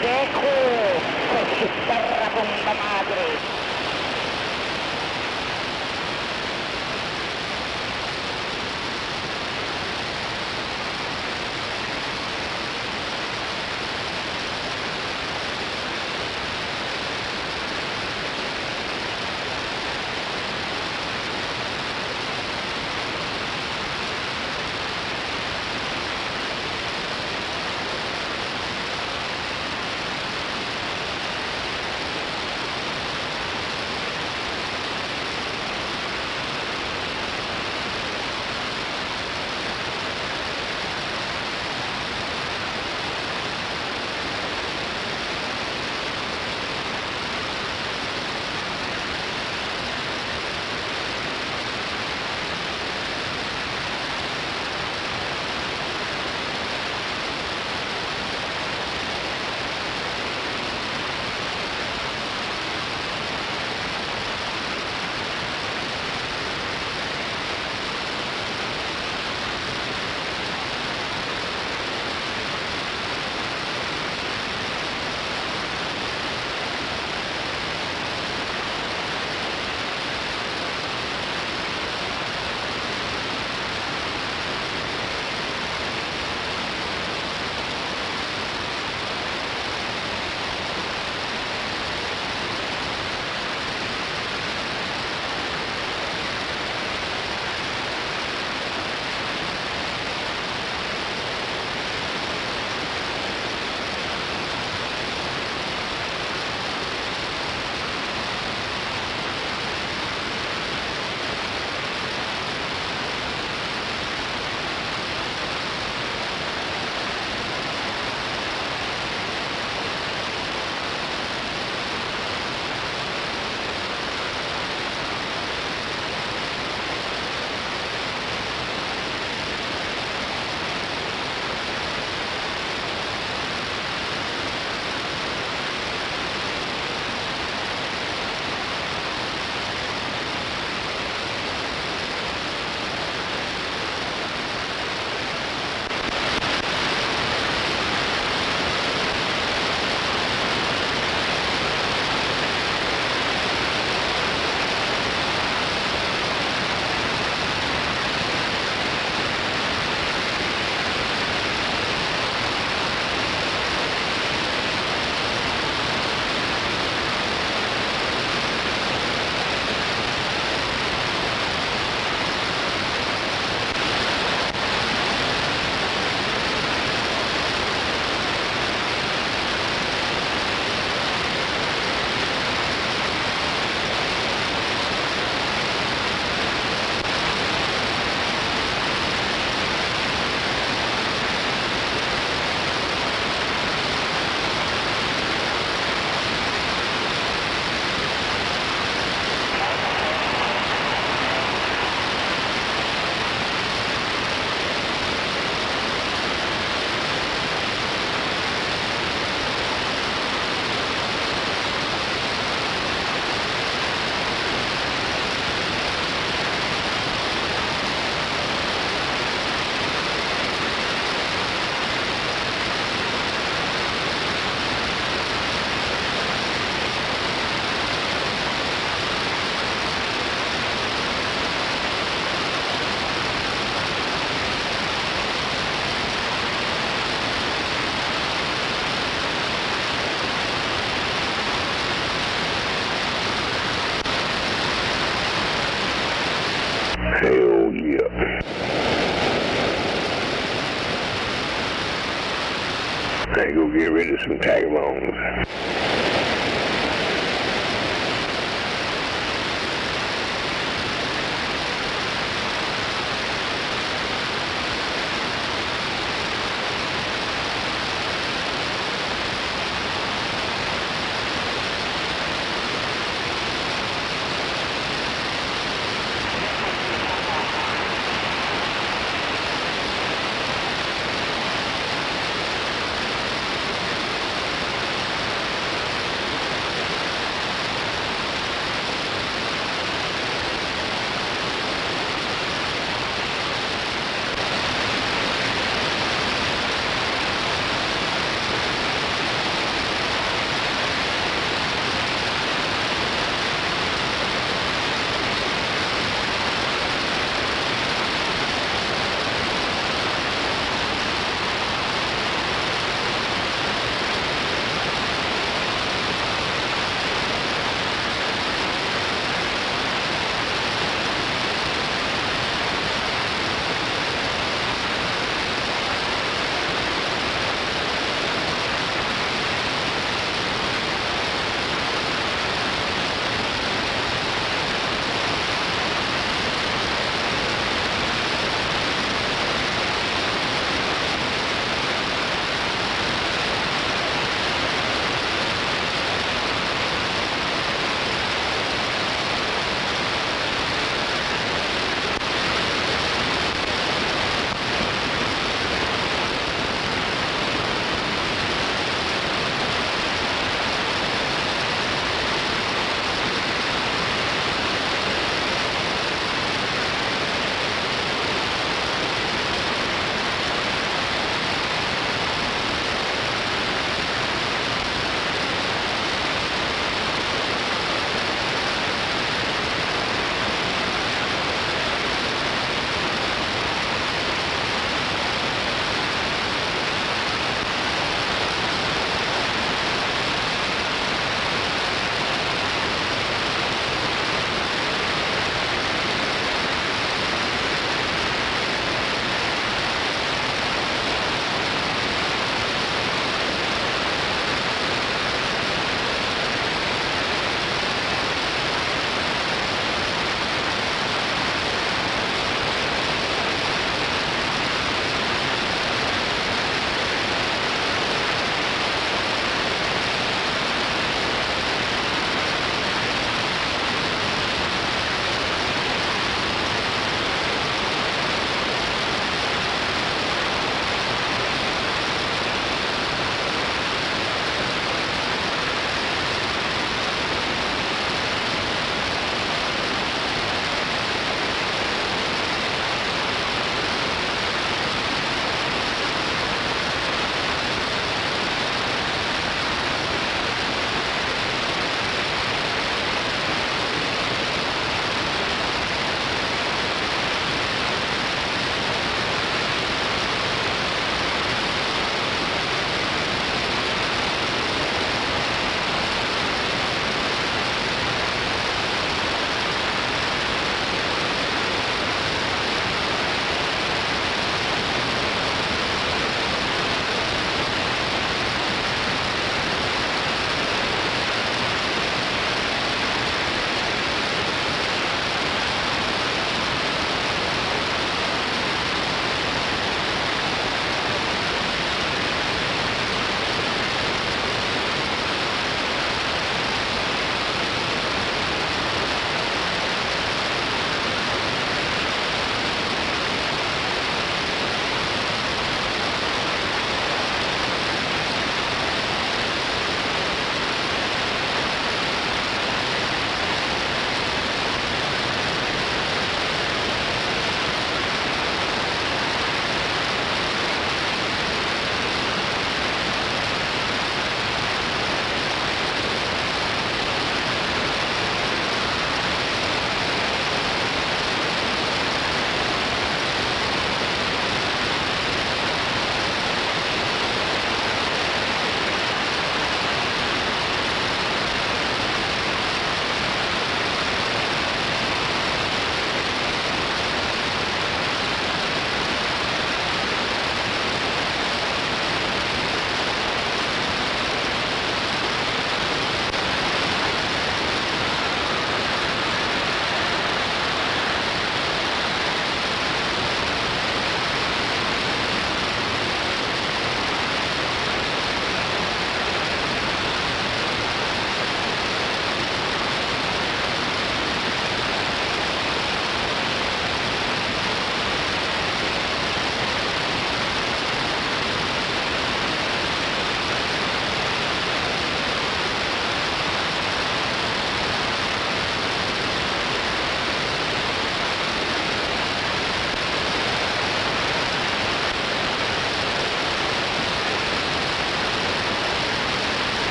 viejo, por su perra bomba madre. Hell yeah. I go get rid of some tagalongs.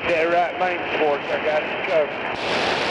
Dead right main force, I got it covered.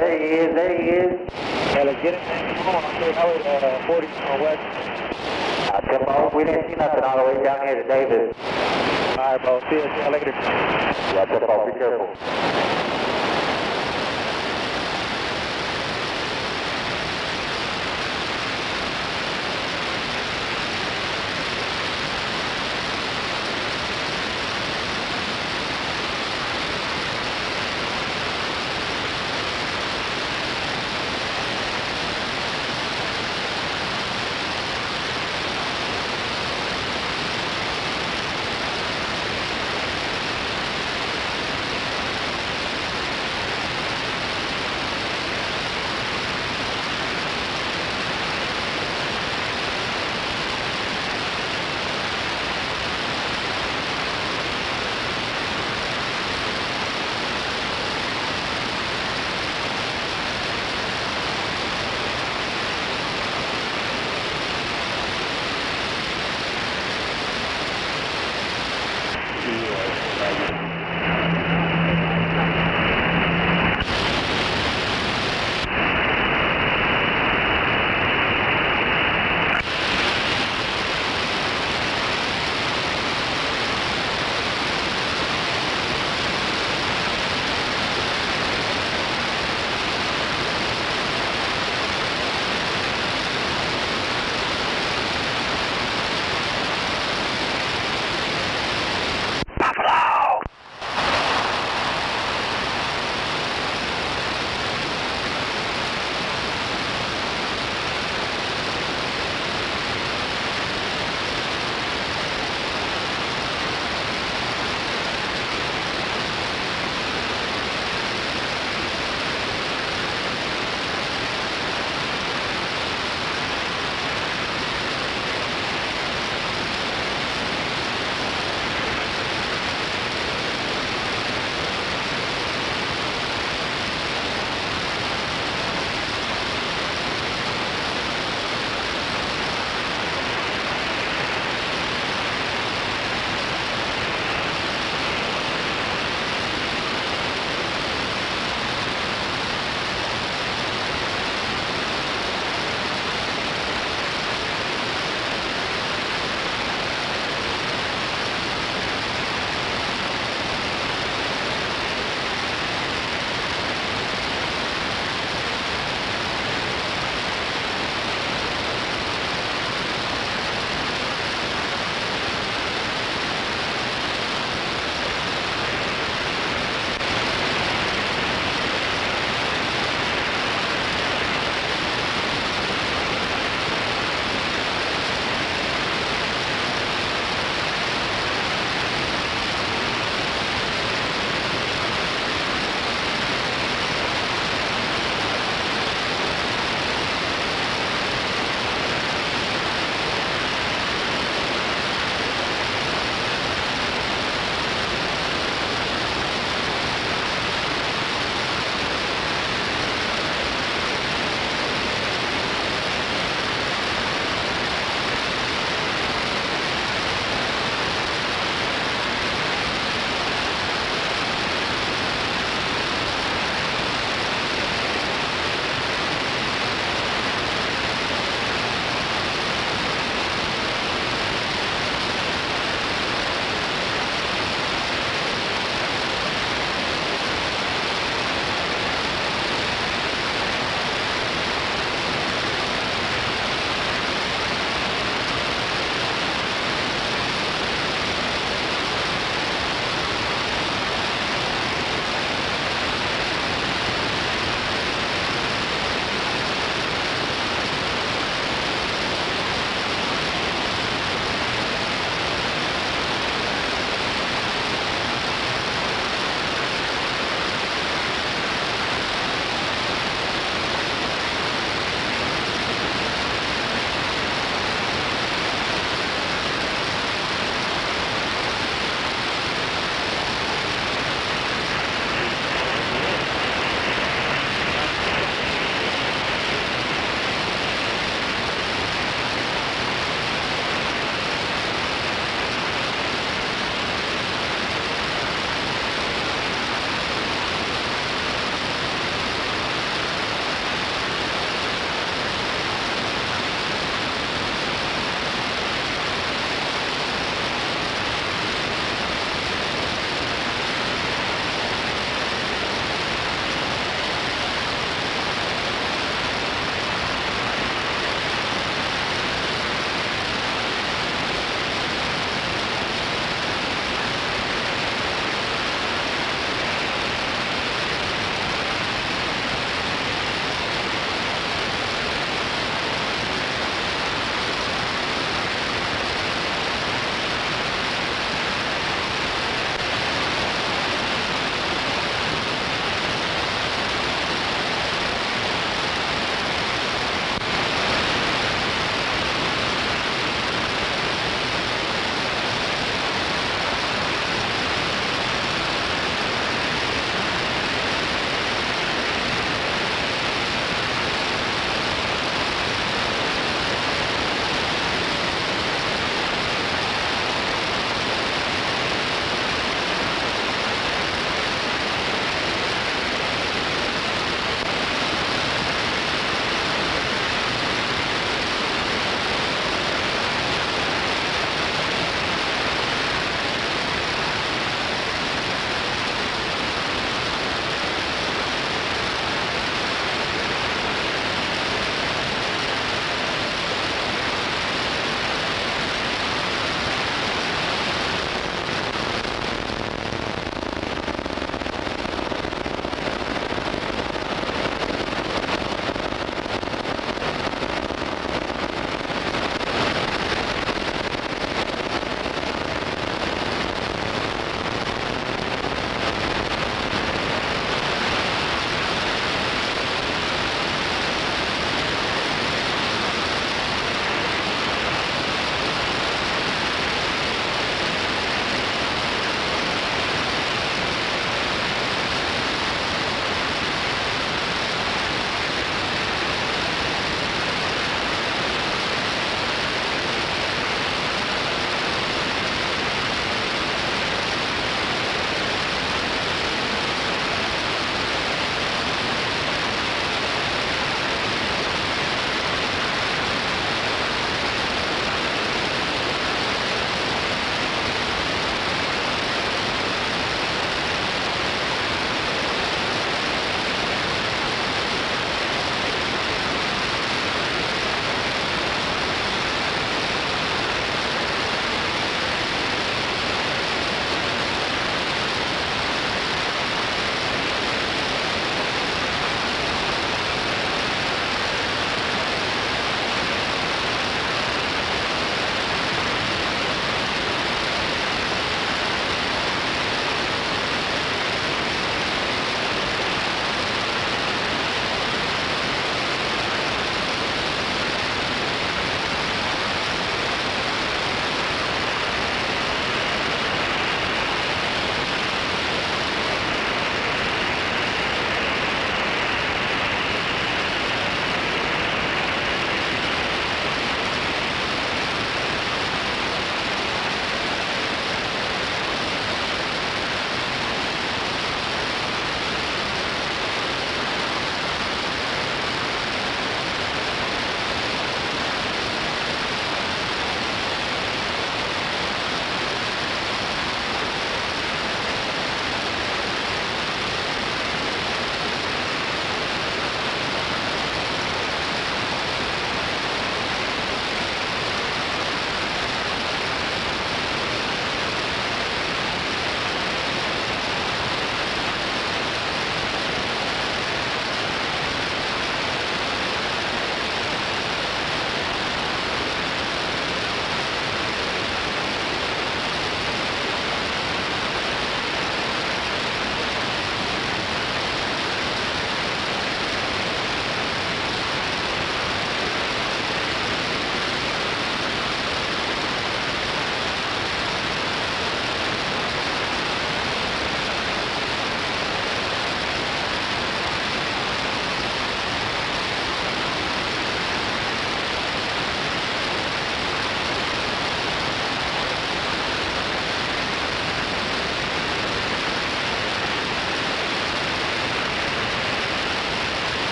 there he is, there he is. Yeah, let's get him, man. Come on, State Highway 40 west. Tempo, we didn't see nothing all the way down here to Davis. Alright, bro. See you later. Yeah, Tempo, be careful.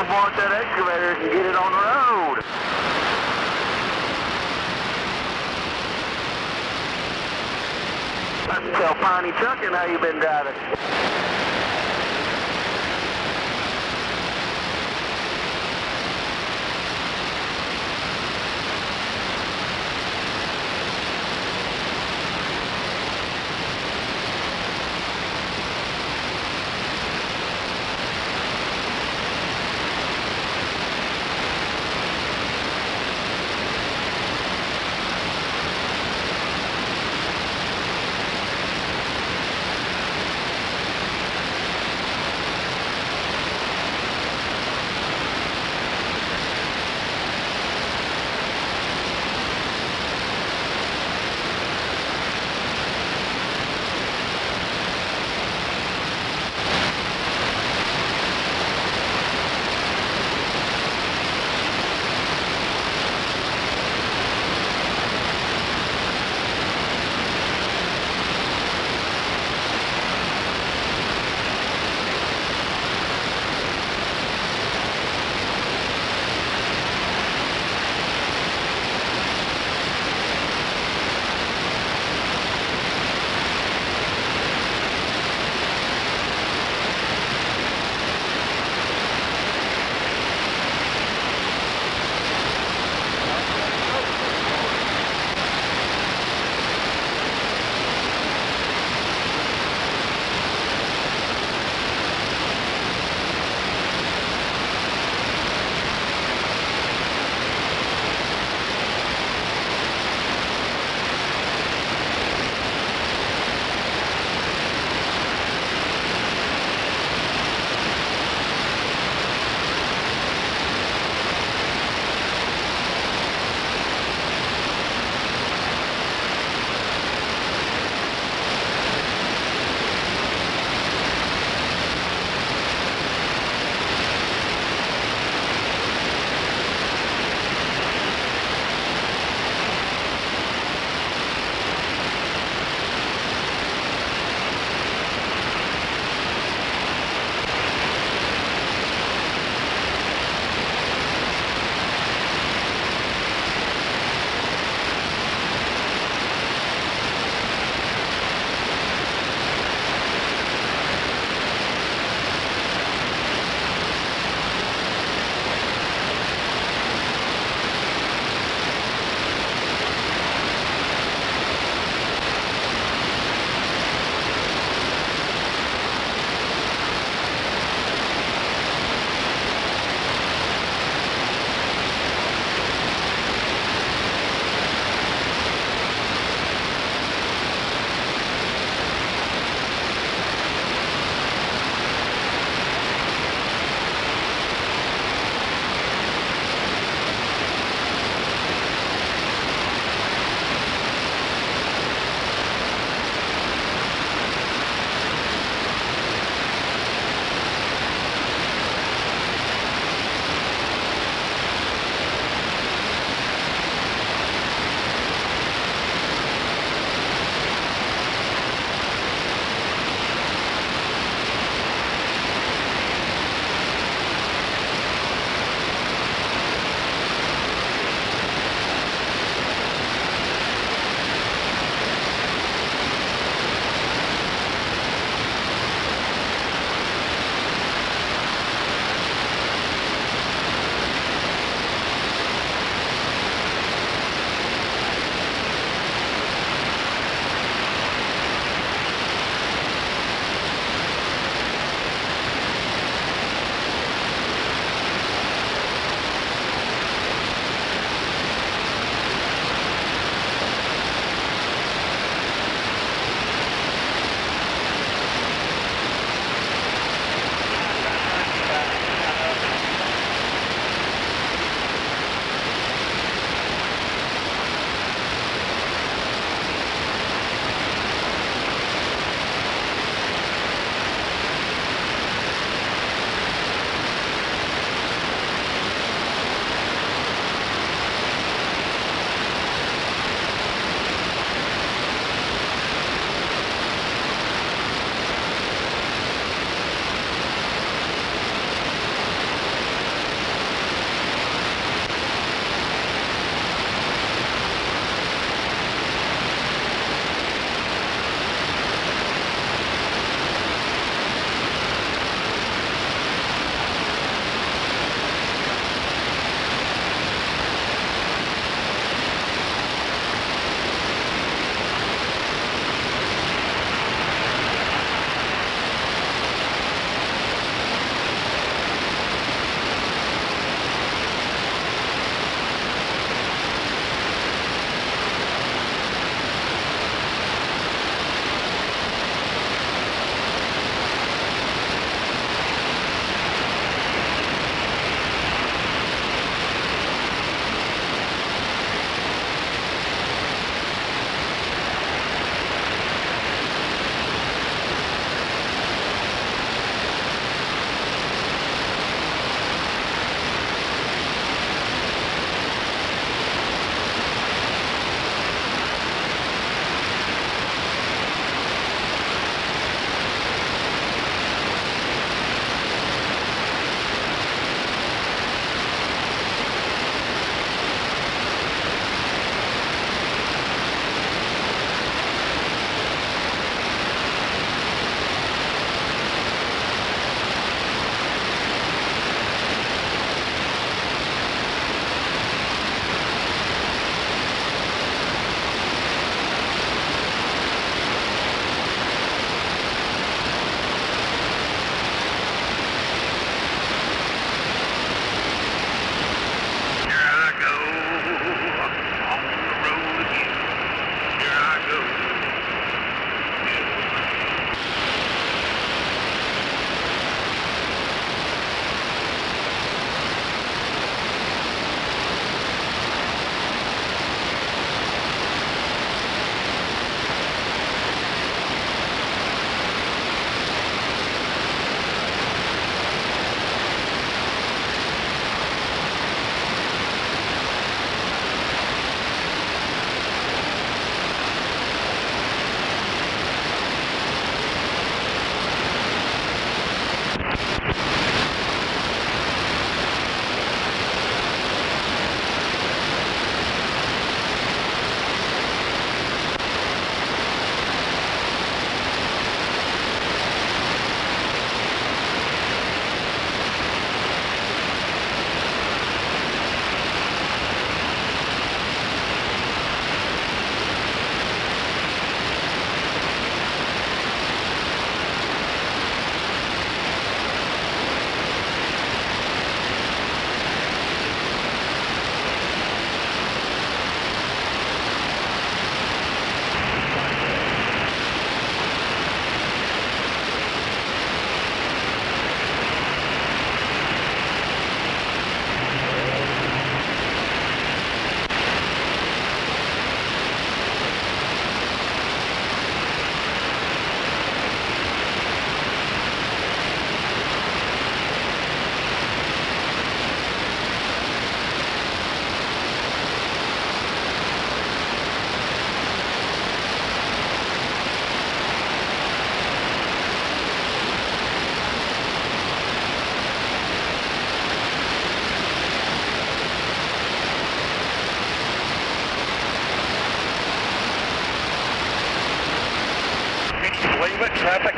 bought that excavator and get it on the road. Let's tell Piney Trucking how you been driving.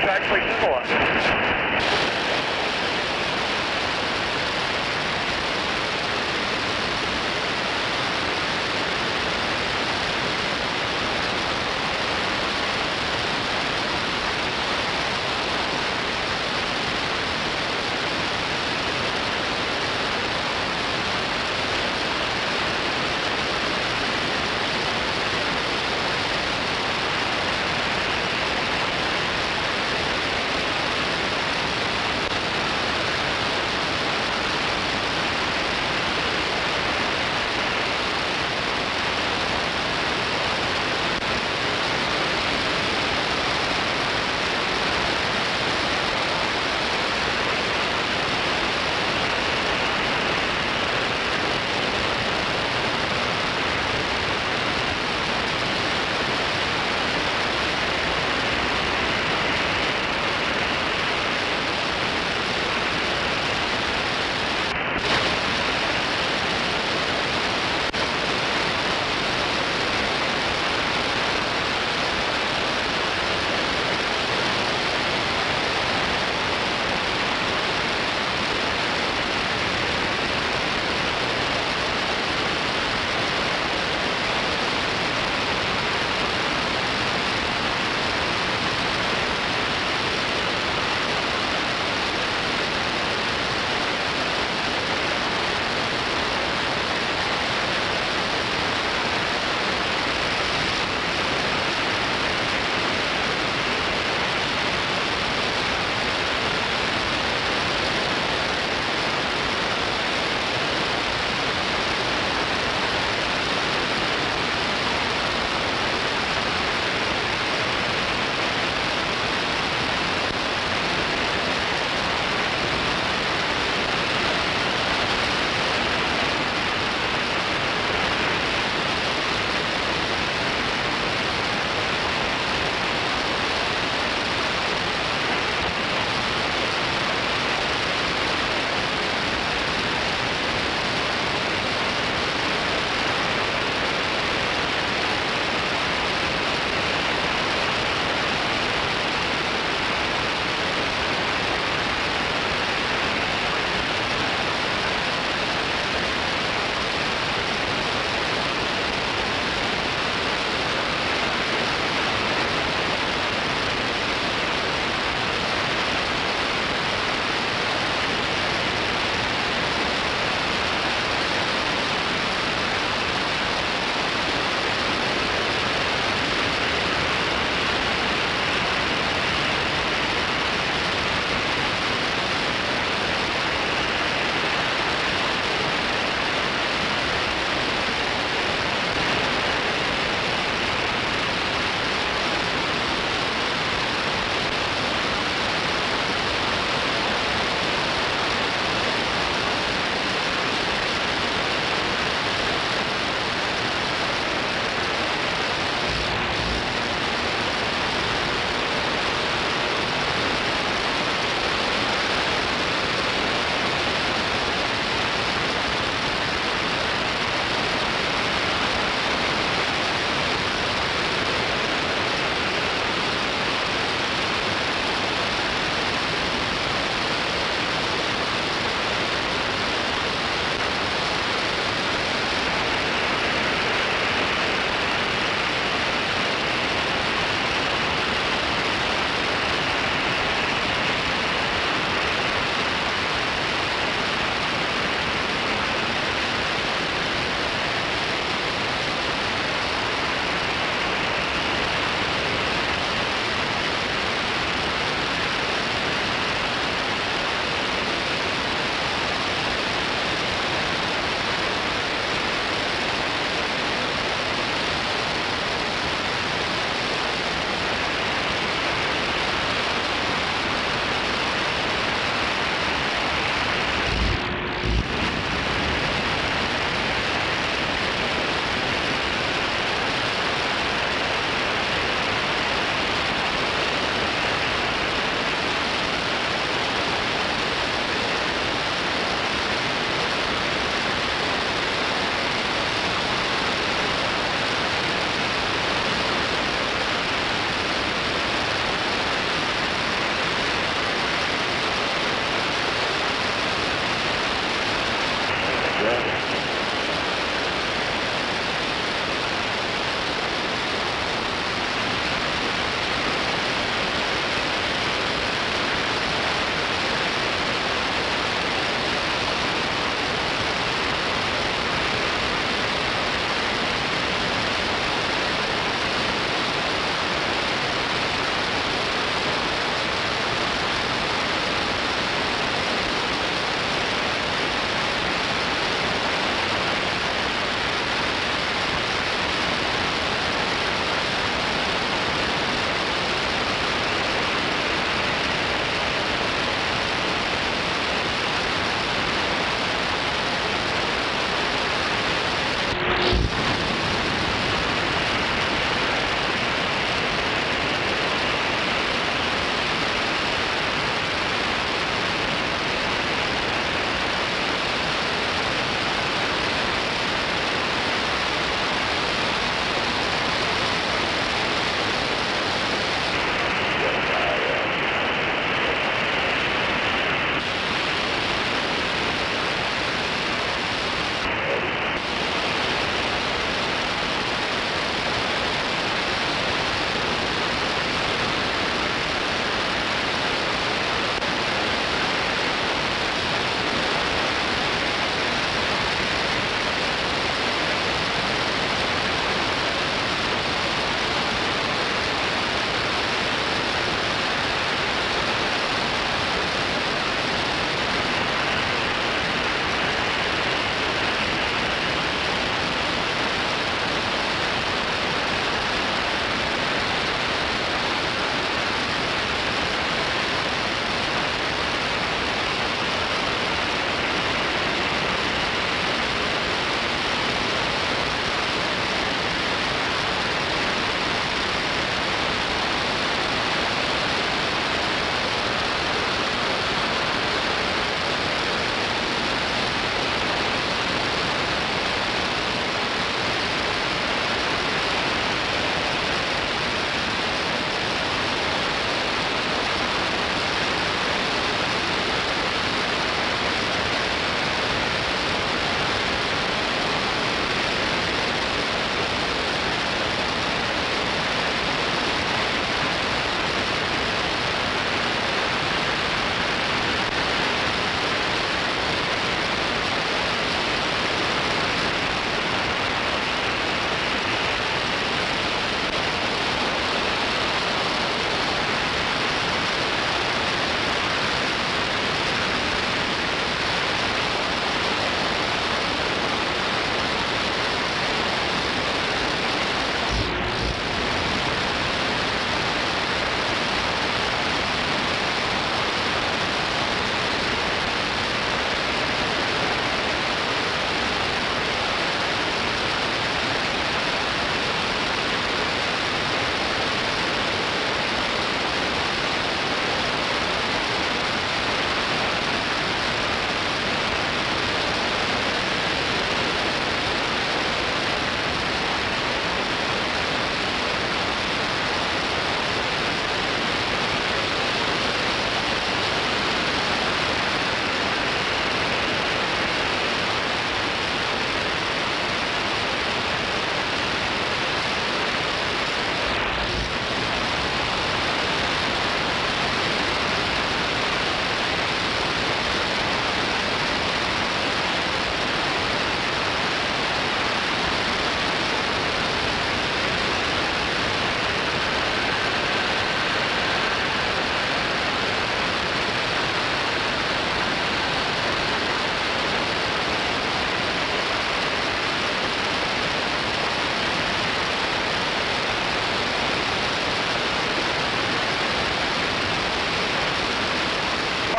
actually similar.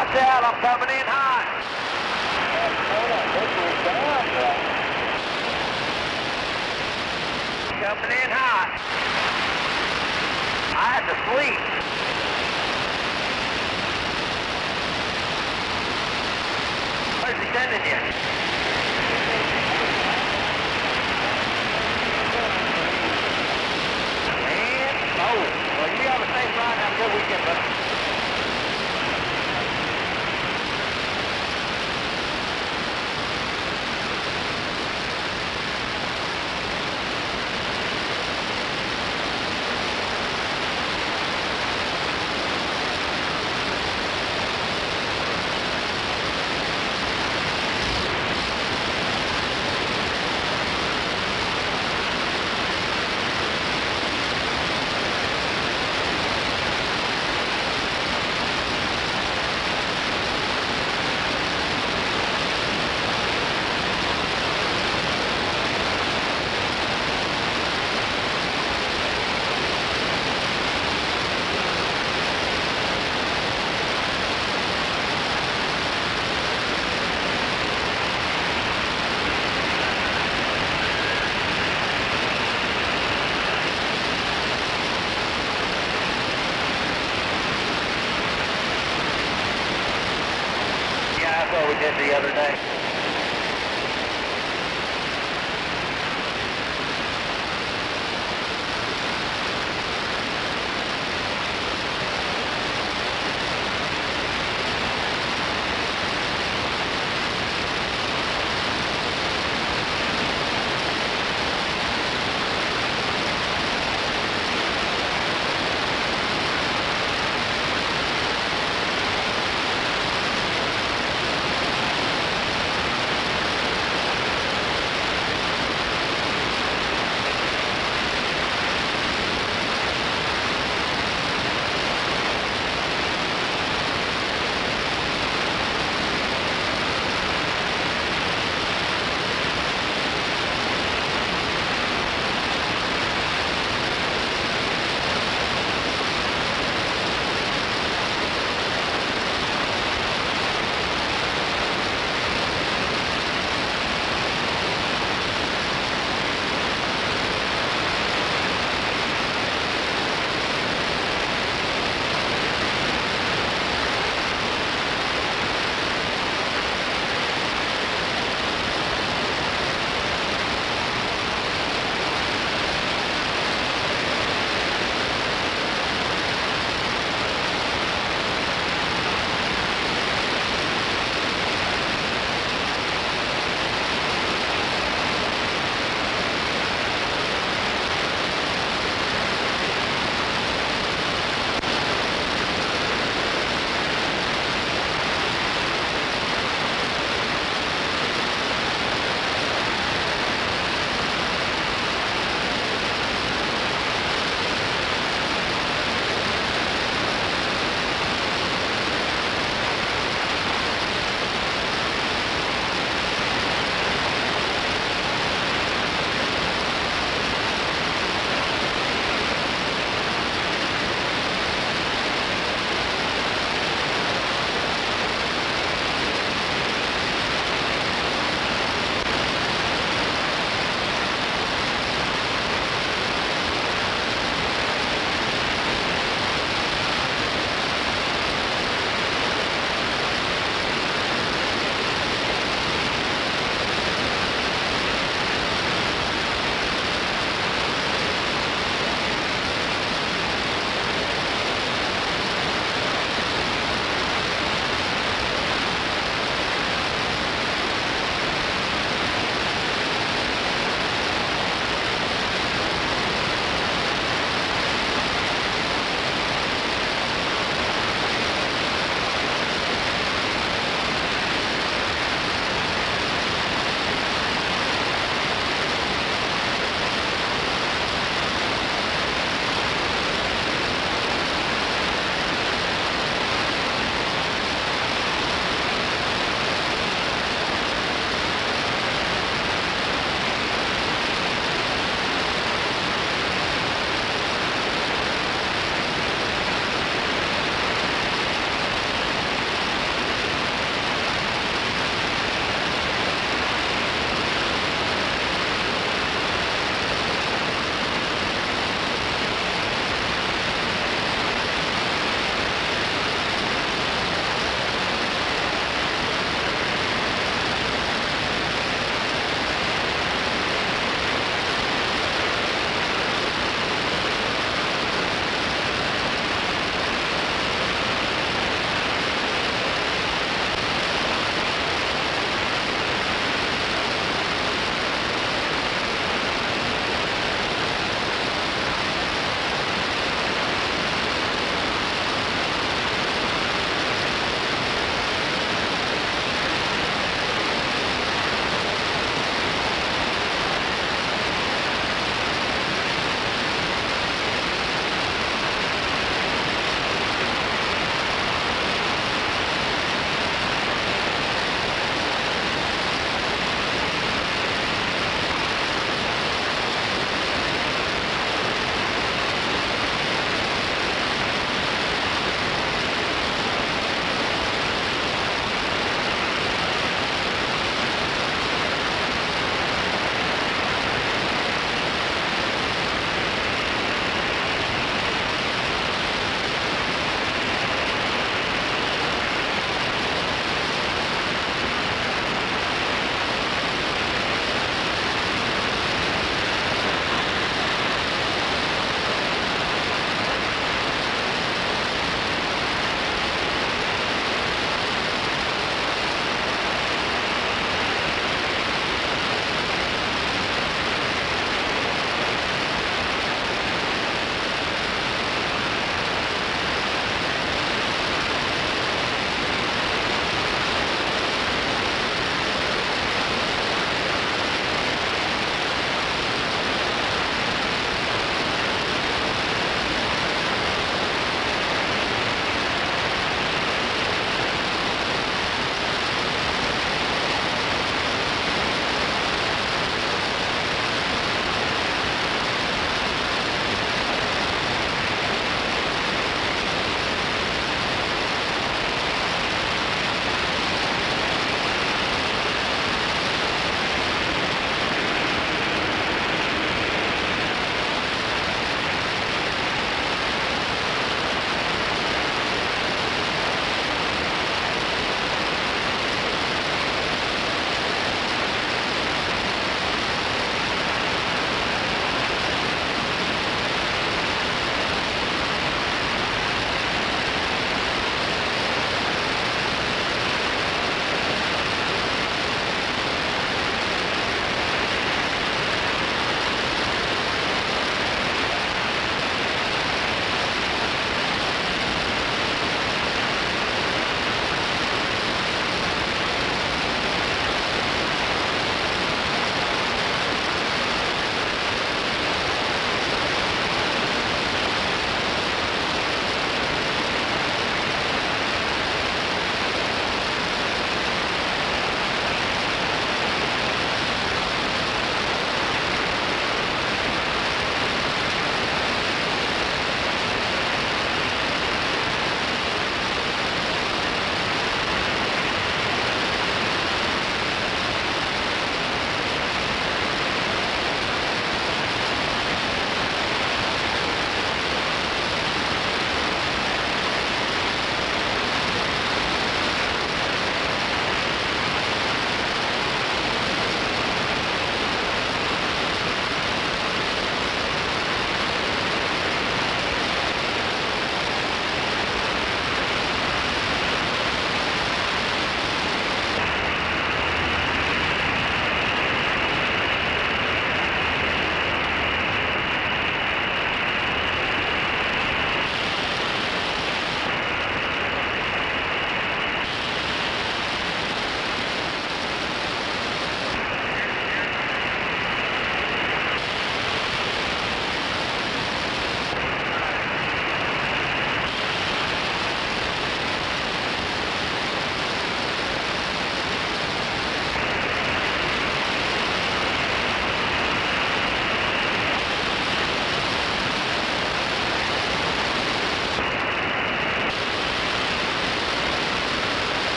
Watch out, I'm coming in hot. Coming in hot. I had to sleep. Where's he sending you? Man, oh, well, you have a safe ride. Have a good weekend, buddy. That's what we did the other day.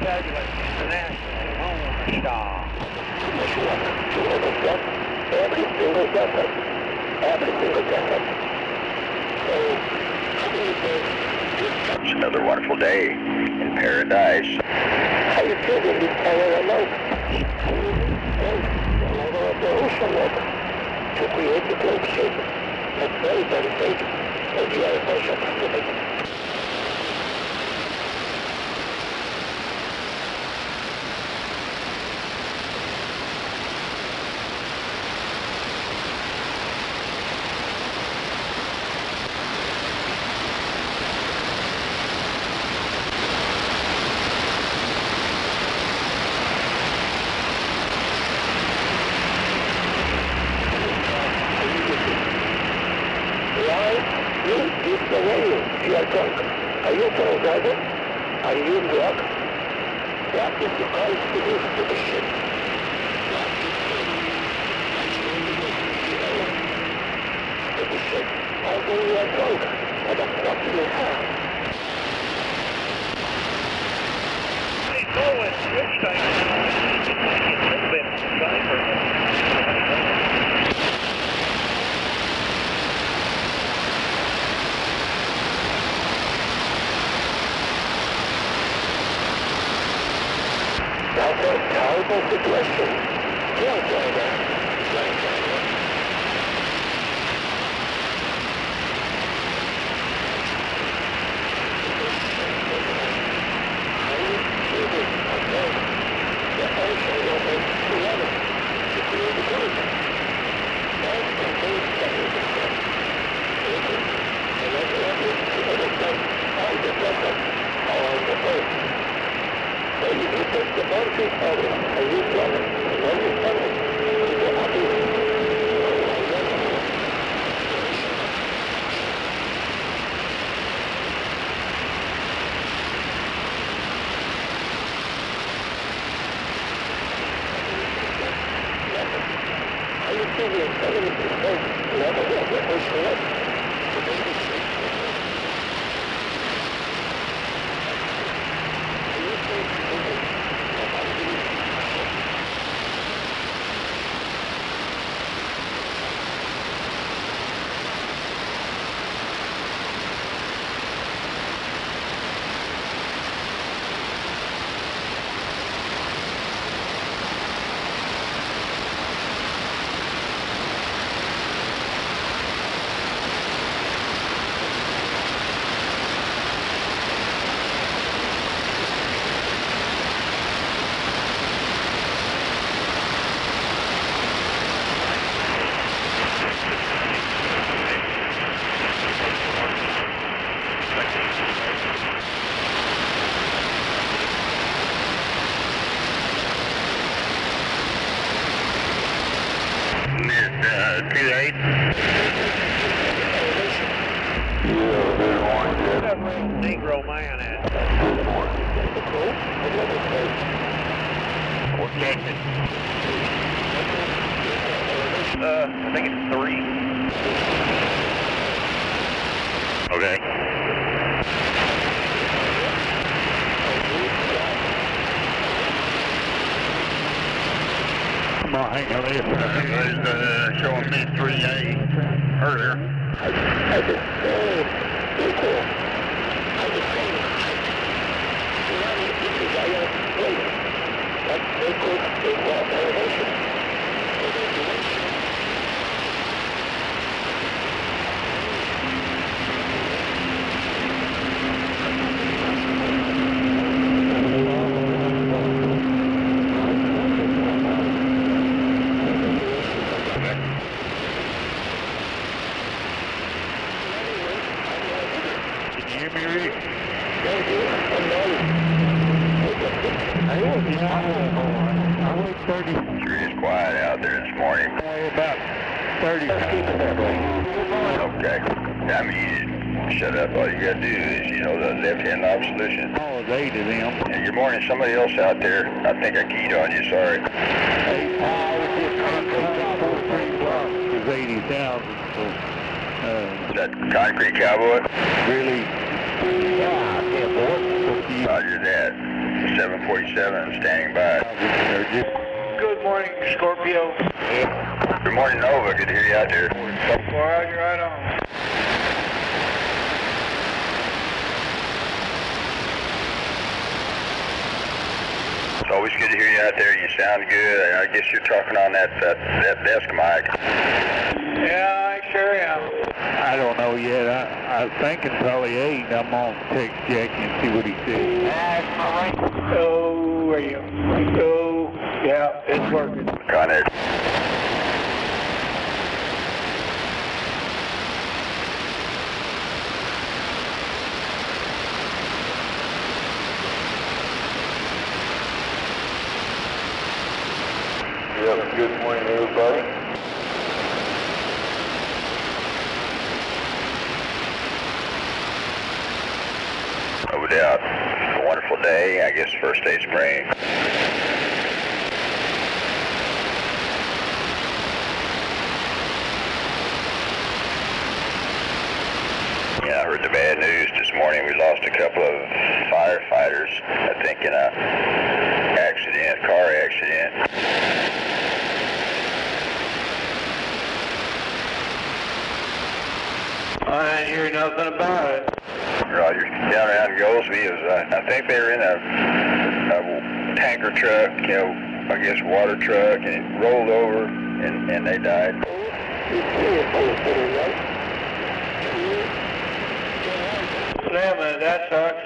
tabulate international Lone Star. Every single desert. Every single desert. So, how do you think? It's another wonderful day in paradise. How you feeling this area alone? Another of the ocean water to create the globe shape. That's very, very big. And we are a bunch of activities. Are you a driver? Are you drunk? What is the price to this to the ship? To the ship. Although you are drunk, but that's not you have. Hey, Norway, switch station. It's a little bit safer. That's a terrible situation. Flight driver. Flight driver. How you feeling again? The ocean water together to create the globe. That contains everything. And every to understand all the desert, all the earth. So if you take the boundary area and you plug it, and when you plug it, you go up in how you feel the intelligence level of the ocean water? Negro man at. I think it's 3. Okay. Come on, hang on there. It was showing me 3A earlier. I wait 30. Sure is quiet out there this morning. About 30. Okay. I mean, you shut up. All you gotta do is, the left-hand knob solution. Oh, it's 8 of them. And good morning, somebody else out there. I think I keyed on you, sorry. It's 80,000. Is that Concrete Cowboy? Really? Yeah, I can't afford it. Roger that. 747 standing by. Good morning, Scorpio. Good morning, Nova. Good to hear you out there. Roger, right on. It's always good to hear you out there. You sound good. I guess you're talking on that desk mic. Yeah, I sure am. I don't know yet. I was thinking probably 8. I'm on text Jackie and see what he says. Oh, are you? Oh, yeah, it's working. Con Air. Yep, good morning, everybody. No doubt. A wonderful day. I guess first day of spring. Yeah, I heard the bad news this morning. We lost a couple of firefighters, I think, in a car accident. I didn't hear nothing about it. Roger. Down around Goldsby, I think they were in a tanker truck, I guess water truck, and it rolled over, and they died. Damn it, that sucks.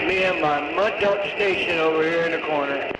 Me and my mud duck station over here in the corner.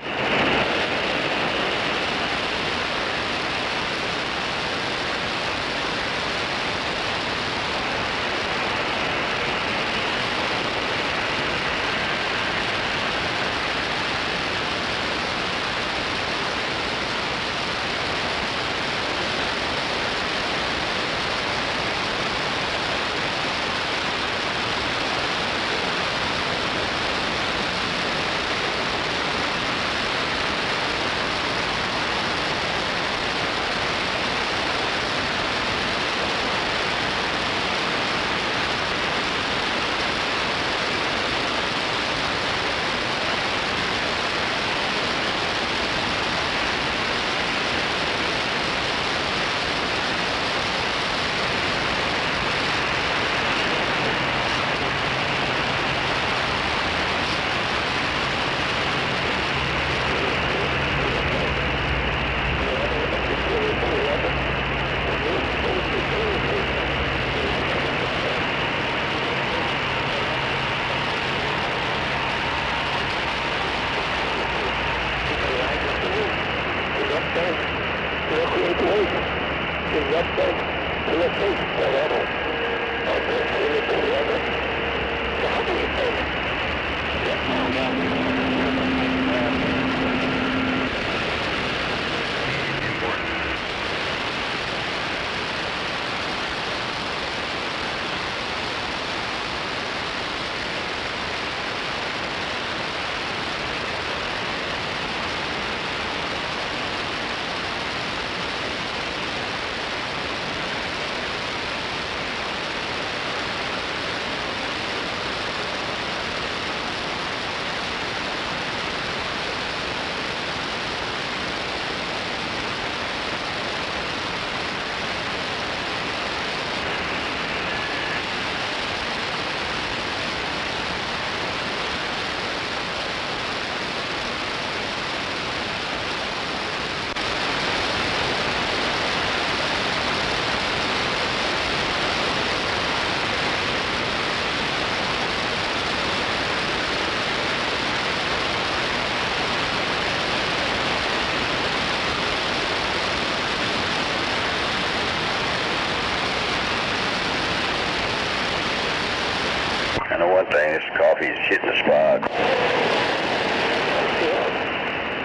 morning. This coffee's hitting the spot.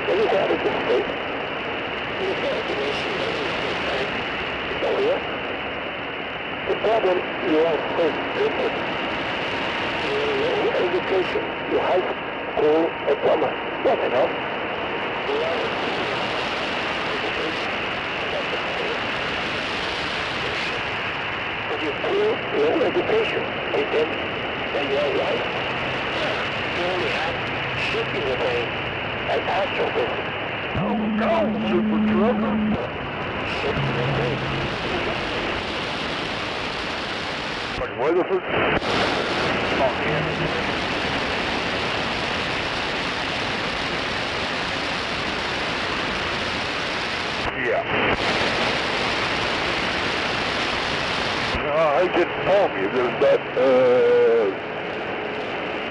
What is that again, Dave? The problem you are faced with your low education, your high school diploma, that's enough. But you feel low education, and then you are right. You only have shipping the brain and astral business. Oh, no, super trucker. Shipping the brain. Like Weatherford? Oh, yeah. Yeah. I just told me there's that,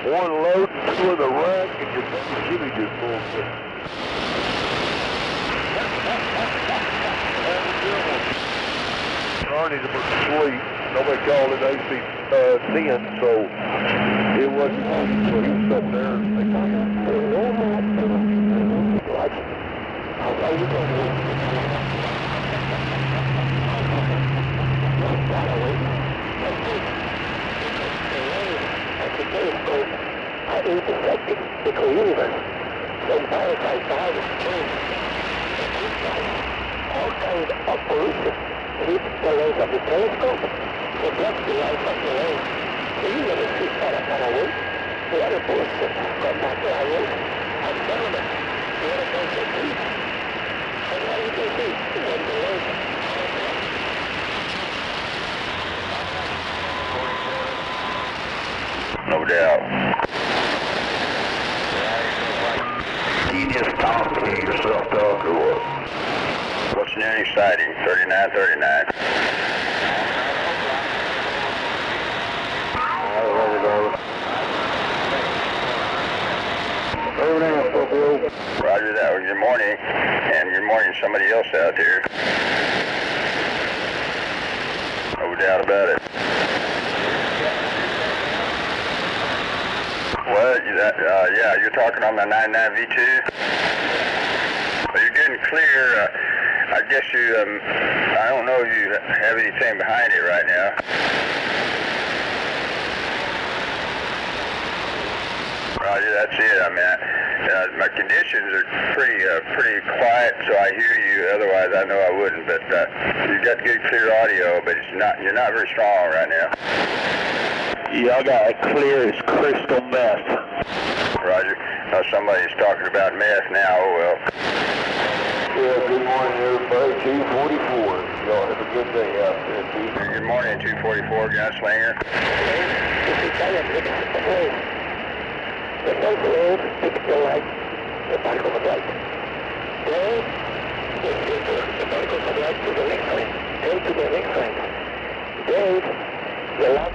one load and two in the rack and your Jimmy just bullshit. Arnie's about to sleep. Nobody called it AC 10, so it wasn't on. So he was sitting there and intersecting the co-universe. So parasites are changed. All kinds of pollution hit the lens of the telescope. It blocks the light of the lens. So you never see far away. The other pollution contact the highway and settlement. The other cancer trees. And now you can see when the lens No doubt. you just talk to yourself, talk or what? What's new and exciting? 3939. Roger that. Well, good morning. And good morning to somebody else out there. No doubt about it. Well, yeah, you're talking on the 99 V2. Well, you're getting clear. I guess you, I don't know if you have anything behind it right now. Roger, that's it. I mean, my conditions are pretty quiet, so I hear you. Otherwise, I know I wouldn't. But you've got good, clear audio, but you're not very strong right now. Yeah, I got it clear as crystal meth. Roger. Now somebody's talking about meth now. Oh well. Yeah, good morning, everybody. 244. Y'all have a good day out there, Chief. Good morning, 244 Gunslinger. the central road picks the light, the particles of light. Then the particles of light to the next line, then to the next line. Then the light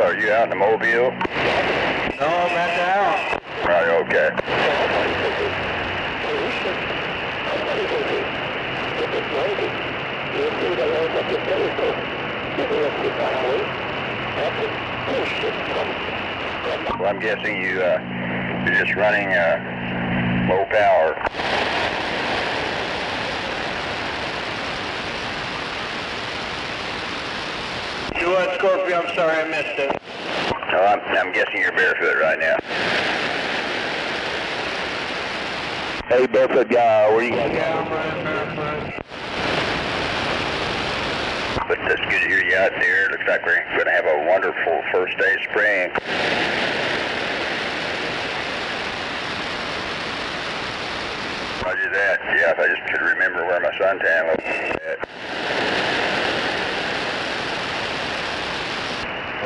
Are you out in the Mobile? No, I'm at the house. Right, okay. Well, I'm guessing you're just running low power. Do what, Scorpio? I'm sorry, I missed it. I'm guessing you're barefoot right now. Hey, barefoot guy, where you going? Yeah, I'm running barefoot. But it's good to hear you out there. Looks like we're going to have a wonderful first day of spring. Roger that. Yeah, if I just could remember where my suntan was at.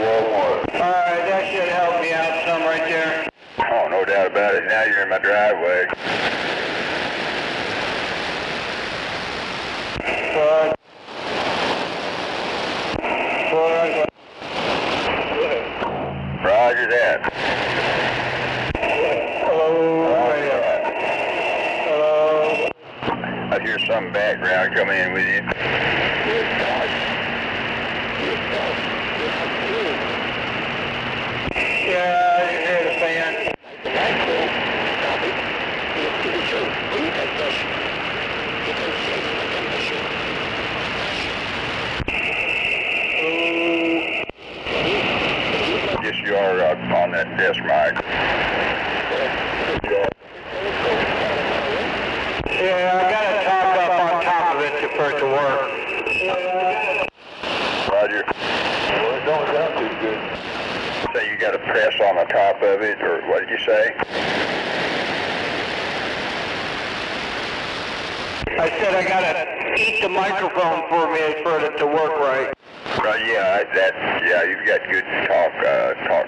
Alright, that should help me out some right there. Oh, no doubt about it. Now you're in my driveway. Roger that. I hear some background coming in with you. Yeah, I can hear the fan. Yes, you are on that desk mic. Yeah, I got to talk up on top of it for it to work. Roger. Well, it don't sound too good. So you got to press on the top of it, or what did you say? I said I got to eat the microphone for me for it to work right. Yeah, you've got good talk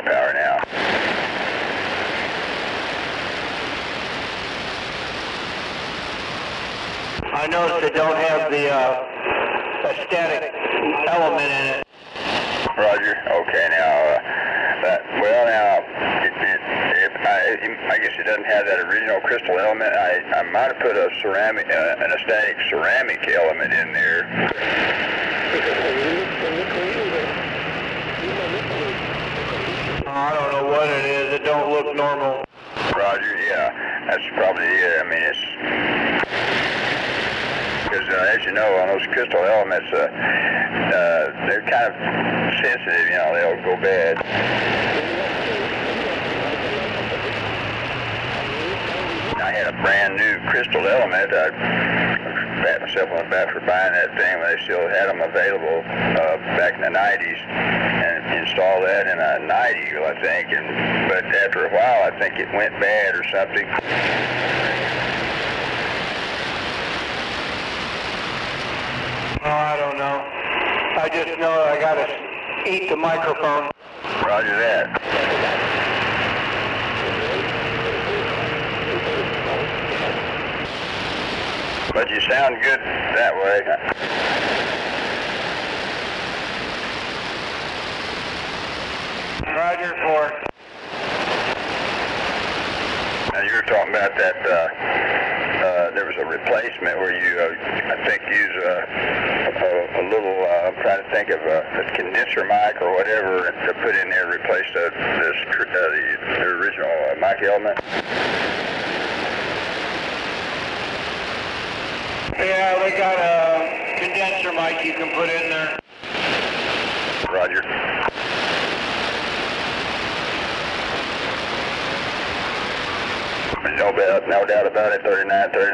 power now. I noticed it don't have the static element in it. Roger. Okay, now, I guess it doesn't have that original crystal element. I might have put a ceramic, an static ceramic element in there. I don't know what it is. It don't look normal. Roger. Yeah, that's probably it. I mean, it's because as you know, on those crystal elements, they're kind of sensitive. You know, they'll go bad. I had a brand new crystal element. I pat myself on the back for buying that thing when they still had them available back in the 90s, and installed that in a 90, I think. But after a while, I think it went bad or something. Oh, I don't know. I just know I got to eat the microphone. Roger that. But you sound good that way. Roger, 4. Now you were talking about that, there was a replacement where you, I think, use a little, I'm trying to think of a condenser mic or whatever to put in there to replace the original mic element. Yeah, they got a condenser mic you can put in there. Roger. No doubt about it, 3939.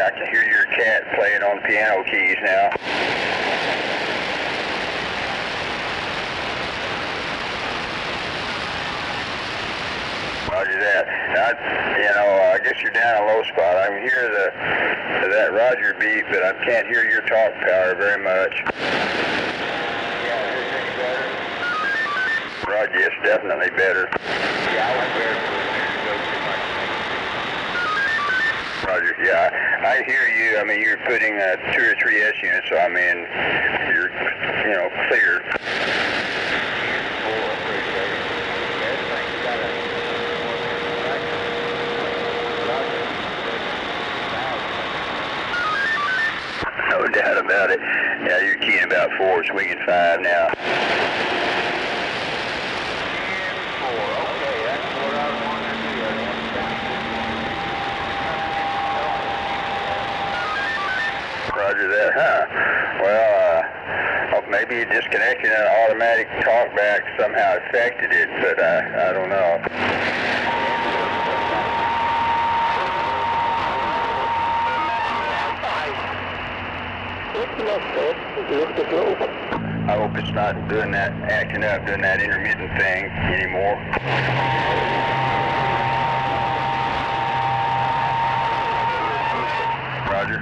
I can hear your cat playing on the piano keys now. Roger that. I guess you're down a low spot. I can hear that Roger beep, but I can't hear your talk power very much. Roger, it's definitely better. Roger, yeah, I hear you. I mean, you're putting 2 or 3 S units, so I mean, you're, clear. No doubt about it. Yeah, you're keying about 4, swinging 5 now. Roger that, huh? Well, maybe disconnecting an automatic talkback somehow affected it, but I don't know. enough, Philip. Look at the globe. I hope it's not doing that, acting up, doing that intermittent thing anymore. Roger.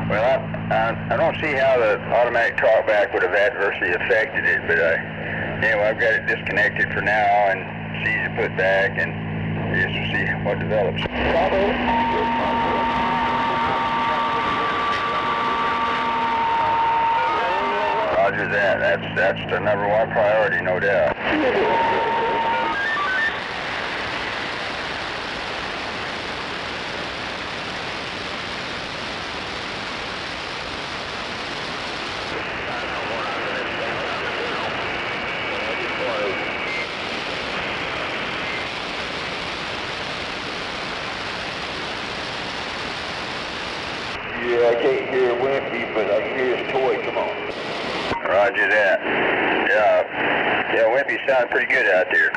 Well, I don't see how the automatic talkback would have adversely affected it, but anyway, I've got it disconnected for now and it's easy to put back, and I guess we'll see what develops. Roger that. That's the number one priority, no doubt. Yeah, I can't hear Wimpy, but I can hear his toy. Come on. Roger that. Yeah, Wimpy sounded pretty good out there.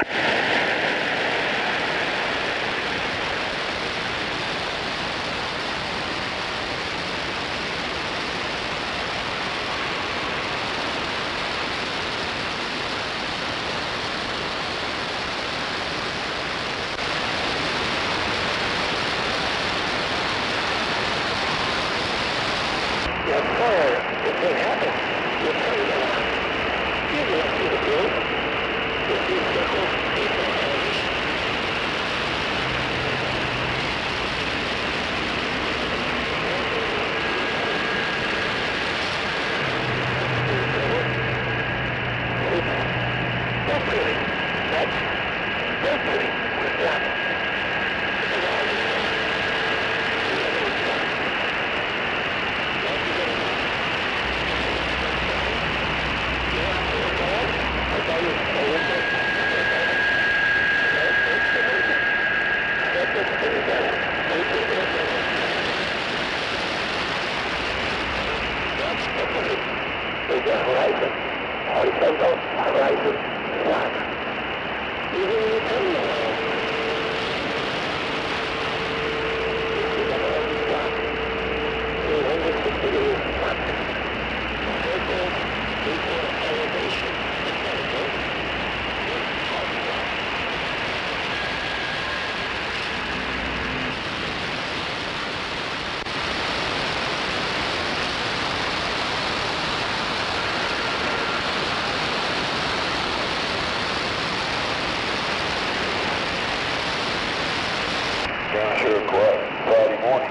Down here quiet Friday morning.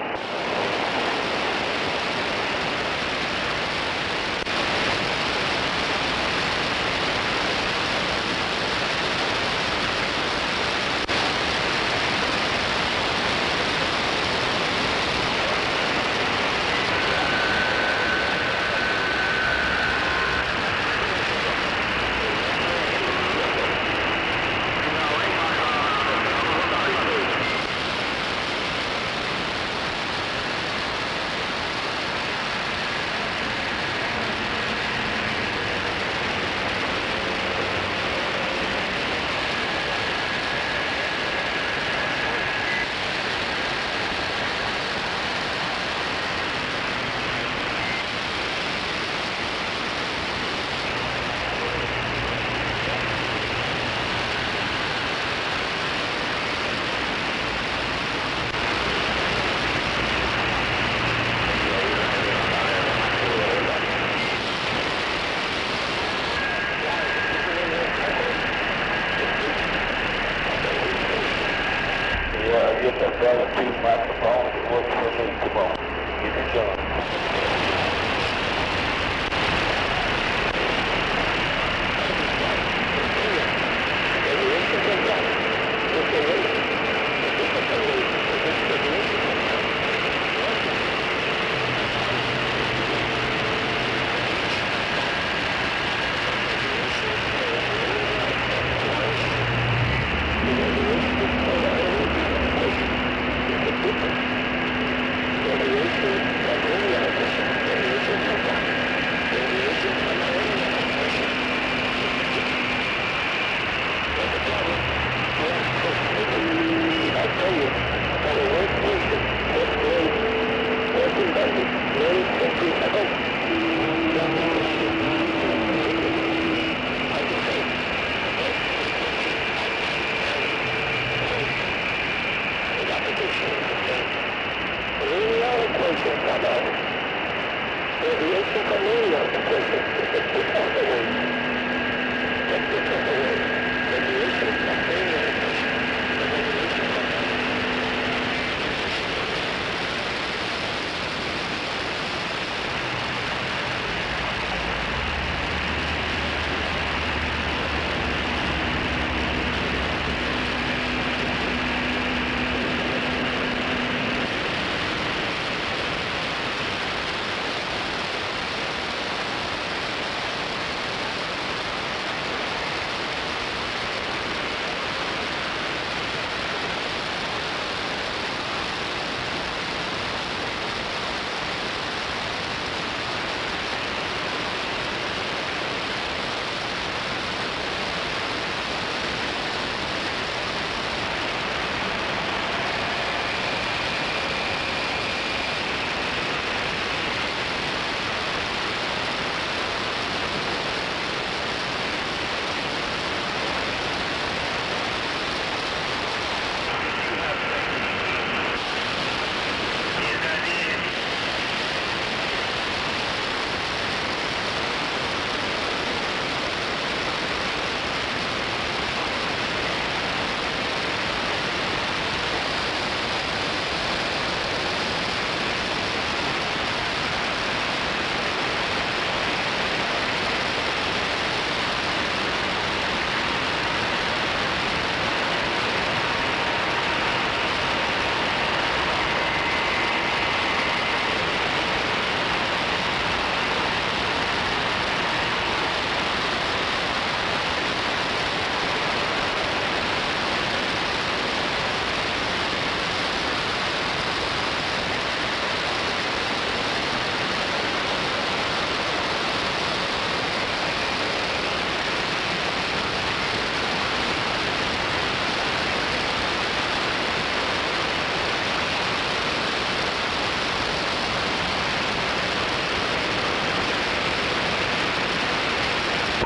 Get that brother two microphones. It works for me. Come on. Get it done. Aviation familiar position. It's on the way. It's on the way. Aviation familiar position.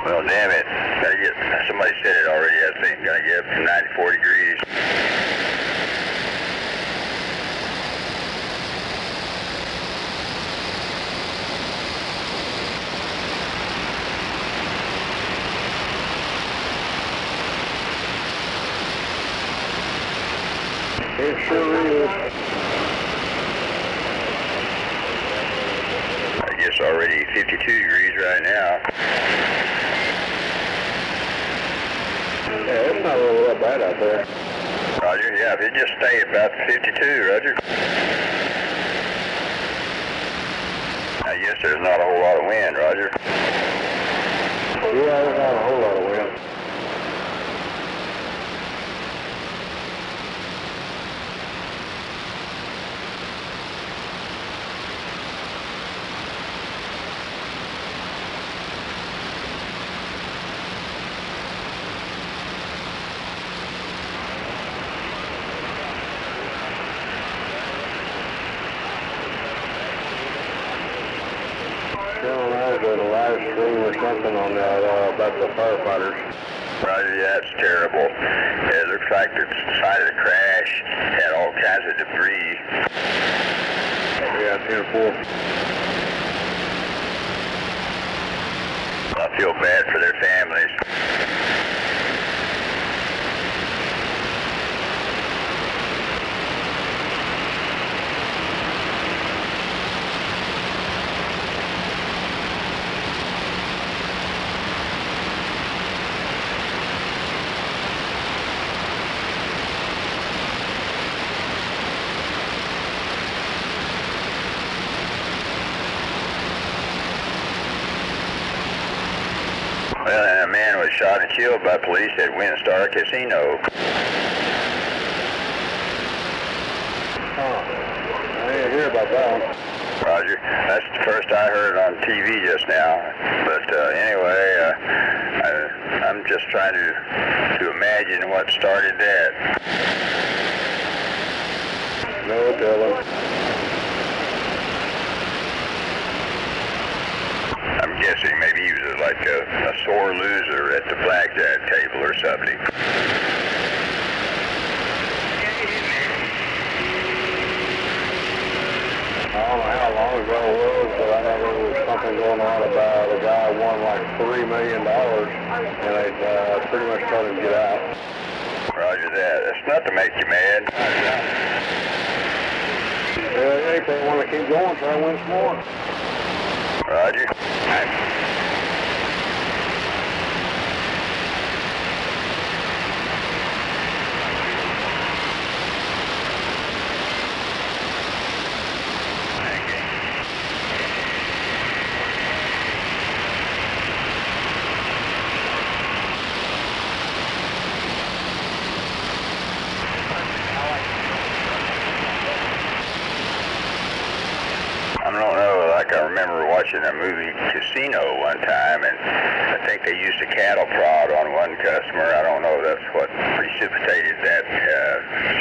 Well, damn it. Somebody said it already, I think. Gonna get up to 94 degrees. It sure is. I guess already 52 degrees right now. Yeah, it's not really that bad out there. Roger, yeah, if it just stay about 52, Roger. I guess there's not a whole lot of wind, Roger. Yeah, there's not a whole lot of wind. I did a live stream or something on that about the firefighters. Roger, yeah, it's terrible. It looks like the side of the crash had all kinds of debris. Yeah, 10-4. I feel bad for their families. Well, and a man was shot and killed by police at Windstar Casino. Oh, I didn't hear about that one. Roger, that's the first I heard on TV just now. But anyway, I'm just trying to imagine what started that. No telling. I'm guessing maybe he was like a sore loser at the blackjack table or something. I don't know how long ago it was, but I know there was something going on about a guy won like $3 million, and they pretty much told him to get out. Roger that. That's not to make you mad. Yeah, if they want to keep going, try to win some more. Roger. I remember watching a movie Casino one time, and I think they used a cattle prod on one customer. I don't know if that's what precipitated that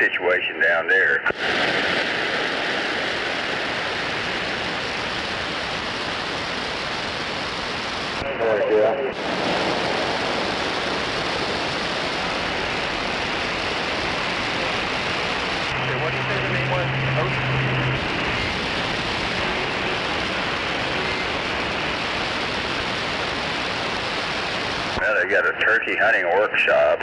situation down there. Heck yeah. What do you say the name was? Ocean? Well, they got a turkey hunting workshop.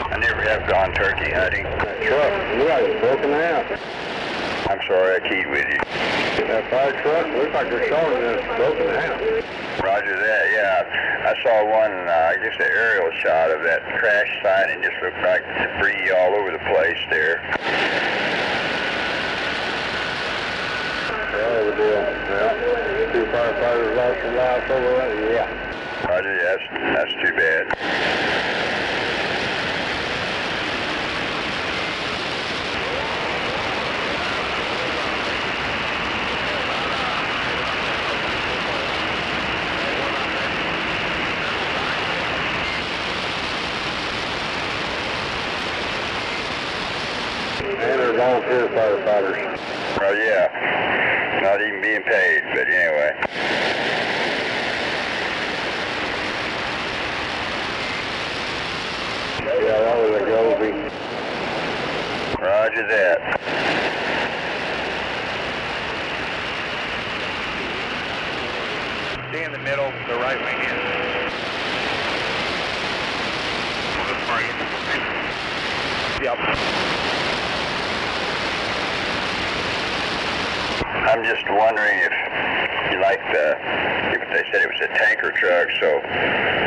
I never have gone turkey hunting. That truck, you guys are broken out. I'm sorry, I keyed with you. That fire truck looks like they're showing that it's broken out. Roger that, yeah. I saw one, I guess an aerial shot of that crash site, and just looked like debris all over the place there. Hell of a deal. Yeah. 2 firefighters lost their lives over that. Yeah. Roger, yeah, that's too bad. And they're volunteer firefighters. Oh yeah, not even being paid, but anyway. Yeah, that was a Goby. Roger that. Stay in the middle, the right wing in. Yep. I'm just wondering if you like if they said it was a tanker truck, so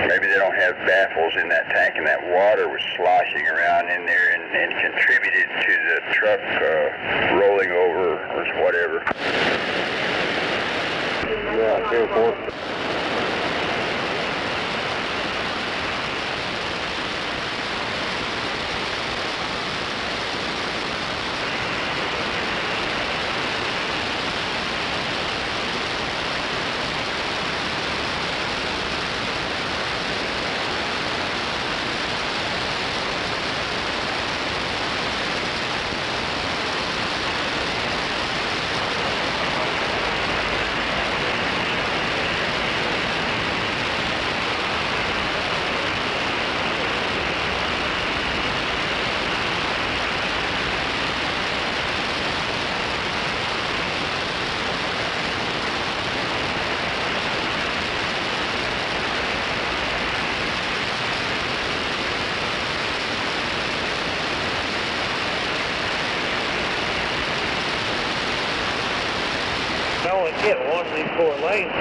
maybe they don't have baffles in that tank, and that water was sloshing around in there and contributed to the truck rolling over or whatever. Yeah, 2-4. I only get one of these 4 lanes.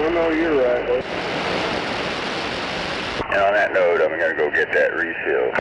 I know you're right. And on that note, I'm going to go get that refill.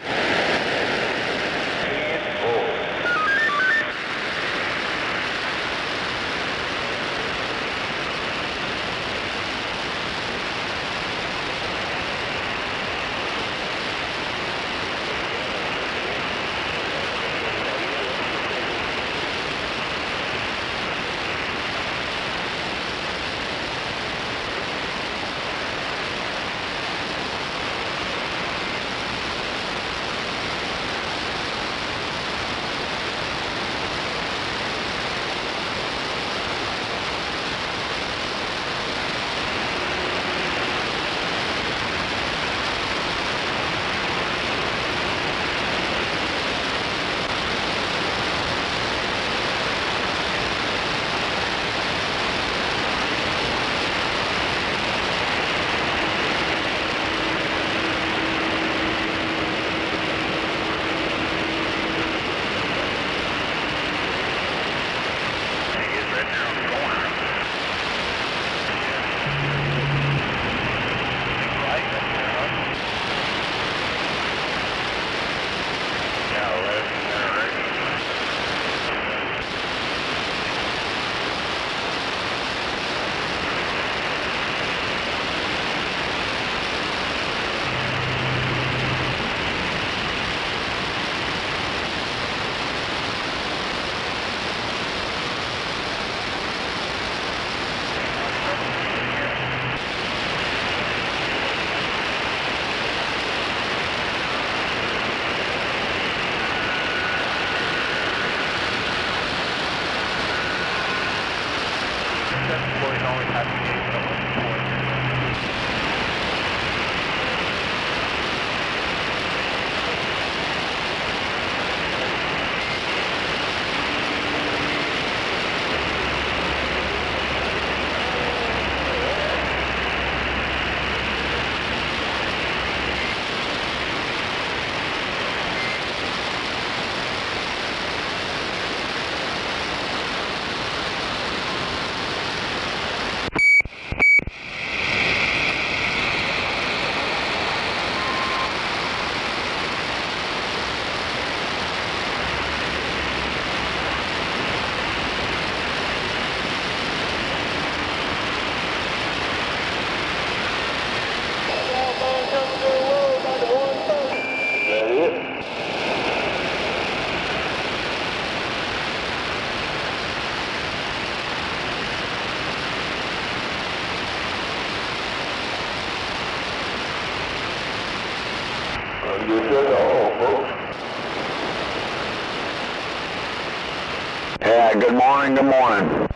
Yeah, good morning, good morning.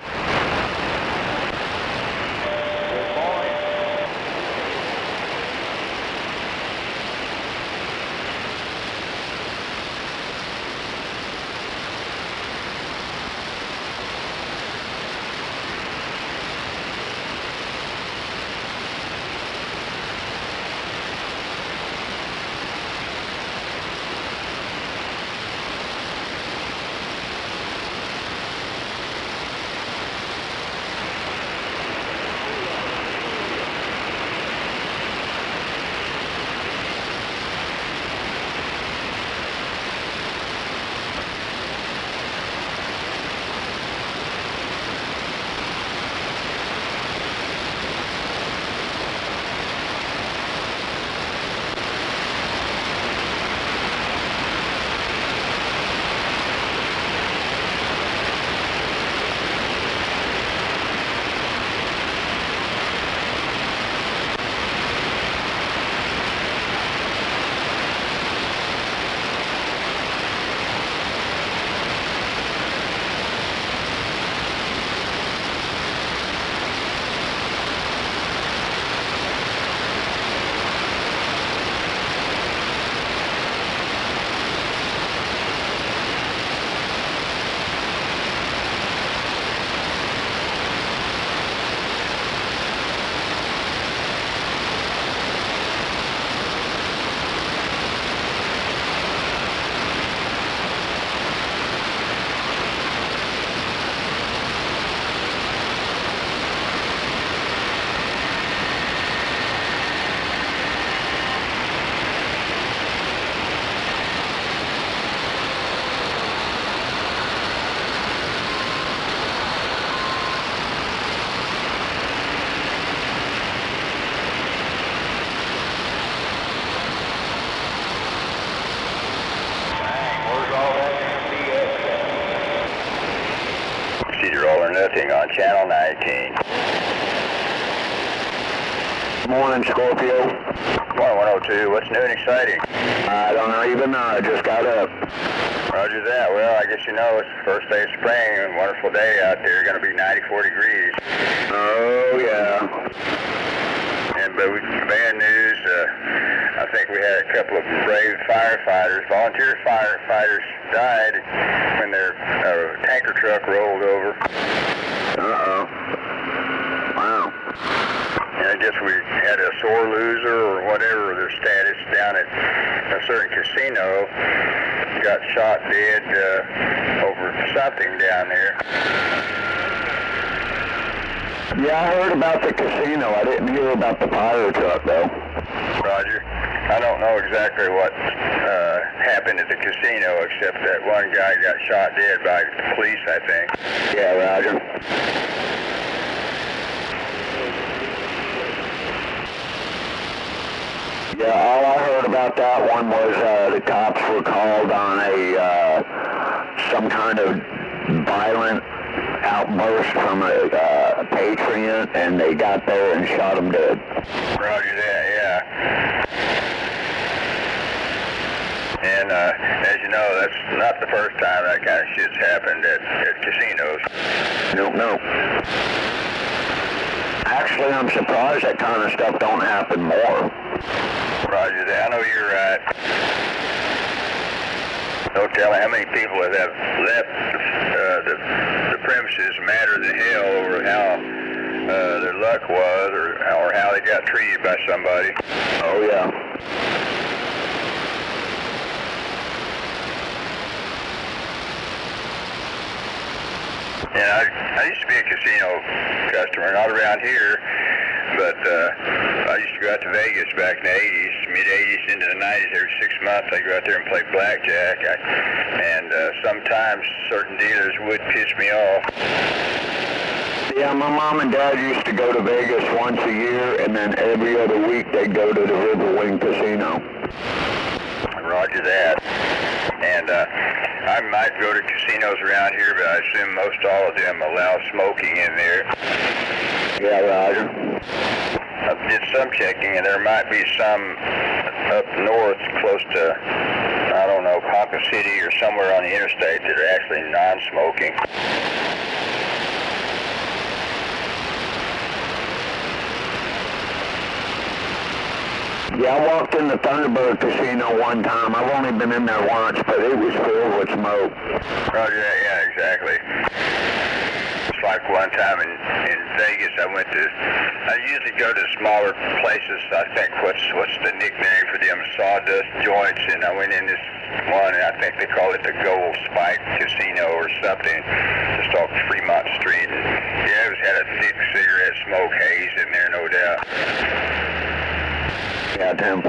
All or Nothing on Channel 19. Morning, Scorpio. Morning, 102. What's new and exciting? I don't even know. I just got up. Roger that. Well, I guess you know it's the first day of spring and a wonderful day out there. Going to be 94 degrees. Oh, yeah. But bad news, I think we had a couple of brave firefighters, volunteer firefighters died when their tanker truck rolled over. Uh-oh. Wow. And I guess we had a sore loser or whatever their status down at a certain casino. Got shot dead over something down there. Yeah, I heard about the casino. I didn't hear about the fire truck, though. Roger. I don't know exactly what happened at the casino, except that one guy got shot dead by the police, I think. Yeah, Roger. Yeah, all I heard about that one was the cops were called on some kind of violent outburst from a patriot, and they got there and shot him dead. Roger that, yeah. And as you know, that's not the first time that kind of shit's happened at casinos. No. Actually, I'm surprised that kind of stuff don't happen more. Roger that. I know you're right. Don't tell me how many people have left the premises madder than hell over how their luck was or how they got treated by somebody. Oh, yeah. Yeah, I used to be a casino customer, not around here, but I used to go out to Vegas back in the 80s, mid-80s into the 90s. Every 6 months I'd go out there and play blackjack, and sometimes certain dealers would piss me off. Yeah, my mom and dad used to go to Vegas once a year, and then every other week they'd go to the Riverwing Casino. Roger that. And I might go to casinos around here, but I assume most all of them allow smoking in there. Yeah, Roger. I did some checking, and there might be some up north close to, I don't know, Ponca City or somewhere on the interstate that are actually non-smoking. Yeah, I walked in the Thunderbird Casino one time. I've only been in there once, but it was filled with smoke. Roger that, yeah, exactly. It's like one time in Vegas, I usually go to smaller places. I think what's the nickname for them, sawdust joints, and I went in this one, and I think they call it the Gold Spike Casino or something, just off Fremont Street. And yeah, it had a thick cigarette smoke haze in there, no doubt. Yeah, 10-4.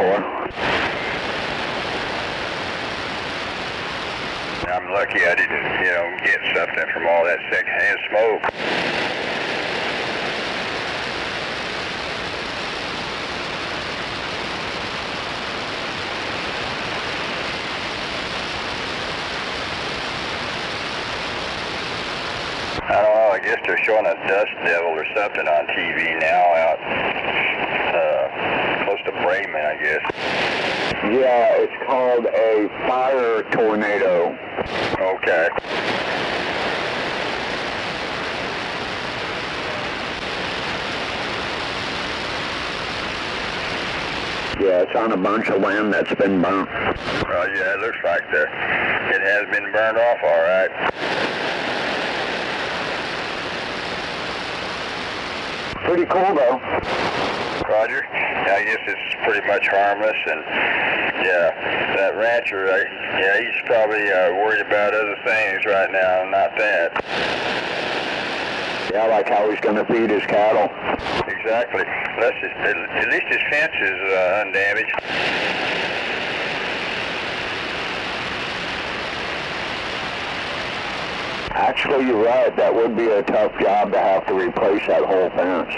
I'm lucky I didn't, get something from all that secondhand smoke. I don't know, I guess they're showing a dust devil or something on TV now out close to Bremen, I guess. Yeah, it's called a fire tornado. Okay. Yeah, it's on a bunch of land that's been burnt. Well, yeah, it looks like it has been burned off, all right. Pretty cool, though. Roger. I guess it's pretty much harmless, and yeah, that rancher, he's probably worried about other things right now, not that. Yeah, like how he's going to feed his cattle. Exactly. At least his fence is undamaged. Actually, you're right. That would be a tough job to have to replace that whole fence.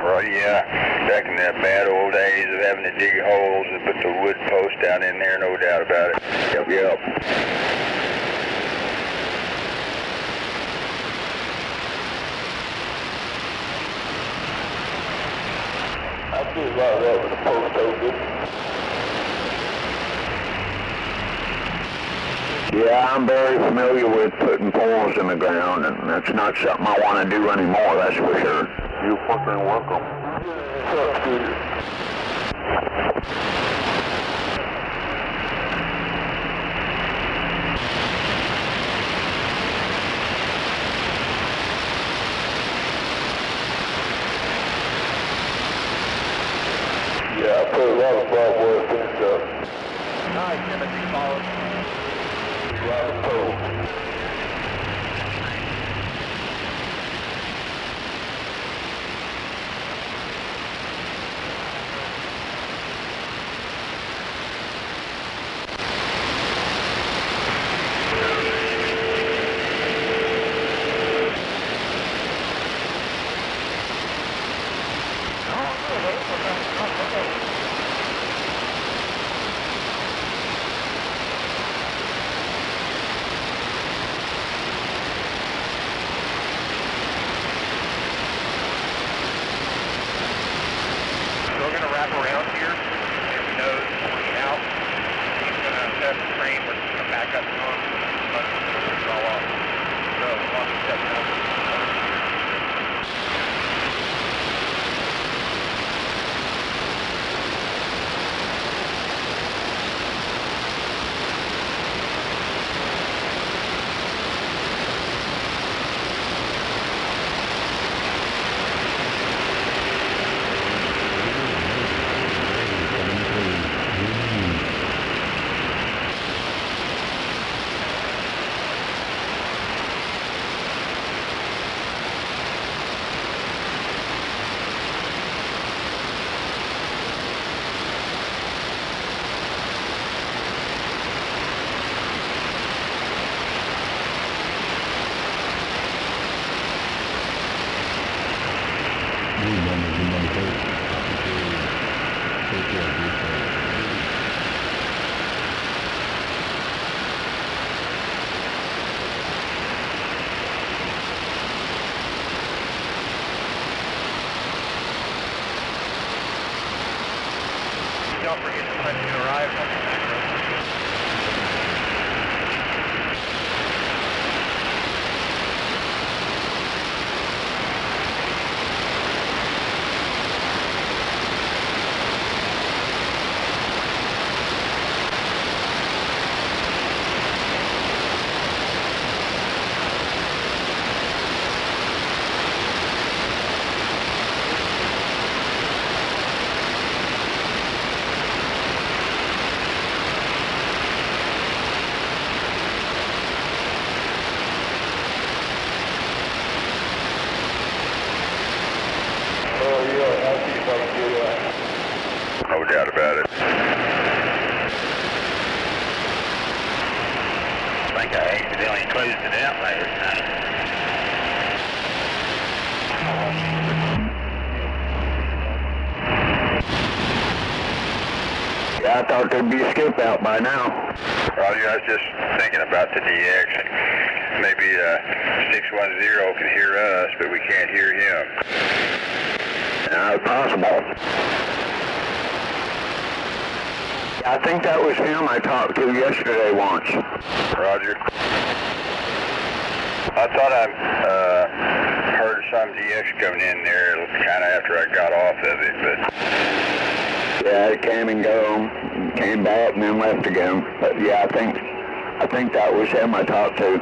Well, yeah. Back in the bad old days of having to dig holes and put the wood post down in there, no doubt about it. Yep. do a lot of that with the post over. Yeah, I'm very familiar with putting poles in the ground, and that's not something I want to do anymore, that's for sure. You fucking welcome. Sounds good. Yeah, I put a lot of barbed wire fence up. Nice, Timothy followed. Right the pole. We're going to wrap around here, and we know it's working out. He's going to test the train, we're just going to back up to him, let him draw off. So, as long as that's done. Don't forget to let me arrive on the back road. No doubt about it. I think I accidentally closed it out last night. Yeah, I thought there'd be a skip out by now. Roger, I was just thinking about the DX. Maybe 610 can hear us, but we can't hear him. It's possible. I think that was him I talked to yesterday once. Roger. I thought I heard some DX coming in there kind of after I got off of it, but... Yeah, it came and go, came back and then left again. But yeah, I think that was him I talked to.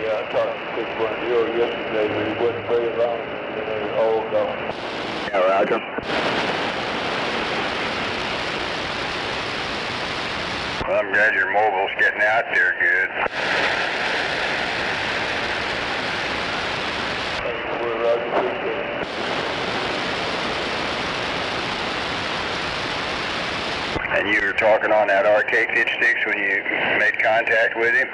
Yeah, I talked to 610 yesterday, but it wasn't very long, and then they all gone. Yeah, Roger. Well, I'm glad your mobile's getting out there good. Well, Roger, appreciate it. And you were talking on that arcade pitch sticks when you made contact with him?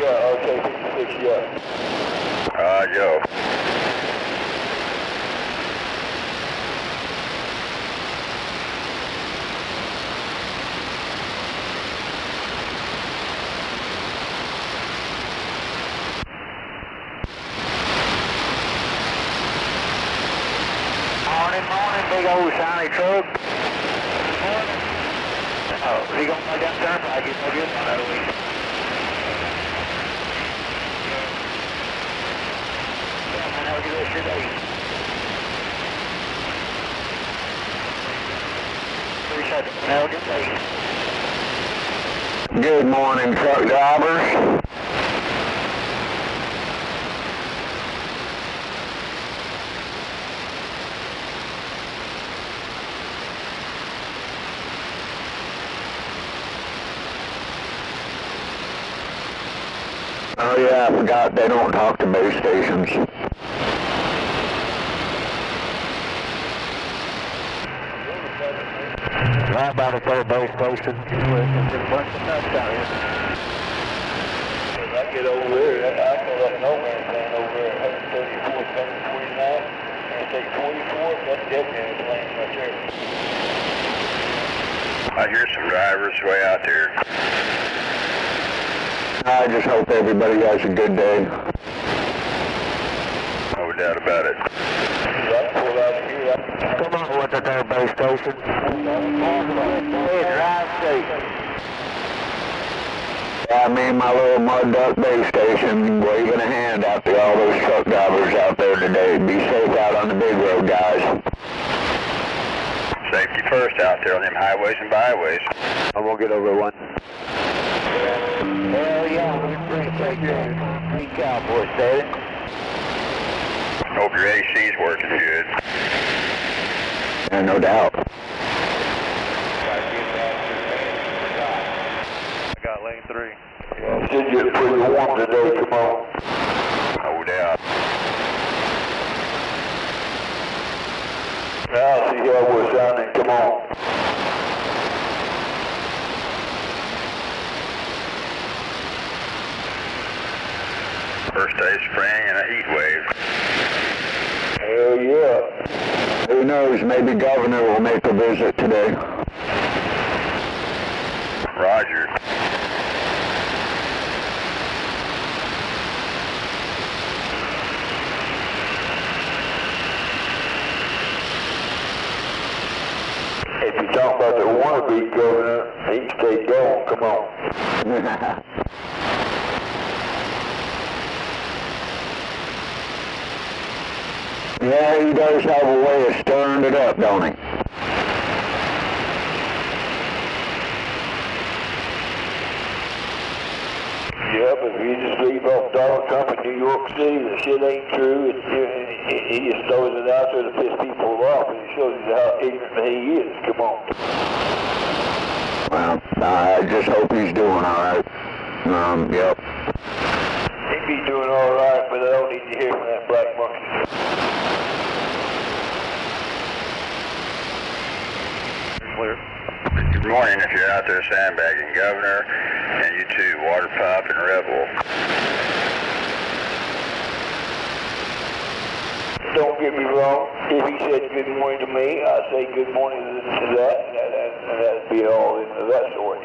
Yeah, okay, 56, yeah. Joe. Morning, big old shiny truck. Oh, he gonna go down turnpike, he's gonna get one of those. Yeah, man, have a good rest of your day. Appreciate it. Have a good day. Good morning, truck drivers. Oh yeah, I forgot they don't talk to base stations. Right by the third base station. There's a bunch of nuts out here. If I get over there, I call that no man's land over there, 134, 149, and take 44, that's dead man's land right there. I hear some drivers way out there. I just hope everybody has a good day. No doubt about it. Pull out of here. Come on, what's at their base station? Hey, drive safe. Yeah, I mean my little mud duck base station, waving a hand out to all those truck drivers out there today. Be safe out on the big road, guys. Safety first out there on them highways and byways. I'm gonna get over one. Hell yeah, we appreciate that. We cowboy steady. Hope your AC's working good. Yeah, no doubt. I got lane 3. Yeah, it should get pretty warm today, come on. No doubt. Now see how we're sounding, come on. First day of spring and a heat wave. Hell yeah. Who knows, maybe Governor will make a visit today. Roger. If you talk about the wannabe governor, he can stay going, come on. Yeah, he does have a way of stirring it up, don't he? Yeah, but if you just leave off Donald Trump in New York City, the shit ain't true. He just throws it out there to piss people off, and it shows you how ignorant he is. Come on. Well, I just hope he's doing all right. Yep. He'd be doing all right, but I don't need to hear from that black monkey. Clear. Good morning if you're out there sandbagging, Governor, and you too, Water Pup and Rebel. Don't get me wrong. If he said good morning to me, I'd say good morning to that, and that'd be all into that story.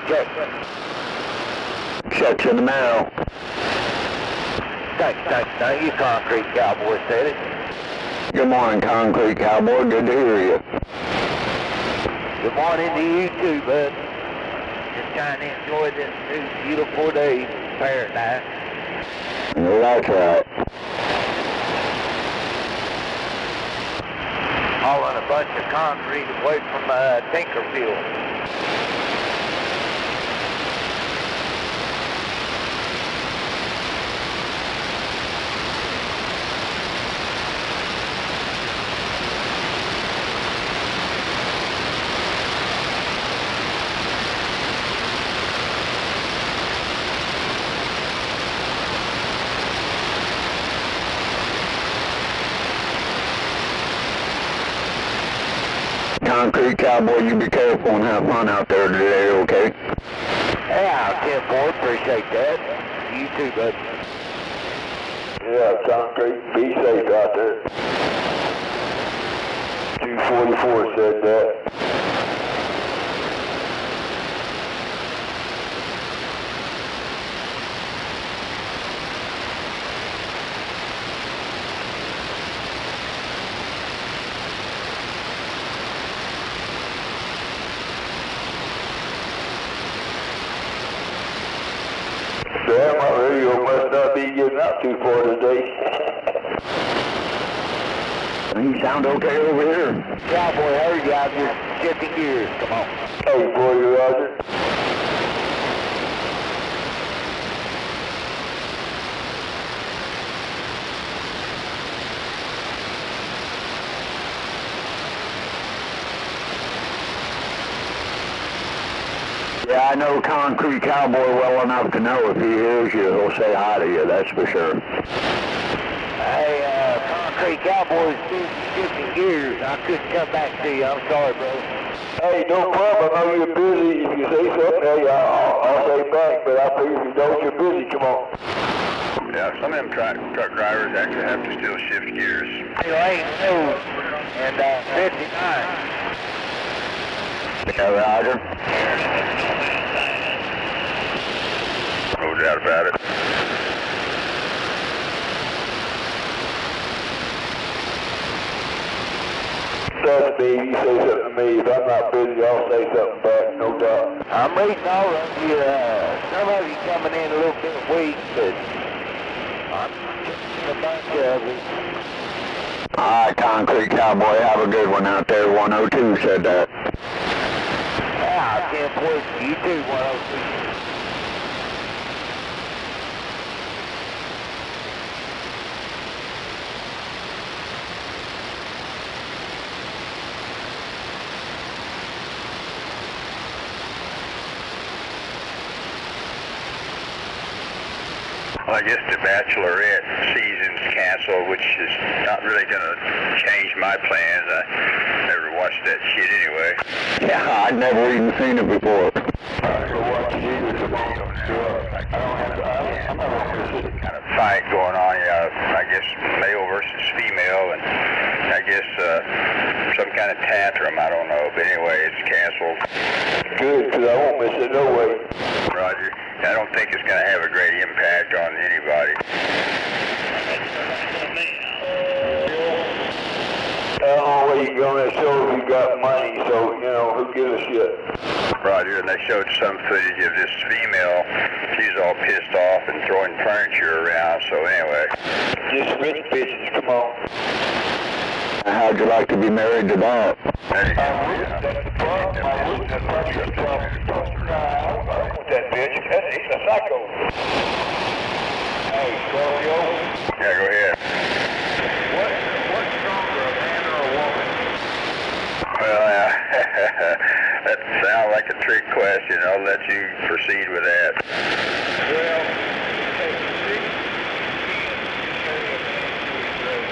Check. Check's in the mail. Thank you, Concrete Cowboy steady. Good morning, Concrete Cowboy. Good to hear you. Good morning to you too, bud. Just trying to enjoy this new beautiful day in paradise. Well, that's right. Hauling a bunch of concrete away from Tinkerfield. Cowboy, you be careful and have fun out there today, okay? Yeah, 10-4, appreciate that. You too, bud. Yeah, Concrete, be safe out there. 244 said that. Damn, my radio must not be getting out too far today. You sound okay over here. Cowboy, heard you. I'm just shifting gears. Come on. Hey, boy, Roger. Yeah, I know Concrete Cowboy well enough to know if he hears you, he'll say hi to you, that's for sure. Hey, Concrete Cowboy's shifting gears. I couldn't come back to you. I'm sorry, bro. Hey, no problem. I know you're busy. If you say something, hey, I'll say back, but I figure if you don't, you're busy. Come on. Yeah, some of them truck drivers actually have to still shift gears. Lane 2 and 59. Yeah, Roger. No doubt about it. That's me. You say something to me. If I'm not busy, I'll say something back, no doubt. I'm reading all of you. Some of you coming in a little bit weak, but I'm getting a bunch of it. All right, Concrete Cowboy, have a good one out there. 102 said that. Yeah, 10-4. You too, 102. Well, I guess the Bachelorette season's canceled, which is not really going to change my plans. I never watched that shit anyway. Yeah, I'd never even seen it before. Kind of fight going on, I guess male versus female, and I guess some kind of tantrum, I don't know, but anyway, it's canceled. Good, because I won't miss it no way. Roger. I don't think it's going to have a great impact on anybody. The only way you can go on that show if you got money, so, you know, who gives a shit? Roger, and they showed some footage of this female. She's all pissed off and throwing furniture around, so anyway. Just rich bitches, come on. How'd you like to be married to that? There you go. That's the problem. I wouldn't have probably got problems. That bitch, he's a psycho. Hey, Scorpio. Yeah, go ahead. What's stronger, a man or a woman? Well, that sounds like a trick question. I'll let you proceed with that. Well, it takes 6 men to carry a man to his grave.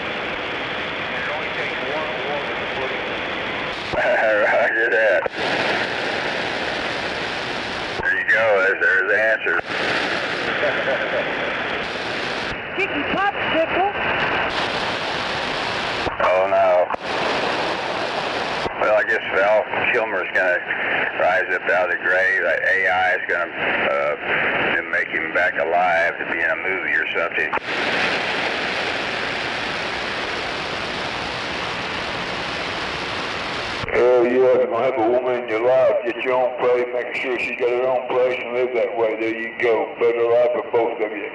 And it only takes one woman to put him. Roger that. There you go. There's the answer. Sticky popsicle. Oh, no. Well, I guess Val Kilmer's going to rise up out of the grave. AI is going to make him back alive to be in a movie or something. Hell yeah, you're going to have a woman in your life, get your own place, making sure she's got her own place and live that way. There you go. Better life for both of you.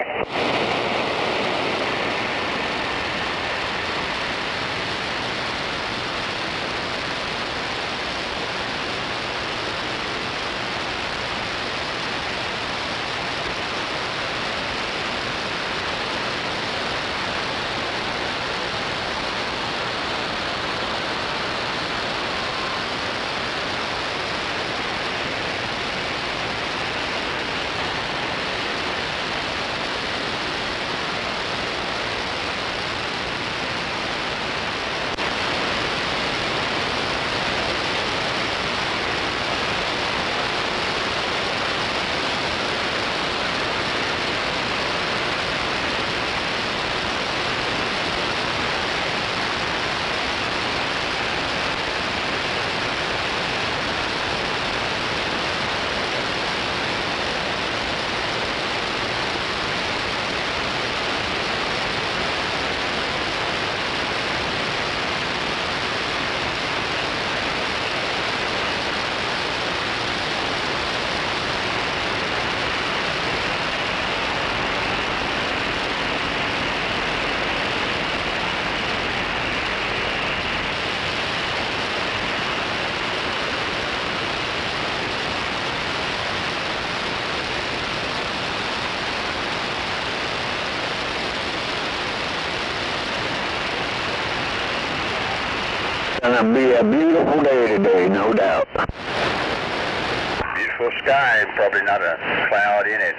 gonna be a beautiful day today, no doubt. Beautiful sky, probably not a cloud in it.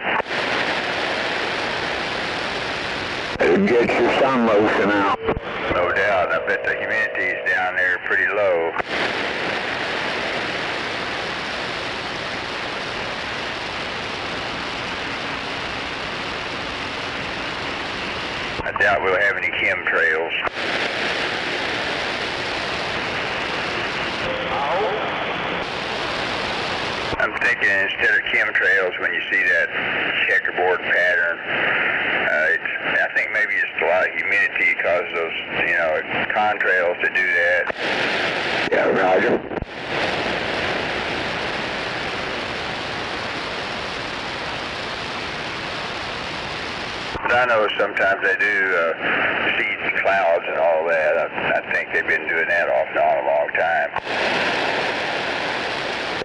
Get your sun lotion out. No doubt. I bet the humidity's down there pretty low. I doubt we'll have any chemtrails. I'm thinking instead of chemtrails, when you see that checkerboard pattern, I think maybe it's a lot of humidity causes those, contrails to do that. Yeah, Roger. But I know sometimes they do seeds and clouds and all that. I think they've been doing that off and on a long time.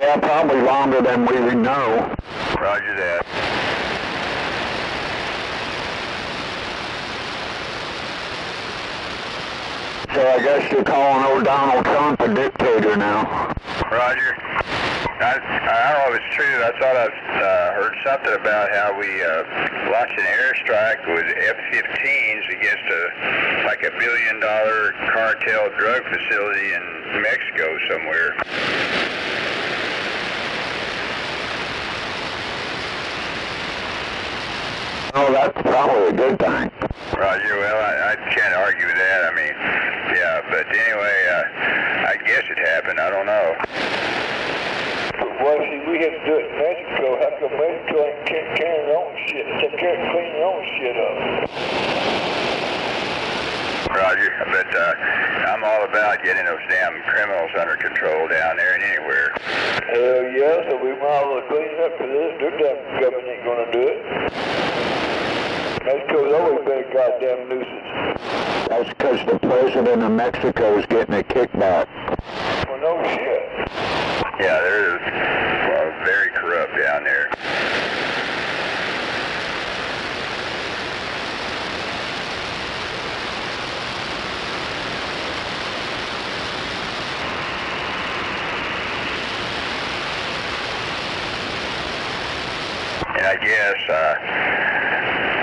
Yeah, probably longer than we would know. Roger that. So I guess you're calling old Donald Trump a dictator now. Roger. I don't know if it's true. I thought I heard something about how we launched an airstrike with F-15s against like $1 billion cartel drug facility in Mexico somewhere. Oh, that's probably a good thing. Roger, well, I can't argue with that. I mean, yeah, but anyway, I guess it happened. I don't know. Well, see, we had to do it in Mexico. How come Mexico ain't carrying their own shit? Take care of cleaning their own shit up. Roger, but I'm all about getting those damn criminals under control down there and anywhere. Hell yeah, so we might as well clean it up because their damn government ain't gonna do it. Mexico's always been a goddamn nuisance. That's because the president of Mexico is getting a kickback. Well, no shit. Yeah, they're very corrupt down there. And I guess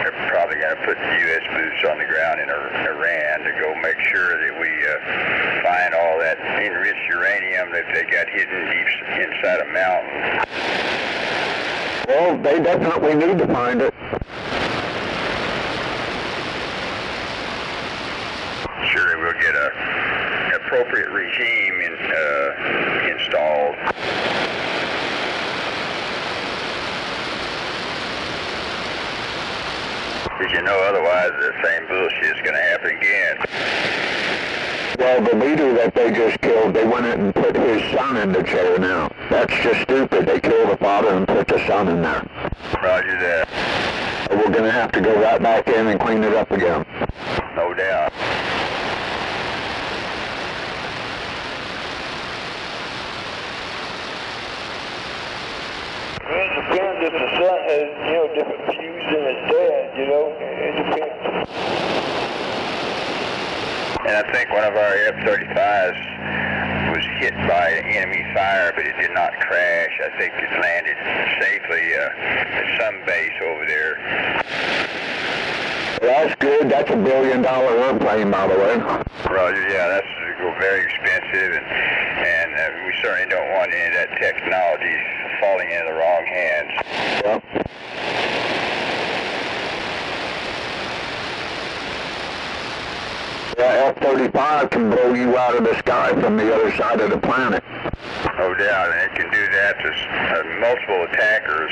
they're probably going to put U.S. boots on the ground in Iran to go make sure that we find all that enriched uranium that they got hidden deep inside a mountain. Well, they definitely need to find it. Sure, we'll get an appropriate regime installed. Because you know otherwise the same bullshit's going to happen again. Well, the leader that they just killed, they went in and put his son in the chair now. That's just stupid. They killed the father and put the son in there. Roger that. We're going to have to go right back in and clean it up again. No doubt. Well, it depends if the son has, different views than his dad, it depends. And I think one of our F-35s was hit by enemy fire, but it did not crash. I think it landed safely at some base over there. Well, that's good. That's $1 billion airplane, by the way. Roger, yeah, that's very expensive, and we certainly don't want any of that technology falling into the wrong hands. Yep. Yeah, F-35 can blow you out of the sky from the other side of the planet. No doubt, and it can do that to multiple attackers.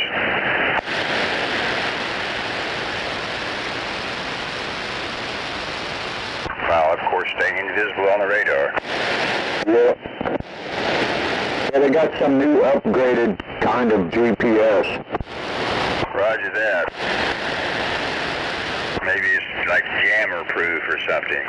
While, of course, staying invisible on the radar. Yeah. Yeah, they got some new upgraded kind of GPS. Roger that. Maybe it's like jammer-proof or something.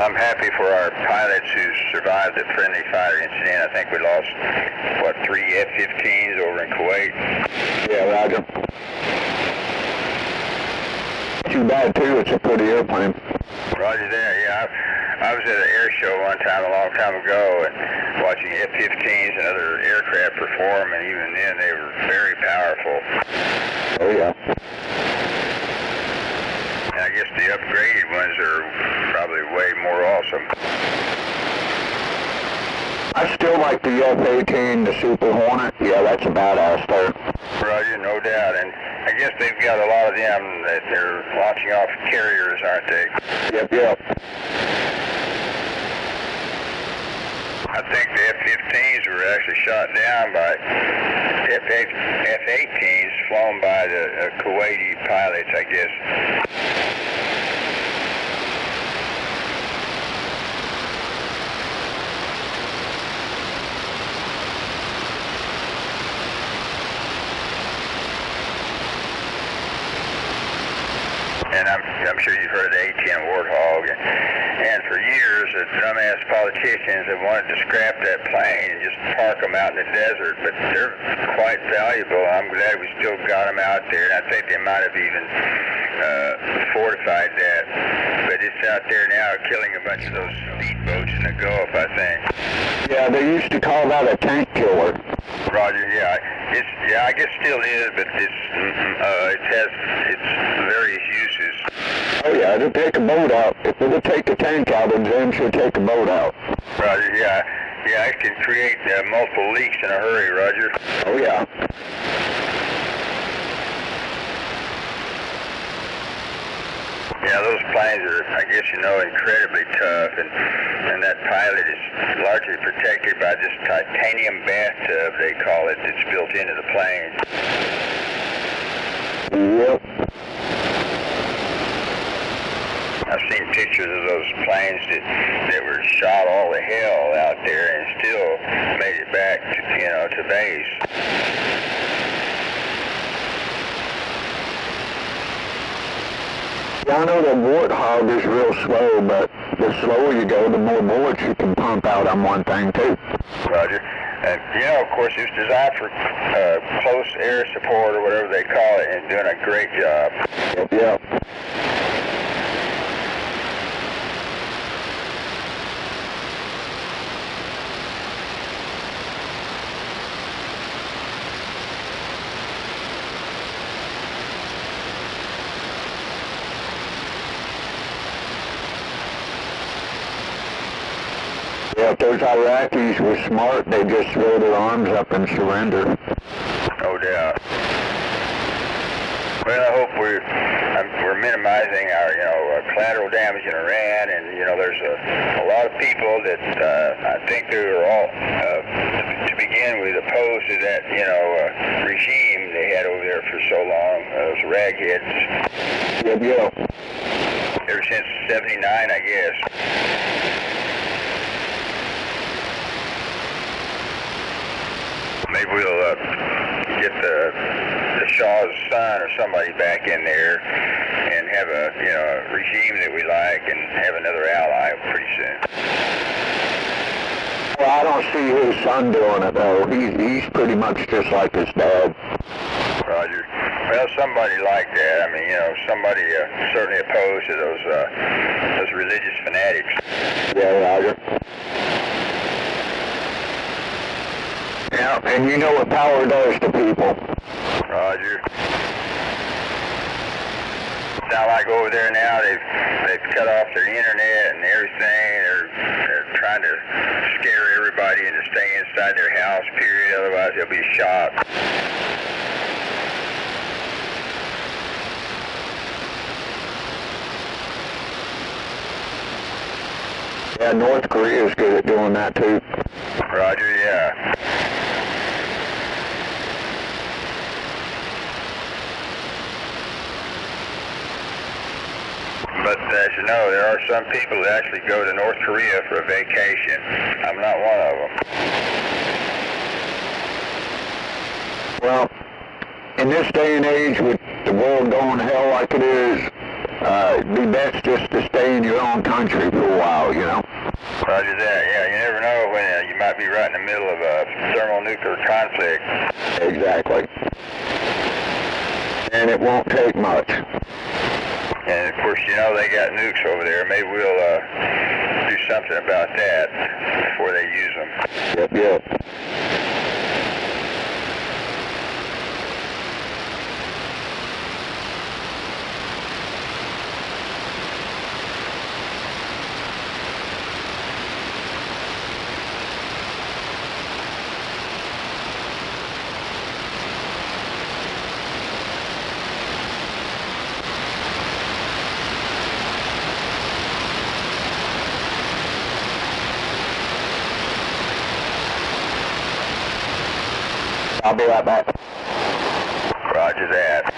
I'm happy for our pilots who survived the friendly fire incident. I think we lost, what, 3 F-15s over in Kuwait? Yeah, Roger. Too bad, too. It's a pretty airplane. Roger that, yeah. I was at an air show one time, a long time ago, and watching F-15s and other aircraft perform, and even then they were very powerful. Oh, yeah. And I guess the upgraded ones are probably way more awesome. I still like the F-18, the Super Hornet. Yeah, that's a badass there. Roger, no doubt. And I guess they've got a lot of them that they're launching off carriers, aren't they? Yep. I think the F-15s were actually shot down by F-18s flown by the Kuwaiti pilots, I guess. And I'm sure you've heard of the A-10 Warthog, and for years the dumbass politicians have wanted to scrap that plane and just park them out in the desert, but they're quite valuable. I'm glad we still got them out there, and I think they might have even fortified that, but it's out there now killing a bunch of those speedboats in the Gulf, I think. Yeah, they used to call that a tank killer. Roger, yeah. I guess still is, but it has its various uses. Oh yeah, it'll take a boat out. If it'll take a tank out, then Jim should take a boat out. Roger, yeah. Yeah, it can create multiple leaks in a hurry, Roger. Oh yeah. Yeah, those planes are, I guess you know, incredibly tough, and that pilot is largely protected by this titanium bathtub, they call it, that's built into the plane. Yep. I've seen pictures of those planes that were shot all the hell out there and still made it back to base. Yeah, I know the Warthog is real slow, but the slower you go, the more bullets you can pump out on one thing, too. Roger. And, of course, it was designed for close air support or whatever they call it, and doing a great job. Yep. Yeah, if those Iraqis were smart, they'd just throw their arms up and surrender. No doubt. Well, I hope we're minimizing our, collateral damage in Iran, and, there's a lot of people that I think they were all, to begin with, opposed to that, regime they had over there for so long, those ragheads. Yep. Ever since '79, I guess. Maybe we'll get the Shah's son or somebody back in there and have a regime that we like and have another ally pretty soon. Well, I don't see his son doing it though. He's pretty much just like his dad. Roger. Well, somebody like that. I mean, somebody certainly opposed to those religious fanatics. Yeah, Roger. Yeah, and you know what power does to people. Roger. Sound like over there now they've cut off their internet and everything. They're trying to scare everybody into staying inside their house, period. Otherwise they'll be shot. Yeah, North Korea is good at doing that too. Roger, yeah. But as you know, there are some people that actually go to North Korea for a vacation. I'm not one of them. Well, in this day and age with the world going to hell like it is, It'd be best just to stay in your own country for a while, you know. Roger that. Yeah, you never know when you might be right in the middle of a thermonuclear conflict. Exactly. And it won't take much. And of course, you know they got nukes over there. Maybe we'll do something about that before they use them. Yep. I'll be right back. Roger that.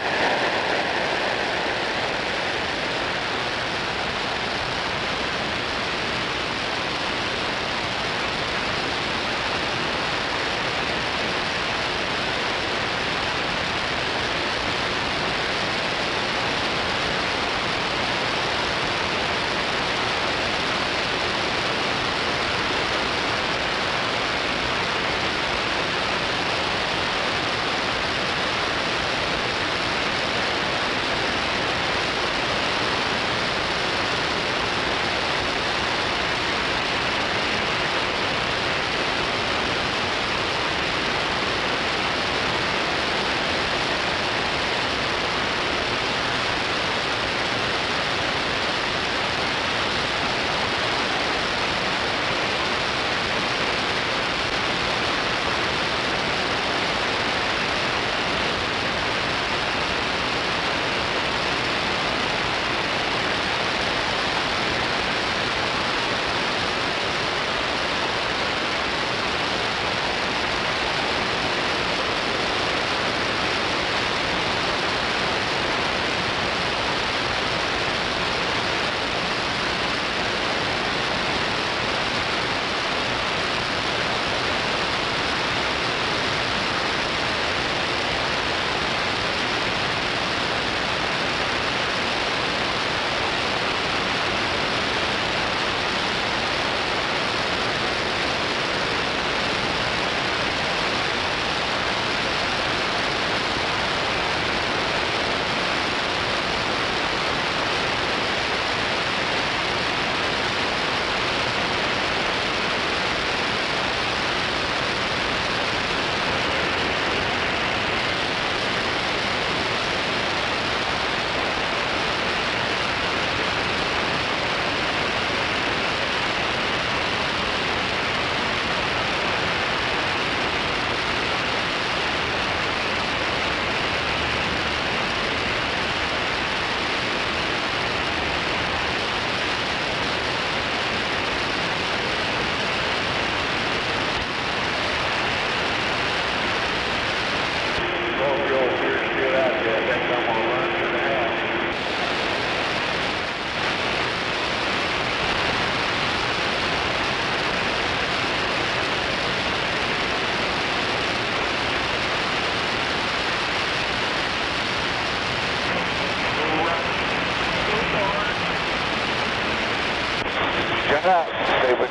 Shut up, stupid.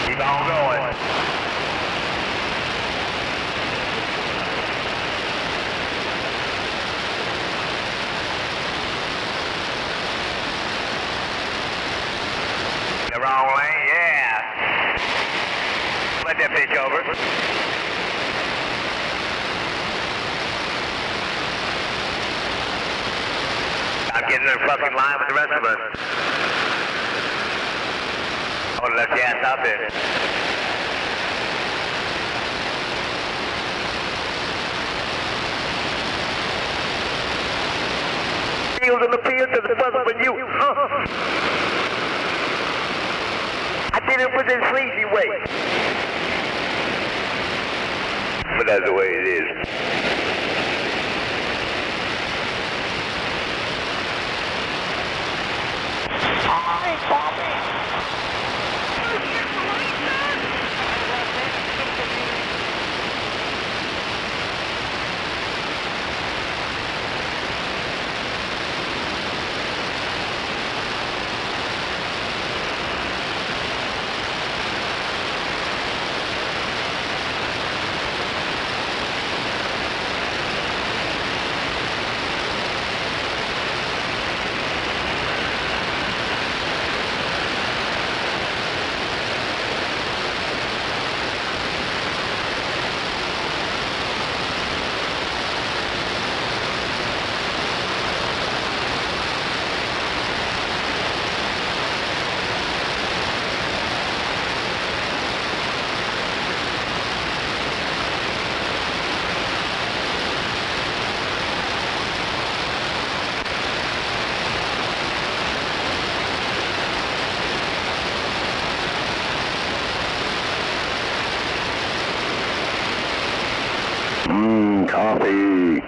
Keep on going. The wrong lane, yeah. Let that pitch over. in fucking line with the rest of us. I would have left your ass out there. Fields and appeals because it wasn't for you. I did it with this sleazy way. But that's the way it is. Coffee.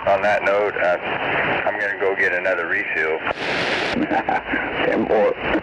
On that note, I'm going to go get another refill. 10-4.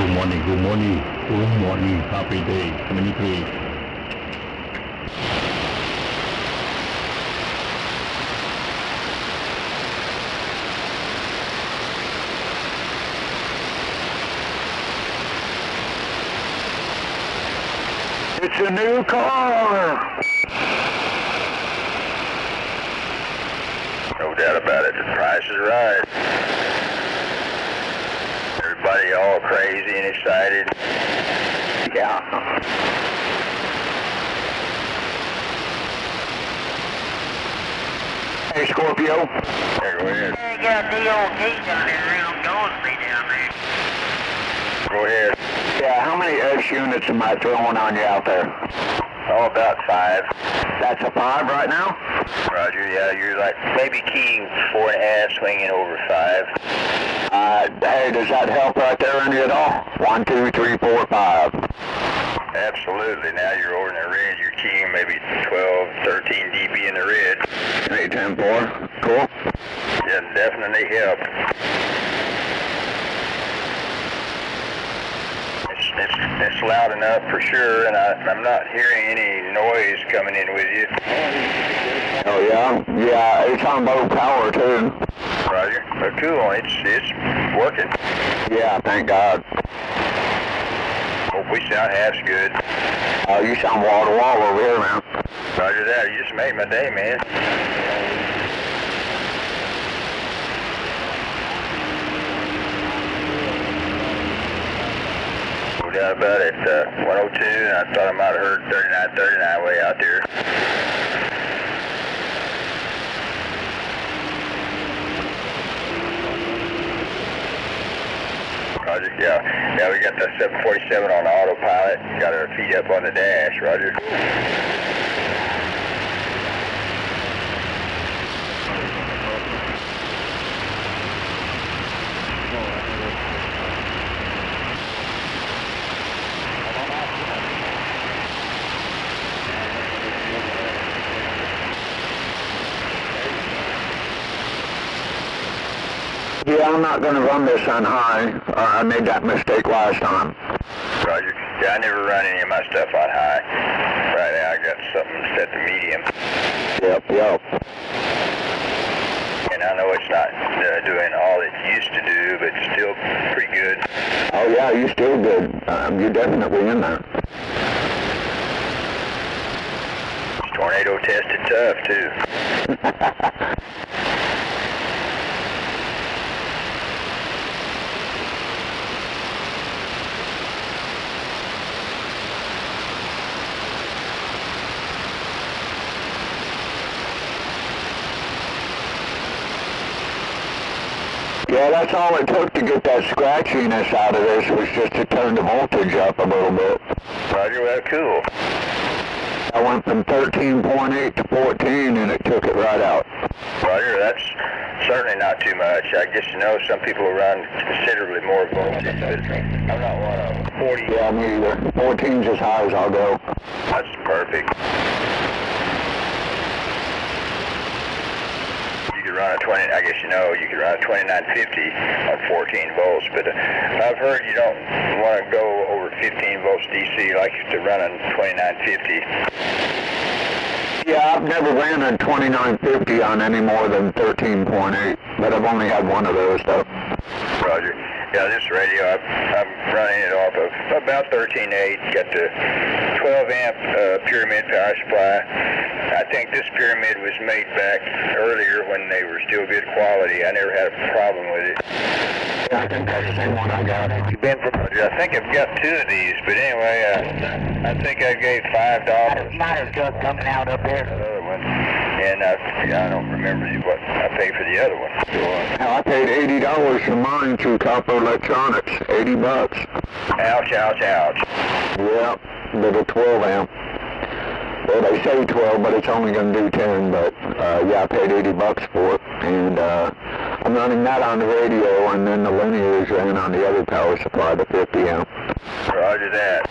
Good morning, happy day, 73. It's a new car! No doubt about it, the price is right. Everybody all crazy and excited. Yeah. Hey, Scorpio. There, go ahead. I got the old gate down there. I'm going to be down there. Go ahead. Yeah, how many X units am I throwing on you out there? Oh, about 5. That's a 5 right now? Roger, yeah, you're like maybe keying 4.5, swinging over 5. Hey, does that help right there any at all? 1, 2, 3, 4, 5. Absolutely. Now you're over in the red. You're keying maybe 12, 13 dB in the red. 8, 10, 4. Cool. Yeah, definitely help. It's loud enough for sure, and I'm not hearing any noise coming in with you. Oh yeah? Yeah, it's on low power too. Roger. But cool. It's working. Yeah, thank God. Hope we sound half as good. Oh, you sound wall to wall over here, man. Roger that. You just made my day, man. No doubt about it. 102, and I thought I might have heard 39 way out there. Roger, yeah. Yeah, we got the 747 on autopilot. Got our feet up on the dash, Roger. Yeah, I'm not going to run this on high. I made that mistake last time. Roger. Yeah, I never run any of my stuff on high. Right now I got something set to medium. Yep. And I know it's not doing all it used to do, but still pretty good. Oh yeah, you're still good. You're definitely in there. It's tornado tested tough, too. Yeah, that's all it took to get that scratchiness out of this was just to turn the voltage up a little bit. Roger, well, cool. I went from 13.8 to 14 and it took it right out. Roger, that's certainly not too much. I guess you know some people run considerably more voltage, but I'm not one of them. 40. Yeah, me either. 14's as high as I'll go. That's perfect. You could run a 20, I guess you know, you could run a 2950 on 14 volts, but I've heard you don't want to go over 15 volts DC like to run a 2950. Yeah, I've never ran a 2950 on any more than 13.8, but I've only had one of those though. Roger. Yeah, this radio, I'm running it off of about 13.8, got the 12 amp pyramid power supply. I think this pyramid was made back earlier when they were still good quality. I never had a problem with it. Yeah, I think that's the same one I got. You've been from, I think I've got 2 of these, but anyway, I think I gave $5. Might have just coming out up there. Another one. And I don't remember what I paid for the other one. Now, I paid $80 for mine through Copper Electronics. $80. Ouch, ouch, ouch. Yep, little 12 amp. Well, they say 12, but it's only going to do 10, but yeah, I paid $80 for it. And I'm running that on the radio, and then the linears ran on the other power supply, the 50 amp. Roger that.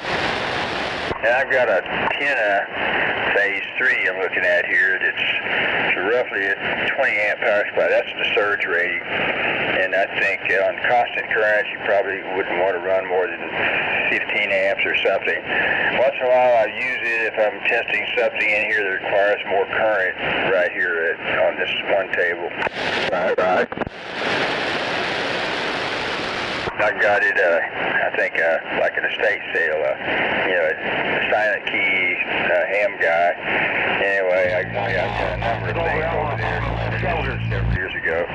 And I've got a 10 phase 3 I'm looking at here. It's roughly at 20 amp power supply. That's the surge rating. And I think on constant current, you probably wouldn't want to run more than 15 amps or something. Once in a while, I use it if I'm testing something in here that requires more current right here on this one table. Right. I got it, I think, like an estate sale, a silent key ham guy. Anyway, I got a number of things over there several years ago.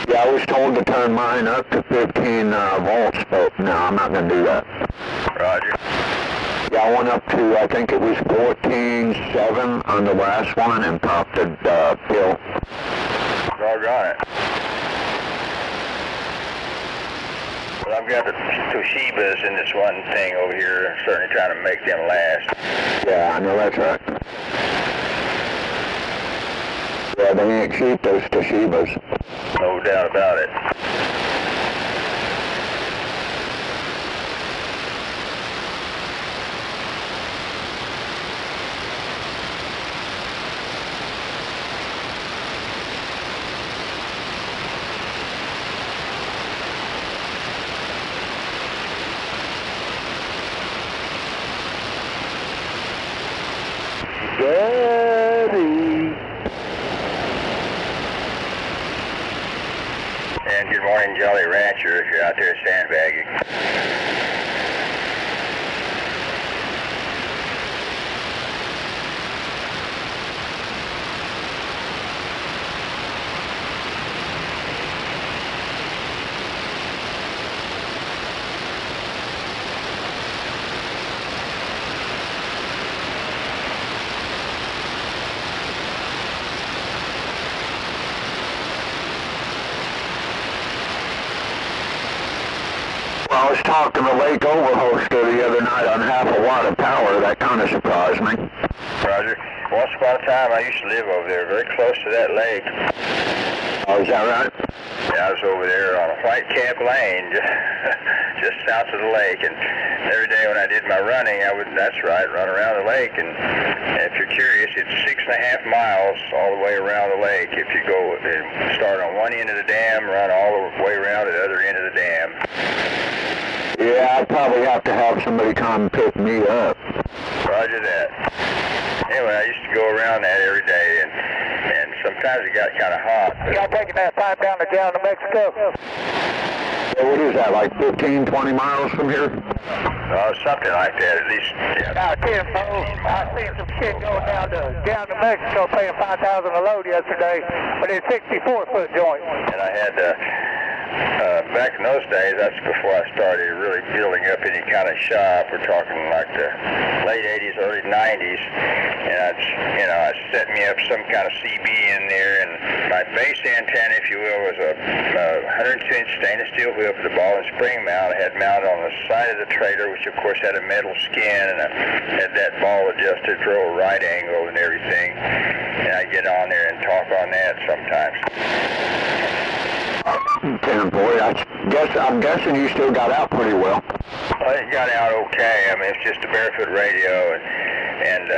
Yeah, I was told to turn mine up to 15 volts, but no, I'm not going to do that. Roger. Yeah, I went up to, I think it was 14.7 on the last one and popped the pill. Doggone it. Well, I've got the Toshibas in this one thing over here, certainly trying to make them last. Yeah, I know that's right. Yeah, they ain't cheap, those Toshibas. No doubt about it. Daddy. And good morning, Jolly Rancher, if you're out there sandbagging. Well, I was talking to Lake Overholster the other night on half a watt of power. That kind of surprised me. Roger. Once upon a time, I used to live over there, very close to that lake. Oh, is that right? Yeah, I was over there on White Cap Lane, just south of the lake, and every day when I did my running, I would, that's right, run around the lake, and if you're curious, it's 6.5 miles all the way around the lake. If you go and start on one end of the dam, run all the way around to the other end of the dam. Yeah, I'd probably have to have somebody come pick me up. Roger that. Anyway, I used to go around that every day, and sometimes it got kind of hot. Y'all taking that pipe down to Mexico? What is that, like 15, 20 miles from here? Something like that, at least. Yeah. About 10, I seen some shit going down to Mexico paying $5,000 a load yesterday, but it's 64-foot joint. And I had back in those days, that's before I started really building up any kind of shop. We're talking like the late 80s, early 90s, and I'd set me up some kind of CB in there, and my base antenna, if you will, was a 102-inch stainless steel whip with a ball and spring mount. I had mounted on the side of the trailer, which of course had a metal skin, and I had that ball adjusted for a right angle and everything, and I'd get on there and talk on that sometimes. Damn, boy, I'm guessing you still got out pretty well. Well, it got out okay. I mean, it's just a barefoot radio, and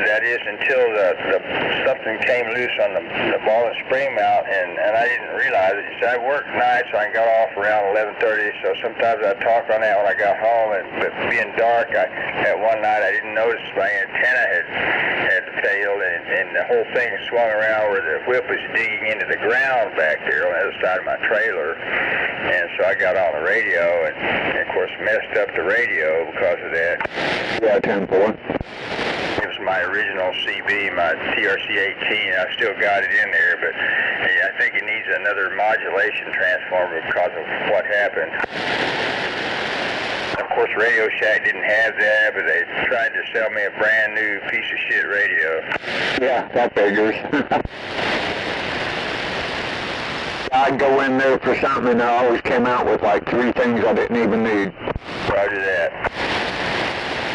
that is until the something came loose on the ball and spring mount, and I didn't realize it. So I worked nights, so I got off around 11:30. So sometimes I'd talk on that when I got home, but being dark, at one night I didn't notice my antenna had failed, and the whole thing swung around where the whip was digging into the ground back there on the other side of my trailer, and so I got on the radio, and of course messed up the radio because of that. Yeah, 10-4. It was my original CB, my TRC-18. I still got it in there, but I think it needs another modulation transformer because of what happened. Of course, Radio Shack didn't have that, but they tried to sell me a brand new piece of shit radio. Yeah, that figures. I'd go in there for something, and I always came out with like 3 things I didn't even need. Roger that.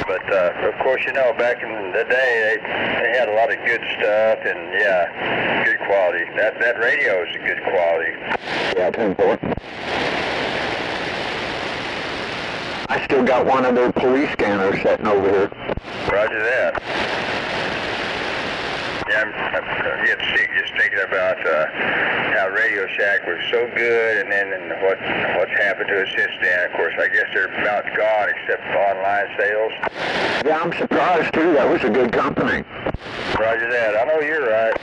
But, of course, you know, back in the day, they had a lot of good stuff, and, yeah, good quality. That radio is a good quality. Yeah, 10-4. I still got one of their police scanners sitting over here. Roger that. Yeah, I'm getting sick just thinking about how Radio Shack was so good, and then what's happened to it since then. Of course, I guess they're about gone except for online sales. Yeah, I'm surprised too. That was a good company. Roger that. I know you're right.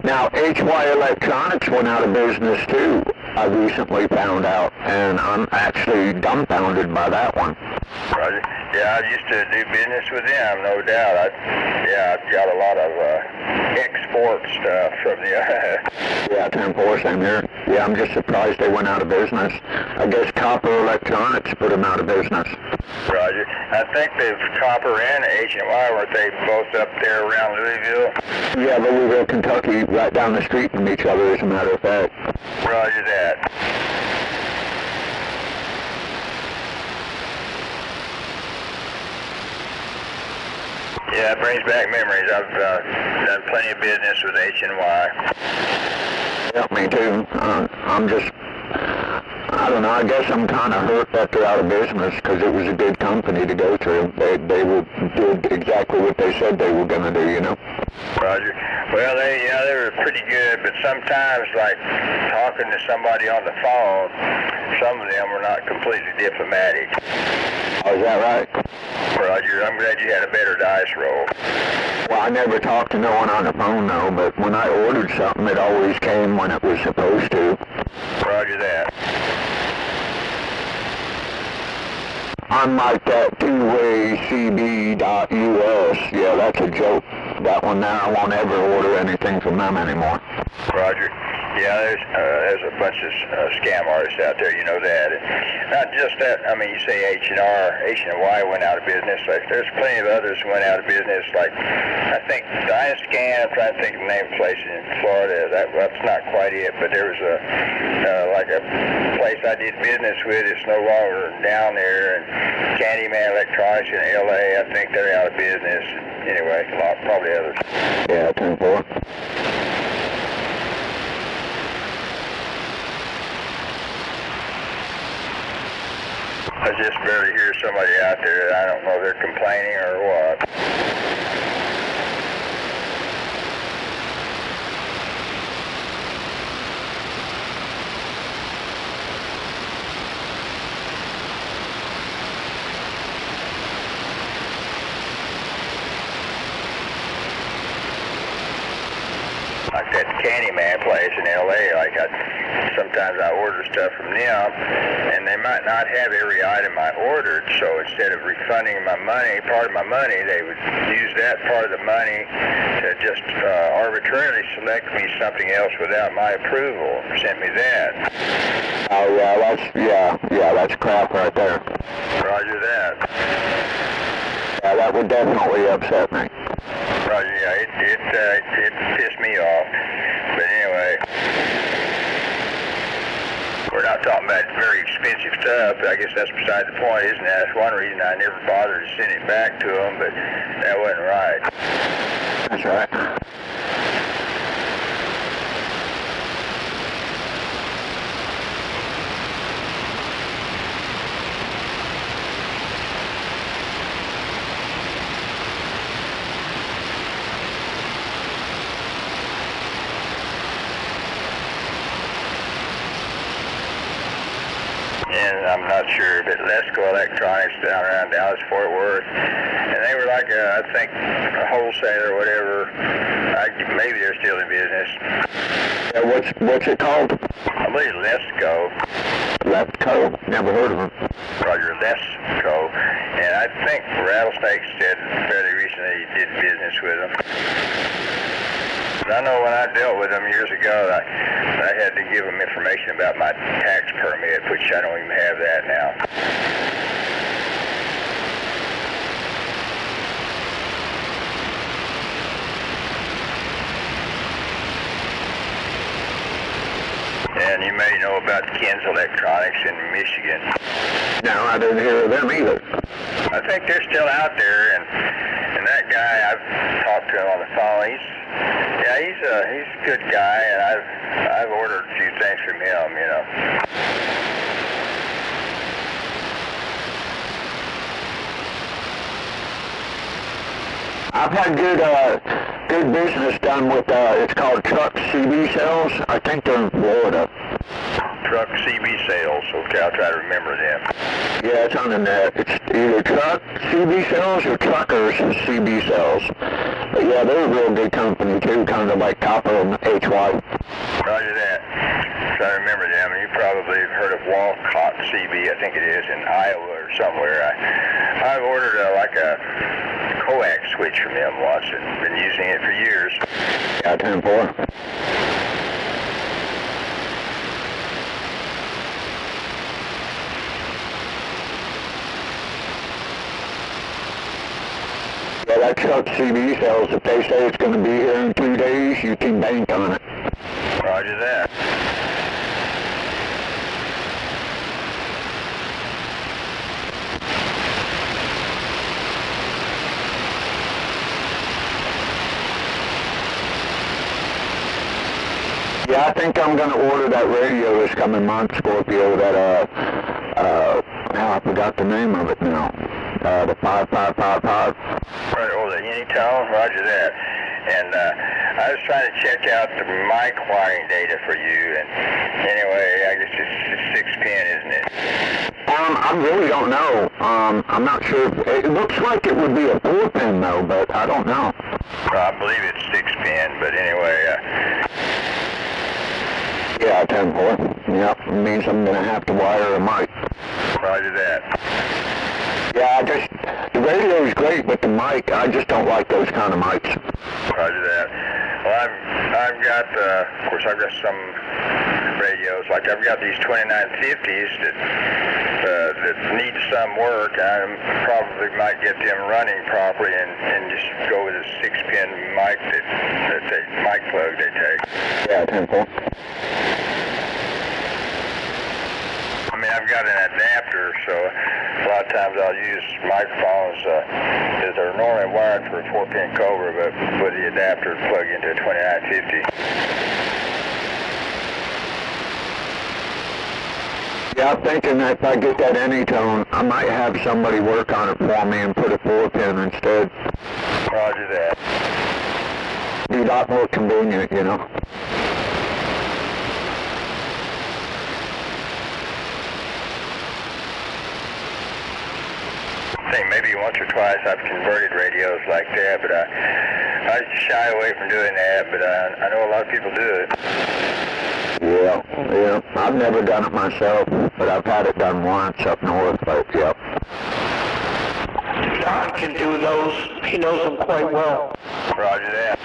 Now, HY Electronics went out of business too, I recently found out, and I'm actually dumbfounded by that one. Roger. Yeah, I used to do business with them, no doubt. I've got a lot of export stuff from the... Yeah, 10-4, same here. Yeah, I'm just surprised they went out of business. I guess Copper Electronics put them out of business. Roger. I think they've Copper and H&Y, weren't they both up there around Louisville? Yeah, Louisville, Kentucky, right down the street from each other, as a matter of fact. Roger that. Yeah, it brings back memories. I've done plenty of business with H&Y. Yeah, me too. I don't know, I guess I'm kind of hurt that they're out of business because it was a good company to go to. They did exactly what they said they were going to do, you know? Roger. Well, they were pretty good, but sometimes, like, talking to somebody on the phone, some of them were not completely diplomatic. Oh, is that right? Roger, I'm glad you had a better dice roll. Well, I never talked to no one on the phone, though, but when I ordered something, it always came when it was supposed to. Roger that. Unlike that two-way CB.US, yeah, that's a joke. That one there, I won't ever order anything from them anymore. Roger. Yeah, there's a bunch of scam artists out there, you know that. And not just that, I mean, you say H&Y went out of business. Like, there's plenty of others who went out of business. Like, I think Dynascan, I'm trying to think of the name of the place in Florida. That's not quite it, but there was a place I did business with. It's no longer down there. And Candyman Electronics in L.A., I think they're out of business. Anyway, probably others. Yeah, 10-4. I just barely hear somebody out there. I don't know if they're complaining or what. Like that Candyman place in L.A., sometimes I order stuff from them, and they might not have every item I ordered, so instead of refunding my money, part of my money, they would use that part of the money to just arbitrarily select me something else without my approval, sent me that. Oh, yeah, that's crap right there. Roger that. Yeah, that would definitely upset me. Roger, yeah, it pissed me off. But anyway, we're not talking about very expensive stuff. I guess that's beside the point, isn't it? That's one reason I never bothered to send it back to them, but that wasn't right. That's right. And I'm not sure, but Lesco Electronics down around Dallas, Fort Worth, and they were like I think a wholesaler or whatever. Maybe they're still in business. Yeah, what's it called? I believe Lesco. Lesco? Never heard of them. Roger, Lesco. And I think Rattlesnake said fairly recently he did business with them. I know when I dealt with them years ago, I had to give them information about my tax permit, which I don't even have that now. And you may know about Ken's Electronics in Michigan. No, I didn't hear of them either. I think they're still out there, and that guy, I've talked to him on the phone. He's a good guy, and I've ordered a few things from him, you know. I've had good business done with, it's called Truck CB Sales. I think they're in Florida. Truck CB Sales. Okay, I'll try to remember them. Yeah, it's on the net. It's either Truck CB Sales or Truckers CB Sales. But yeah, they're a real good company too, kind of like Copper and HY. Roger that. Try to remember them. You probably have heard of Walcott CB, I think it is, in Iowa or somewhere. I've ordered like a coax switch from them once and been using it for years. Yeah, 10-4. Yeah, that Truck CB Sales, if they say it's going to be here in 2 days, you can bank on it. Roger that. Yeah, I think I'm going to order that radio this coming month, Scorpio, that, now I forgot the name of it now. The 5555. Right, oh, the Unitone, roger that. And I was trying to check out the mic wiring data for you, and anyway, I guess it's 6-pin, isn't it? I really don't know. I'm not sure. It looks like it would be a 4-pin though, but I don't know. I believe it's 6-pin, but anyway. Yeah, 10-4. Yep, it means I'm going to have to wire a mic. Roger that. Yeah, the radio is great, but the mic, I just don't like those kind of mics. Roger that. Well, I've got, of course, I've got some radios, like I've got these 2950s that need some work. I probably might get them running properly and just go with a 6-pin mic mic plug they take. Yeah, 10-4. I mean, I've got an adapter, so a lot of times I'll use microphones that are normally wired for a 4-pin Cobra, but with the adapter plug into a 2950. Yeah, I'm thinking that if I get that Anytone, I might have somebody work on it for me and put a 4-pin instead. Roger that. Be a lot more convenient, you know. I think maybe once or twice I've converted radios like that, but I shy away from doing that, but I know a lot of people do it. Yeah, I've never done it myself, but I've had it done once up north, but yeah. Don can do those. He knows them quite well. Roger that.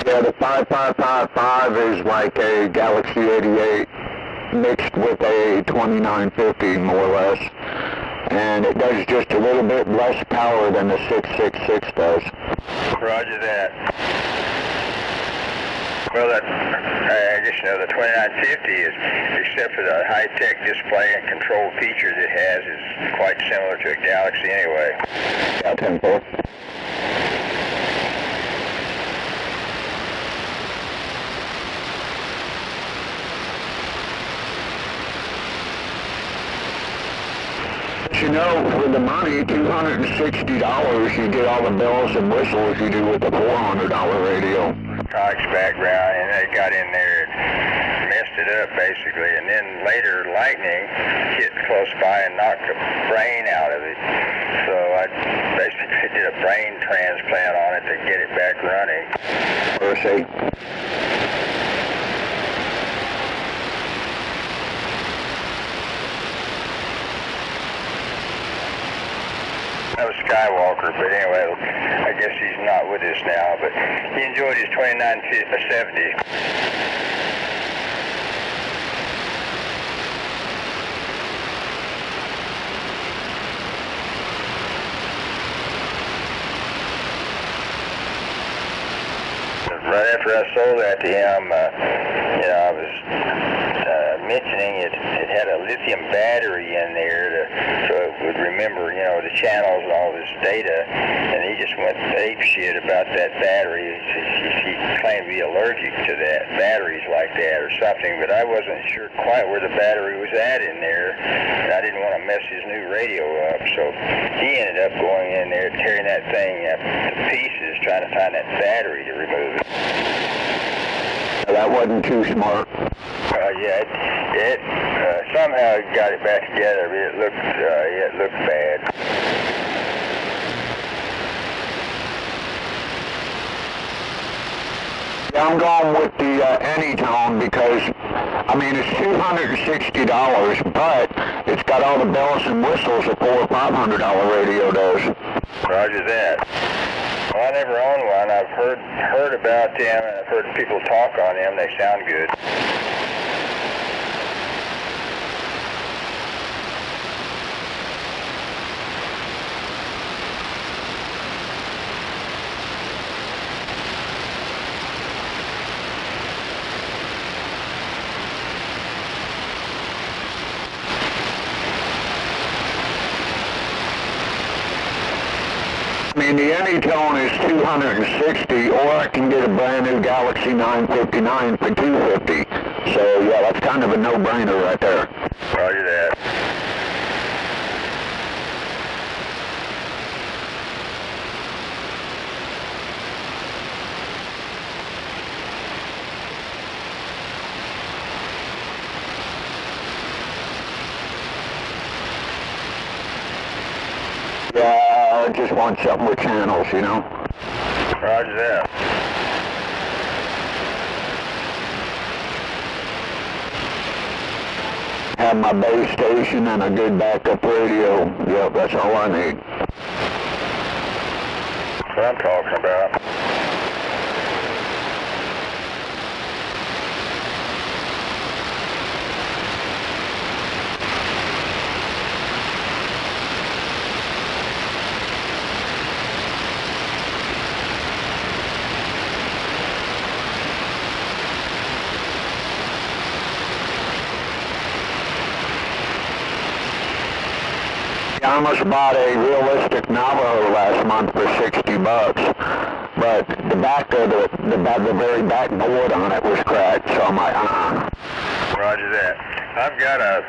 Yeah, the 5555 is like a Galaxy 88 mixed with a 2950, more or less. And it does just a little bit less power than the 666 does. Roger that. Well, I guess you know the 2950 is, except for the high-tech display and control features it has, is quite similar to a Galaxy anyway. Yeah, 10-4. You know, for the money, $260, you get all the bells and whistles you do with the $400 radio. Cox background, and they got in there and messed it up basically, and then later lightning hit close by and knocked the brain out of it. So I basically did a brain transplant on it to get it back running. Mercy. That was Skywalker, but anyway, I guess he's not with us now, but he enjoyed his 2970. Right after I sold that to him, you know, I was mentioning it had a lithium battery in there so it would remember, you know, the channels and all this data, and he just went ape shit about that battery. He claimed to be allergic to that, batteries like that or something, but I wasn't sure quite where the battery was at in there, and I didn't want to mess his new radio up, so he ended up going in there, tearing that thing to pieces, trying to find that battery to remove it. That wasn't too smart. Yeah, it somehow got it back together, but it looked bad. Yeah, I'm going with the Anytone because, I mean, it's $260, but it's got all the bells and whistles a $400 or $500 radio does. Roger that. Well, I never owned one. I've heard about them, and I've heard people talk on them. They sound good. I mean, the Anytone is $260, or I can get a brand new Galaxy 959 for $250. So, yeah, that's kind of a no-brainer right there. Roger that. Yeah, I just want something with channels, you know. Roger that. Have my base station and a good backup radio. Yep, that's all I need. That's what I'm talking about. I almost bought a realistic Navajo last month for $60, but the back of the very back board on it was cracked, so I'm like, Roger that. I've got a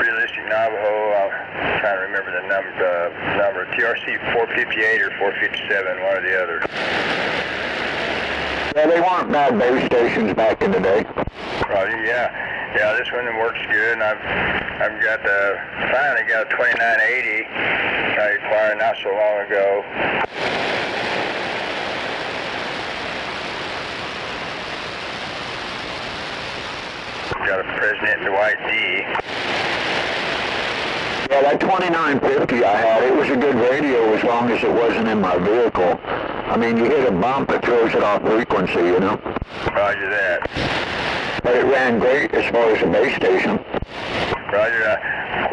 realistic Navajo. I'm trying to remember the number. TRC 458 or 457, one or the other. Yeah, they weren't bad base stations back in the day. Roger, yeah. Yeah, this one works good, and I've finally got a 2980 I acquired not so long ago. Got a President Dwight D. Yeah, that 2950 I had, it was a good radio as long as it wasn't in my vehicle. I mean, you hit a bump, it throws it off frequency, you know? Roger that. But it ran great as far as a base station. Roger.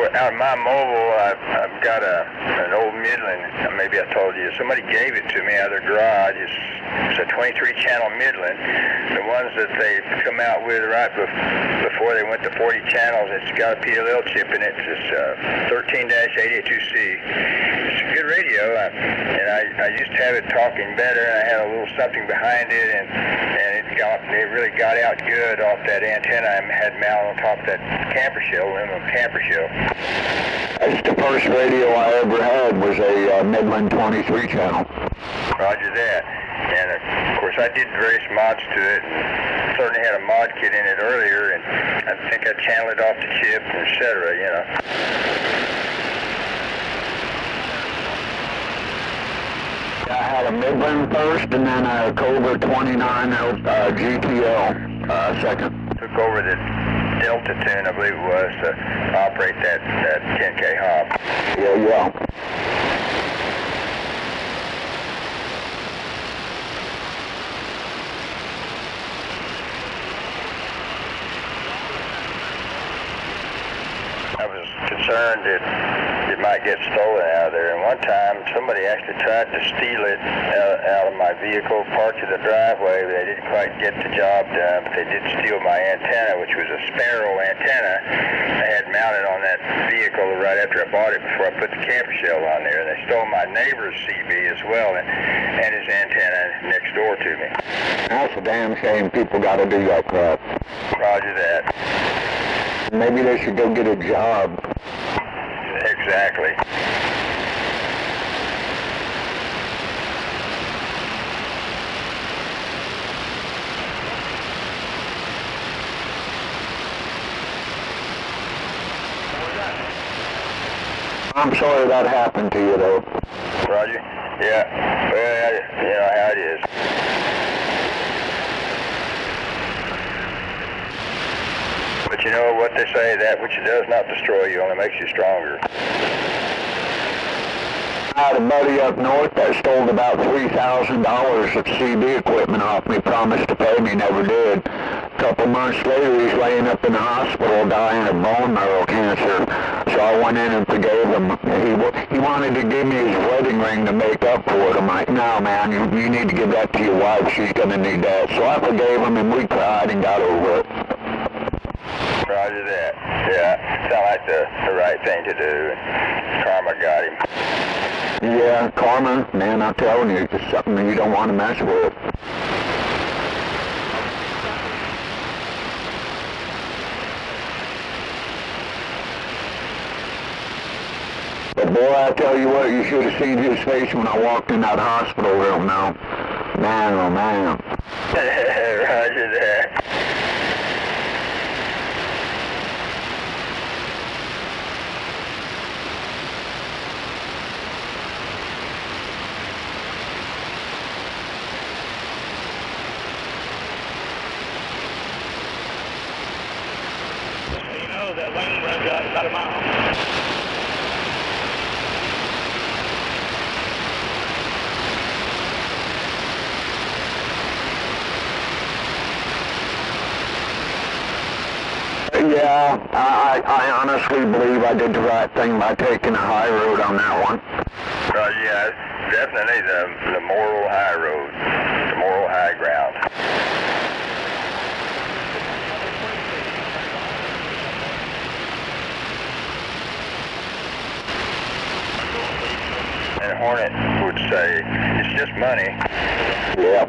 Out of my mobile, I've got an old Midland. Maybe I told you. Somebody gave it to me out of their garage. It's a 23-channel Midland. The ones that they come out with right before they went to 40 channels, it's got a PLL chip in it. It's 13-882C. It's a good radio, and I used to have it talking better, and I had a little something behind it, and it really got out good off that antenna I had mounted on top of that camper shell, aluminum camper shell. That's the first radio I ever had was a Midland 23 channel. Roger that. And of course I did various mods to it, and certainly had a mod kit in it earlier, and I think I channeled it off the chip, etc., you know. I had a Midland first, and then a Cobra 29 GTL second. Took over the Delta tune, I believe it was, to operate that 10K hop. Yeah. I was concerned that my might get stolen out of there. And one time, somebody actually tried to steal it out of my vehicle, parked in the driveway. They didn't quite get the job done, but they did steal my antenna, which was a Sparrow antenna I had mounted on that vehicle right after I bought it before I put the camper shell on there. And they stole my neighbor's CB as well, and his antenna next door to me. That's a damn shame people got to do that crap. Roger that. Maybe they should go get a job. Exactly. I'm sorry that happened to you, though. Roger? Yeah. Well, you know how it is. But you know what they say, that which does not destroy you only makes you stronger. I had a buddy up north that stole about $3,000 of CB equipment off me, promised to pay me, never did. A couple months later, he's laying up in the hospital dying of bone marrow cancer. So I went in and forgave him. He wanted to give me his wedding ring to make up for it. I'm like, no, man, you need to give that to your wife. She's going to need that. So I forgave him, and we cried and got over it. Roger that. Yeah, sound like the right thing to do. Karma got him. Yeah, karma, man, I'm telling you, it's something that you don't want to mess with. But boy, I tell you what, you should have seen his face when I walked in that hospital room now. Man, oh man. Roger that. That lane runs out about a mile. Yeah, I honestly believe I did the right thing by taking the high road on that one. Yeah, it's definitely the moral high road, the moral high ground. And Hornet would say, it's just money. Yep.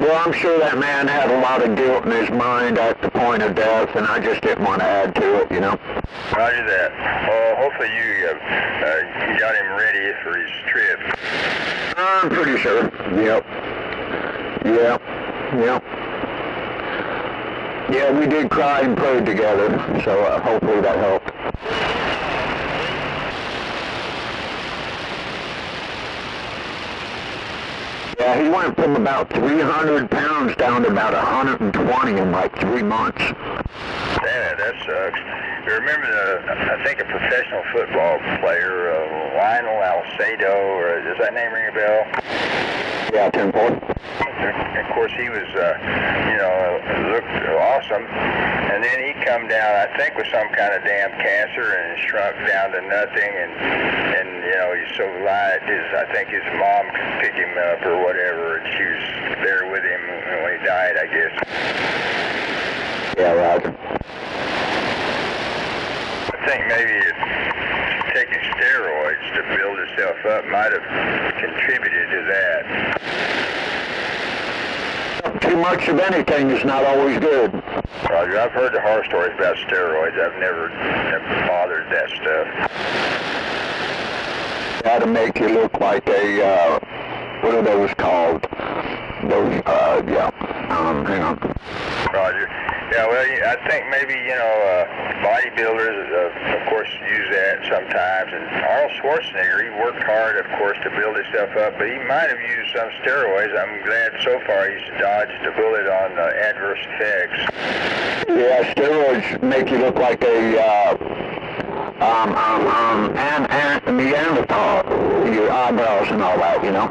Well, I'm sure that man had a lot of guilt in his mind at the point of death, and I just didn't want to add to it, you know. Roger that. Well, hopefully you got him ready for his trip. I'm pretty sure. Yep. Yep. Yep. Yeah, we did cry and pray together, so hopefully that helped. Yeah, he went from about 300 pounds down to about 120 in like 3 months. Damn it, that sucks. You remember I think a professional football player, Lionel Alcedo, or does that name ring a bell? Yeah, 10-4. Of course, he was, looked awesome. And then he come down, I think, with some kind of damn cancer and shrunk down to nothing. And he's so light. I think his mom could pick him up or whatever, and she was there with him when he died, I guess. Yeah, Roger. I think maybe taking steroids to build himself up might have contributed to that. Too much of anything is not always good. Roger, I've heard the horror stories about steroids. I've never bothered that stuff. That'll make you look like a, what are those called? Those, hang on. Roger. Yeah, well, I think maybe, bodybuilders, of course, use that sometimes. And Arnold Schwarzenegger, he worked hard, of course, to build himself up, but he might have used some steroids. I'm glad so far he's dodged a bullet on adverse effects. Yeah, steroids make you look like a, Neanderthal. Your eyebrows and all that, you know?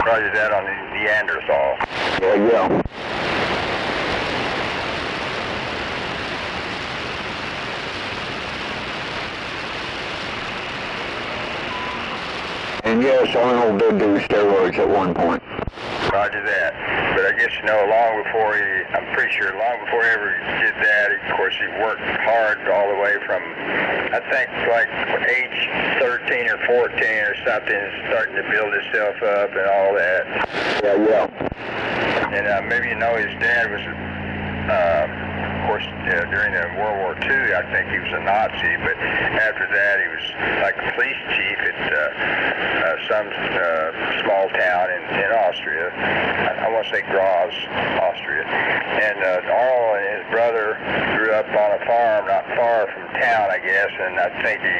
Roger that on the Neanderthal. Yeah. And yes, Arnold did do steroids at one point. Roger that. But I guess, long before I'm pretty sure long before he ever did that, of course, he worked hard all the way from, I think, like age 13 or 14 or something, starting to build himself up and all that. Yeah. And maybe his dad was, of course, during the World War II, I think he was a Nazi, but after that he was like a police chief at some small town in Austria. I want to say Graz, Austria. And Arnold and his brother grew up on a farm not far from town, I guess, and I think he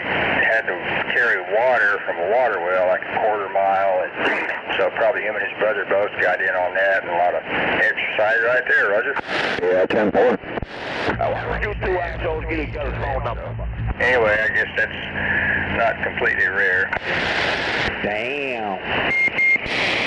had to carry water from a water well like a quarter mile, and so probably him and his brother both got in on that, and a lot of exercise right there, Roger. Yeah, 10-4. Why would you two assholes get each other's phone number? Anyway, I guess that's not completely rare. Damn.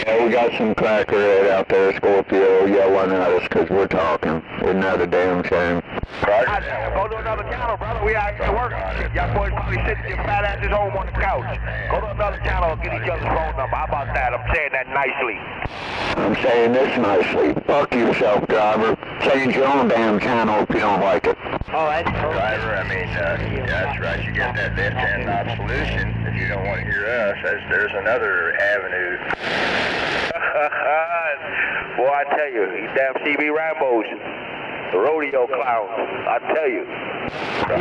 Yeah, we got some crackerhead out there, Scorpio, yelling at us because we're talking. Isn't that a damn shame? Roger. Go to another channel, brother. We out here working. Y'all boys probably sitting your fat asses home on the couch. Go to another channel and get each other's phone number. How about that? I'm saying that nicely. I'm saying this nicely. Fuck yourself, driver. Change your own damn channel if you don't like it. Oh, that's Driver, I mean, yeah, that's right. You get that left-hand knob solution. If you don't want to hear us, there's another avenue. Boy, I tell you, these damn CB Rambos, the rodeo clowns, I tell you.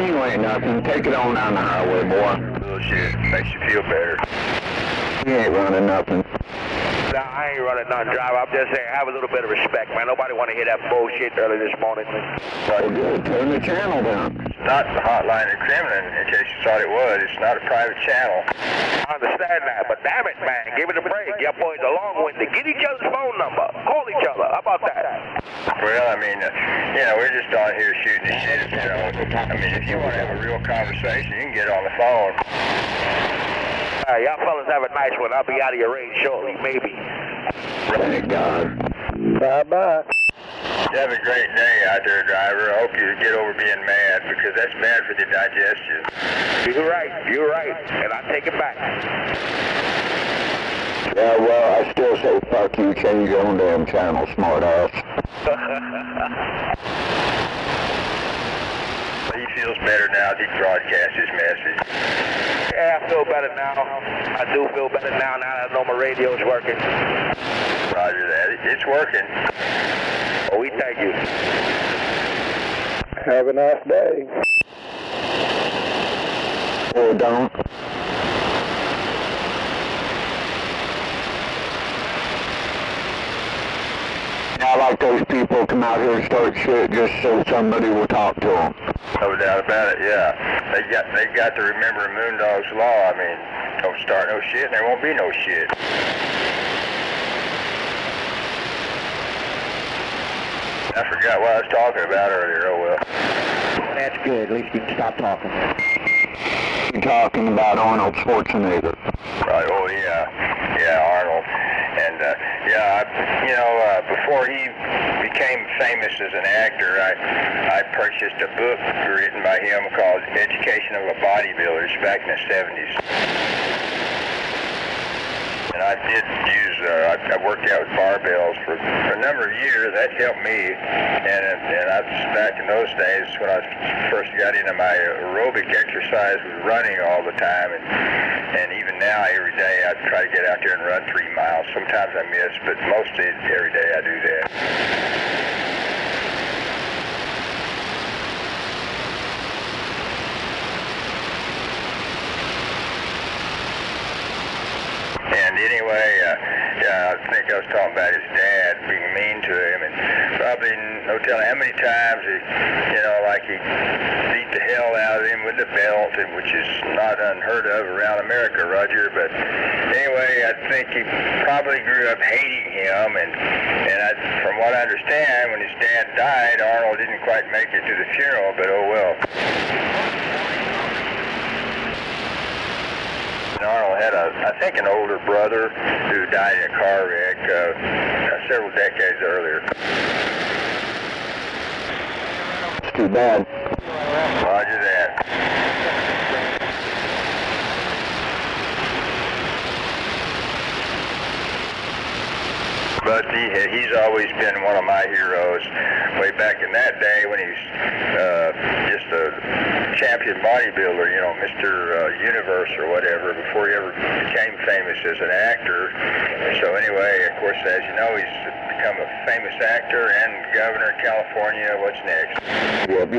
You ain't nothing. Take it on down the highway, boy. Bullshit. Makes you feel better. You ain't running nothing. Nah, I ain't running none, driver. I'm just saying, have a little bit of respect, man. Nobody want to hear that bullshit early this morning. Well, good. Turn the channel down. It's not the hotline of Kremlin, in case you thought it was. It's not a private channel. I understand that, but damn it, man, give it a break. Your boys are long-winded. Get each other's phone number. Call each other. How about that? Well, I mean, we're just on here shooting the shit, I mean, if you want to have a real conversation, you can get on the phone. Y'all fellas have a nice one. I'll be out of your range shortly, maybe. Thank God. Bye-bye. You have a great day out there, driver. I hope you get over being mad, because that's bad for the digestion. You're right. And I take it back. Yeah, well, I still say fuck you. Change your own damn channel, smart ass. He feels better now that he broadcast his message. Yeah, I feel better now. I do feel better now that I know my radio's working. Roger that. It's working. Oh, we thank you. Have a nice day. Or don't. I like those people come out here and start shit just so somebody will talk to them. No doubt about it, yeah. They got to remember Moondog's law. I mean, don't start no shit and there won't be no shit. I forgot what I was talking about earlier, oh well. That's good, at least you can stop talking. You're talking about Arnold Schwarzenegger. Right, oh yeah. Yeah, Arnold. And before he became famous as an actor, I purchased a book written by him called Education of the Bodybuilders back in the 70s. And I did use, I worked out with barbells for a number of years. That helped me. And back in those days when I first got into my aerobic exercise was running all the time. And even now, every day, I try to get out there and run 3 miles. Sometimes I miss, but mostly every day I do that. And anyway, I think I was talking about his dad being mean to him, and probably no telling how many times he beat the hell out of him with the belt, which is not unheard of around America, Roger. But anyway, I think he probably grew up hating him, and from what I understand, when his dad died, Arnold didn't quite make it to the funeral, but oh well. Arnold had, I think, an older brother who died in a car wreck several decades earlier. It's too bad. Roger that. But he's always been one of my heroes. Way back in that day when he was just a champion bodybuilder, you know, Mr. Universe or whatever, before he ever became famous as an actor. So anyway, of course, as you know, he's become a famous actor and governor of California. What's next? Yep.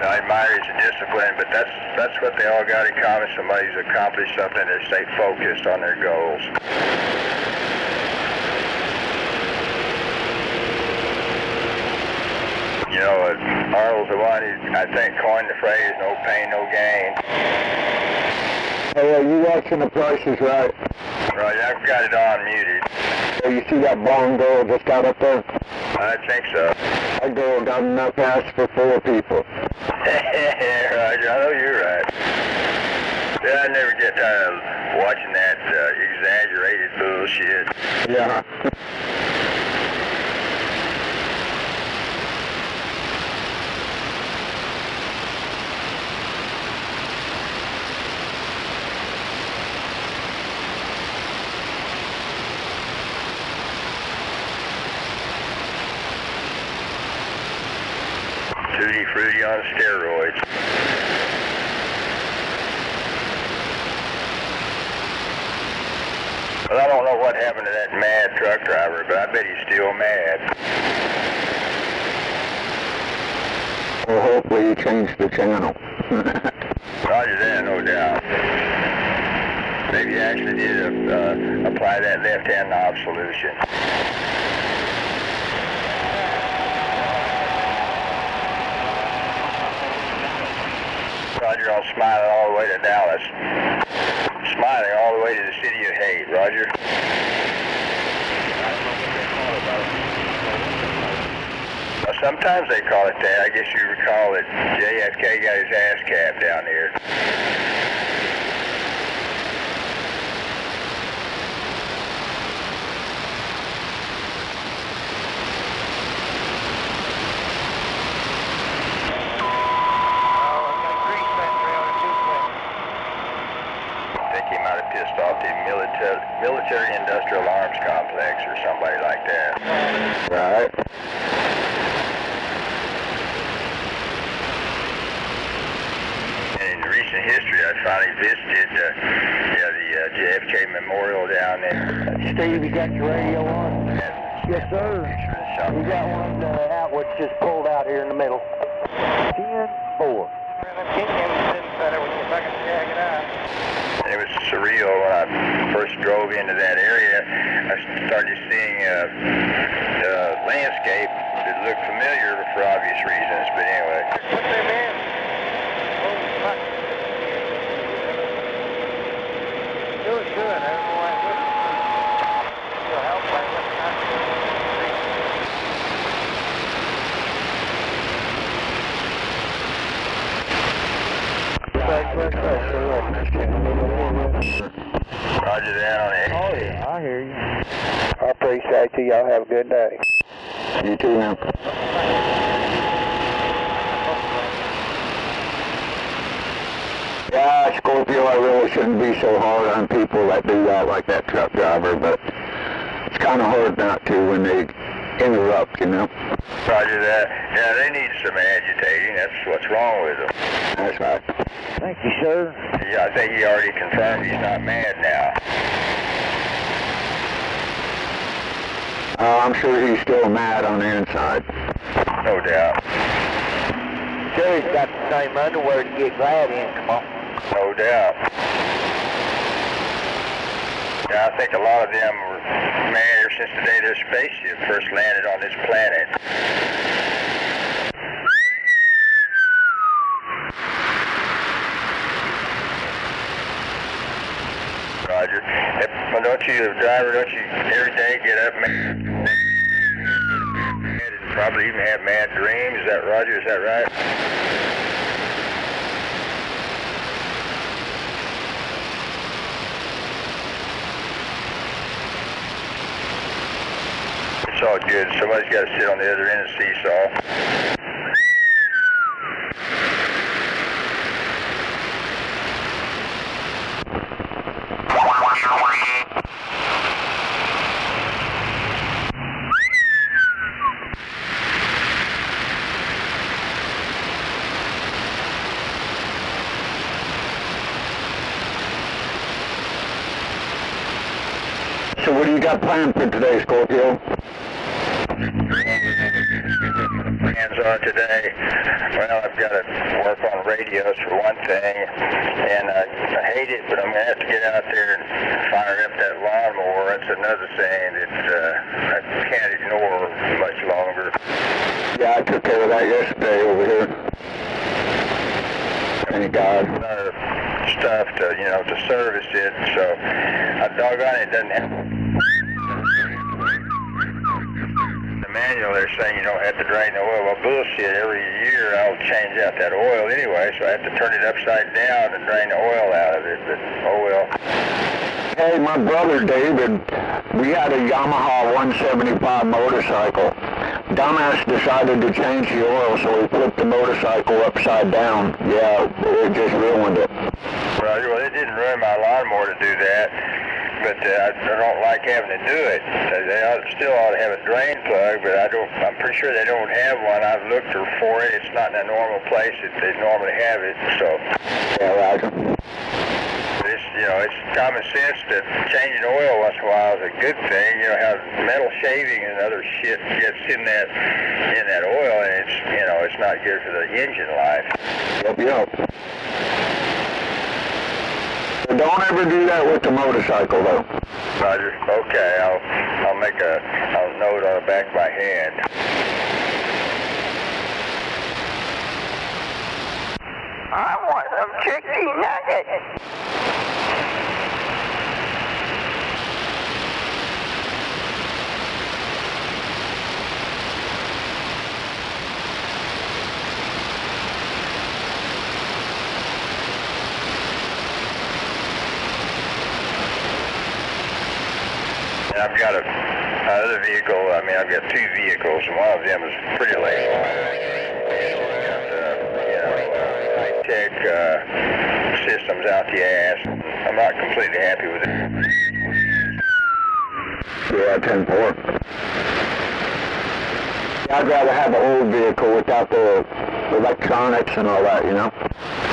I admire his discipline, but that's what they all got in common. Somebody's accomplished something, they stay focused on their goals. You know, Arnold's the one who, I think, coined the phrase, no pain, no gain. Hey, are you watching The Price is Right? Right, I've got it on muted. Oh, you see that blonde girl just got up there? I think so. That girl got enough ass for 4 people. Roger, I know you're right. Yeah, I never get tired of watching that exaggerated bullshit. Yeah. Tutti Frutti on steroids. Well, I don't know what happened to that mad truck driver, but I bet he's still mad. Well, hopefully you changed the channel. Roger that, no doubt. Maybe you actually did apply that left-hand knob solution. Roger, I'm smiling all the way to Dallas. Smiling all the way to the city of hate, Roger. Now, sometimes they call it that. I guess you recall that JFK got his ass capped down here. Pissed off the military industrial arms complex or somebody like that. Right. And in recent history, I finally visited the JFK Memorial down there. Steve, you got your radio on? Yes, sir. We got one outward just pulled out here in the middle. 10-4. It was surreal when I first drove into that area. I started seeing landscape that looked familiar for obvious reasons, but anyway. What's that, man? Doing good. I don't know why it looks good. Help, like, what's not Roger that on it. Oh, yeah, I hear you. I appreciate you. Y'all have a good day. You too now. Yeah, Scorpio, I really shouldn't be so hard on people that do that like that truck driver, but it's kind of hard not to when they interrupt, you know? Roger that. Yeah, they need some agitating. That's what's wrong with them. That's right. Thank you, sir. Yeah, I think he already confirmed he's not mad now. I'm sure he's still mad on the inside. No doubt. Sure, he's got the same underwear to get glad in. Come on. No doubt. Yeah, I think a lot of them were mad ever since the day their spaceship first landed on this planet. Roger. Well, don't you, driver, don't you every day get up mad and probably even have mad dreams? Is that Roger? Is that right? It's all good. Somebody's got to sit on the other end of the seesaw. so what do you got planned for today, Scorpio? Plans are today, well, I've got to work on radios for one thing, and I hate it, but I'm going to have to get out there and fire up that lawnmower. That's another thing that I can't ignore much longer. Yeah, I took care of that yesterday over here. Thank God. Other stuff to, to service it, so doggone it doesn't have... manual, they're saying you don't have to drain the oil. Well, bullshit. Every year I'll change out that oil anyway, so I have to turn it upside down and drain the oil out of it, but oh well. Hey, my brother David, we had a Yamaha 175 motorcycle. Dumbass decided to change the oil, so he flipped the motorcycle upside down. Yeah, it just ruined it. Well, it didn't ruin my lawnmower to do that. But I don't like having to do it. They still ought to have a drain plug, but I'm pretty sure they don't have one. I've looked for it. It's not in a normal place that they normally have it, so. Yeah, Roger. It's common sense that changing oil once in a while is a good thing. How metal shaving and other shit gets in that oil, and it's not good for the engine life. Yep. Don't ever do that with the motorcycle, though. Roger. Okay, I'll make a note on the back of my hand. I want some chicken nuggets. I've got another vehicle. I've got two vehicles, and one of them is pretty late. High-tech systems out the ass. I'm not completely happy with it. Yeah, 10-4. I'd rather have an old vehicle without the electronics and all that,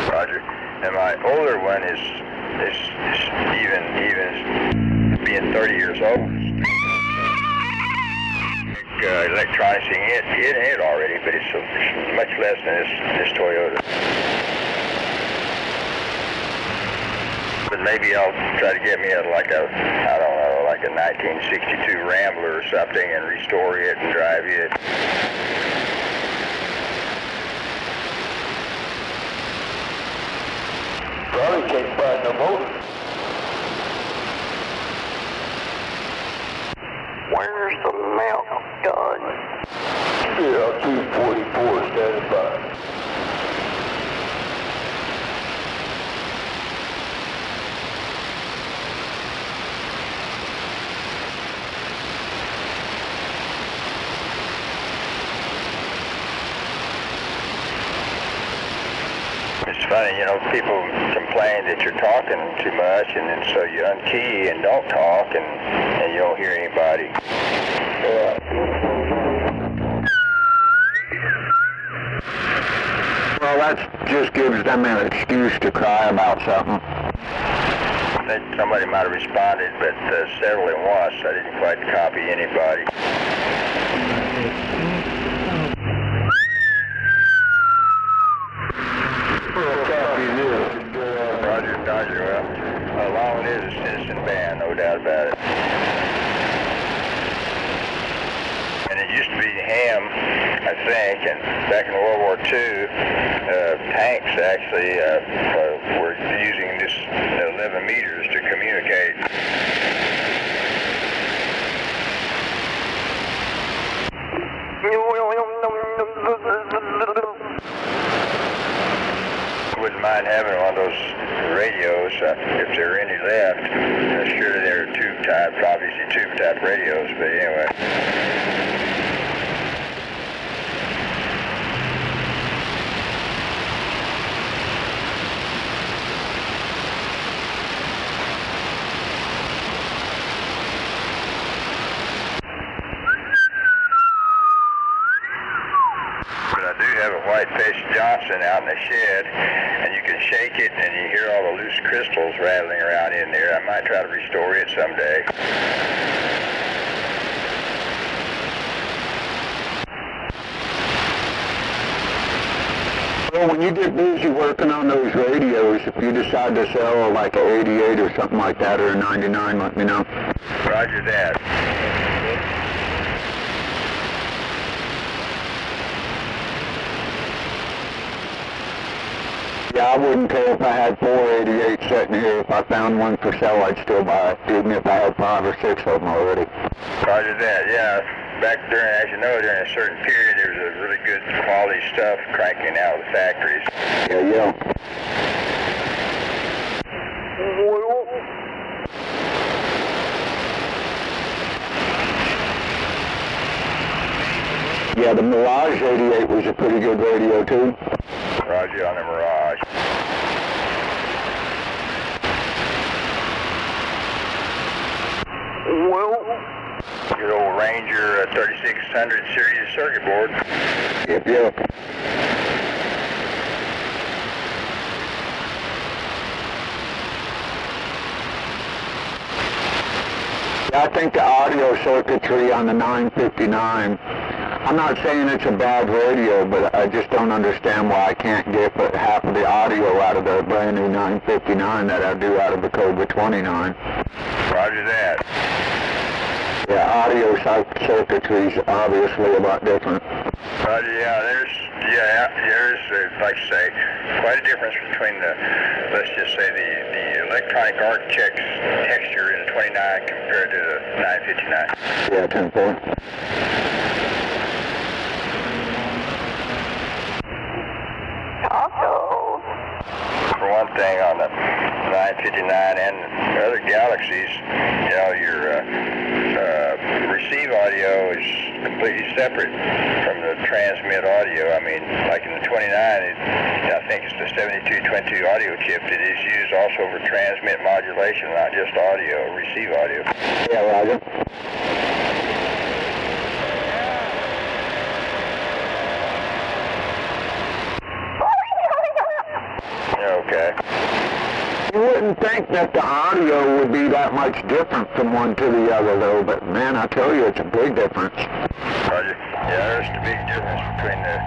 Roger. And my older one is even being 30 years old. Electronics in it already, but it's much less than this Toyota. But maybe I'll try to get me like a 1962 Rambler or something and restore it and drive it. Probably can't find no motor. Where's the milk gun? Yeah, 244 standing by. It's funny, people complain that you're talking too much, and then so you unkey and don't talk, and you don't hear anybody. Well, that just gives them an excuse to cry about something. Somebody might have responded, but several at once. I didn't quite copy anybody. Roger. Well, Long is a citizen band, no doubt about it. And it used to be ham, I think, and back in World War II, tanks actually were using this 11 meters to communicate. Wouldn't mind having one of those radios if there are any left. Sure, they're tube type, obviously tube type radios, but anyway. But I do have a white-faced Johnson Johnson out in the shed, and you can shake it and you hear all the loose crystals rattling around in there. I might try to restore it someday. Well, when you get busy working on those radios, if you decide to sell like an 88 or something like that, or a 99, let me know. Roger that. Yeah, I wouldn't care if I had 488 sitting here. If I found one for sale, I'd still buy it, even if I had 5 or 6 of them already. Roger that, yeah. Back during, as you know, during a certain period, there was a really good quality stuff cranking out of the factories. Yeah. Yeah, the Mirage 88 was a pretty good radio, too. Roger on the Mirage. Good old Ranger 3600 series circuit board. Yep. Yeah, I think the audio circuitry on the 959, I'm not saying it's a bad radio, but I just don't understand why I can't get but half of the audio out of the brand new 959 that I do out of the Cobra 29. Roger that. Yeah, audio circuitry's obviously a lot different. Roger, yeah, there's, like you say, quite a difference between the, let's just say, the electronic arc checks texture in the 29 compared to the 959. Yeah, 10-4. For one thing, on the 959 and other Galaxies, you know, your receive audio is completely separate from the transmit audio. I mean, like in the 29, I think it's the 7222 audio chip that is used also for transmit modulation, not just audio, receive audio. Yeah, Roger. Okay. You wouldn't think that the audio would be that much different from one to the other, though, but man, I tell you, it's a big difference. Roger. Yeah, there's the big difference between the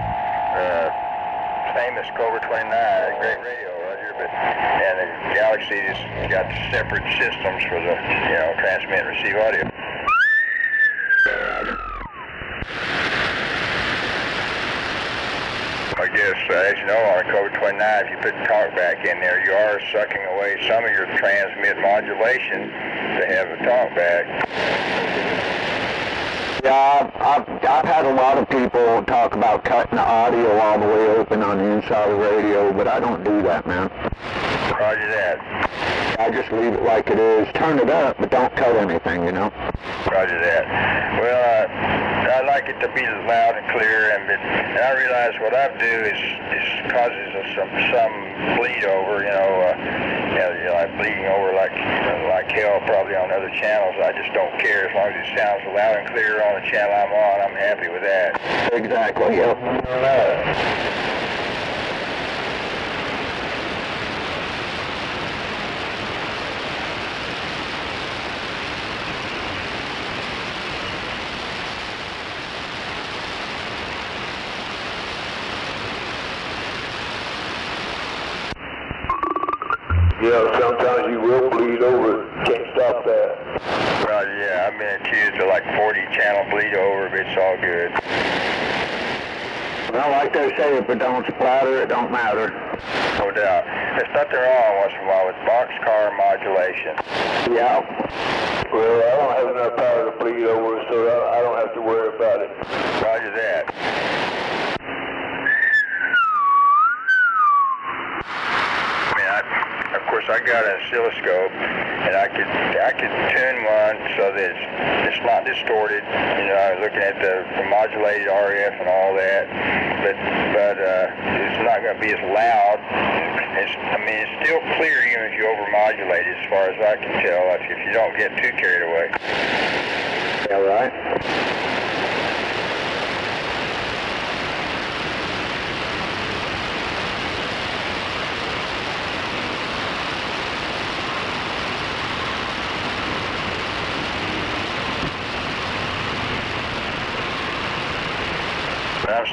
famous Cobra 29, a great radio, Roger, and the Galaxy's got separate systems for the, transmit and receive audio. I guess, as you know, on a Cobra 29, if you put talkback in there, you are sucking away some of your transmit modulation to have a talkback. Yeah, I've had a lot of people talk about cutting the audio all the way open on the inside of the radio, but I don't do that, man. Roger that. I just leave it like it is. Turn it up, but don't cut anything, you know? Roger that. Well, I like it to be loud and clear, and I realize what I do is causes some bleed over, like bleeding over like hell probably on other channels. I just don't care. As long as it sounds loud and clear on the channel I'm on, I'm happy with that. Exactly, yep. Yeah, sometimes you will bleed over. Can't stop that. Roger, yeah, I've been accused of like 40 channel bleed over, but it's all good. Well, like they say, if it don't splatter, it don't matter. No doubt. There's nothing wrong once in a while with boxcar modulation. Yeah. Well, I don't have enough power to bleed over, so I don't have to worry about it. Roger that. Of course, I got an oscilloscope, and I could tune one so that it's not distorted. Looking at the modulated RF and all that, but it's not going to be as loud. It's still clear even if you overmodulate it, as far as I can tell. If you don't get too carried away. Yeah, right.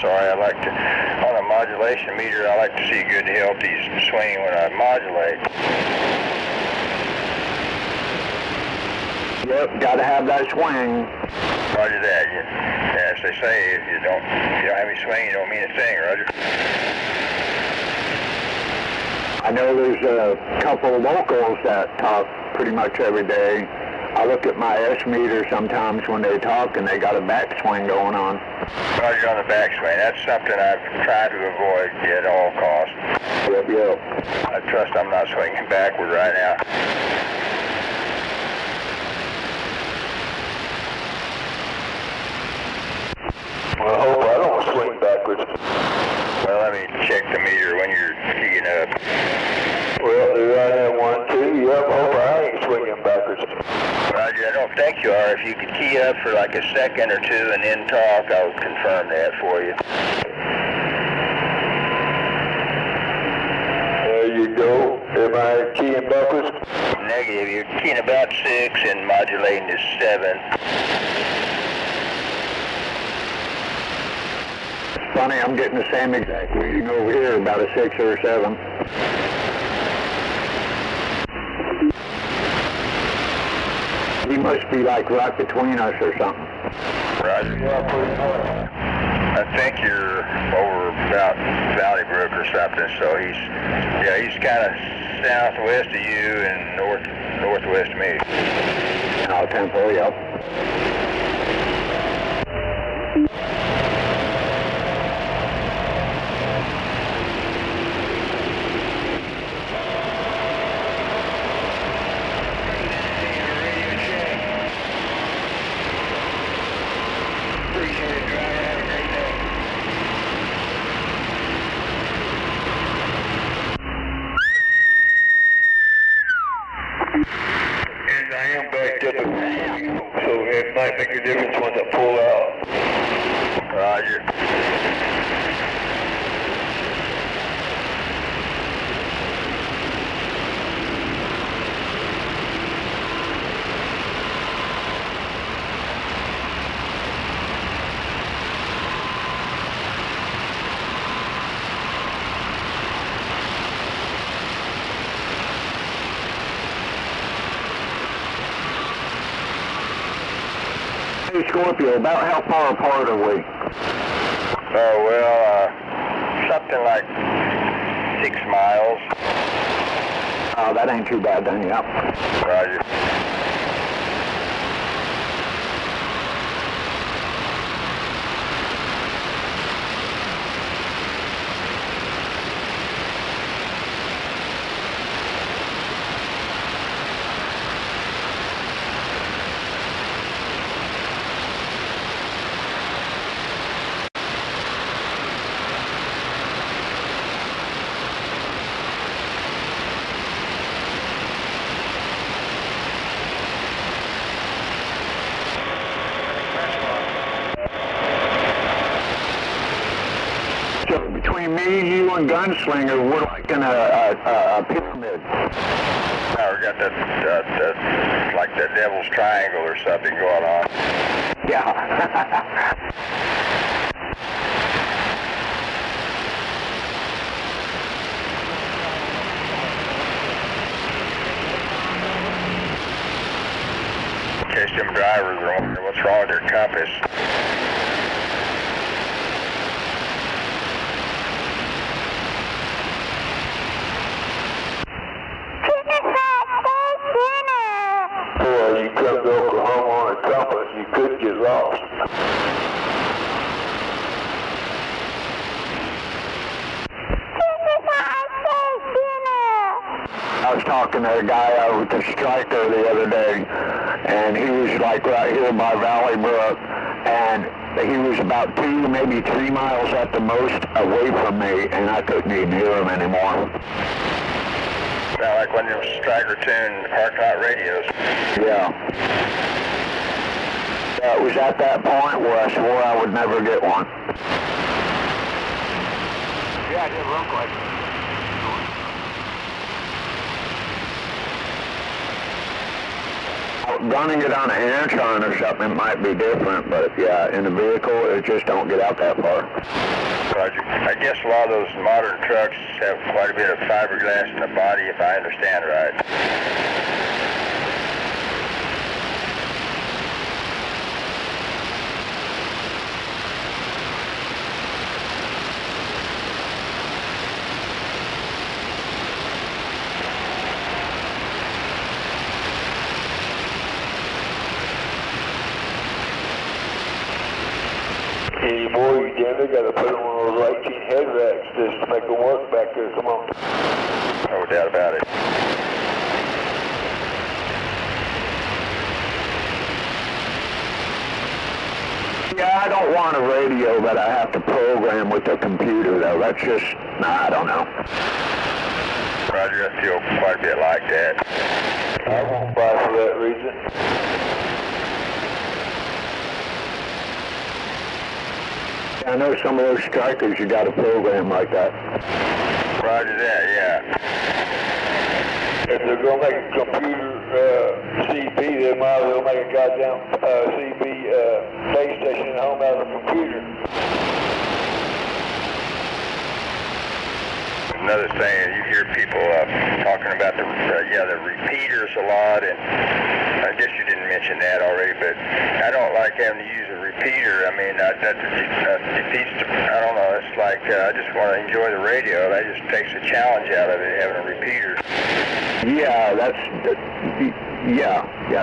sorry. I like to, on a modulation meter, I like to see good, healthy swing when I modulate. Yep, got to have that swing. Roger that. As they say, if you don't have any swing, you don't mean a thing, Roger. I know there's a couple of locals that talk pretty much every day. I look at my S meter sometimes when they talk and they got a backswing going on. Roger on the backswing. That's something I've tried to avoid at all costs. Yep. I trust I'm not swinging backward right now. Well, I hope I don't swing backwards. Well, let me check the meter when you're keying up. Well, do I have 1, 2? Yep, hope I ain't swinging backwards. Roger, I don't think you are. If you could key up for like a second or two and then talk, I'll confirm that for you. There you go. Am I keying backwards? Negative. You're keying about 6 and modulating to 7. Funny, I'm getting the same exact reading over here, about a 6 or a 7. He must be like right between us or something. Roger. Yeah, pretty much. I think you're over about Valley Brook or something, so he's kind of southwest of you and northwest of me. Oh, Temple, yep. So it might make a difference once I pull out. Roger. Hey, Scorpio, about how far apart are we? Oh, well, something like 6 miles. Oh, that ain't too bad then, yep. Roger. So between me, you, and Gunslinger, we're like in a pyramid. Now we got that like the Devil's Triangle or something going on. Yeah. In case them drivers are wondering what's wrong with their compass. Boy, you come to Oklahoma on a compass, you could get lost. I was talking to a guy out with the striker the other day, and he was like right here by Valley Brook, and he was about 2, maybe 3 miles at the most away from me, and I couldn't even hear him anymore. Sound like one of them striker tuned park lot radios. Yeah. It was at that point where I swore I would never get one. Yeah, it didn't look like it. Out in running it on an Antron or something, it might be different, but yeah, in a vehicle, it just don't get out that far. Roger. I guess a lot of those modern trucks have quite a bit of fiberglass in the body, if I understand right. Hey boy, you generally got to put on one of those 18 head racks just to make them work back there. Come on. No doubt about it. Yeah, I don't want a radio that I have to program with a computer, though. That's just, I don't know. Roger, I feel quite a bit like that. I won't buy for that reason. I know some of those strikers, you got a program like that. Roger that, yeah. If they're going to make a computer CB, they might as well make a goddamn CB base station at home out of a computer. Another thing, you hear people talking about the repeaters a lot, and I guess you didn't mention that already, but I don't like having to use a repeater. I mean, that defeats the, I don't know, it's like I just want to enjoy the radio. That just takes the challenge out of it, having a repeater. Yeah,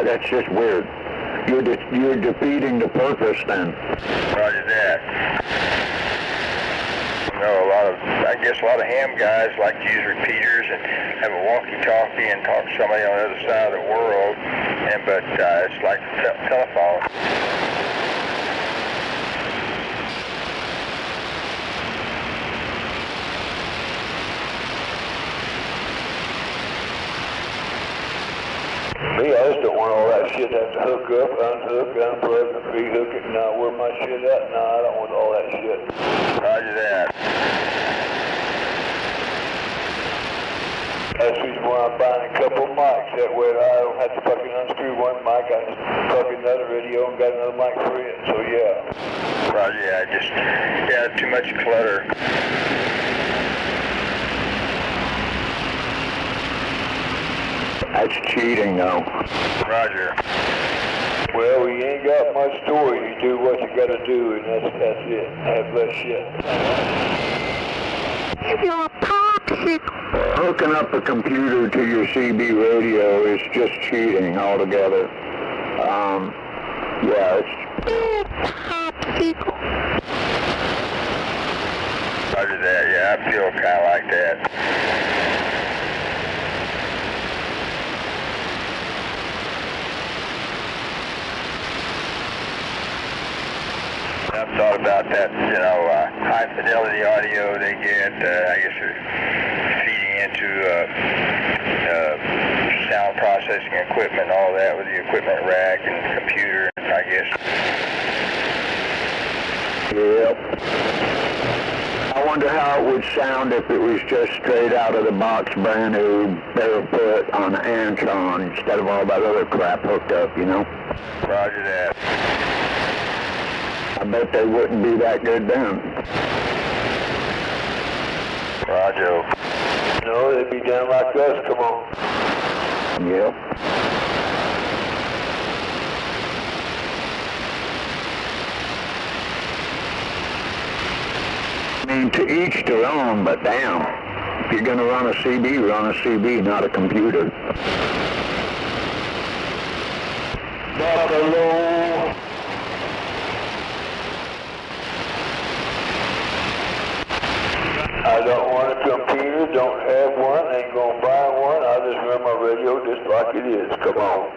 that's just weird. You're defeating the purpose then. Roger that. I guess a lot of ham guys like to use repeaters and have a walkie-talkie and talk to somebody on the other side of the world, but it's like telephone. Me, I just don't want all that shit to have to hook up, unhook, unplug, and rehook it, and not wear my shit out. No, I don't want all that shit. Roger that. That's the reason why I'm buying a couple of mics. That way I don't have to fucking unscrew one mic. I just plug another radio and got another mic for it. So yeah. Roger, yeah, too much clutter. That's cheating, though. Roger. Well, you ain't got much story. You do what you got to do, and that's it. Have less shit. You're toxic. Hooking up a computer to your CB radio is just cheating altogether. Yeah, it's toxic. Roger that, yeah, I feel kind of like that. I've thought about that, high fidelity audio they get, I guess they're feeding into sound processing equipment and all that with the equipment rack and computer, I guess. Yep. I wonder how it would sound if it was just straight out of the box, brand new, barefoot on an Antron instead of all that other crap hooked up, you know? Roger that. I bet they wouldn't be that good then. Roger. No, they'd be down like us. Come on. Yep. I mean, to each their own, but damn. If you're going to run a CB, run a CB, not a computer. Buffalo. I don't want a computer, don't have one, ain't gonna buy one. I'll just run my radio just like it is. Come on.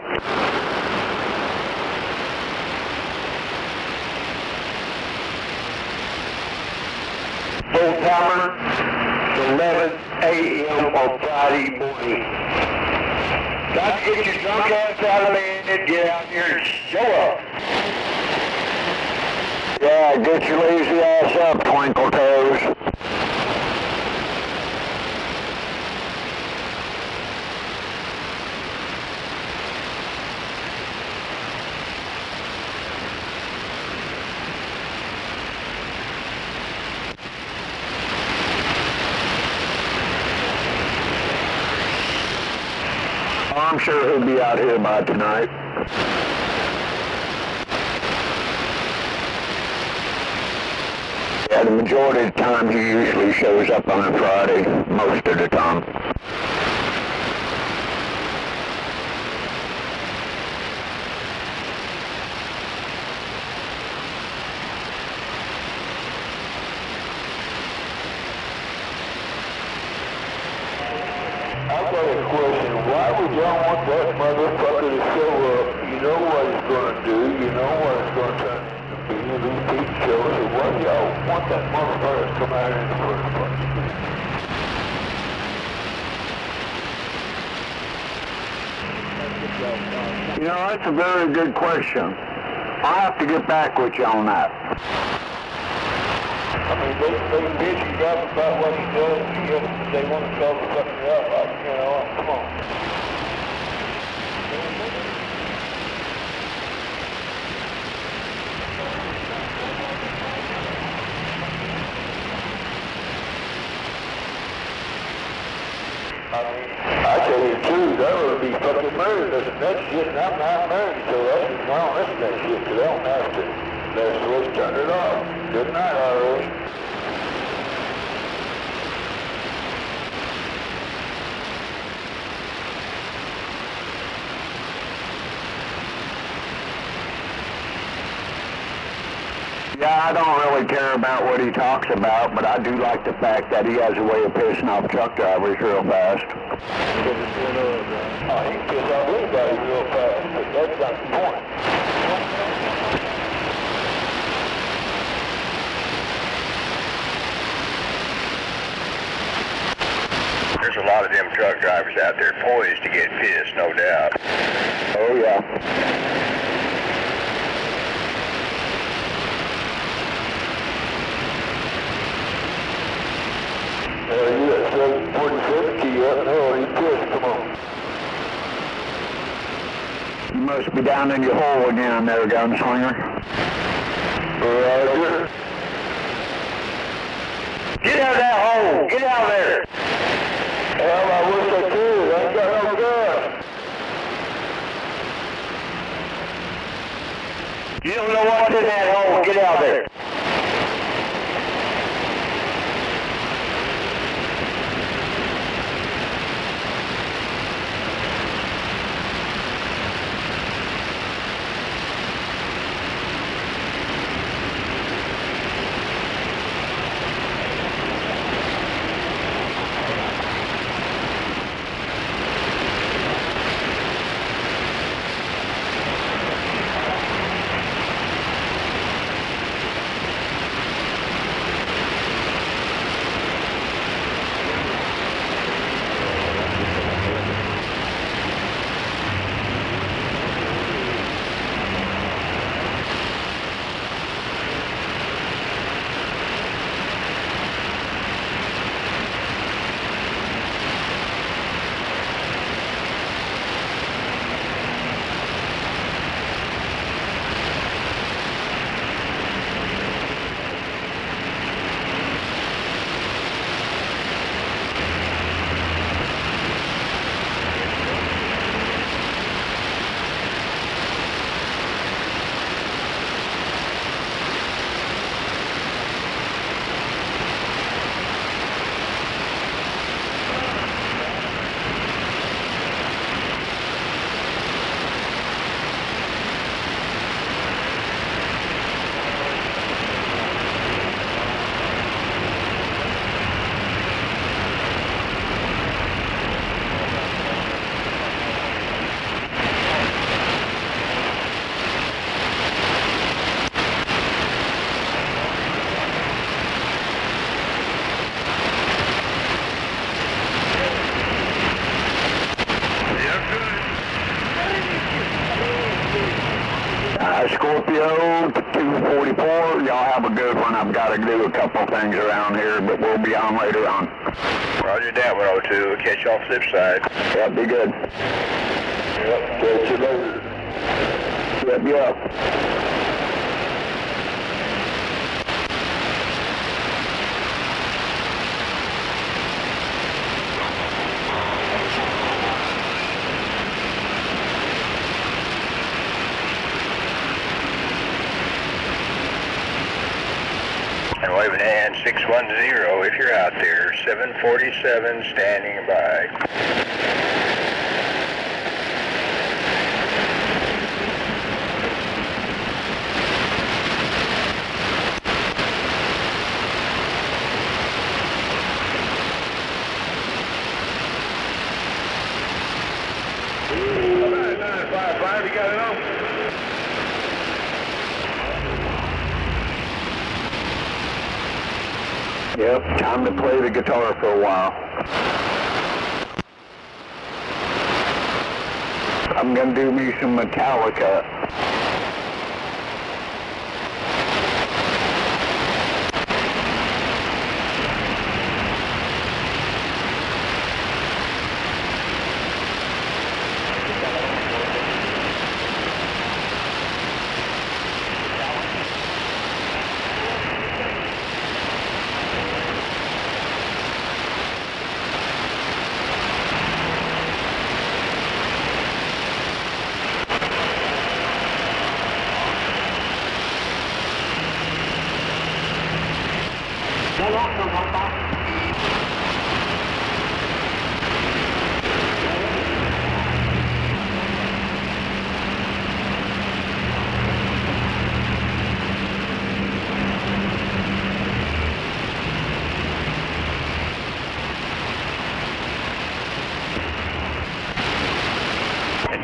Full timer, it's 11 a.m. on Friday morning. Time to get your drunk ass out of bed and get out here and show up. Yeah, get your lazy ass up, twinkle toes. I'm sure he'll be out here by tonight. Yeah, the majority of the time he usually shows up on a Friday, most of the time. I've got a question. Why would y'all want that motherfucker to show up? You know what it's going to do. You know what it's going to turn into be. Repeat shows. So why do y'all want that motherfucker to come out in the first place? You know, that's a very good question. I'll have to get back with you on that. I mean, they bitch you up about what he does, and they want to cover something up. You know, come on. I mean, I tell you the truth, that would be fucking murder. That shit, and I'm not married, so I don't listen to that shit, because I don't have to. That's what's turned it off. Good night, already. Yeah, I don't really care about what he talks about, but I do like the fact that he has a way of pissing off truck drivers real fast. Oh, he can piss off anybody real fast, but that's not the point. There's a lot of them truck drivers out there poised to get pissed, no doubt. Oh, yeah. You got 747 key up there, you pissed, come on. You must be down in your hole again there, gunslinger. Roger. Get out of that hole! Get out of there! Hell, I wish I could. I ain't got no gun. You don't know what's in that hole. Get out of there! Scorpio 244, y'all have a good one. I've got to do a couple things around here, but we'll be on later on. Roger that, 102. We'll catch you off the flip side. Yep, be good. Yep, catch you later. Yep. man, 610 if you're out there, 747 standing by. You got it on? Yep, time to play the guitar for a while. I'm gonna do me some Metallica.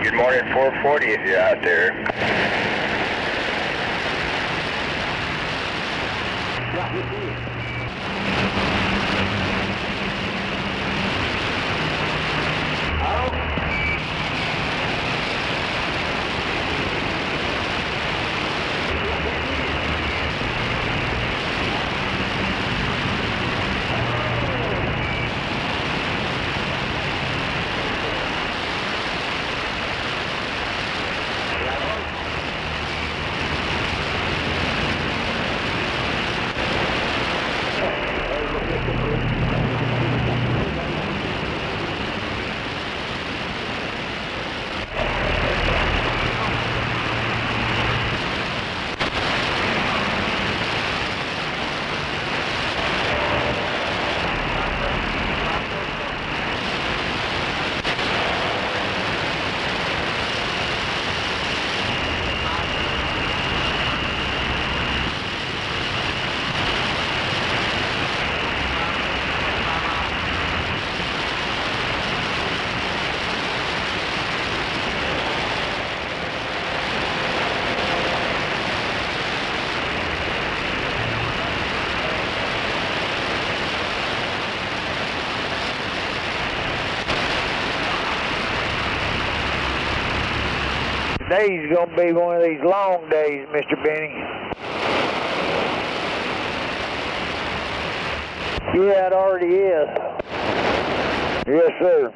Good morning, 440 if you're out there. Today's gonna be one of these long days, Mr. Benny. Yeah, it already is. Yes, sir.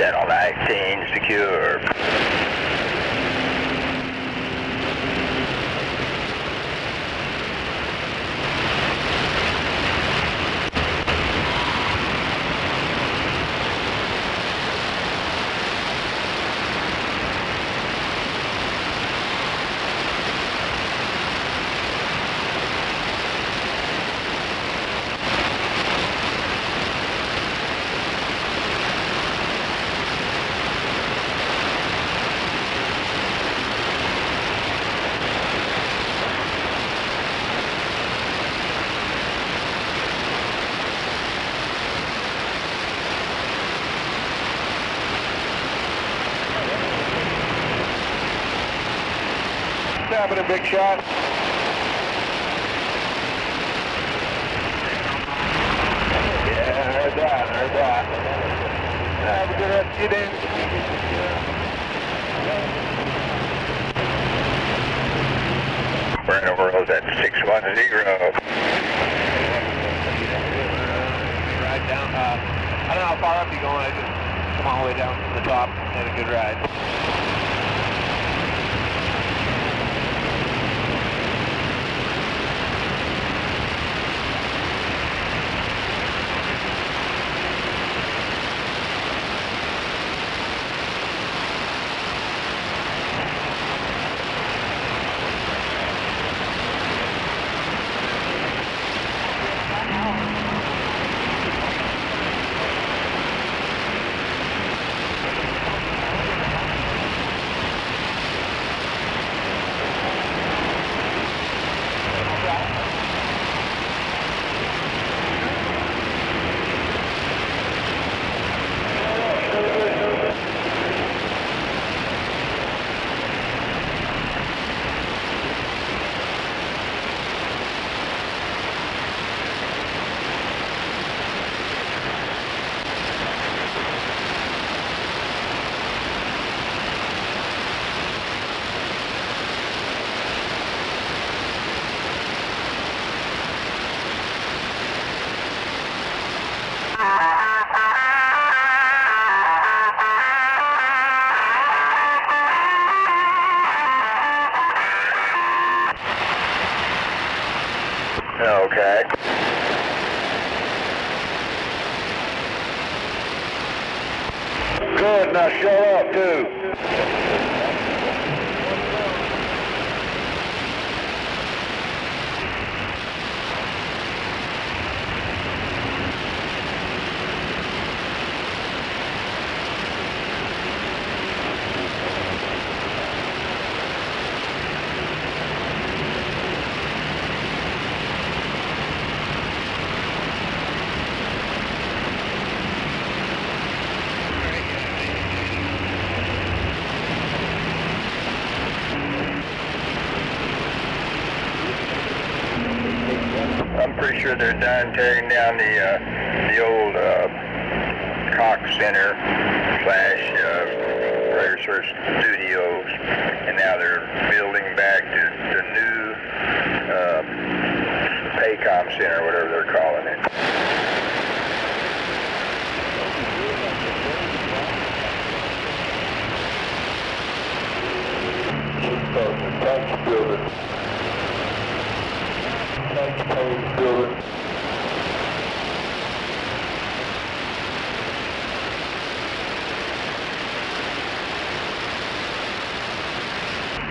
Channel 19 secure. What's happening, big shot? Yeah, I heard that. Have a good rest of your day. Burn over those at 610. Ride down. I don't know how far up you're going. I just come all the way down to the top. Had a good ride. Okay. Good, now show up too. I'm pretty sure they're done tearing down the old Cox Center slash Prayer Source Studios, and now they're building back the new Paycom Center, whatever they're calling it. Tax building. Taxpayers building.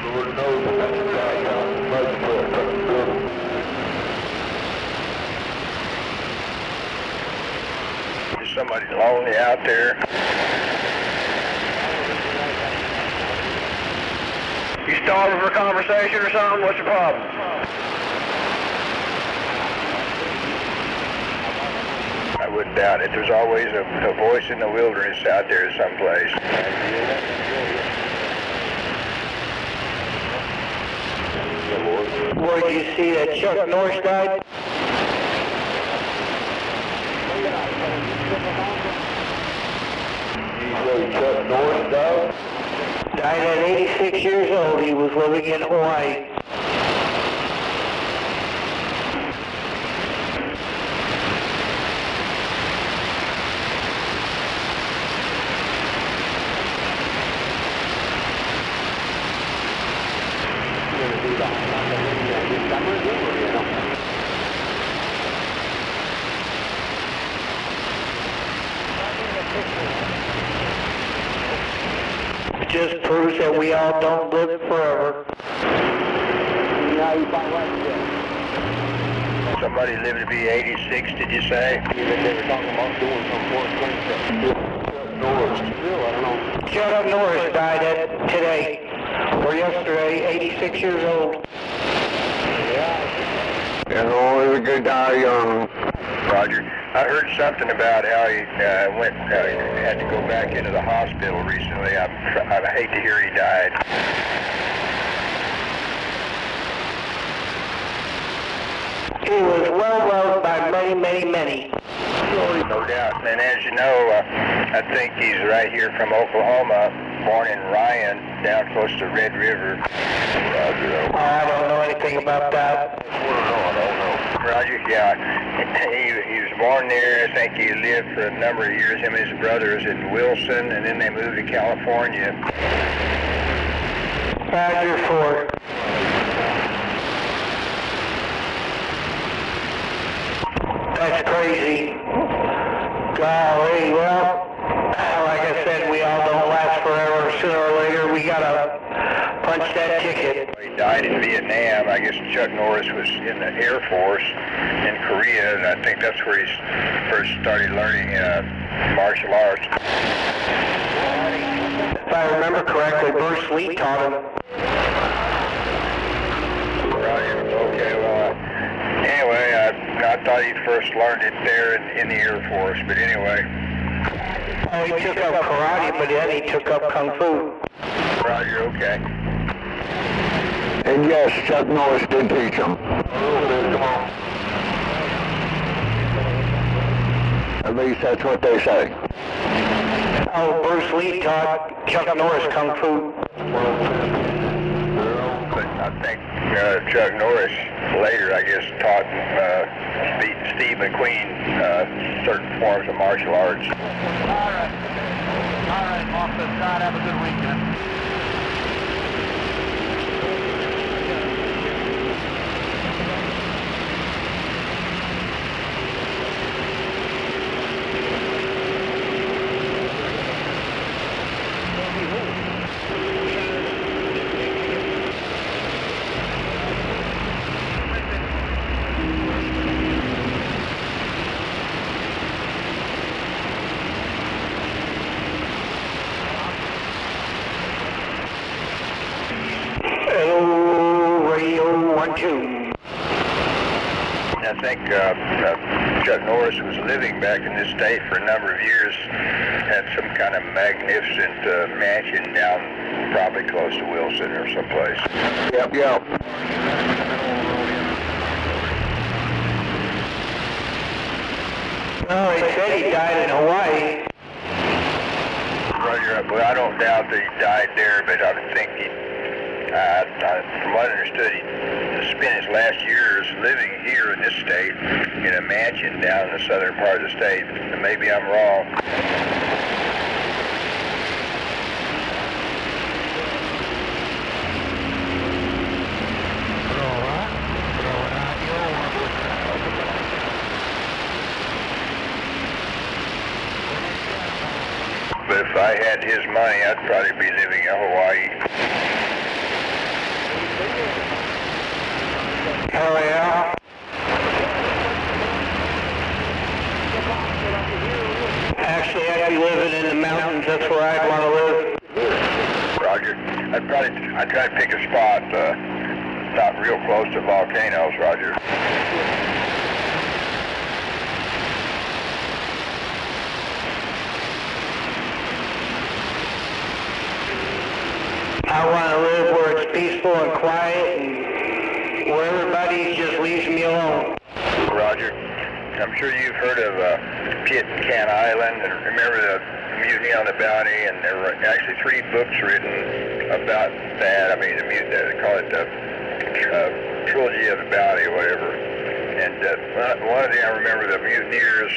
Lord knows that's a guy down in the mud pit from the building. Is somebody lonely out there? You starving for conversation or something? What's your problem? I wouldn't doubt it. There's always a voice in the wilderness out there someplace. Where did you see that Chuck Norris died? You say Chuck Norris died? Died at 86 years old. He was living in Hawaii. Bruce, that we all don't live forever. Somebody lived to be 86, did you say? They were talking about doing some more things. Norris, still, I don't know. Chuck Norris died today, or yesterday, 86 years old. You know, he was a good guy, young. Roger. I heard something about how he had to go back into the hospital recently. I hate to hear he died. He was well loved by many, many, many. No doubt. And as you know, I think he's right here from Oklahoma, born in Ryan, down close to Red River. Roger. I don't know anything about that. Roger, yeah. He was born there. I think he lived for a number of years. Him and his brothers in Wilson, and then they moved to California. Roger 4. That's crazy. Golly, well, like I said, we all don't last forever. Sooner or later, we gotta punch that ticket. He died in Vietnam. I guess Chuck Norris was in the Air Force in Korea, and I think that's where he first started learning martial arts. If I remember correctly, Bruce Lee taught him. Okay, well, anyway, I thought he first learned it there in the Air Force, but anyway. Oh, he took up karate, but then he took up kung fu. Roger, okay. And yes, Chuck Norris did teach him. Come on. At least that's what they say. Oh, Bruce Lee taught Chuck Norris kung fu. But I think Chuck Norris later, I guess, taught Steve McQueen certain forms of martial arts. All right, Officer Scott, have a good weekend. I think Chuck Norris was living back in this state for a number of years, had some kind of magnificent mansion down probably close to Wilson or someplace. Yep. Oh, he said he died in Hawaii. Roger, well, I don't doubt that he died there, but I would think from what I understood, he spent his last years living here in this state in a mansion down in the southern part of the state. Maybe I'm wrong. But if I had his money, I'd probably be living in Hawaii. Hell yeah. Actually, I'd be living in the mountains. That's where I'd want to live. Roger. I'd try to pick a spot not real close to volcanoes, Roger. I want to live where it's peaceful and quiet and where everybody just leaves me alone. Roger. I'm sure you've heard of Pitcairn Island, and remember the Mutiny on the Bounty, and there were actually 3 books written about that. I mean, they call it the Trilogy of the Bounty or whatever. And one of them, I remember the mutineers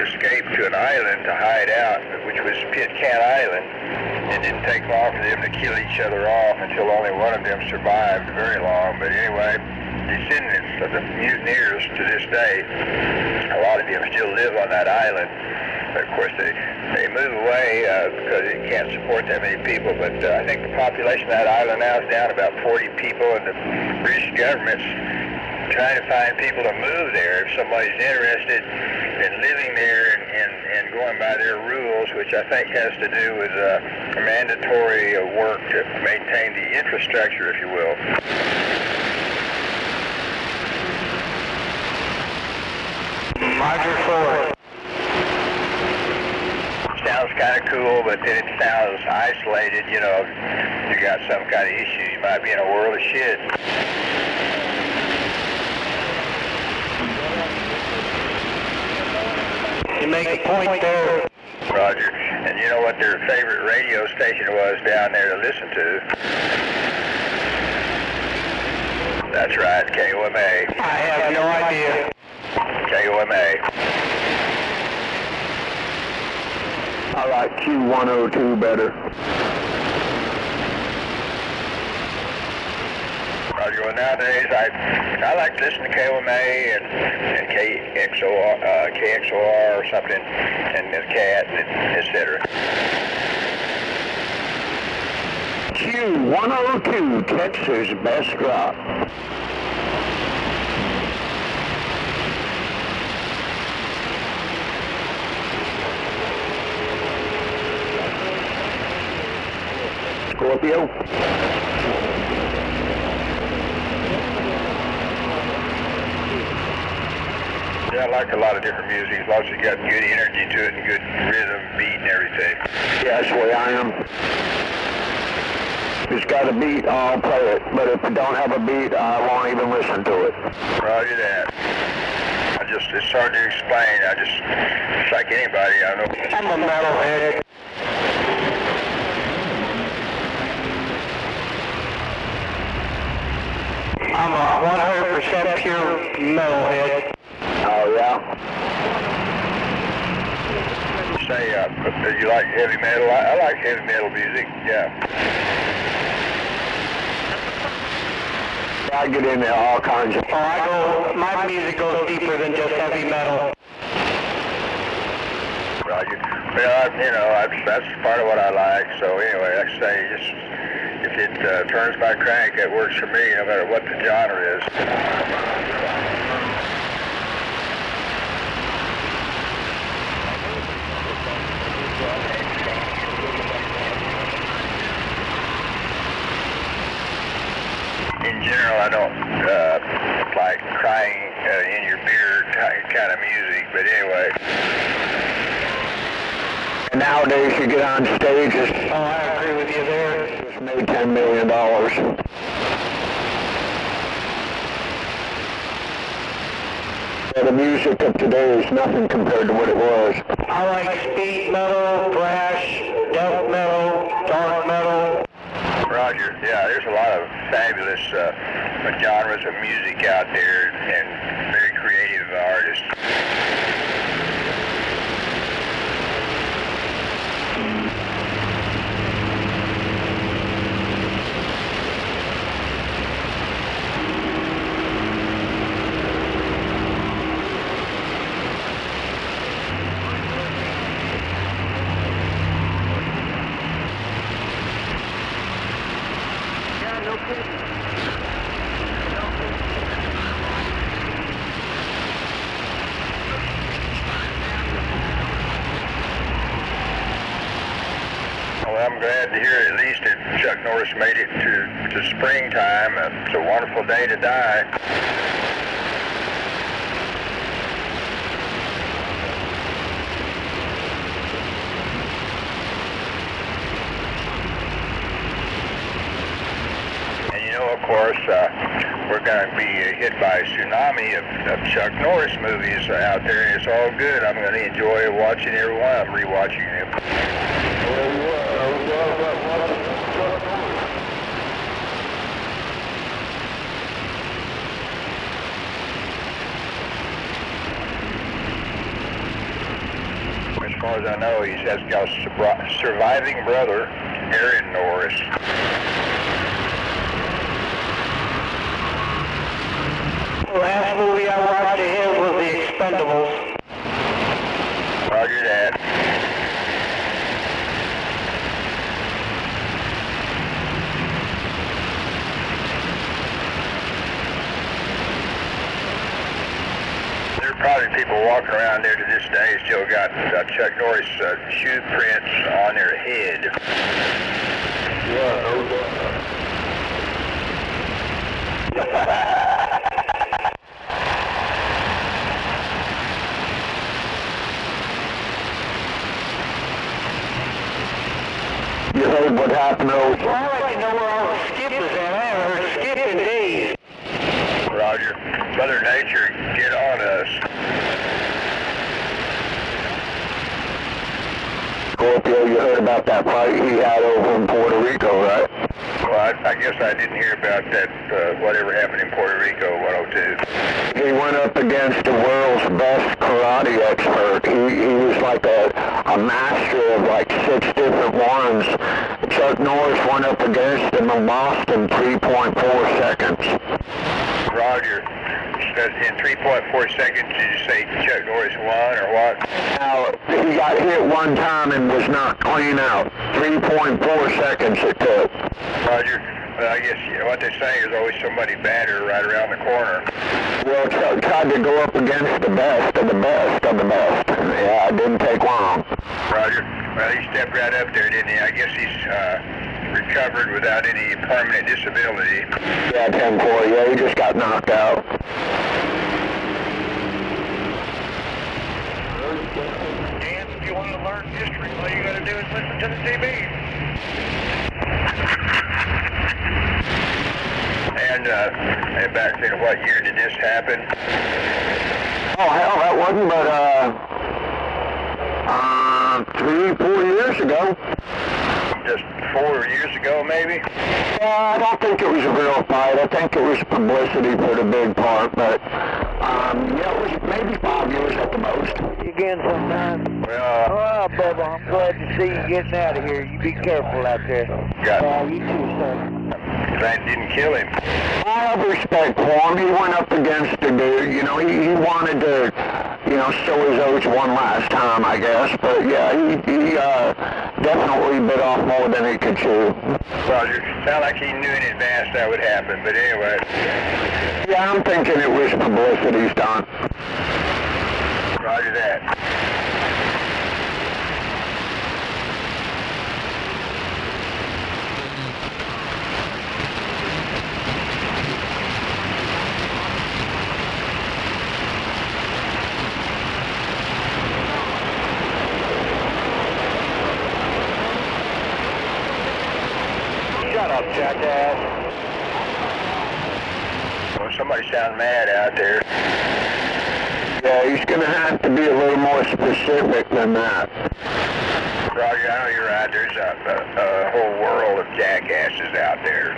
escaped to an island to hide out, which was Pitcairn Island. It didn't take long for them to kill each other off until only one of them survived very long. But anyway, descendants of the mutineers to this day, a lot of them still live on that island. Of course, they move away because it can't support that many people, but I think the population of that island now is down about 40 people, and the British government's trying to find people to move there if somebody's interested in living there and going by their rules, which I think has to do with mandatory work to maintain the infrastructure, if you will. Roger 4. Sounds kind of cool, but then it sounds isolated, you know. You got some kind of issue, you might be in a world of shit. You make a point there. Roger. And you know what their favorite radio station was down there to listen to? That's right, KOMA. I have no idea. KOMA. I like Q102 better. Roger. Well, nowadays I like to listen to KOMA and KXOR or something, and the CAT, etc. Q102, Texas best rock. Scorpio. Yeah, I like a lot of different music as long as you got good energy to it and good rhythm, beat, and everything. Yeah, that's the way I am. If it's got a beat, I'll play it. But if it don't have a beat, I won't even listen to it. Roger that. It's hard to explain. It's like anybody, I know. I'm a metalhead. I'm a 100% pure metalhead. Oh, yeah? Say, do you like heavy metal? I like heavy metal music, yeah. I get into all kinds of... My music goes deeper than just heavy metal. Roger. Well, that's part of what I like, so anyway, like I say, if it turns my crank, it works for me, no matter what the genre is. In general, I don't like crying in your beer kind of music, but anyway. Nowadays, you get on stages. Oh, I agree with you there. Just made $10 million. The music of today is nothing compared to what it was. I like speed metal, thrash, death metal, dark metal. Roger. Yeah, there's a lot of fabulous genres of music out there and very creative artists. Well, I'm glad to hear at least that Chuck Norris made it to springtime. It's a wonderful day to die. Of course, we're going to be hit by a tsunami of Chuck Norris movies out there, and it's all good. I'm going to enjoy watching every one. I'm rewatching them. As far as I know, he has got a surviving brother, Aaron Norris. The last movie I watched of his was The Expendables. Roger that. Probably people walking around there to this day still got Chuck Norris shoe prints on their head. Yeah, no doubt. You heard what happened over? Well, I'd like to know where all the skip is at. I haven't heard skip in days. Roger. Mother Nature, get on us. Scorpio, you heard about that fight he had over in Puerto Rico, right? Well, I guess I didn't hear about that, whatever happened in Puerto Rico, 102. He went up against the world's best karate expert. He was like a master of like 6 different ones. Chuck Norris went up against him and lost in 3.4 seconds. Roger. In 3.4 seconds, did you say Chuck Norris won or what? Now, he got hit one time and was knocked clean out. 3.4 seconds it took. Roger. Well, I guess what they're saying is always somebody badder right around the corner. Well, Chuck tried to go up against the best of the best of the best. Yeah, it didn't take long. Roger. Well, he stepped right up there, didn't he? I guess he's recovered without any permanent disability. Yeah, 10-4. Yeah, he just got knocked out. And if you want to learn history, all you got to do is listen to the TV. And back to what year did this happen? Oh, hell, that wasn't but 3-4 years ago. Just 4 years ago, maybe? Yeah, I don't think it was a real fight. I think it was publicity for the big part, but yeah, it was maybe 5 years at the most. You again sometime? Well, Oh, Bubba, I'm glad to see you getting out of here. You be careful out there. got You too, sir. that didn't kill him. I have respect for him. He went up against the dude. You know, he wanted to, you know, show his age one last time, I guess. But yeah, he definitely bit off more than he could chew. Roger. Sounded like he knew in advance that would happen, but anyway. Yeah, I'm thinking it was publicity stunt. Roger that. Shut up, jackass. Well, somebody sound mad out there. Yeah, he's going to have to be a little more specific than that. Roger, I know you're right. There's a whole world of jackasses out there.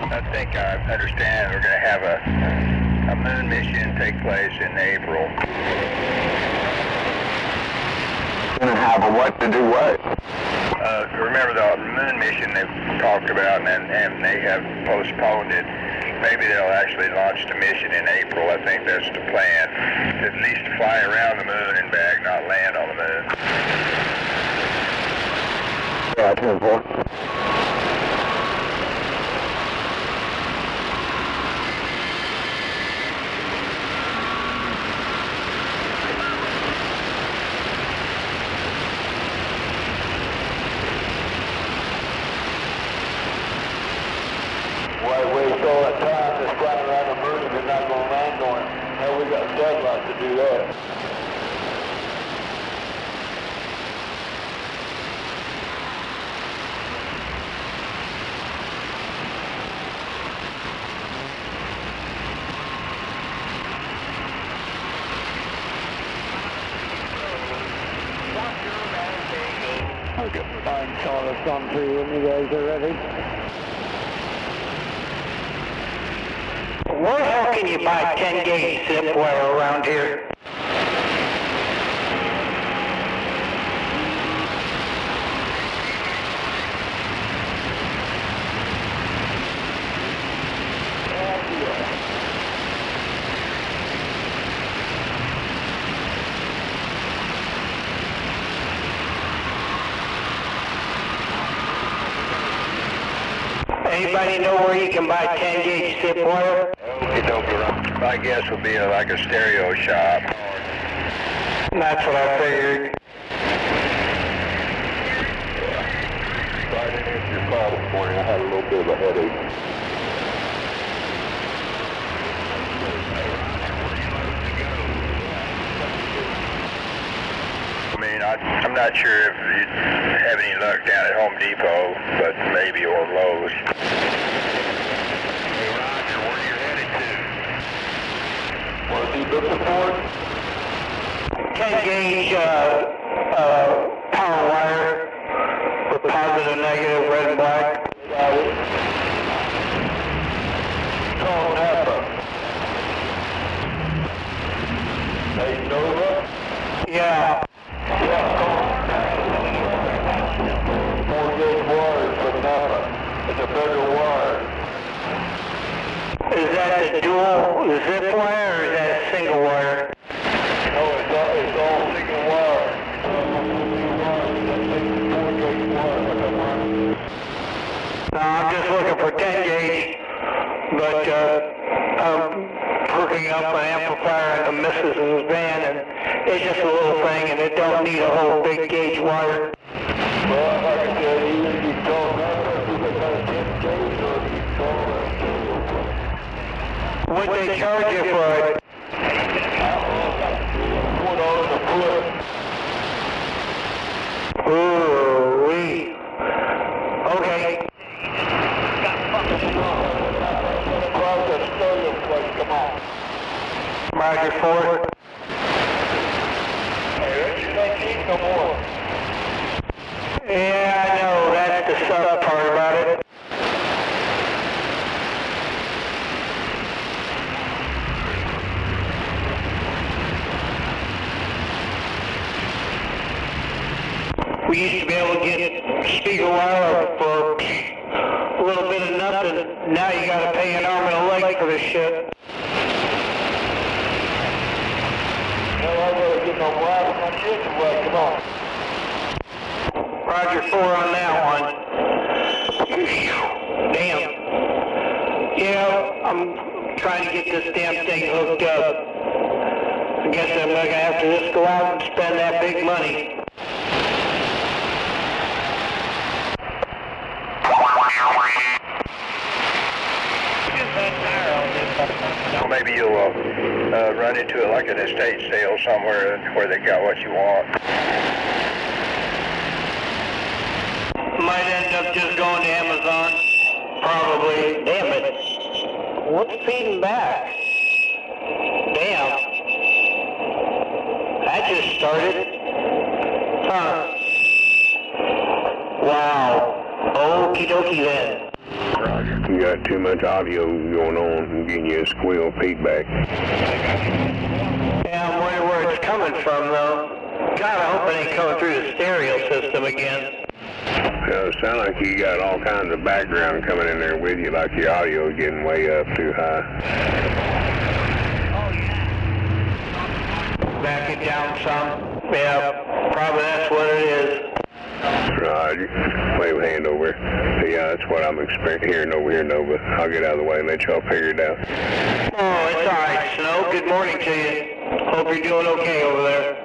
I think I understand we're going to have a moon mission take place in April. Going to have a what to do what? Remember the moon mission they talked about and they have postponed it. Maybe they'll actually launch the mission in April. I think that's the plan. At least fly around the moon and back, not land on the moon. Yeah, 10-4. Why waste all that time just flying around the moon if you're not going to land on it? Hell, we got satellites to do that. and Charlotte's gone through when you guys are ready. Where the hell can you buy 10 gauge zip wire around here? Anybody know where you can buy 10 gauge zip wire? My guess would be like a stereo shop. That's what I figured. I didn't answer your call this morning. I had a little bit of a headache. I mean, I'm not sure if you have any luck down at Home Depot, but maybe, or Lowe's. Hey, Roger, where are you headed to? What is he looking for? 10 gauge power wire with positive, negative, red and black. Got it. Call Napa. Hey, Nova? Yeah. 4 gauge wire from Napa. It's a better wire. Is that the dual zip wire or is that a single wire? No, it's all single wire. 4 gauge wire like a wire. No, I'm just looking for 10 gauge, but I'm hooking up an amplifier in the missus's van, and it's just a little thing, and it don't need a whole big gauge wire. Well, like I said, either you call Napa, you got a 10 gauge, or you call What'd they charge you for it? $4 a foot. Ooh-wee. Okay. Across that stereo place, come on. Roger, forward. Hey, that shit ain't cheap no more. Yeah, I know. That's the suck part about it. We used to be able to get speaker wire for a little bit of nothing. Now you gotta pay an arm and a leg for this shit. Hell, I gotta get my wife and my kids away, come on. Roger, 4 on that one. Damn. Yeah, I'm trying to get this damn thing hooked up. I guess I'm gonna have to just go out and spend that big money. Well, maybe you'll run into it like an estate sale somewhere where they got what you want. Might end up just going to Amazon. Probably. Damn it. What's feeding back? Damn. That just started. Huh. Wow. Okie dokie then. You got too much audio going on and getting you a squeal feedback. Yeah, I'm wondering where it's coming from though. God, I hope it ain't coming through the stereo system again. It sounds like you got all kinds of background coming in there with you, like your audio is getting way up too high. Back it down some. Yeah, probably that's what it is. Roger. Wave hand over. Yeah, that's what I'm hearing over here, Nova. I'll get out of the way and let y'all figure it out. Oh, it's alright, Snow. Good morning to you. Hope you're doing okay over there.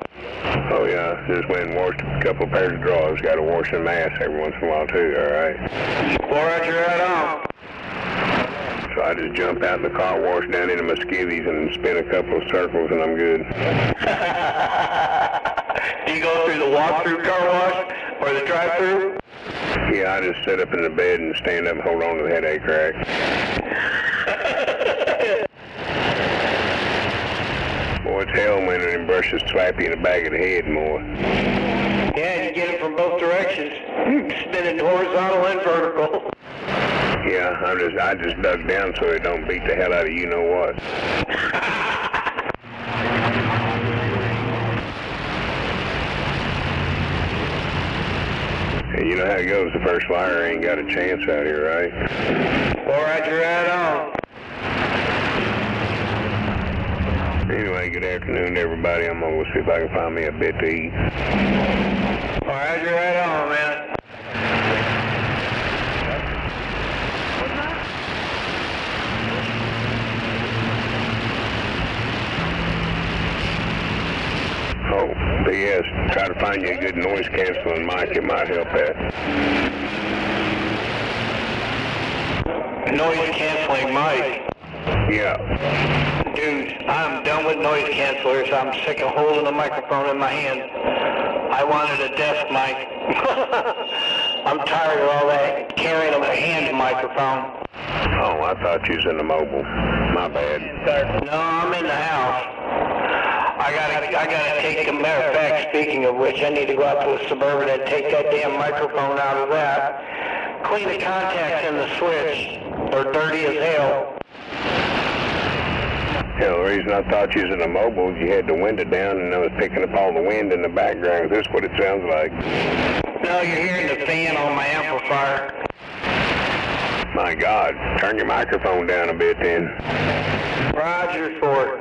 Oh yeah, just went and washed a couple pairs of drawers. Got to wash them ass every once in a while too, alright? Roger, right on. So I just jump out in the car wash down into my skivvies and spin a couple of circles and I'm good. Do you go through the walk-through car wash or the drive-through? Yeah, I just sit up in the bed and stand up and hold on to the headache rack. Boy, it's hell when them brushes slap you in the back of the head more. Yeah, you get it from both directions. Spinning horizontal and vertical. Yeah, I just dug down so it don't beat the hell out of you know what. And you know how it goes, the first flyer ain't got a chance out here, right? Well, roger, right on. Anyway, good afternoon everybody. I'm gonna go see if I can find me a bit to eat. Well, roger, right on, man. Oh, P.S. Try to find you a good noise canceling mic. It might help that. Noise canceling mic. Yeah. Dude, I'm done with noise cancelers. I'm sick of holding the microphone in my hand. I wanted a desk mic. I'm tired of all that carrying a hand microphone. Oh, I thought you was in the mobile. My bad. No, I'm in the house. I gotta take, a matter of fact, speaking of which, I need to go out to a Suburban and take that damn microphone out of that. Clean the contacts in the switch. They're dirty as hell. Yeah, the reason I thought you was in the mobile is you had the window down and I was picking up all the wind in the background. This is what it sounds like. No, you're hearing the fan on my amplifier. My God, turn your microphone down a bit then. Roger for it.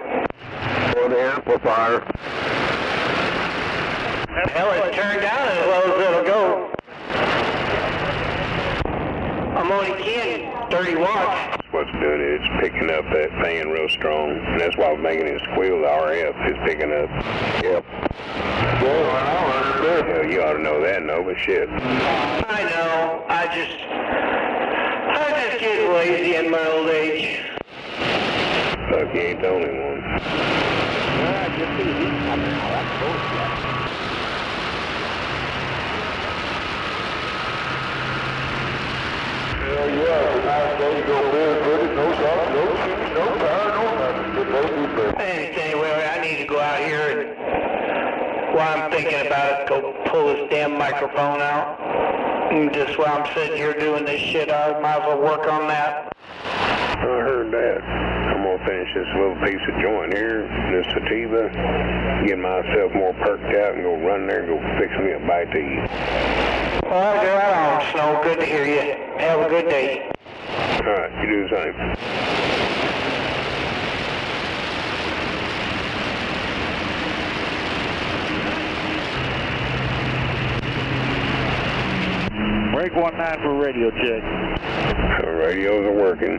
For the amplifier. Hell, it's turned down as low as it'll go. I'm only kidding, 30 watts. That's what's doing it. It's picking up that fan real strong. And that's why I'm making it squeal. The RF is picking up. Yep. Hell, you ought to know that, no, but shit. I know. I just get lazy in my old age. Look, you ain't the only one. Hell yeah, it's a nice day to go barefooted, no socks, no shoes, no power, no nothing. Good day to be barefoot. Anyway, I need to go out here and, while I'm thinking about it, go pull this damn microphone out. And just while I'm sitting here doing this shit, I might as well work on that. I heard that. I'm gonna finish this little piece of joint here, this sativa, get myself more perked out and go run there and go fix me a bite to eat. All right, right on, Snow. Good to hear you. Have a good day. All right, you do the same. Break 19 for radio check. The radios are working.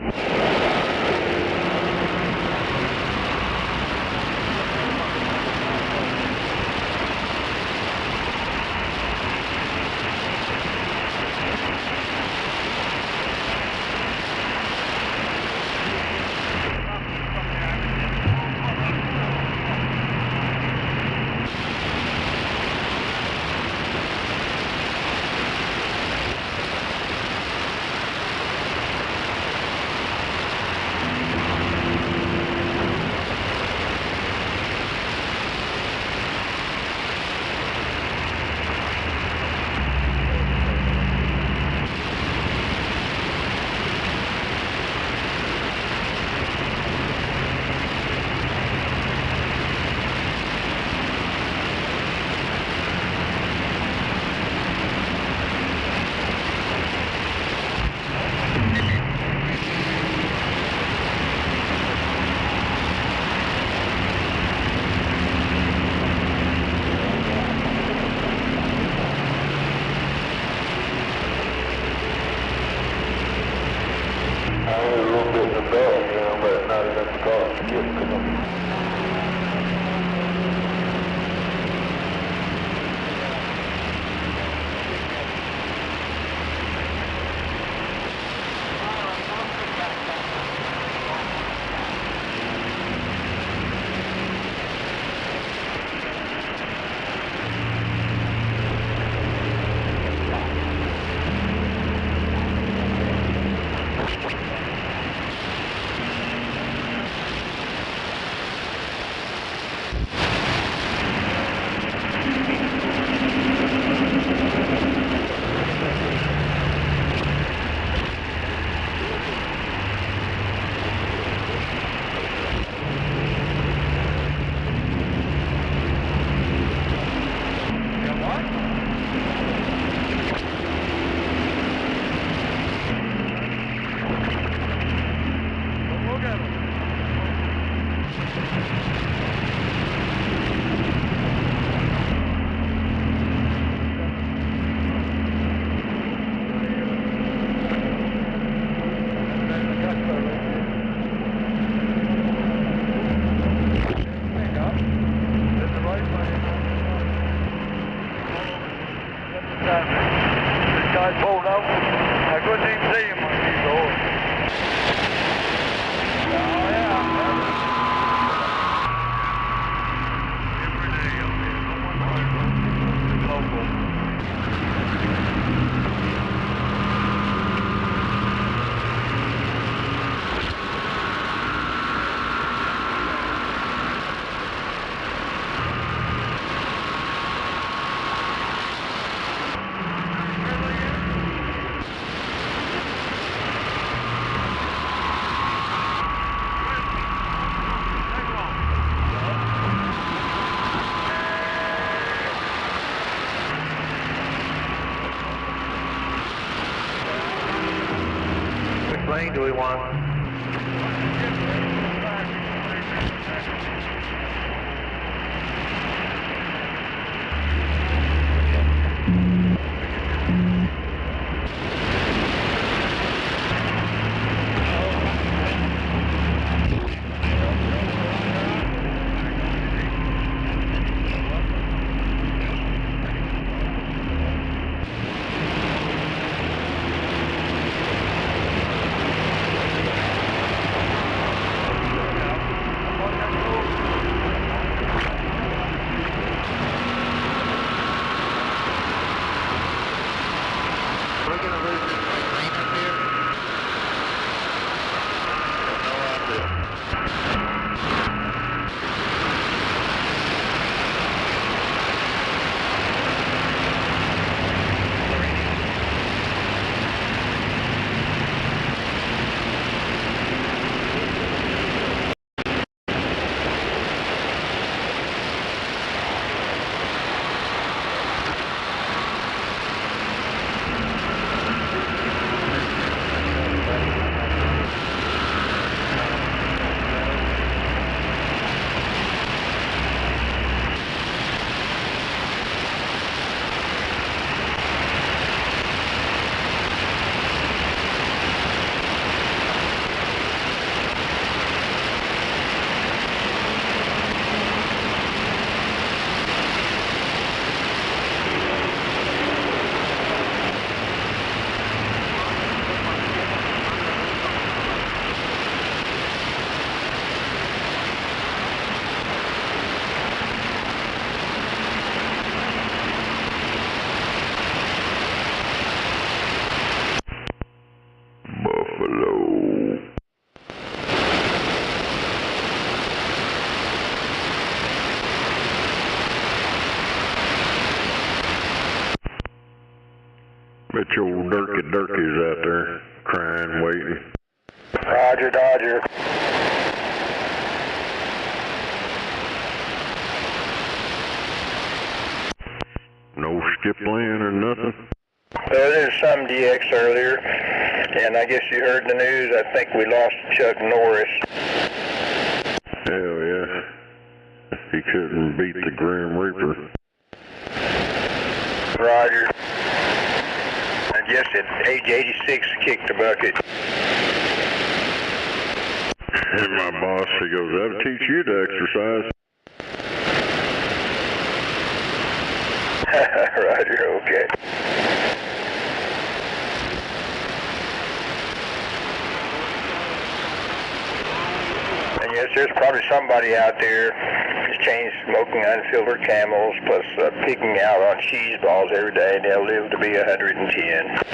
lane do we want? Bet your old Durkey's out there crying, waiting. Roger, Dodger. No skip lane or nothing? There's some DX earlier, and I guess you heard the news. I think we lost Chuck Norris. Hell yeah. He couldn't beat the Grim Reaper. Roger. I guess at age 86 kicked the bucket. And my boss, he goes, that'll teach you to exercise. Roger, okay. And yes, there's probably somebody out there who's chain smoking unfiltered Camels plus picking out on cheese balls every day, and they'll live to be 110.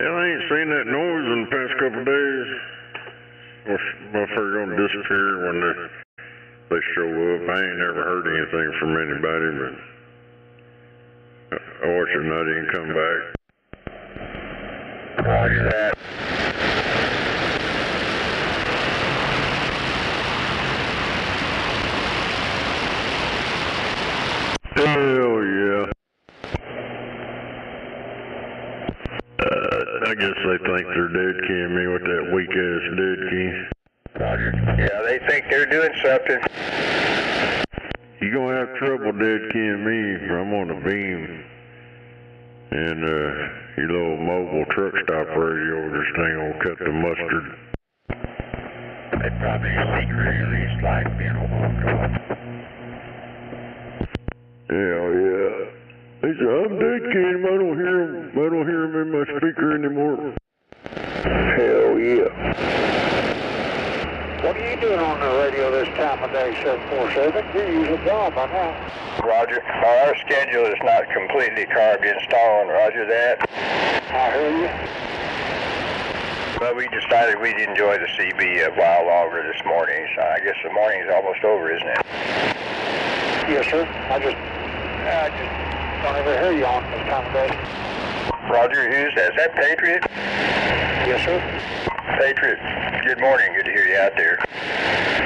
Yeah, I ain't seen that noise in the past couple of days. Well, if they're going to disappear when they show up. I ain't never heard anything from anybody, but I watch it not even come back. Roger that. Hell yeah. I guess they think they're dead keying me with that weak ass dead key. Roger. Yeah, they think they're doing something. You gonna have trouble dead keying me. I'm on a beam. And your little mobile truck stop radio, this thing will cut the mustard. They probably secretly like being a walk-off. Hell yeah. He said, I'm dead keying him. I don't hear him in my speaker anymore. Hell yeah. What are you doing on the radio this time of day, 747? You're usually gone by now. Roger. Our schedule is not completely carved in stone. Roger that. I hear you. Well, we decided we'd enjoy the CB a while longer this morning, so I guess the morning's almost over, isn't it? Yes, sir. I just don't ever hear you on this time of day. Roger, is that Patriot? Yes, sir. Patriot, good morning. Good to hear you out there.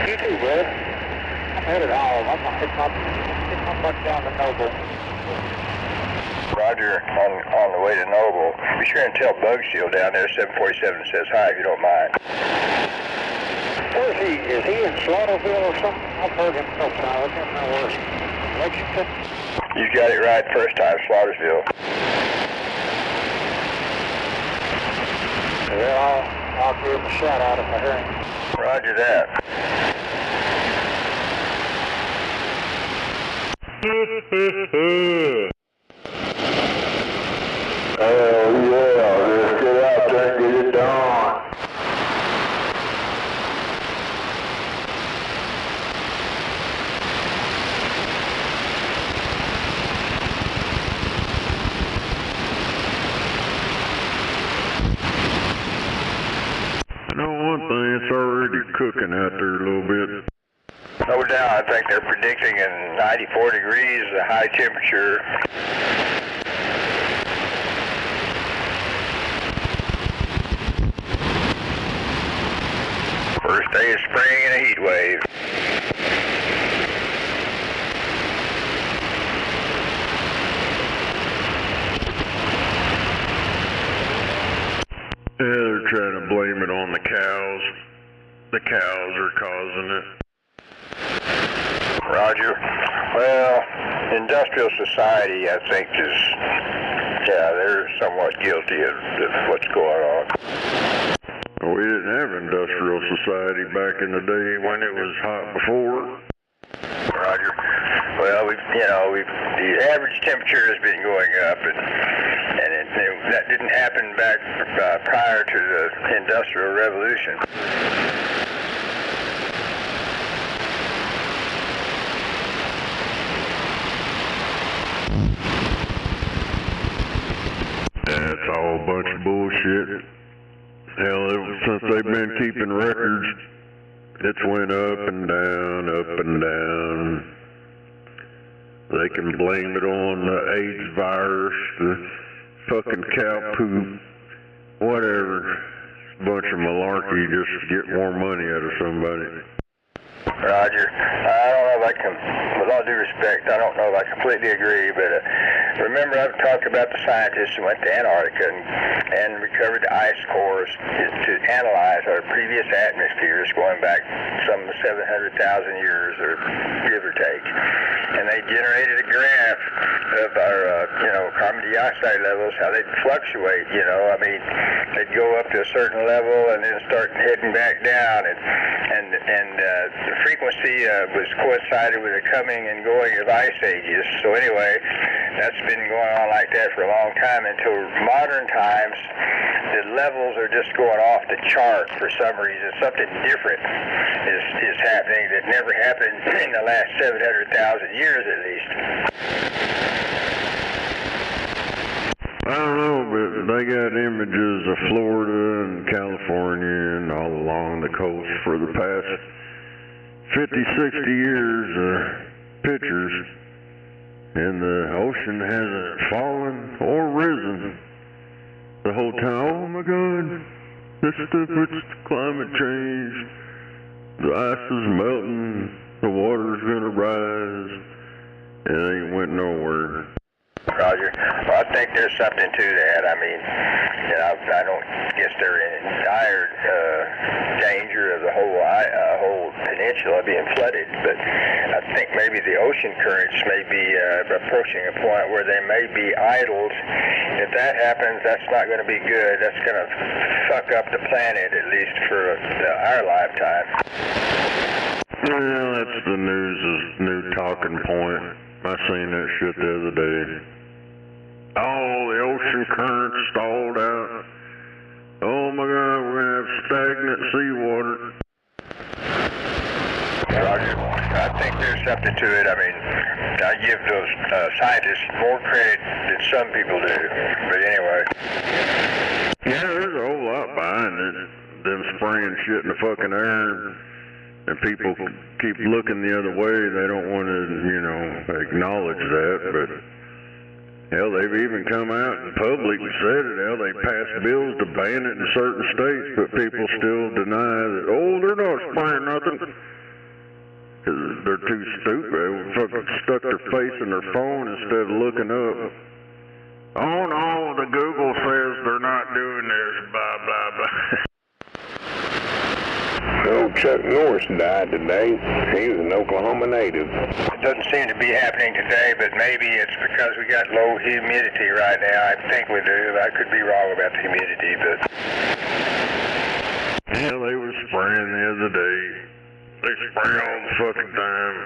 You too, brother. I'm headed home. I'm going to pick my butt down to Noble. Roger, on the way to Noble. Be sure and tell Bugsteel down there 747 says hi if you don't mind. Where is he? Is he in Slaughterville or something? I've heard him sometime. I can't remember where. Lexington? You got it right first time, Slaughtersville. Well, I'll give him a shout out if I hear him. Roger that. Oh yeah, let's get out there and get it done. I know one thing, it's already cooking out there a little bit. No doubt, I think they're predicting in 94 degrees, a high temperature. First day of spring and a heat wave. Yeah, they're trying to blame it on the cows. The cows are causing it. Roger. Well, industrial society, I think, they're somewhat guilty of what's going on. We didn't have industrial society back in the day when it was hot before. Roger. Well, the average temperature has been going up, and that didn't happen back prior to the Industrial Revolution. That's all a bunch of bullshit. Hell, ever since they've been keeping records, it's went up and down, up and down. They can blame it on the AIDS virus, the fucking cow poop, whatever. Bunch of malarkey just to get more money out of somebody. Roger. I don't know if I can, with all due respect, I don't know if I completely agree, but remember I've talked about the scientists who went to Antarctica and recovered the ice cores to analyze our previous atmospheres going back some 700,000 years, or give or take. And they generated a graph of our, carbon dioxide levels, how they'd fluctuate, I mean, they'd go up to a certain level and then start heading back down, and the frequency was coincided with the coming and going of ice ages. So anyway, that's been going on like that for a long time until modern times. The levels are just going off the chart for some reason. Something different is happening that never happened in the last 700,000 years at least. I don't know, but they got images of Florida and California and all along the coast for the past 50, 60 years, pictures, and the ocean hasn't fallen or risen the whole time. Oh my God, this stuff, it's climate change, the ice is melting, the water's gonna rise, and it ain't went nowhere. Roger. Well, I think there's something to that. I mean, I don't guess they're in dire danger of the whole peninsula being flooded, but I think maybe the ocean currents may be approaching a point where they may be idled. If that happens, that's not going to be good. That's going to fuck up the planet, at least for our lifetime. Well, that's the new talking point. I seen that shit the other day. Oh, the ocean current stalled out. Oh my God, we're gonna have stagnant seawater. Roger. I think there's something to it. I mean, I give those scientists more credit than some people do. But anyway. Yeah, there's a whole lot behind it. Them spraying shit in the fucking air, and people keep looking the other way. They don't want to, you know, acknowledge that, but hell, they've even come out in public and said it. Hell, they passed bills to ban it in certain states, but people still deny that, oh, they're not spraying nothing. Because they're too stupid. They fucking stuck their face in their phone instead of looking up. Oh no, the Google says they're not doing this, blah, blah, blah. Old Chuck Norris died today. He was an Oklahoma native. It doesn't seem to be happening today, but maybe it's because we got low humidity right now. I think we do. I could be wrong about the humidity, but... Yeah, they were spraying the other day. They spray all the fucking time.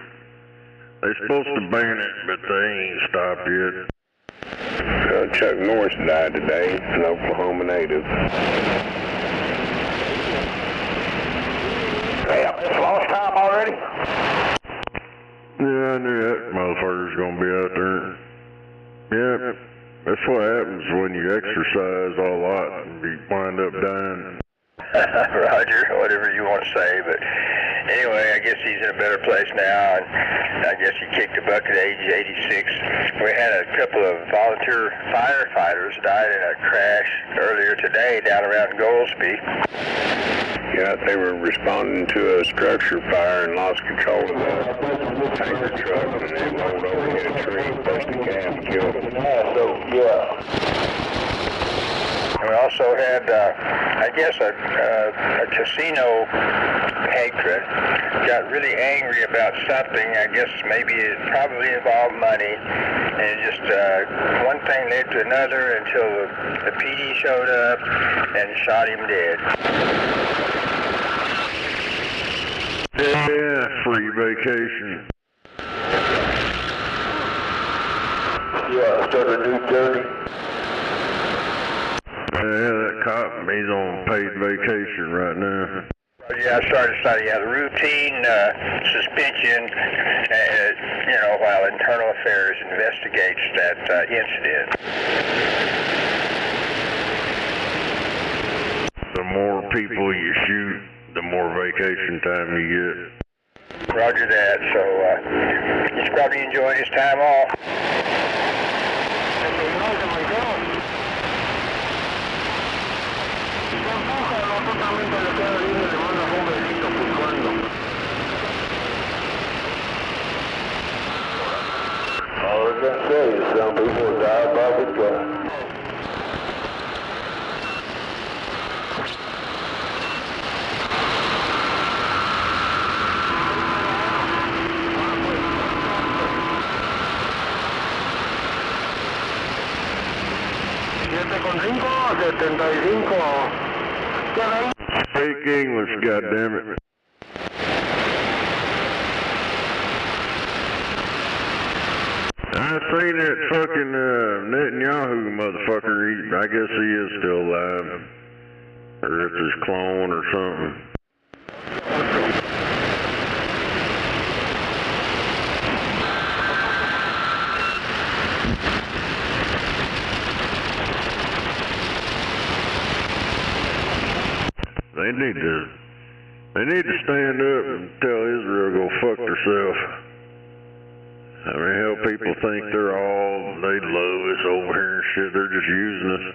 They're supposed to ban it, but they ain't stopped yet. Chuck Norris died today, an Oklahoma native. Damn, it's lost time already? Yeah, I knew that motherfucker's gonna be out there. Yeah, that's what happens when you exercise a lot and you wind up dying. Roger, whatever you want to say, but anyway, I guess he's in a better place now, and I guess he kicked the bucket at age 86. We had a couple of volunteer firefighters died in a crash earlier today down around Goldsby. Yeah, they were responding to a structure fire and lost control of the tanker truck, and they rolled over, hit a tree, burst the cab, and killed them. So, yeah. We also had, I guess, a casino patron got really angry about something. I guess maybe it probably involved money, and it just one thing led to another until the PD showed up and shot him dead. Yeah, free vacation. Yeah, start a new journey. Yeah, that cop, he's on paid vacation right now. Yeah, I started studying the routine suspension, you know, while Internal Affairs investigates that incident. The more people you shoot, the more vacation time you get. Roger that, so he's probably enjoying his time off. All I can say is some people die by the gun. Speak English, goddammit. I seen that fucking Netanyahu motherfucker. I guess he is still alive. Or it's his clone or something. They need to stand up and tell Israel to go fuck herself. I mean, hell, people think they love us over here and shit. They're just using us.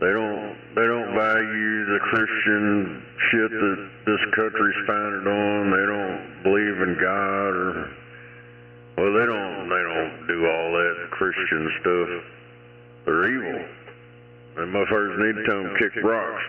They don't value the Christian shit that this country's founded on. They don't believe in God well, they don't do all that Christian stuff. They're evil. And motherfuckers need to tell them kick rocks.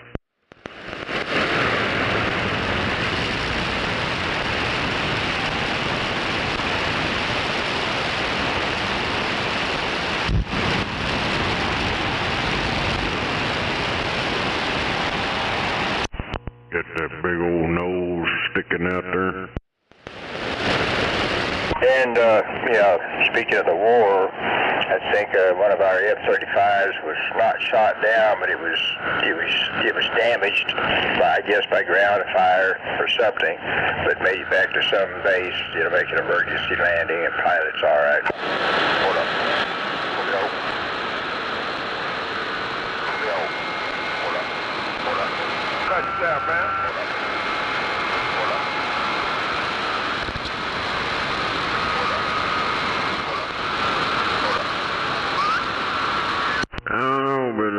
Got that big old nose sticking out there. And, speaking of the war, I think one of our F-35s was not shot down, but it was damaged by ground fire or something, but made it back to some base, make an emergency landing, and pilot's all right. Hold up. southbound. I don't know, but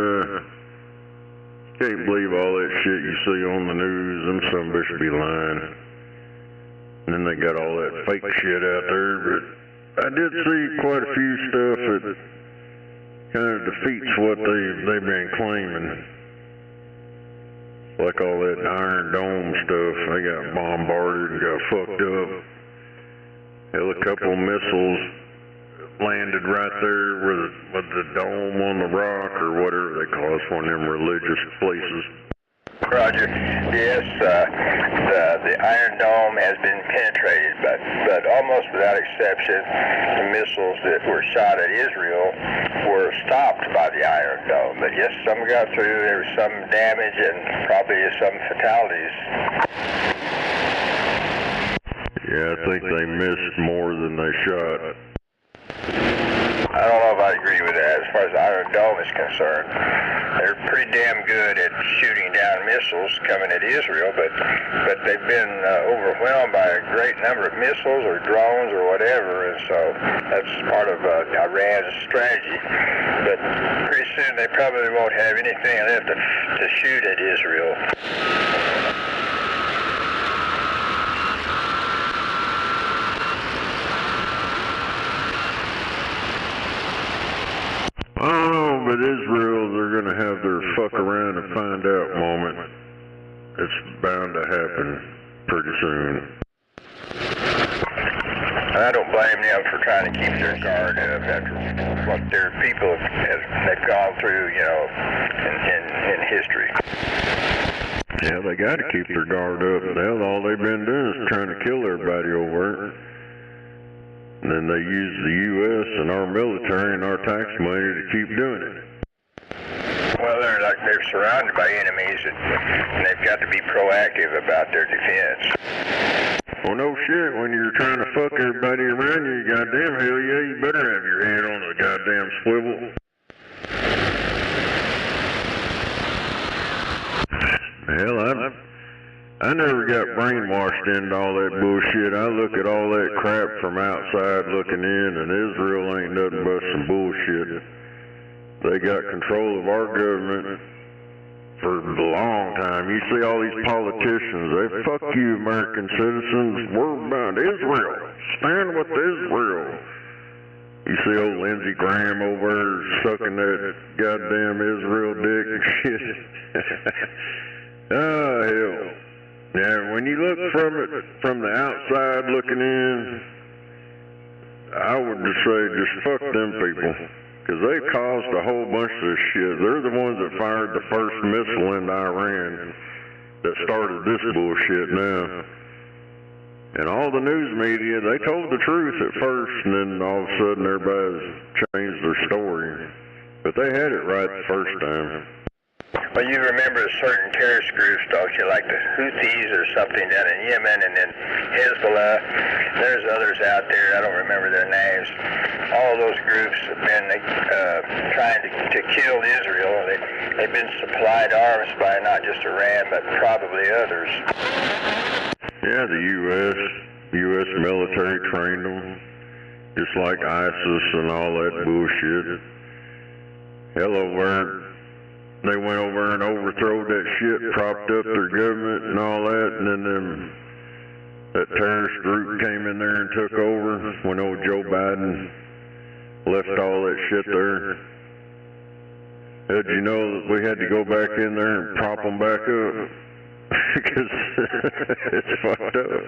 can't believe all that shit you see on the news. Them some bitches be lying. And then they got all that fake shit out there, but I did see quite a few stuff that kind of defeats what they've been claiming. Like all that Iron Dome stuff, they got bombarded and got fucked up. Hell, a couple of missiles landed right there with the dome on the rock or whatever they call it, one of them religious places. Roger. Yes, the Iron Dome has been penetrated, but almost without exception, the missiles that were shot at Israel were stopped by the Iron Dome. But yes, some got through. There was some damage and probably some fatalities. Yeah, I think they missed more than they shot. I don't know if I agree with that as far as the Iron Dome is concerned. They're pretty damn good at shooting down missiles coming at Israel, but they've been overwhelmed by a great number of missiles or drones or whatever, and so that's part of Iran's strategy. But pretty soon they probably won't have anything left to shoot at Israel. I don't know, but Israel, they're going to have their fuck around and find out moment. It's bound to happen pretty soon. I don't blame them for trying to keep their guard up after what their people have gone through, you know, in history. Yeah, they got to keep their guard up. Hell, all they've been doing is trying to kill everybody over it. And then they use the U.S. and our military and our tax money to keep doing it. Well, they're surrounded by enemies, and they've got to be proactive about their defense. Well, no shit. When you're trying to fuck everybody around you, goddamn hell yeah, you better have your head on the goddamn swivel. Hell, I never got brainwashed into all that bullshit. I look at all that crap from outside looking in, and Israel ain't nothing but some bullshit. They got control of our government for a long time. You see all these politicians, they fuck you American citizens, we're about Israel. Stand with Israel. You see old Lindsey Graham over there sucking that goddamn Israel dick and shit. Oh, hell. Yeah, when you look from the outside looking in, I would just say just fuck them people, because they caused a whole bunch of this shit. They're the ones that fired the first missile into Iran that started this bullshit now. And all the news media, they told the truth at first, and then all of a sudden everybody's changed their story. But they had it right the first time. Well, you remember certain terrorist groups, don't you, like the Houthis or something down in Yemen, and then Hezbollah. There's others out there, I don't remember their names. All of those groups have been trying to kill Israel. They've been supplied arms by not just Iran, but probably others. Yeah, the U.S. military trained them, just like ISIS and all that bullshit. Hell, they went over and overthrew that shit, propped up their government and all that, and then that terrorist group came in there and took over when old Joe Biden left all that shit there. Did you know that we had to go back in there and prop them back up? Because it's fucked up.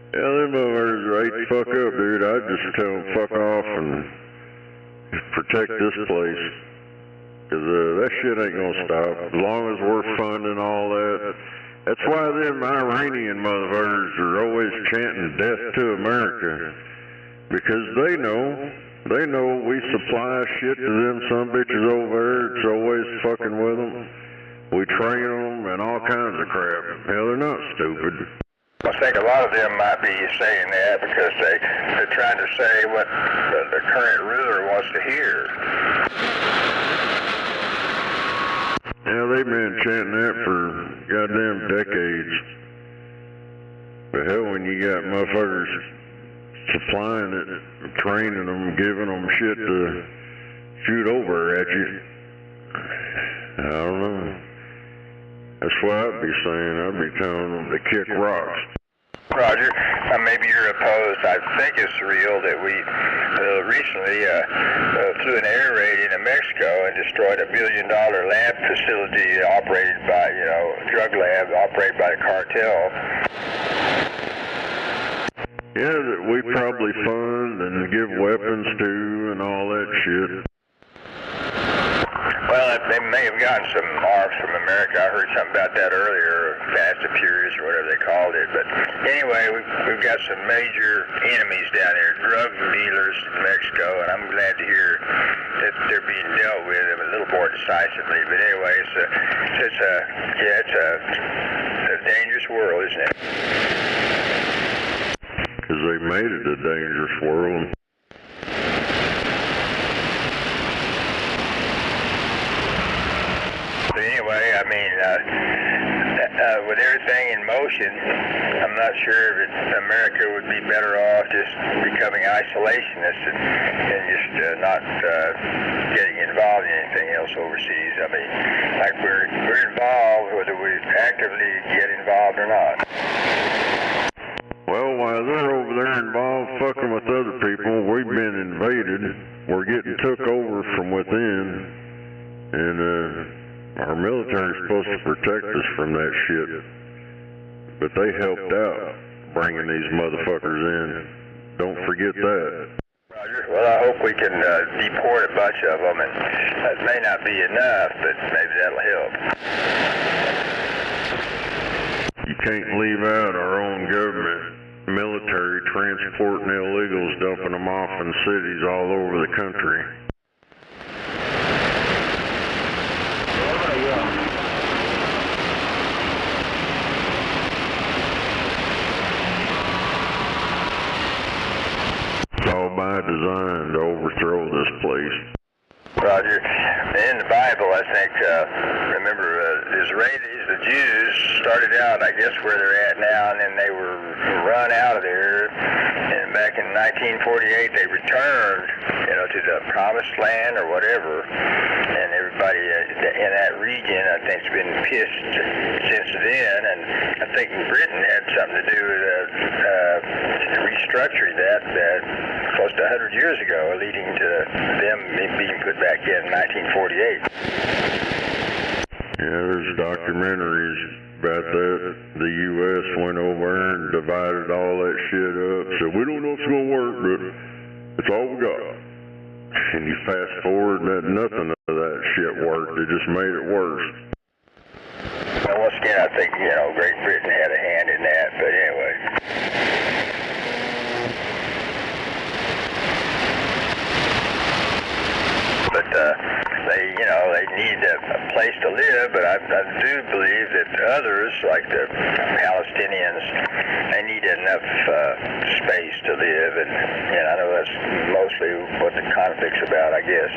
Yeah, them motherfuckers are right the fuck up, dude. I'd just tell them fuck off and protect this place. Because that shit ain't gonna stop. As long as we're funding all that. That's why them Iranian motherfuckers are always chanting death to America. Because they know we supply shit to them some bitches over there. It's always fucking with them. We train them and all kinds of crap. Hell, they're not stupid. I think a lot of them might be saying that because they're trying to say what the current ruler wants to hear. Yeah, they've been chanting that for goddamn decades. But hell, when you got motherfuckers supplying it, training them, giving them shit to shoot over at you, I don't know. That's what I'd be saying. I'd be telling them to kick rocks. Roger. Maybe you're opposed. I think it's real that we recently flew an air raid into Mexico and destroyed $1 billion lab facility operated by, drug lab operated by the cartel. Yeah, that we probably fund and give weapons to and all that shit. Well, they may have gotten some arms from America. I heard something about that earlier, Fast and Furious or whatever they called it. But anyway, we've got some major enemies down there, drug dealers in Mexico, and I'm glad to hear that they're being dealt with a little more decisively. But anyway, it's a dangerous world, isn't it? Because they made it a dangerous world. Anyway, I mean, with everything in motion, I'm not sure if America would be better off just becoming isolationist and just not getting involved in anything else overseas. I mean, like we're involved whether we actively get involved or not. Well, while they're over there involved fucking with other people, we've been invaded. We're getting took over from within, and our military's supposed to protect us from that shit, but they helped out bringing these motherfuckers in. Don't forget that. Roger. Well, I hope we can deport a bunch of them, and that may not be enough, but maybe that'll help. You can't leave out our own government military transporting illegals, dumping them off in cities all over the country. By design to overthrow this place. Roger. In the Bible, I think, remember, Israelis, the Jews, started out, I guess, where they're at now, and then they were run out of there. And back in 1948, they returned, to the Promised Land or whatever. And everybody in that region, I think, has been pissed since then. And I think Britain had something to do with restructuring that close to 100 years ago, leading to them being put back in 1948. Yeah, there's documentaries about that. The U.S. went over and divided all that shit up. So we don't know if it's going to work, but it's all we got. And you fast forward, nothing of that shit worked. It just made it worse. Well, once again, I think, Great Britain had a hand in that, but anyway. But they need a place to live, but I do believe that others, like the Palestinians, they need enough space to live, and I know that's mostly what the conflict's about, I guess.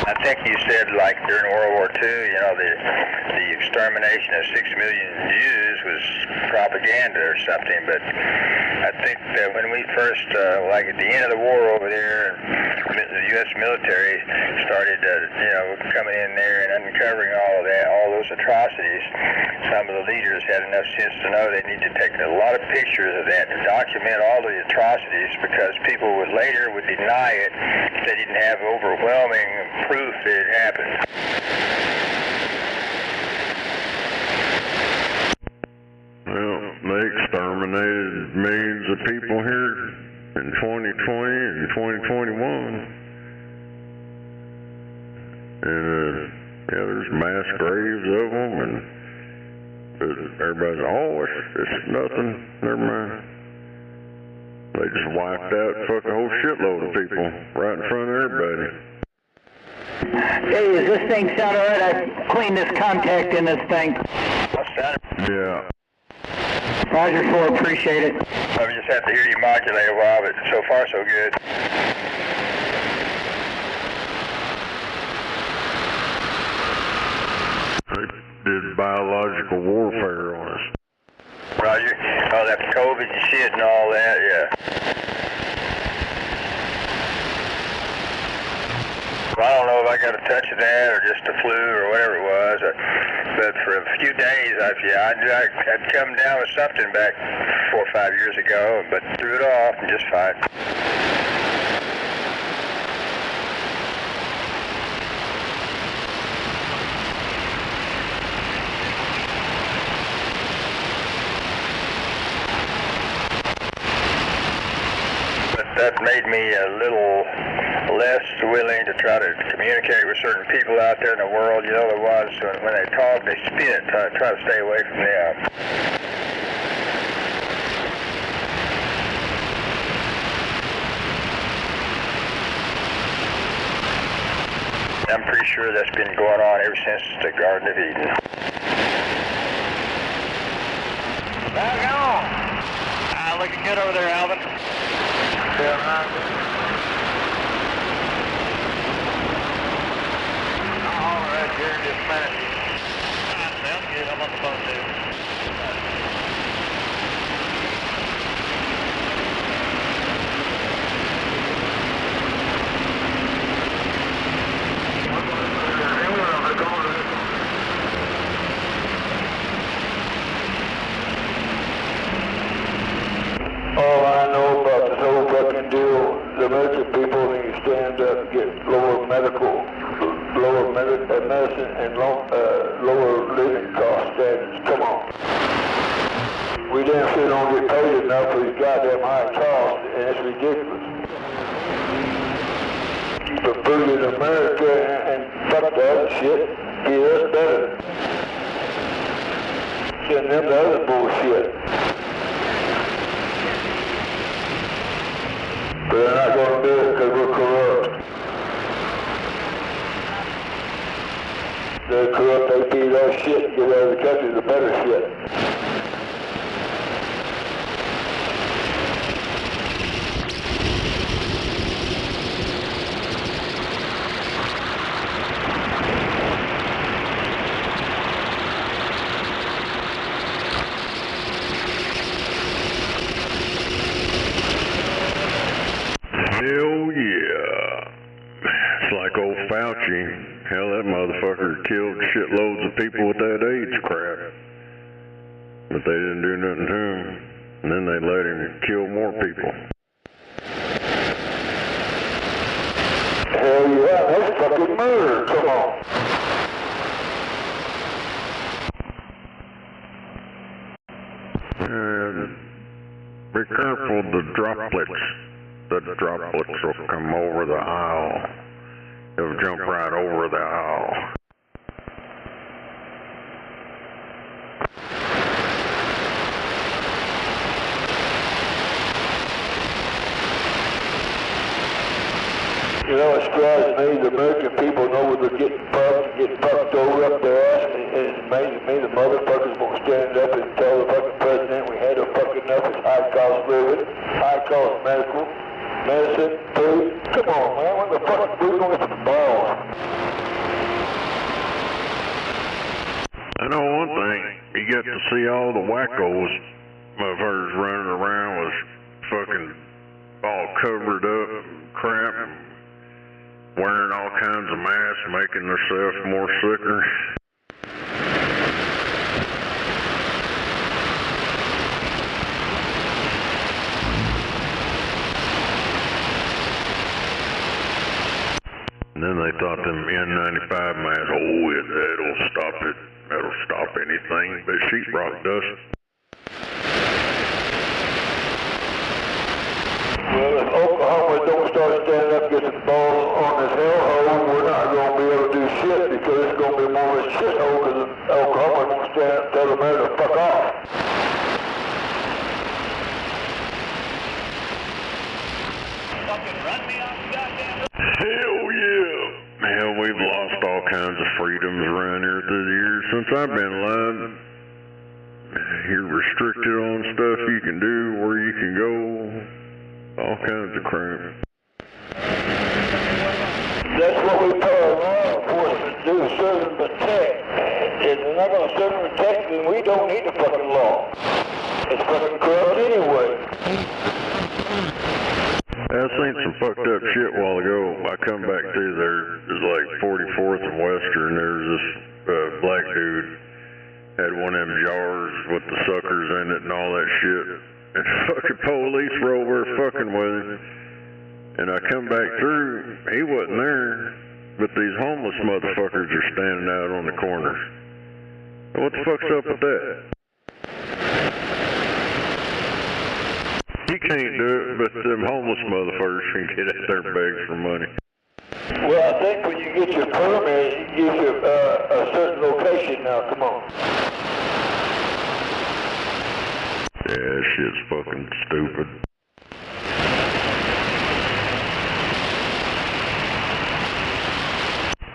I think you said, like during World War II, the extermination of 6 million Jews was propaganda or something. But I think that when we first, like at the end of the war over there, the U.S. military started, coming in there and uncovering all those atrocities. Some of the leaders had enough sense to know they need to take a lot of pictures of that and document all the atrocities, because people would deny it if they didn't have overwhelming proof that it happened. Well, they exterminated millions of people here in 2020 and 2021. And, there's mass graves of them, but everybody's, it's nothing, never mind. They just wiped out a whole shitload of people right in front of everybody. Hey, is this thing sound alright? I cleaned this contact in this thing. Yeah. Roger 4, appreciate it. I just have to hear you modulate a while, but so far so good. They did biological warfare on us. Roger. Oh, that COVID and shit and all that, yeah. Well, I don't know if I got a touch of that or just the flu or whatever it was, but for a few days, I'd come down with something back 4 or 5 years ago, but threw it off and just fine. That made me a little less willing to try to communicate with certain people out there in the world. You know, the ones when they talk, they spit. I try to stay away from them. I'm pretty sure that's been going on ever since the Garden of Eden. Back on! Looking good over there, Alvin. Yeah, all right, here in just a minute. Sounds good. I'm on the phone, dude. All I know about this whole fucking deal, the American people need to stand up and get lower medicine and lower living cost standards. Come on. We damn sure don't get paid enough for these goddamn high costs, and it's ridiculous. Keep a food in America and fuck the other shit. Get us better. Send them the other bullshit. But they're not going to do it because we're corrupt. They're corrupt, they feed our shit and get out of the country the better shit. Hell yeah. It's like old Fauci. Hell, that motherfucker killed shitloads of people with that AIDS crap. But they didn't do nothing to him. And then they let him kill more people. Hell yeah, that's fucking murder. Come on. And be careful the droplets. The droplets will come over the aisle. They'll jump right over the aisle. You know, it surprised me, the American people know they're getting fucked over up their ass, and it's amazing me, the motherfuckers won't stand up and tell the fucking president we had to fucking enough, it's high cost living, high cost medical, medicine, food. Come on, man, what the fuck, we're going to the balls. I know one thing, you get to see all the wackos, motherfuckers running around with fucking all covered up and crap, wearing all kinds of masks, making themselves more sicker. And then they thought them N95 masks, that'll stop it. That'll stop anything but sheetrock dust. Well, if Oklahoma don't start standing up and get some balls on this hellhole, we're not going to be able to do shit because it's going to be more of a shithole because Oklahoma won't stand up and tell America to fuck off. Fucking run me off the goddamn... Hell yeah! Hell, we've lost all kinds of freedoms around here through the years. Since I've been alive, you're restricted on don't need the fucking law. It's fucking corrupt anyway. I seen some fucked up shit a while ago. I come back through there, it was like 44th and Western, there was this black dude, had one of them jars with the suckers in it and all that shit. And fucking police were over fucking with him. And I come back through, he wasn't there, but these homeless motherfuckers are standing out on the corners. What the fuck's up with that? He can't do it, but them homeless motherfuckers can get out there and beg for money. Well, I think when you get your permit, it gives you a certain location now. Come on. Yeah, that shit's fucking stupid.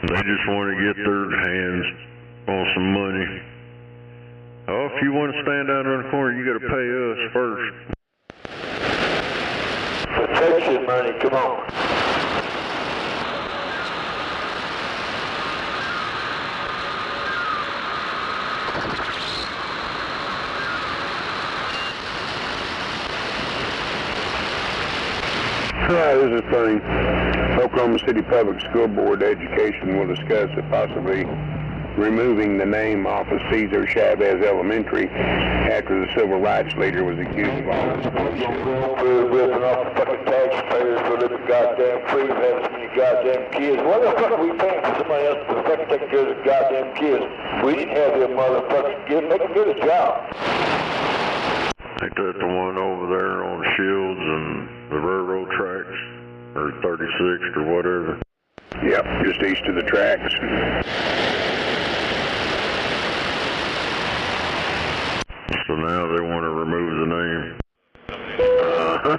They just want to get their hands on some money. Oh, if you want to stand out on the corner, you got to pay us first. Protection money, come on. Hi, this is Bernie. Oklahoma City Public School Board Education will discuss possibly removing the name off of Cesar Chavez Elementary after the civil rights leader was accused of all this bullshit. We're ripping off the fucking taxpayers for living goddamn free, having so many goddamn kids. Why the fuck are we paying for somebody else to fucking take care of the goddamn kids? We didn't have them motherfuckers make them get a job. Ain't that the one over there on Shields and the railroad tracks? Or 36th or whatever? Yep, just east of the tracks. So now they want to remove the name. Uh-huh.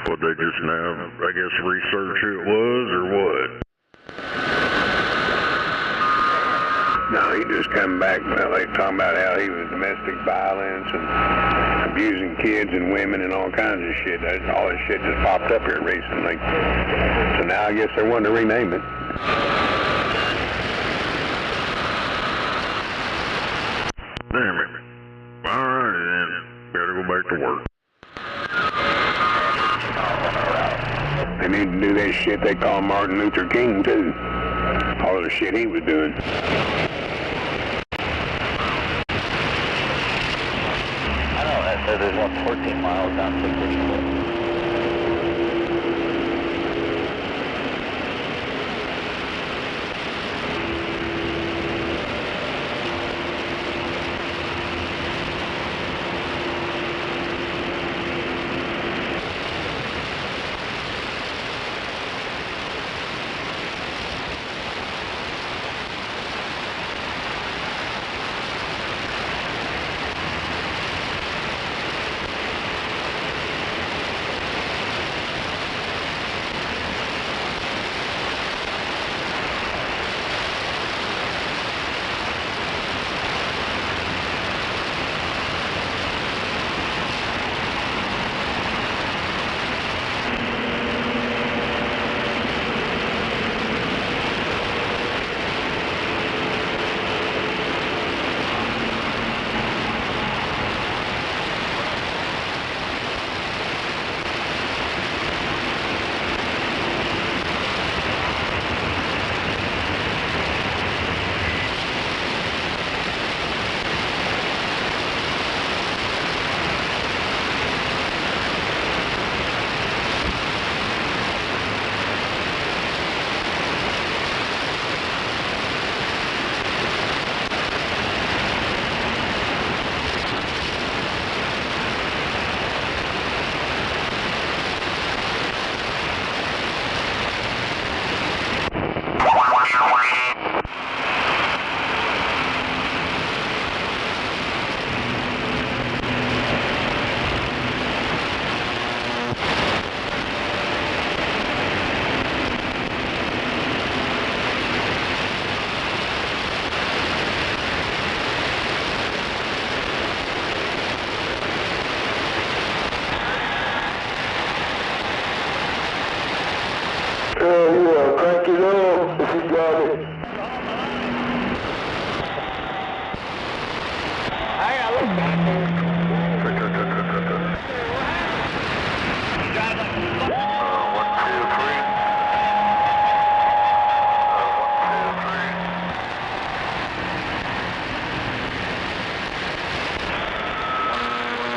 Would they just now, I guess, research who it was or what? No, he just come back. Well, they talking about how he was domestic violence and abusing kids and women and all kinds of shit. All this shit just popped up here recently. So now I guess they want to rename it. Damn it. Alright then. Gotta go back to work. They need to do that shit they call Martin Luther King too. All of the shit he was doing. I know that said there's about 14 miles down 684.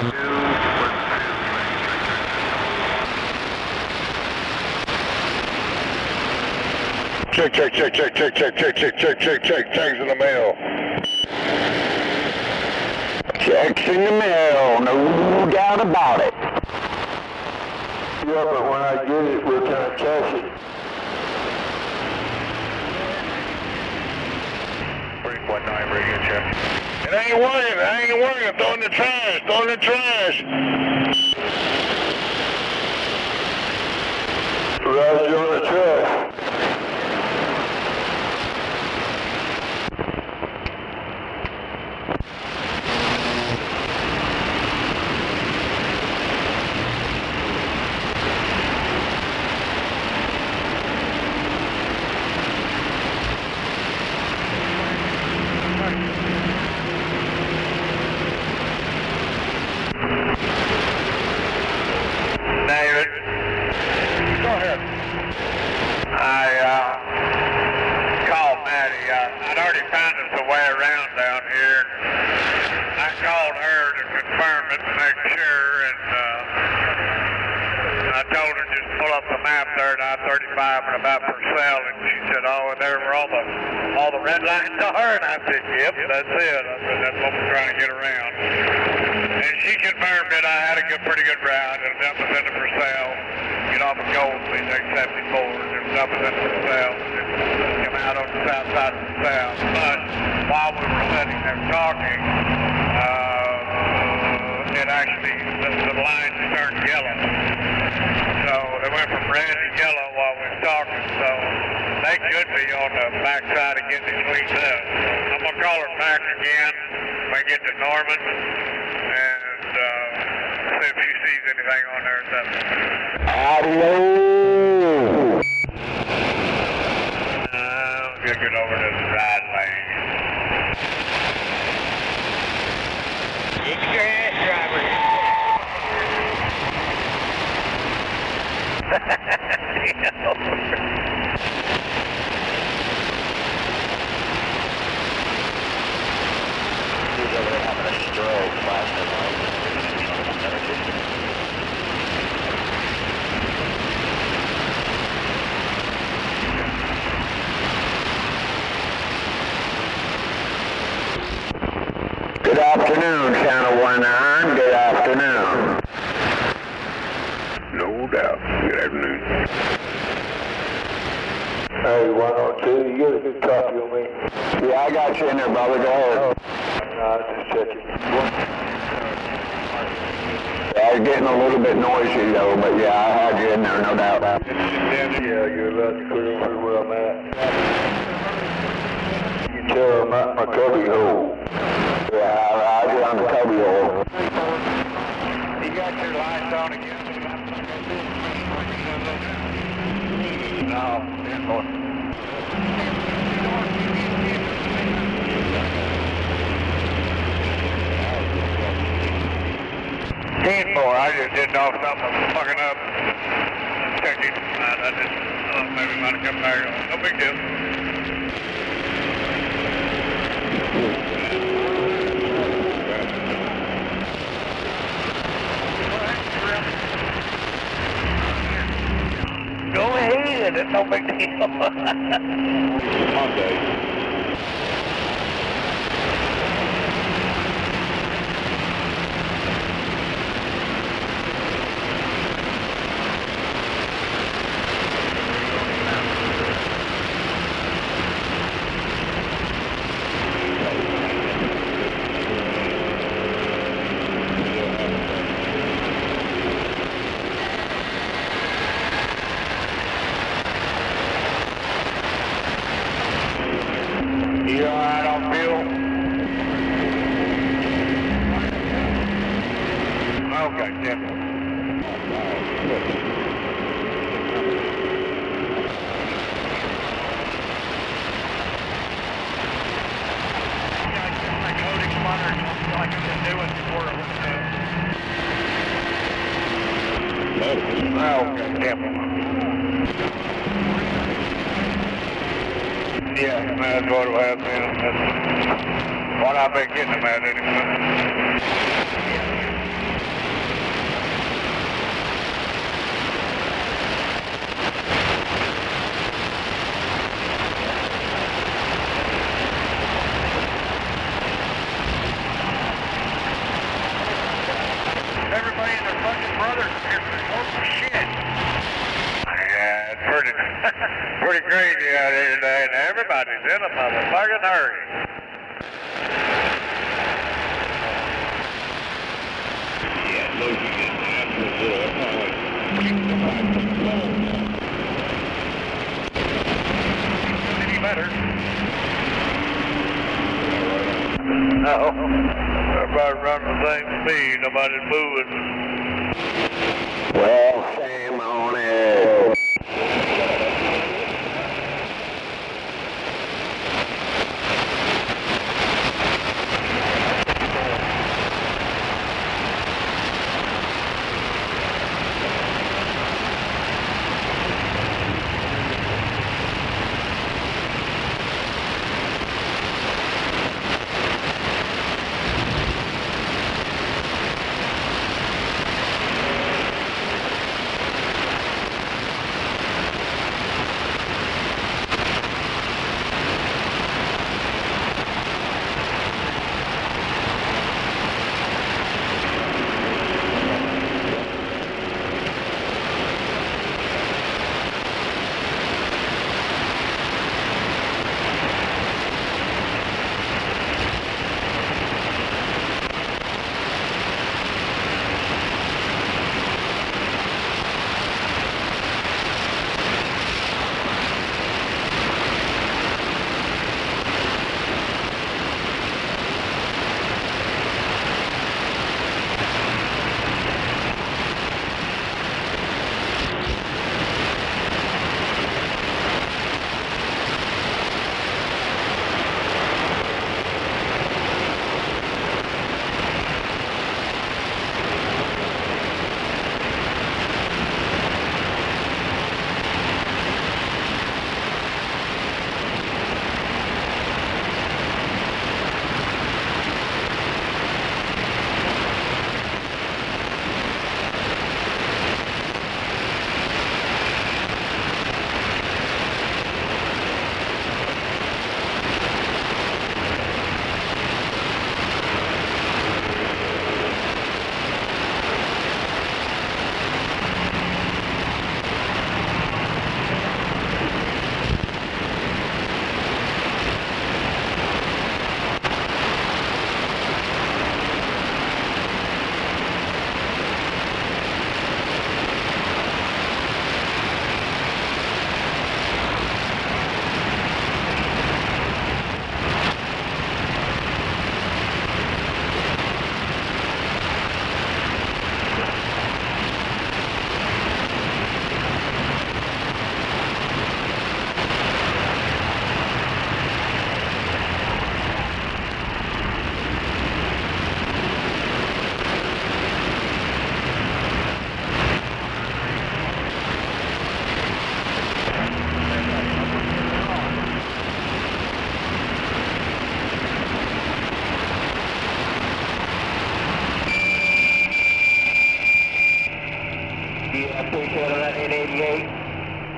Check, checks in the mail. Checks in the mail, no doubt about it. Yeah, but when I get it, we're trying to cash it. 3.9, radio check. It ain't working, throw it in the trash, Roger on the trash. David. Go ahead. I called Maddie. I'd already found us a way around down here. I called her to confirm it to make sure, and I told her just pull up the map there at I-35 and about Purcell, and she said, oh, there were all the red lines are, and I said, yep, that's it. I said, that's what we're trying to get around. And she confirmed that I had a pretty good route. It was up within the Purcell, get off of Goldsby, take 74, it was up within the Purcell, and come out on the south side of the Purcell. But while we were sitting there talking, it actually, the lines turned yellow. So they went from red to yellow while we were talking, so they could be on the backside of getting it cleaned up. I'm going to call her back again when I get to Norman and see if she sees anything on there at that point. Adios. I'm going to get over to the right lane. Get your ass, driver. He's over there having a stroke, flashing lights. Good afternoon, Channel 19. Good afternoon. No doubt. Good afternoon. Hey, 102, you get a good copy of me? Yeah, I got you in there, brother. Go ahead. No, I was just checking. Yeah, it's getting a little bit noisy, though, but yeah, I had you in there, no doubt. Yeah, you're about to clear over where I'm at. You can tell I'm at my cubby hole. Yeah, I was on the cubby hole. You got your lights on again? No, it's more. 10-4, I just didn't know if something was fucking up. Check it. I just, maybe might have come back. No big deal. Go ahead, it's no big deal. Monday. You all right on fuel? Okay, definitely. My code expired, like I've been doing before it was okay, definitely. Yeah, that's what it has been. That's what I've been getting them at anyway. fucking hurry. Yeah, look, you get the assholes there. That's not like... Any better? Uh-oh. Everybody running the same speed. Nobody's moving. Well, Sam on it.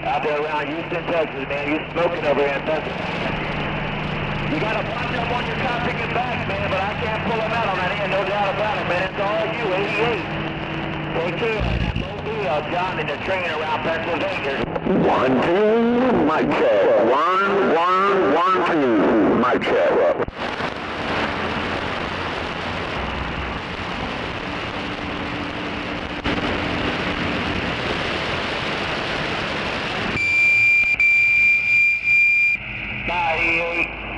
Out there around Houston, Texas, man. You smoking over here in Texas. You got a bunch up on your copying and back, man, but I can't pull them out on that end, no doubt about it, man. It's all you, 88. Take care of that mobile, John, and the train around Pennsylvania. 1, 2, mic check. 1, 1, 1, 2, mic check.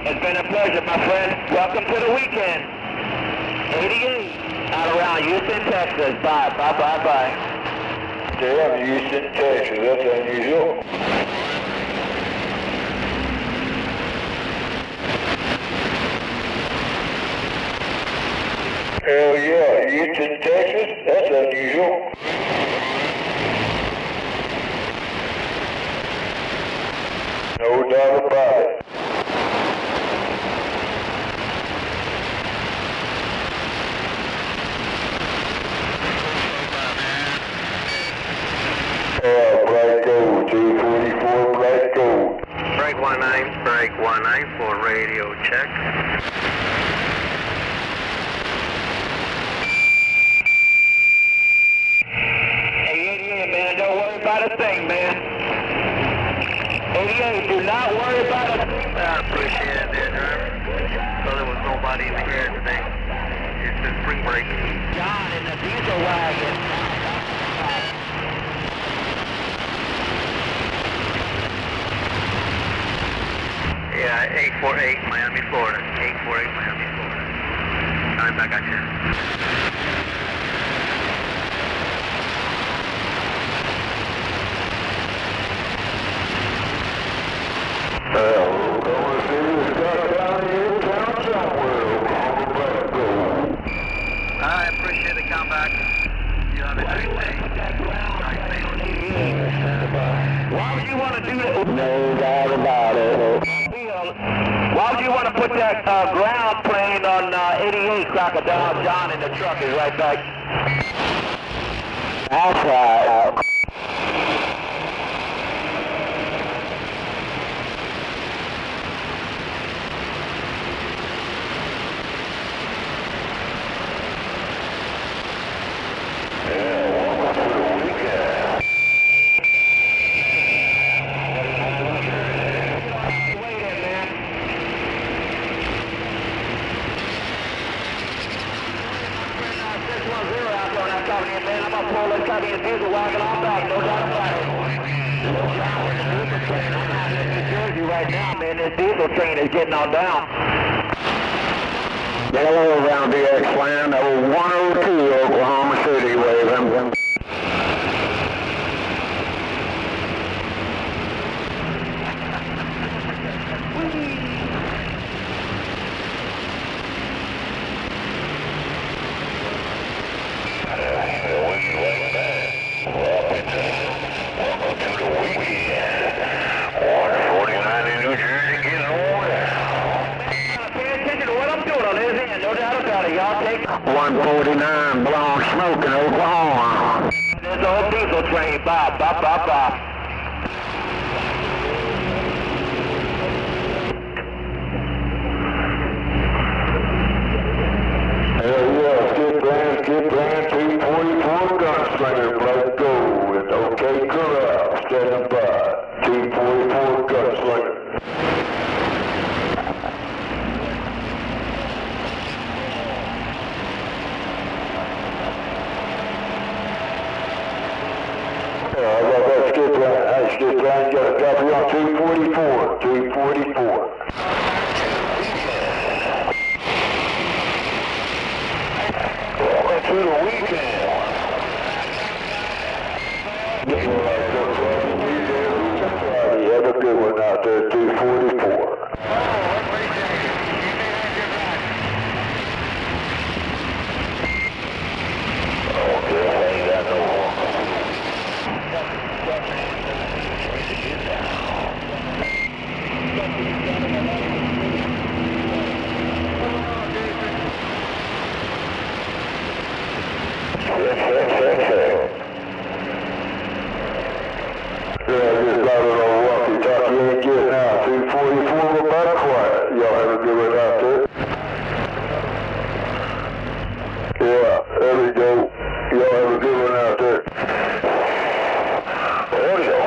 It's been a pleasure, my friend. Welcome to the weekend. 88, out around Houston, Texas. Bye, bye, bye, bye. Damn, Houston, Texas. That's unusual. Hell yeah, Houston, Texas. That's unusual. No doubt about it. Bright gold, 244, bright gold. Break 19 for radio check. Hey, 88, man, don't worry about a thing, man. 88, do not worry about a thing. I appreciate it there, driver. So there was nobody in the area today. It's the spring break. John in the diesel wagon. Yeah, 848 Miami, Florida. 848 Miami, Florida. Time back at you. I appreciate the comeback. You have a nice day. Why would you want to do that? No doubt about it. Why would you want to put that ground plane on 88 Crocodile? John in the truck is right back. That's right. Diesel train is getting on down. Hello around DX land, 102 Oklahoma City waving. Welcome to the weekend. 149 in New Jersey, getting on. Pay attention to what I'm doing on this end, no doubt about it. Y'all take 149 blowing smoke in Oklahoma. There's the old diesel train. Bop, bop, bop, bop. Hell yeah, skip grand, 244 gunslinger, let's go. With OK Corral, standing by. 244 gunslinger. I got that skip line. Hey, skip line, got a copy on 244. 244. Welcome to the weekend. Have a good one out there, 244. Okay, I ain't got no more. Yeah, I just got it on walkie-talkie. Ain't getting out. 244, we're about quiet. Y'all have a good one out there. Yeah, there we go. Y'all have a good one out there. Audio.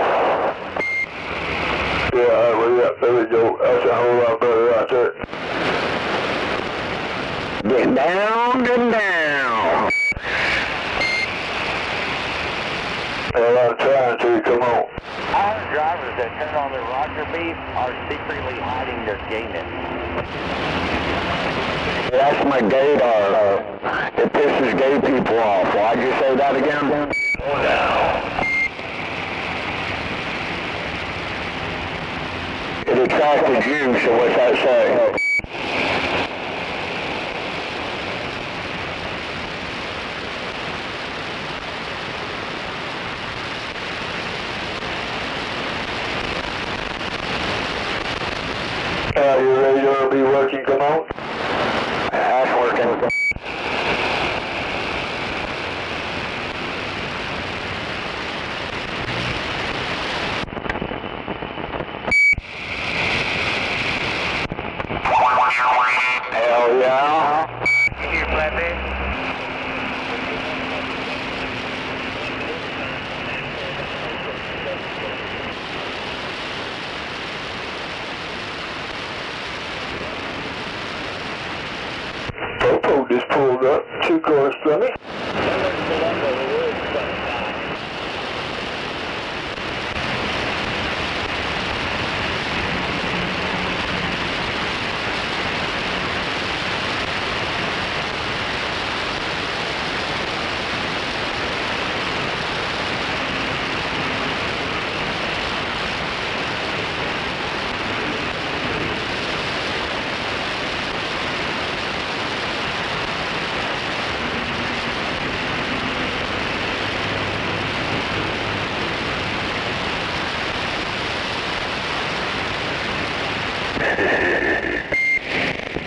Yeah, there we go. That's a whole lot better out there. Get down, get down. Well, I'm trying to. Come on. Our drivers that turn on their rocker beep are secretly hiding their gayness. That's my gaydar. It pisses gay people off. Why'd you say that again? Oh, now. It attracted you, so what's that say? You ready to be working? Come on. That's working. Hell yeah. You hear flatbed? pulled up, 2 cars from me.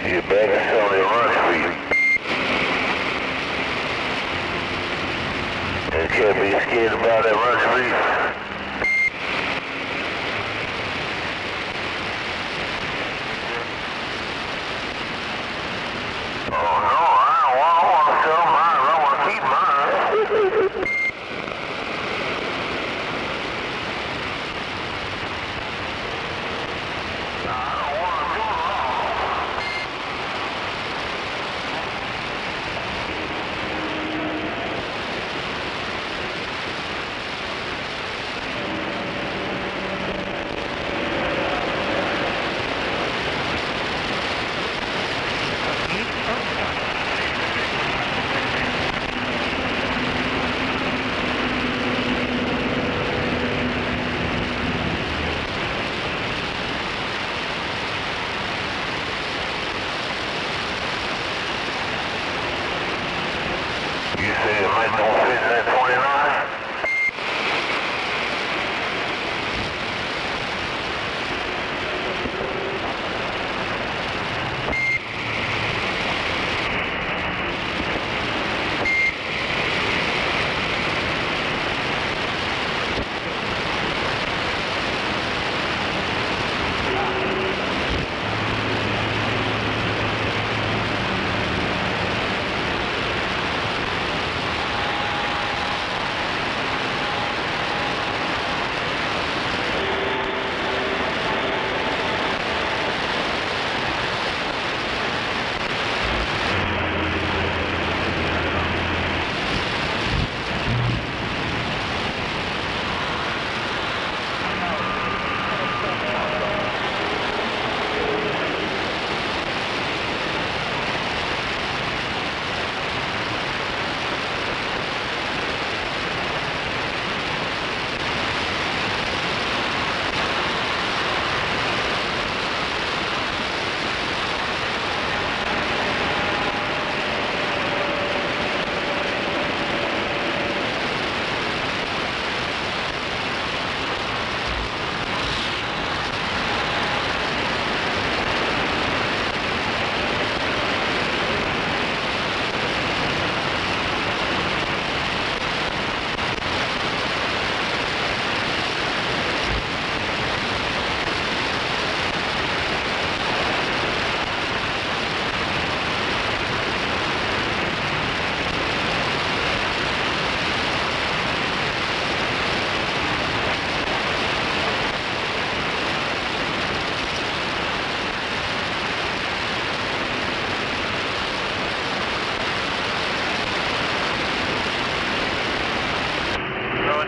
You better sell the lunch for you. You can't be scared about that lunch for you. Oh no, I don't want to sell mine. I want to keep mine. You say it might don't fit in that 29?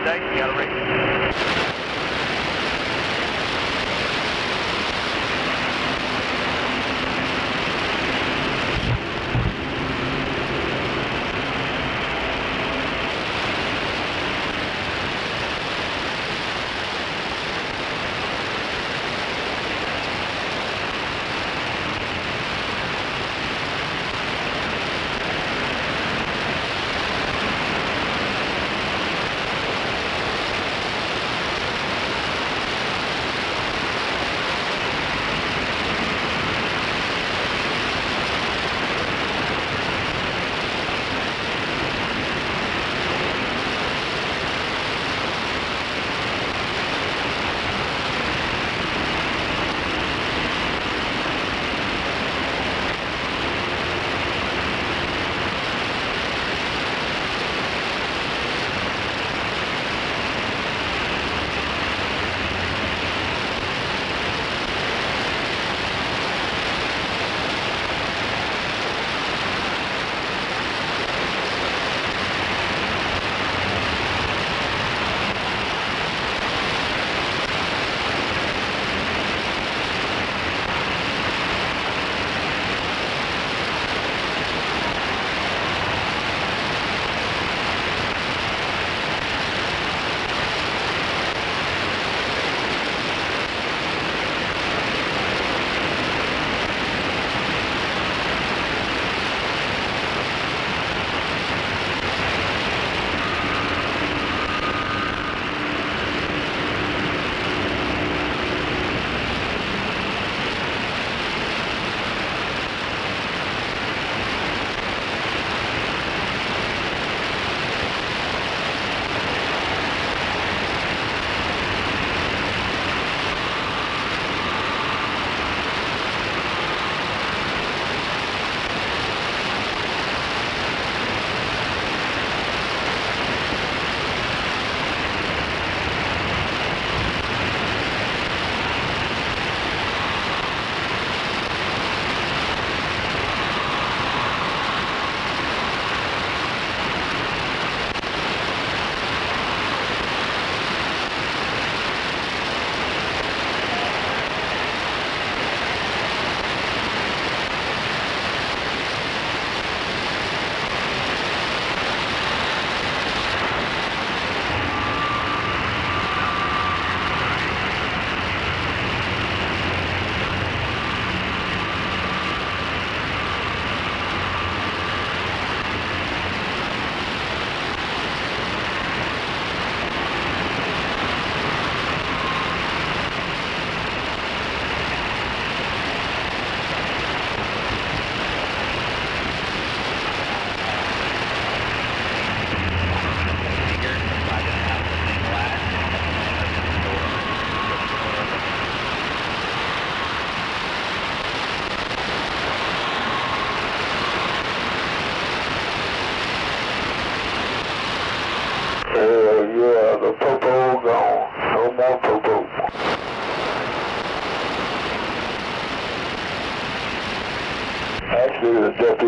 Nake, you got a ring?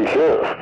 deputy sheriff.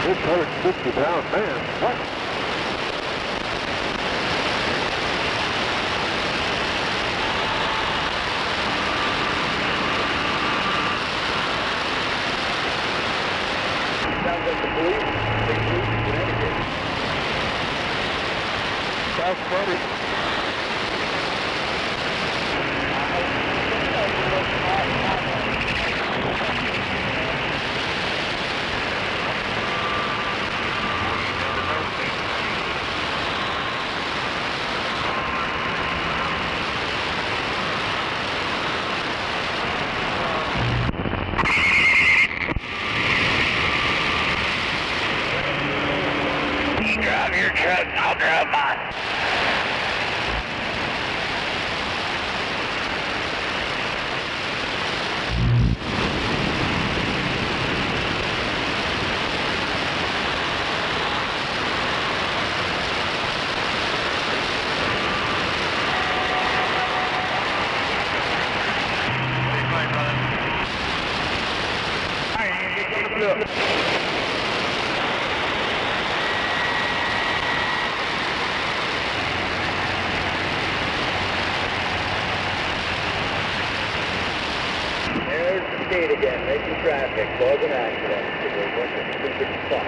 This 160-pound man, what? Sounds like the police. The police in Connecticut. South Florida. up. There's the state again, making traffic, causing accidents. We're working stupid spot.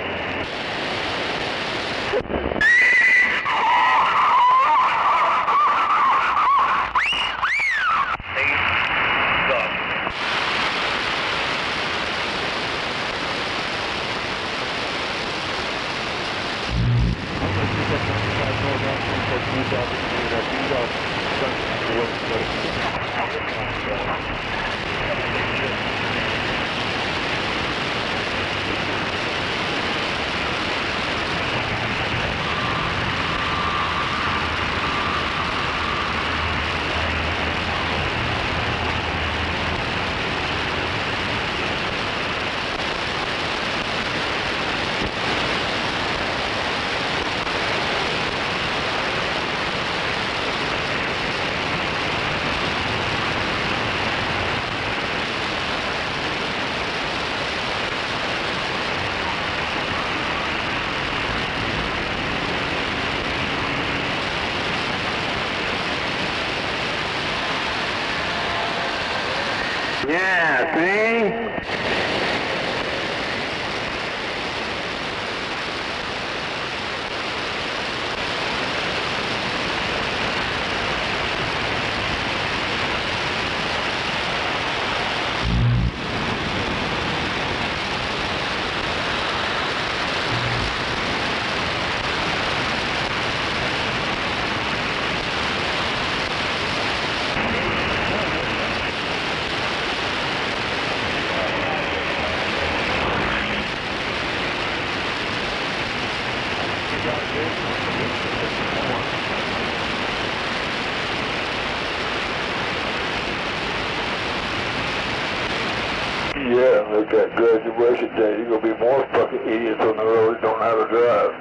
Yeah, see? Yeah, make that graduation day. You're going to be more fucking idiots on the road that don't know how to drive.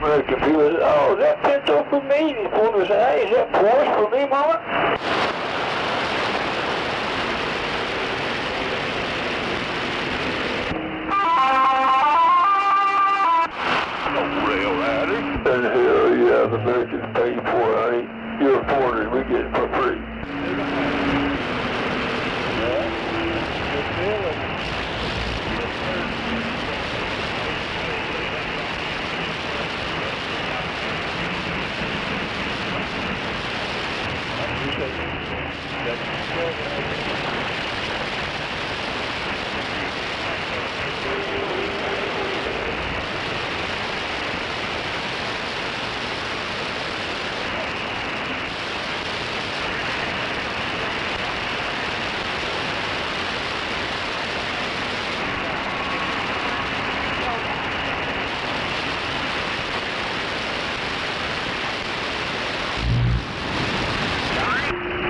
American people say, oh, that pinto for me. These boys say, hey, is that Porsche for me, mama? And hell yeah, the Americans pay for it, honey. You're foreigners, we get it for free.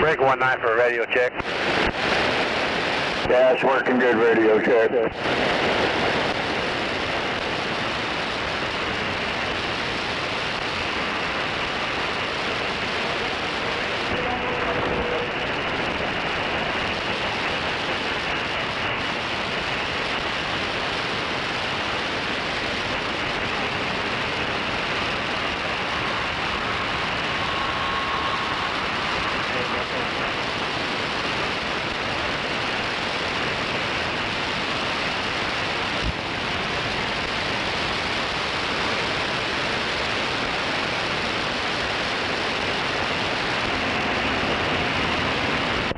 Break 19 for a radio check. Yeah, it's working good, radio check.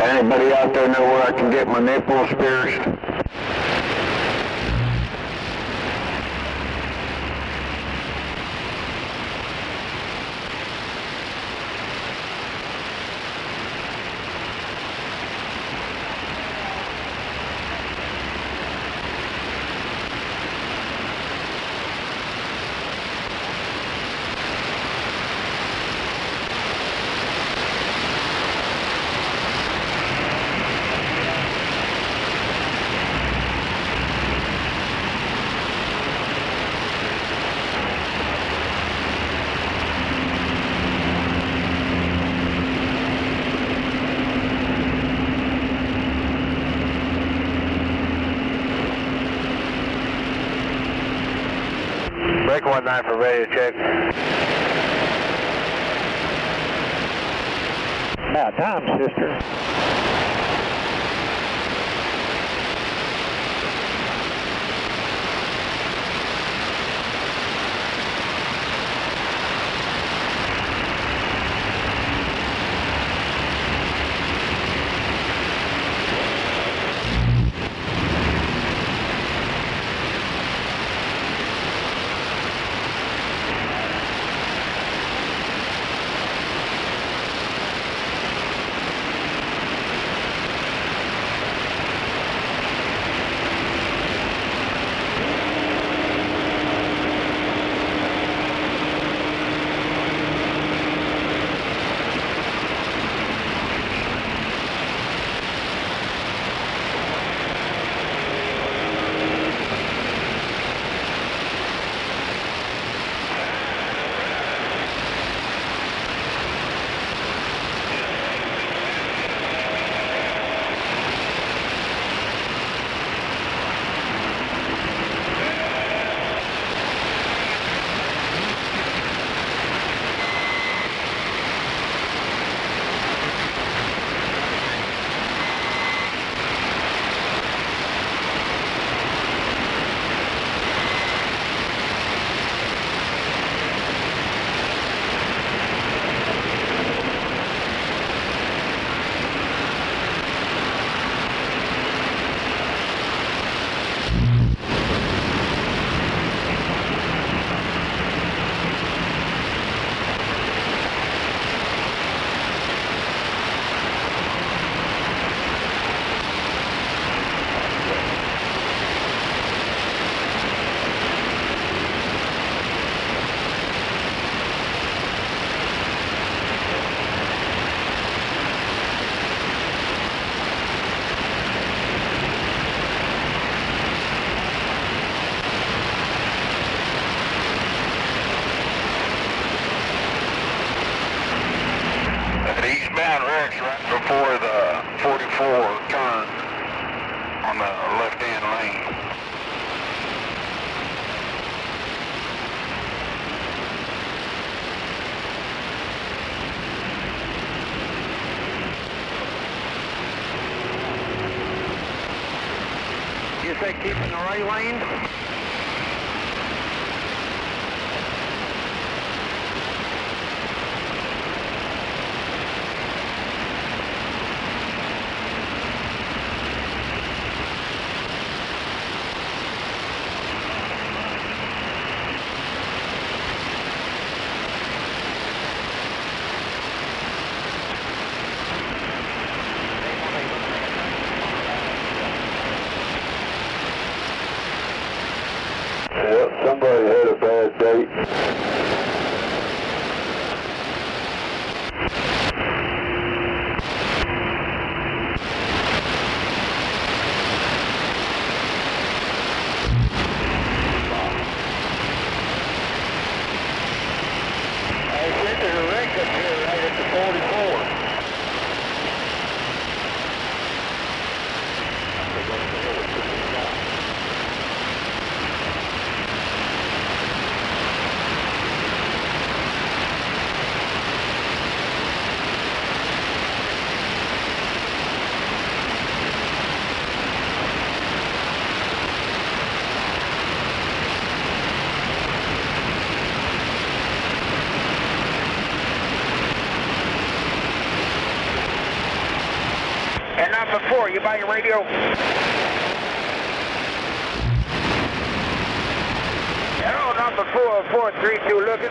Anybody out there know where I can get my nipples pierced? 619 for radio check. About time, sister. Eastbound Rex right before the 44 turn on the left-hand lane. You say keep in the right lane? Somebody had a bad date. I think there's a wreck up here right at the 44. And number 4, you by your radio? Hello, number 432 looking.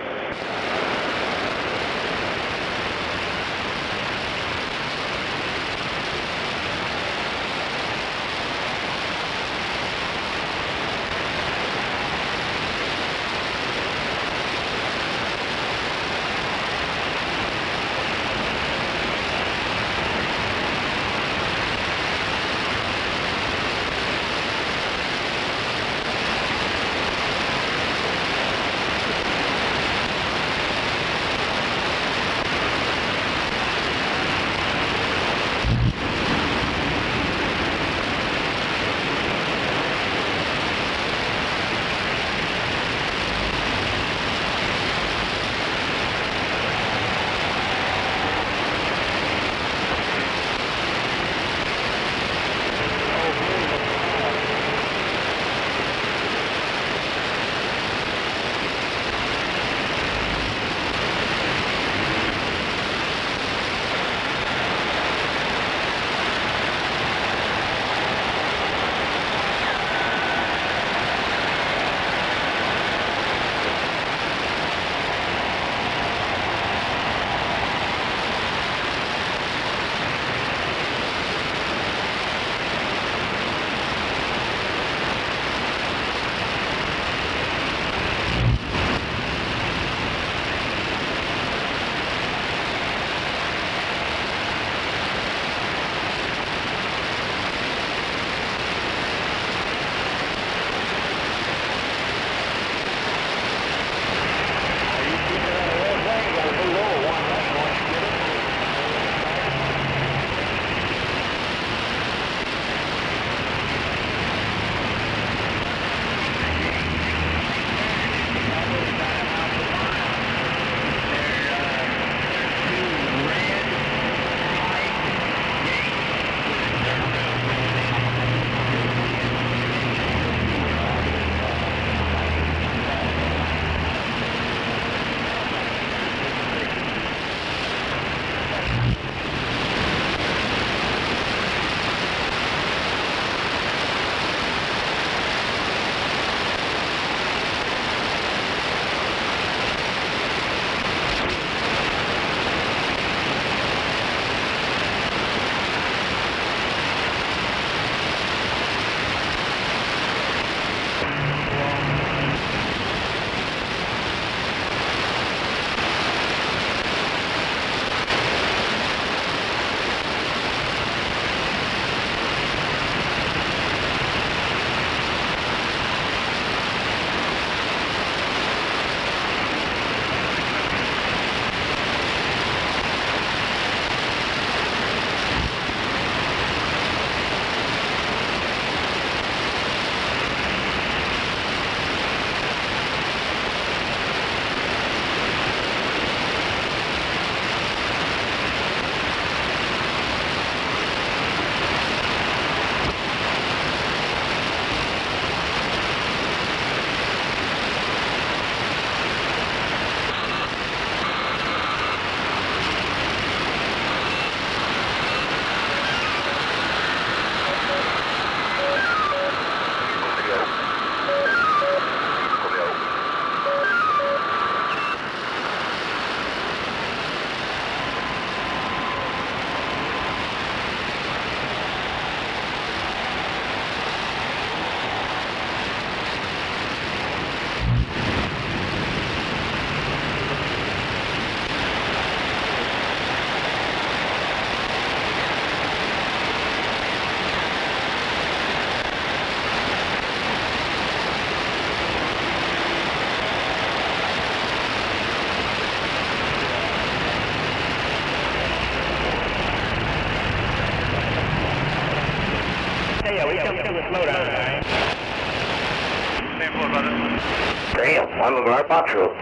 of our patrol.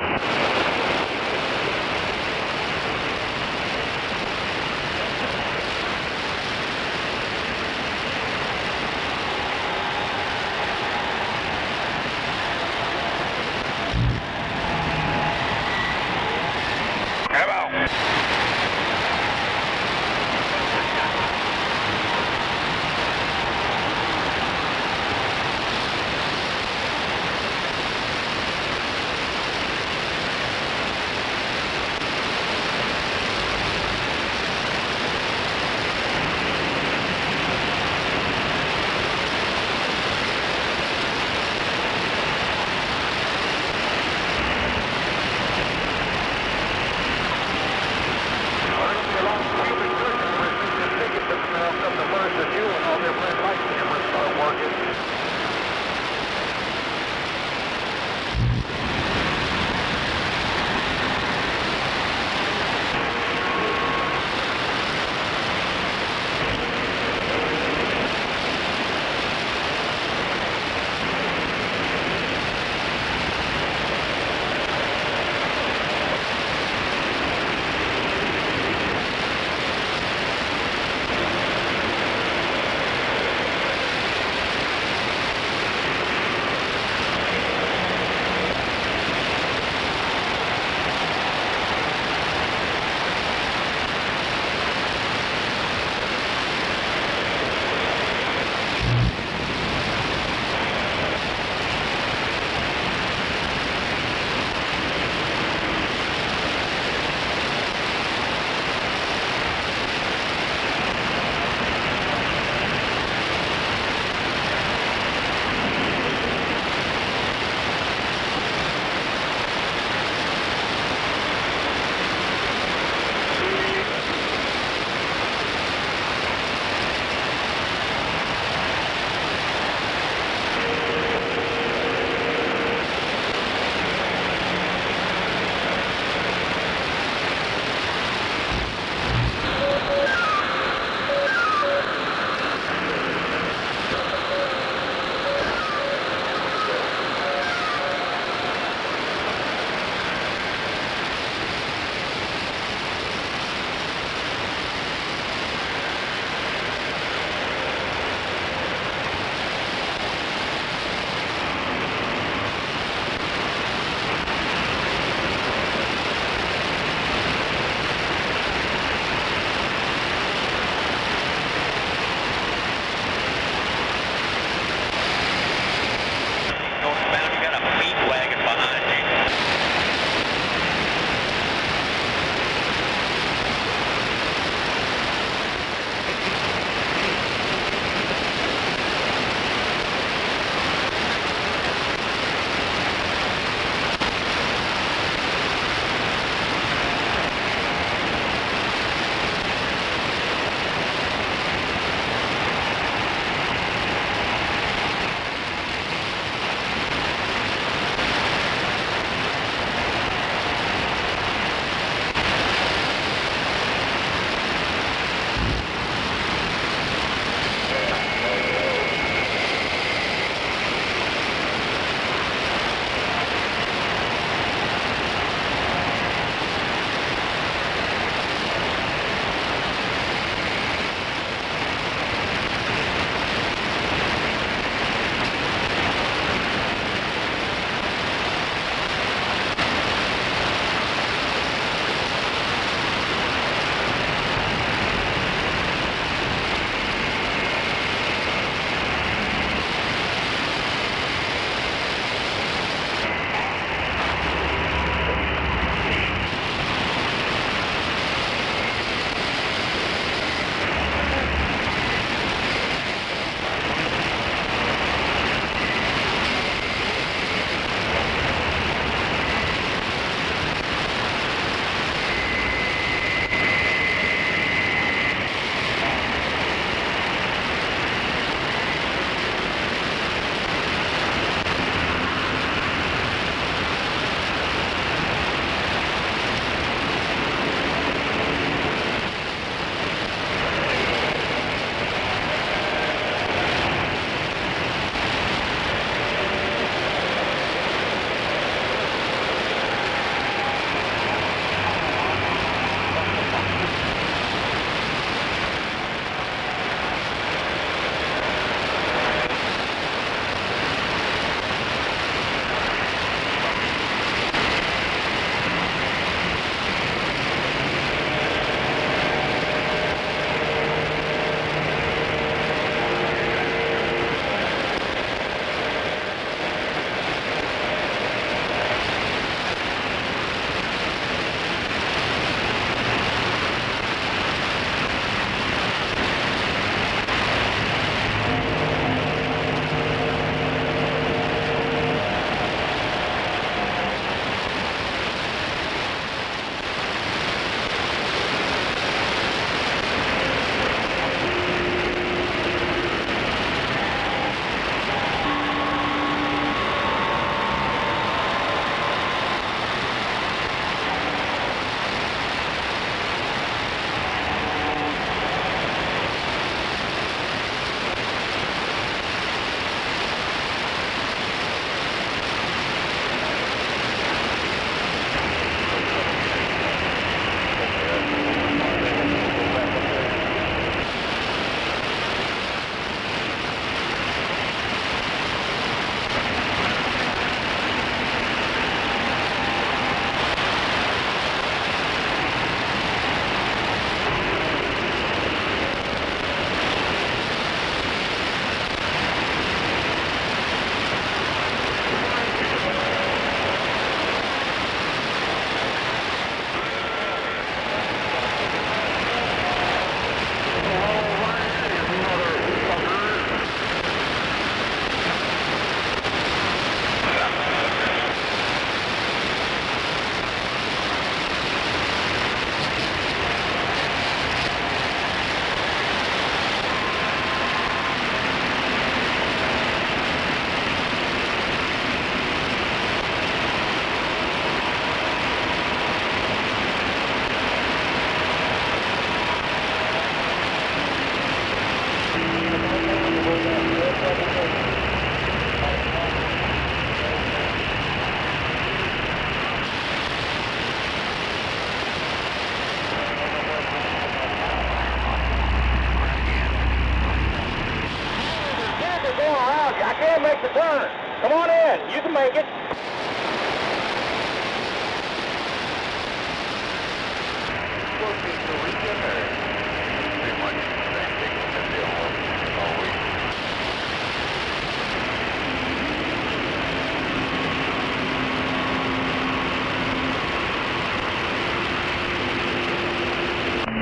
I can't make the turn. Come on in. You can make it.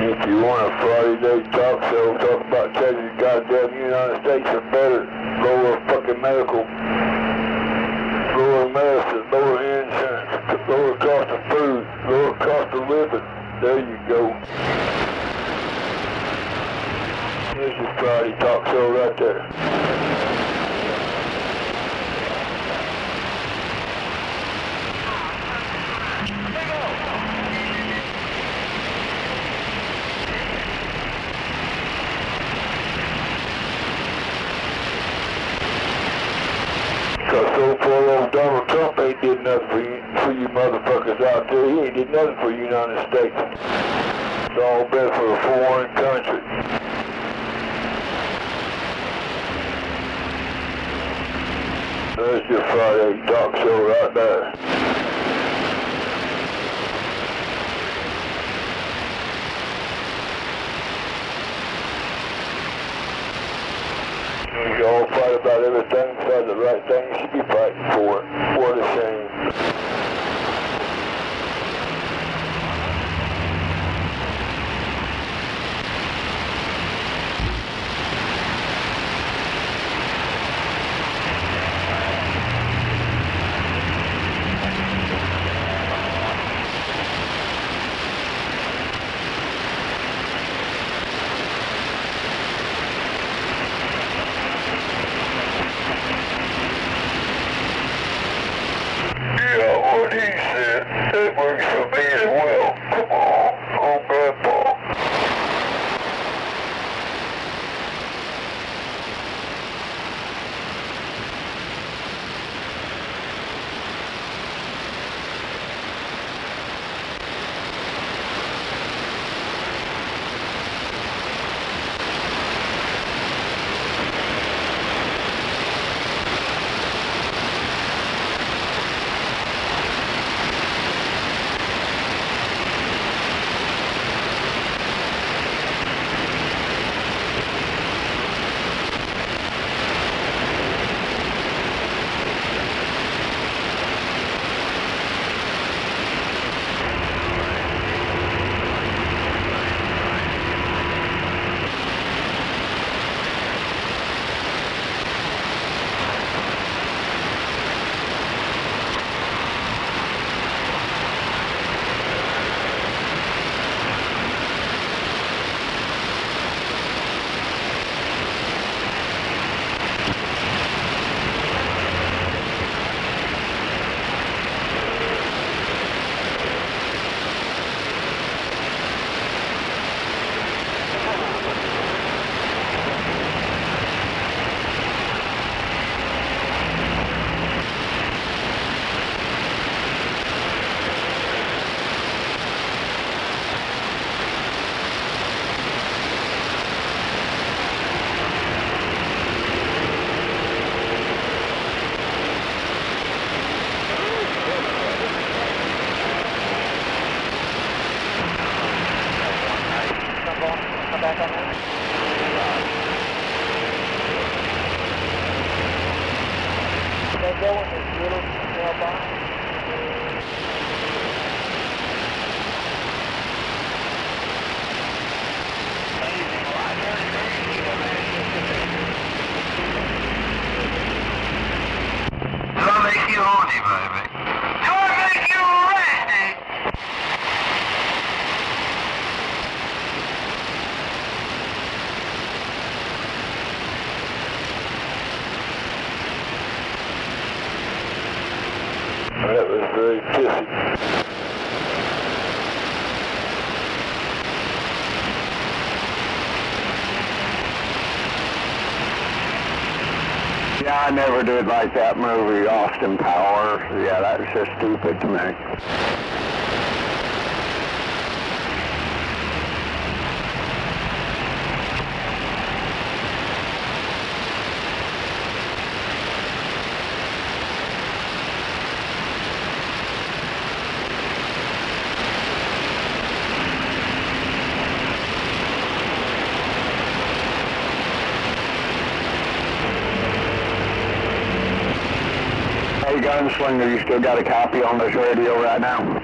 If you want a Friday night talk show, talk about taking the goddamn United States are better, lower fucking medical, lower medicine, lower insurance, lower cost of food, lower cost of living. There you go. This is Friday talk show right there. So far, old Donald Trump ain't did nothing for you motherfuckers out there. He ain't did nothing for the United States. It's all been for a foreign country. There's your Friday talk show right there. You all fight about everything besides the right thing. You should be fighting for it. What a shame. What he said, that works for me as well. Come on, old grandpa. That was very pissy. Yeah, I never did like that movie, Austin Powers. Yeah, that was just stupid to me. Hey, Gunslinger, you still got a copy on this radio right now?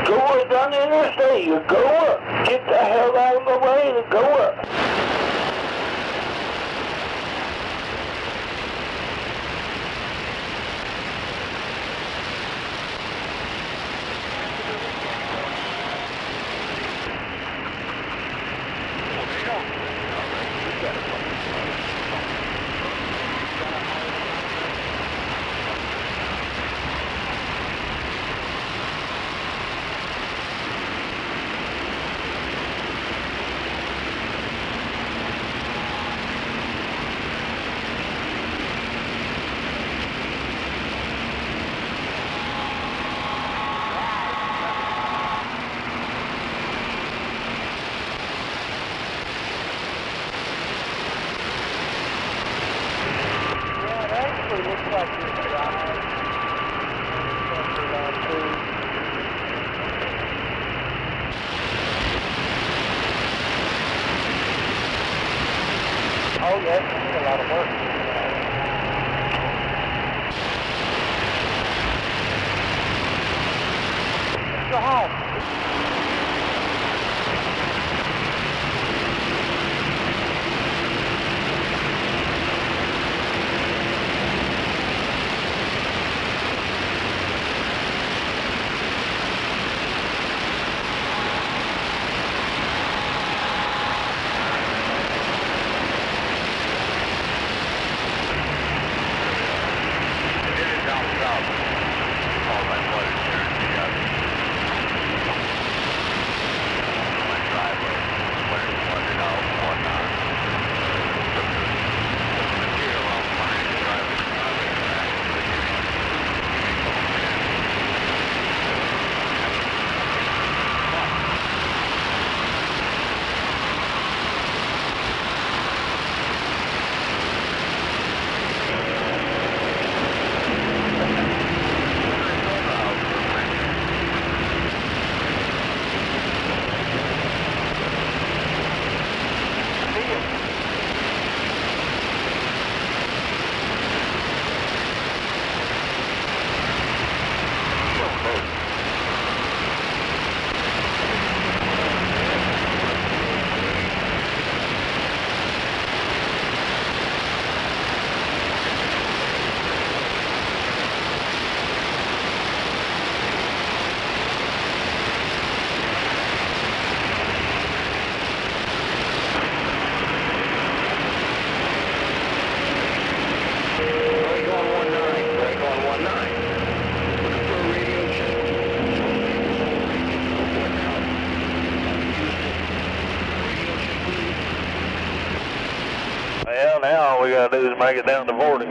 Go up down the interstate. You go up. Get the hell out of my way and go up. Oh, yes, I need a lot of work. Let's go home. Well, now all we got to do is make it down to 40.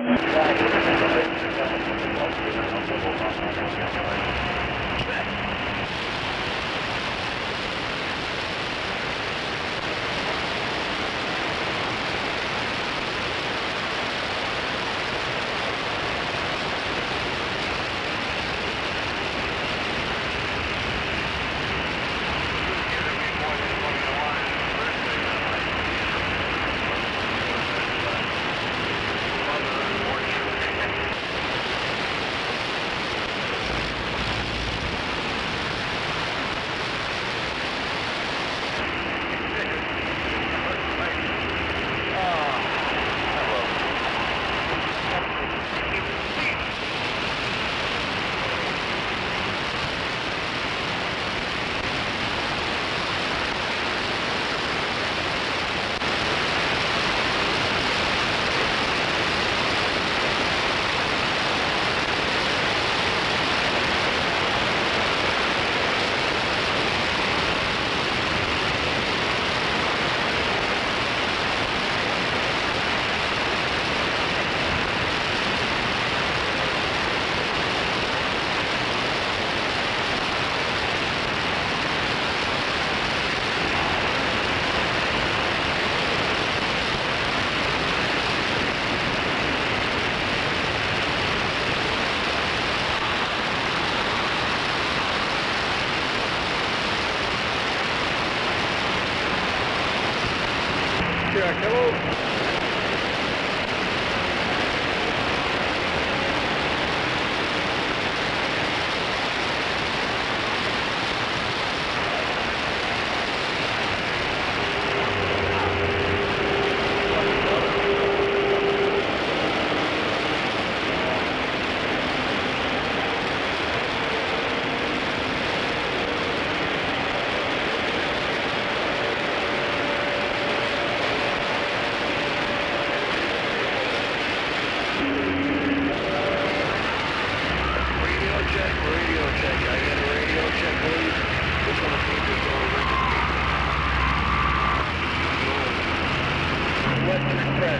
Hello.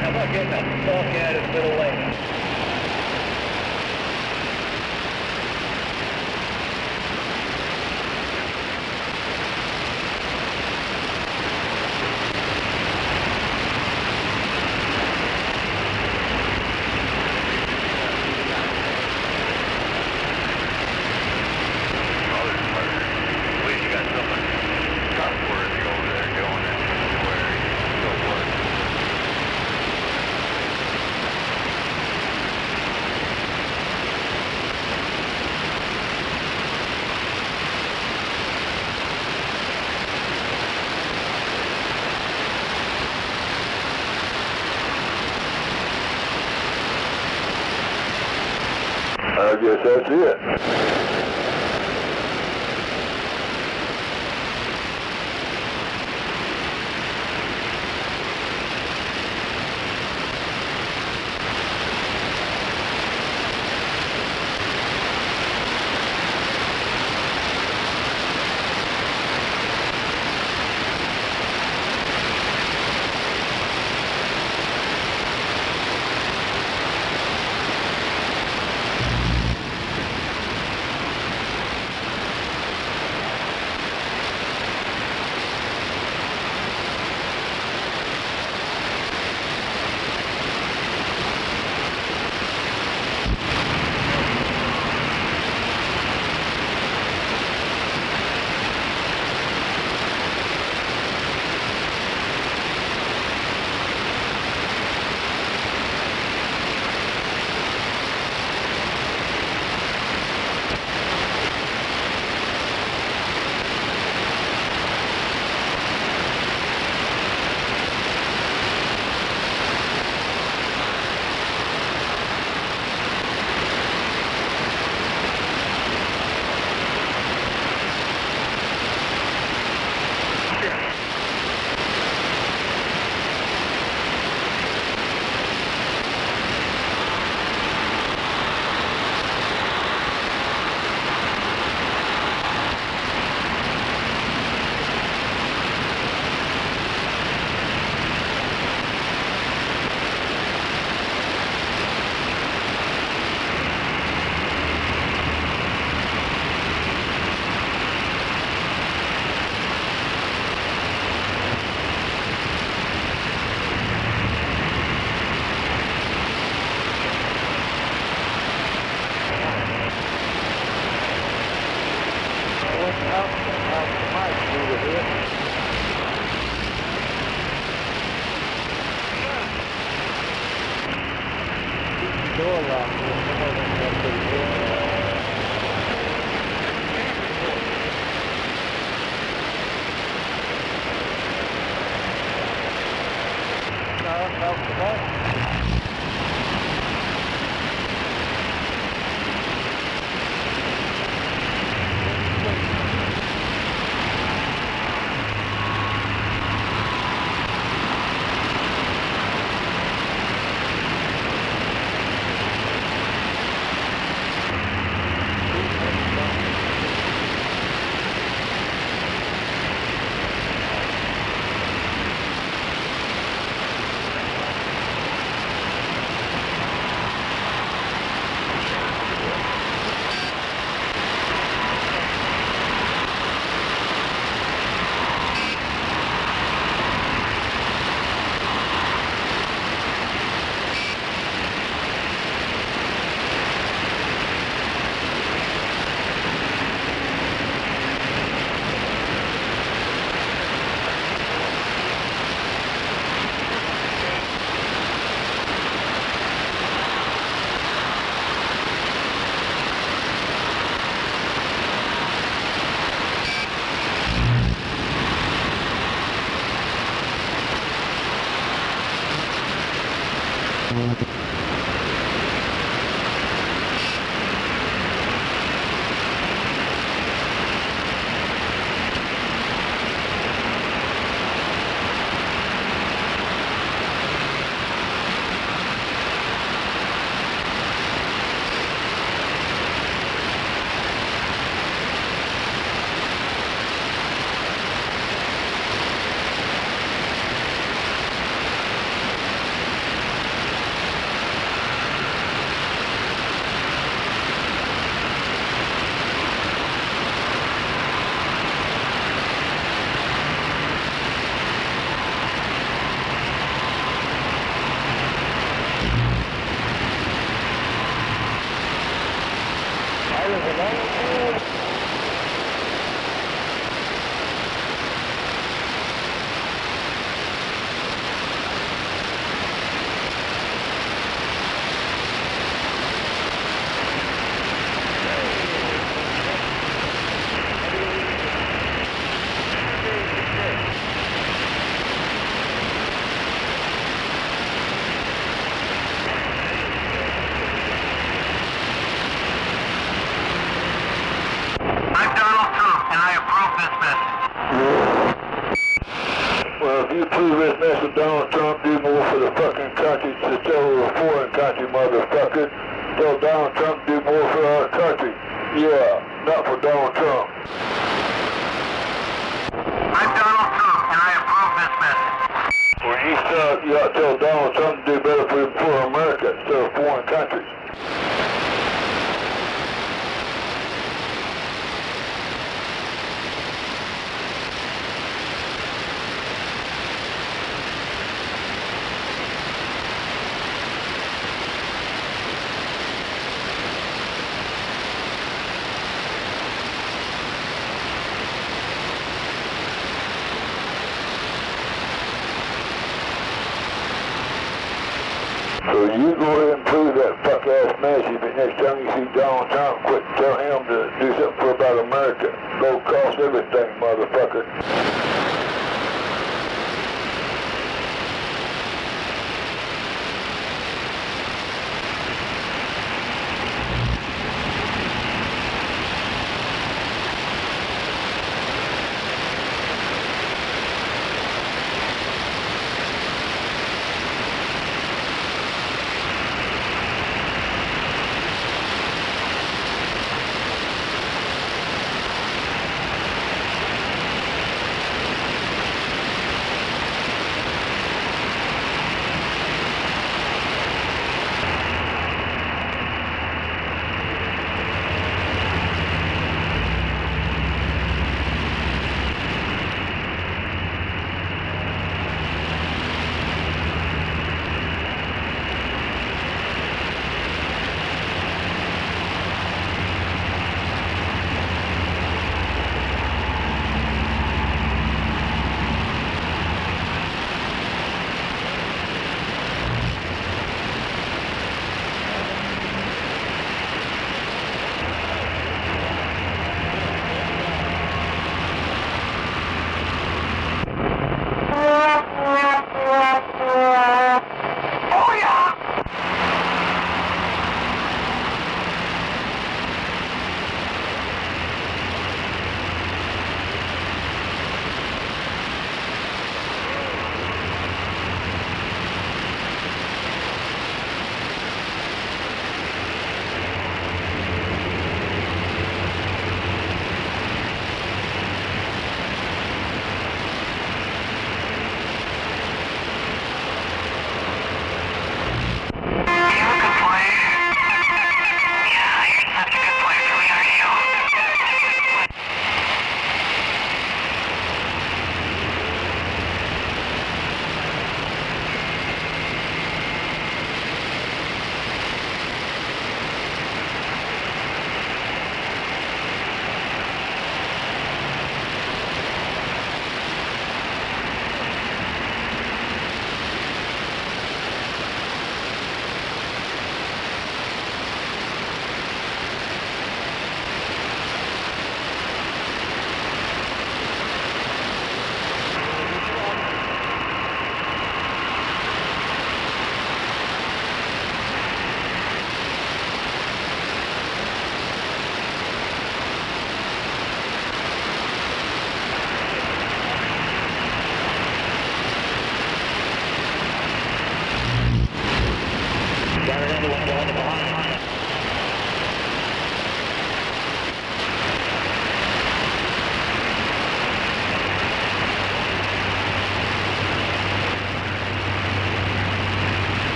How about getting the fuck out of the middle lane? I guess that's it. door locked. Some of them got pretty good. No, come on. Well, if you prove this mess with Donald Trump, do more for the fucking country to tell the foreign country, motherfucker. Tell Donald Trump do more for our country. Yeah, not for Donald Trump. I'm Donald Trump, and I approve this message. Well, you ought to tell Donald Trump to do better for America instead of foreign countries. So you go ahead and prove that fuck-ass message, but next time you see Donald Trump, quit and tell him to do something for about America. Low cost everything, motherfucker.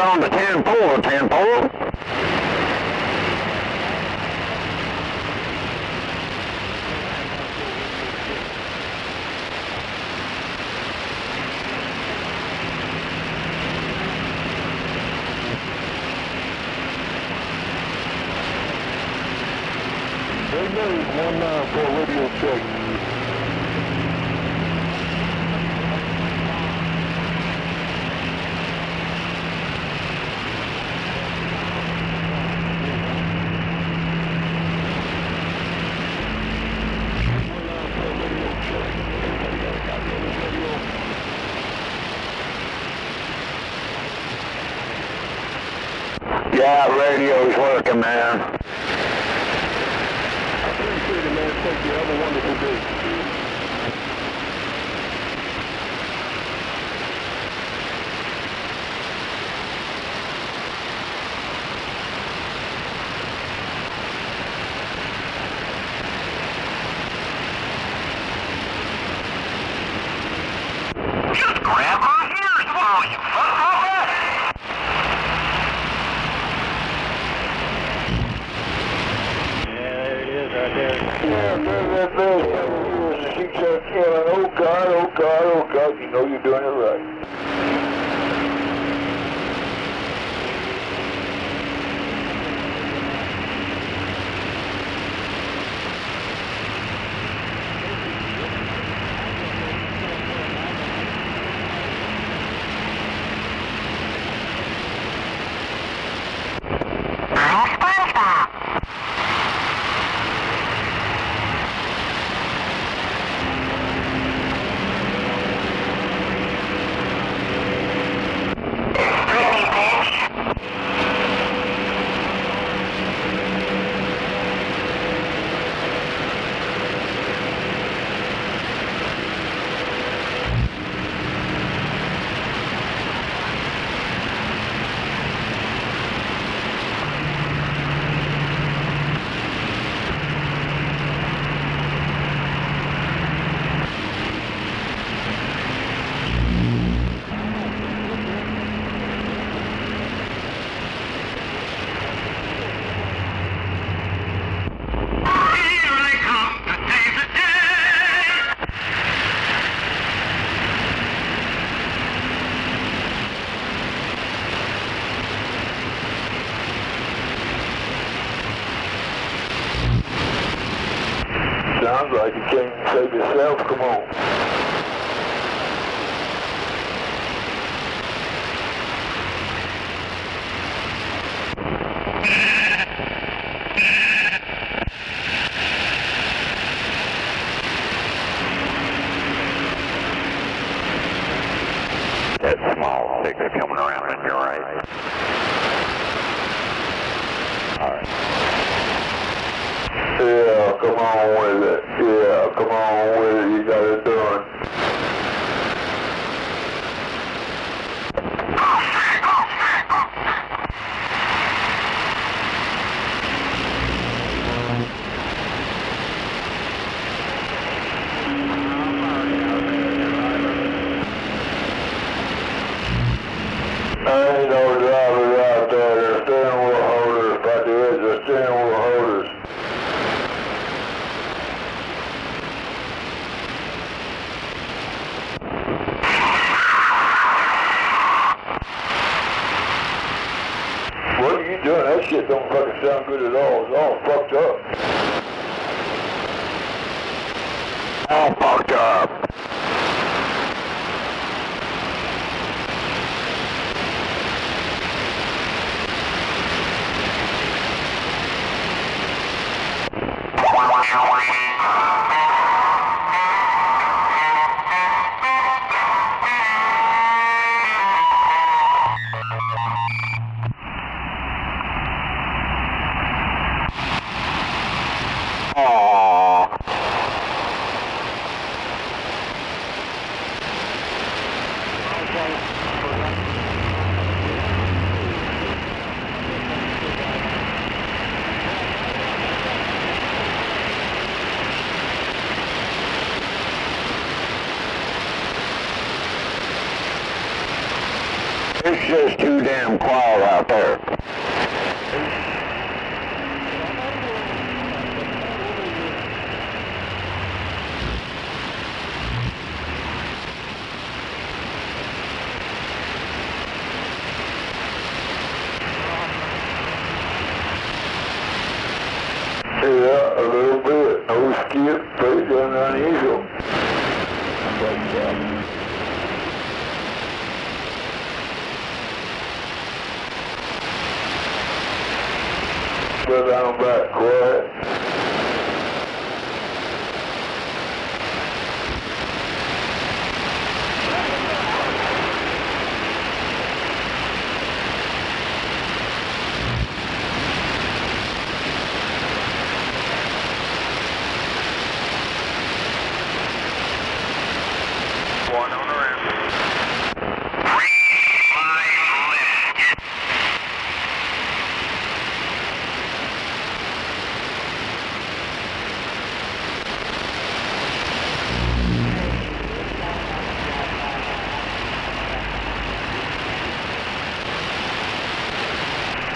On the 10-4, 10-4. 194 radio check. Yeah, radio's working, man. Appreciate it, man. Thank you. Have a wonderful day. Just grab my ears while you fuck off it! She said, oh God, oh God, oh God, you know you're doing it right. Sounds like you can't even save yourself, come on. That small six coming around on your right. Alright. Yeah, come on with it. Yeah, come on with it. You got it done. Ain't no drivers out there. They're steering wheel holders, about the edge of steering wheel holders. What are you doing? That shit don't fucking sound good at all. It's all fucked up. All fucked up. It's just too damn quiet out there. Yeah, a little bit. Slow down back, quiet. One on the rim.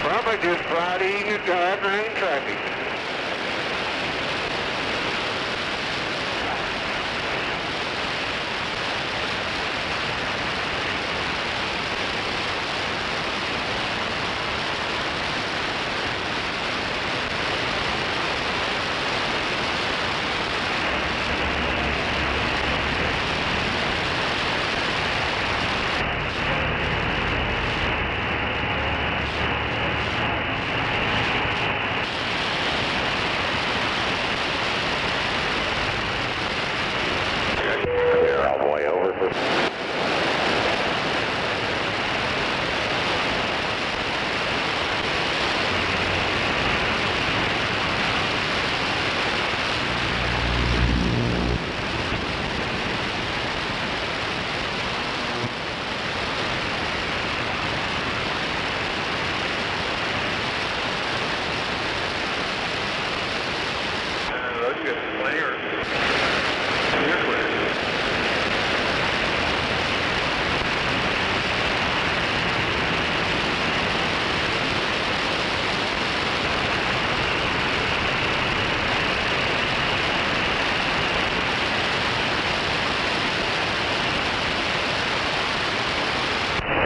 Probably just Friday evening driving in traffic. Clear all the way over. Those good players.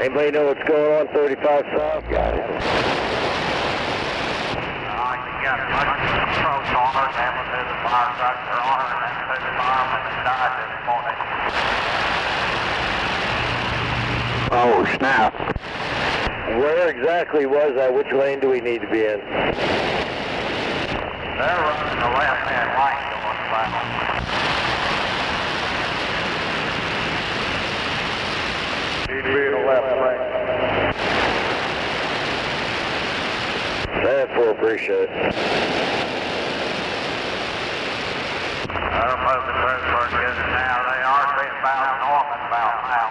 Anybody know what's going on 35 South? Got it. You got multiple approach on her, that was through the fire truck, they're on her, and then through the fireman that died this morning. Oh, snap. Where exactly was that? Which lane do we need to be in? They're running the left-hand lane going south. Need to be in the left lane. That for appreciate it. They're moving through pretty good now. They are being about north and about now.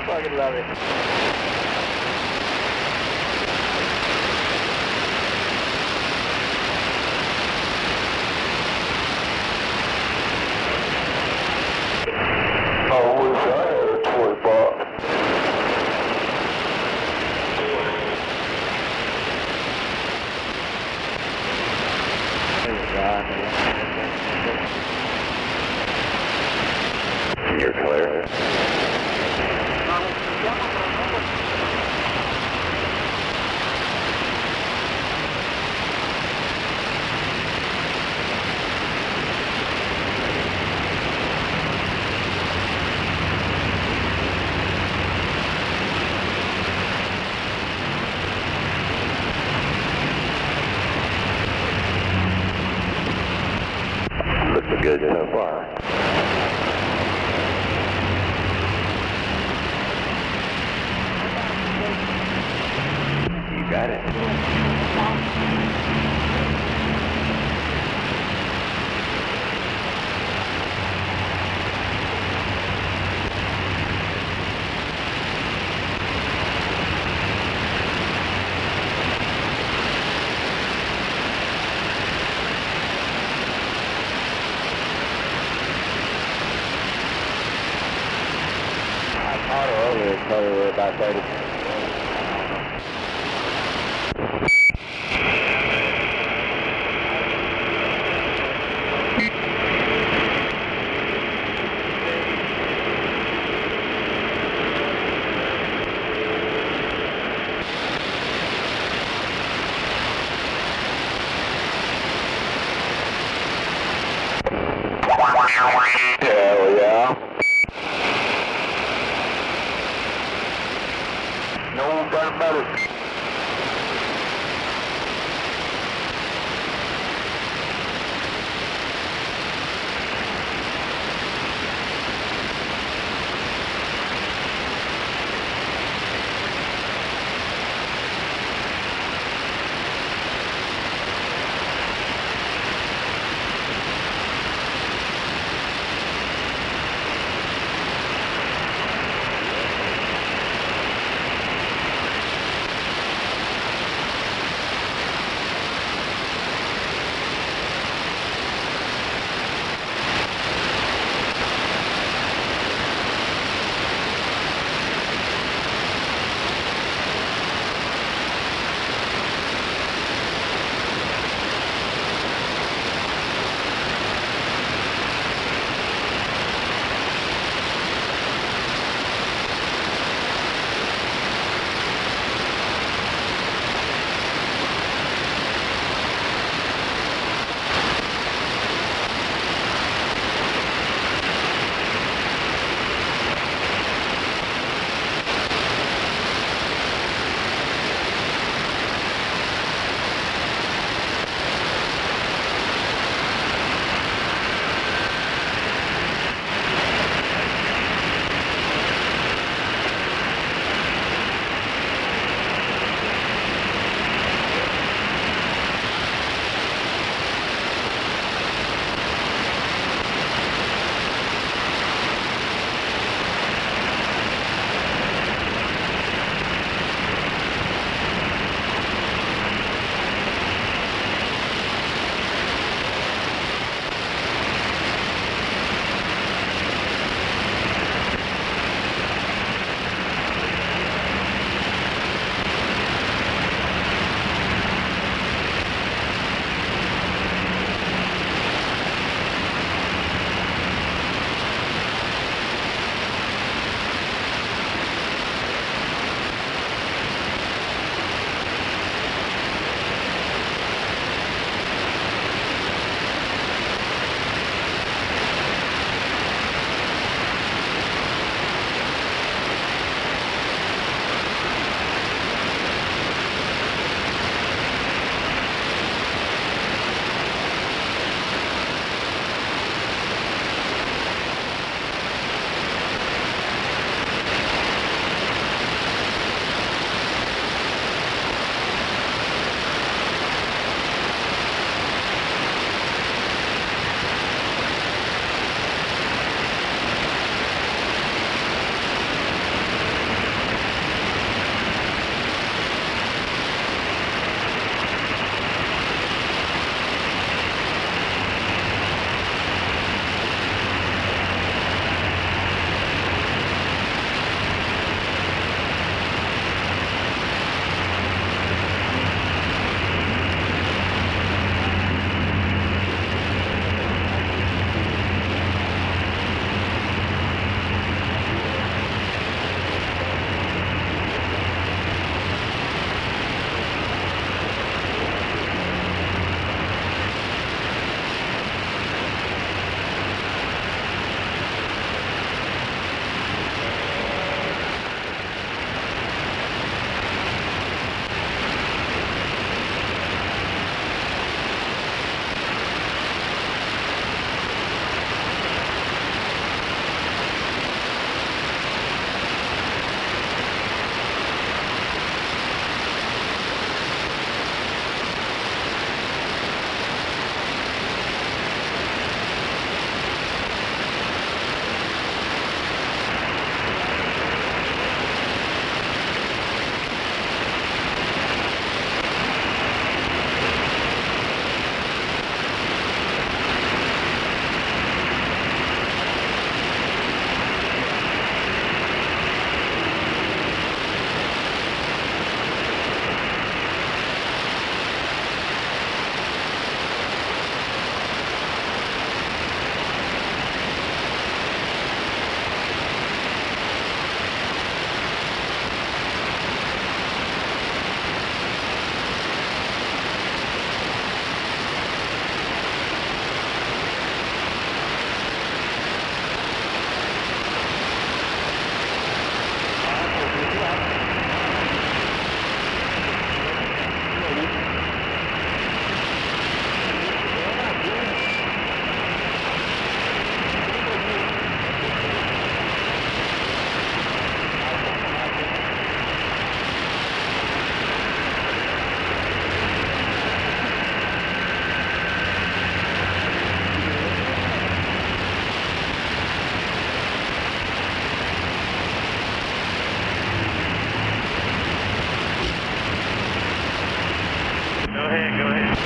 Fucking love it. got it. Probably about 30. Hell yeah. No doubt about it. ahead, go ahead.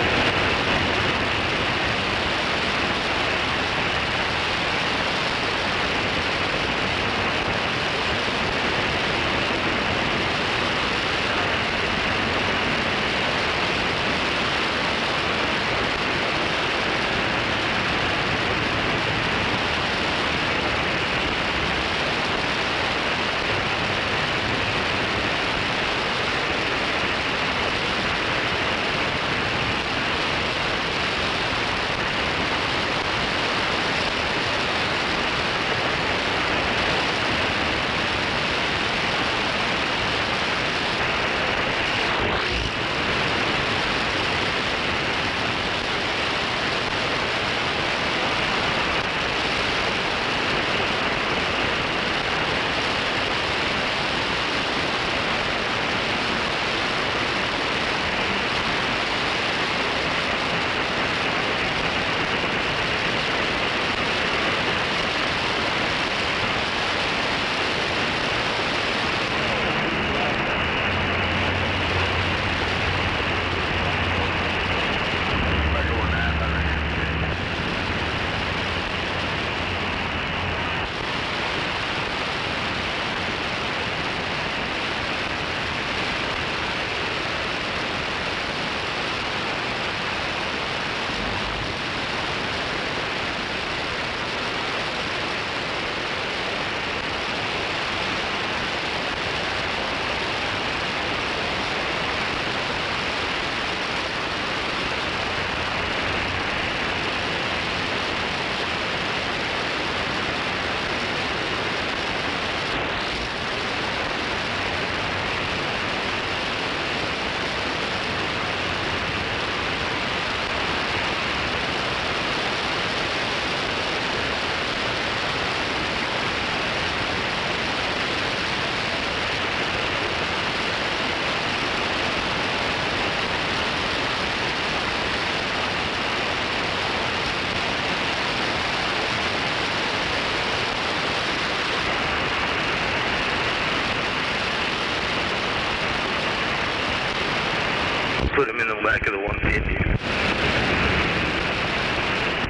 Put him in the back of the 150.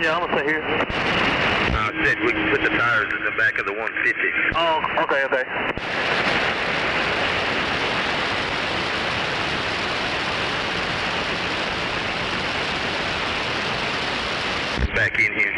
Yeah, I'm gonna stay here. I said we can put the tires in the back of the 150. Oh, okay, okay. Back in here.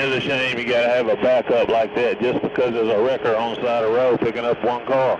is a shame you got to have a backup like that just because there's a wrecker on the side of the road picking up one car.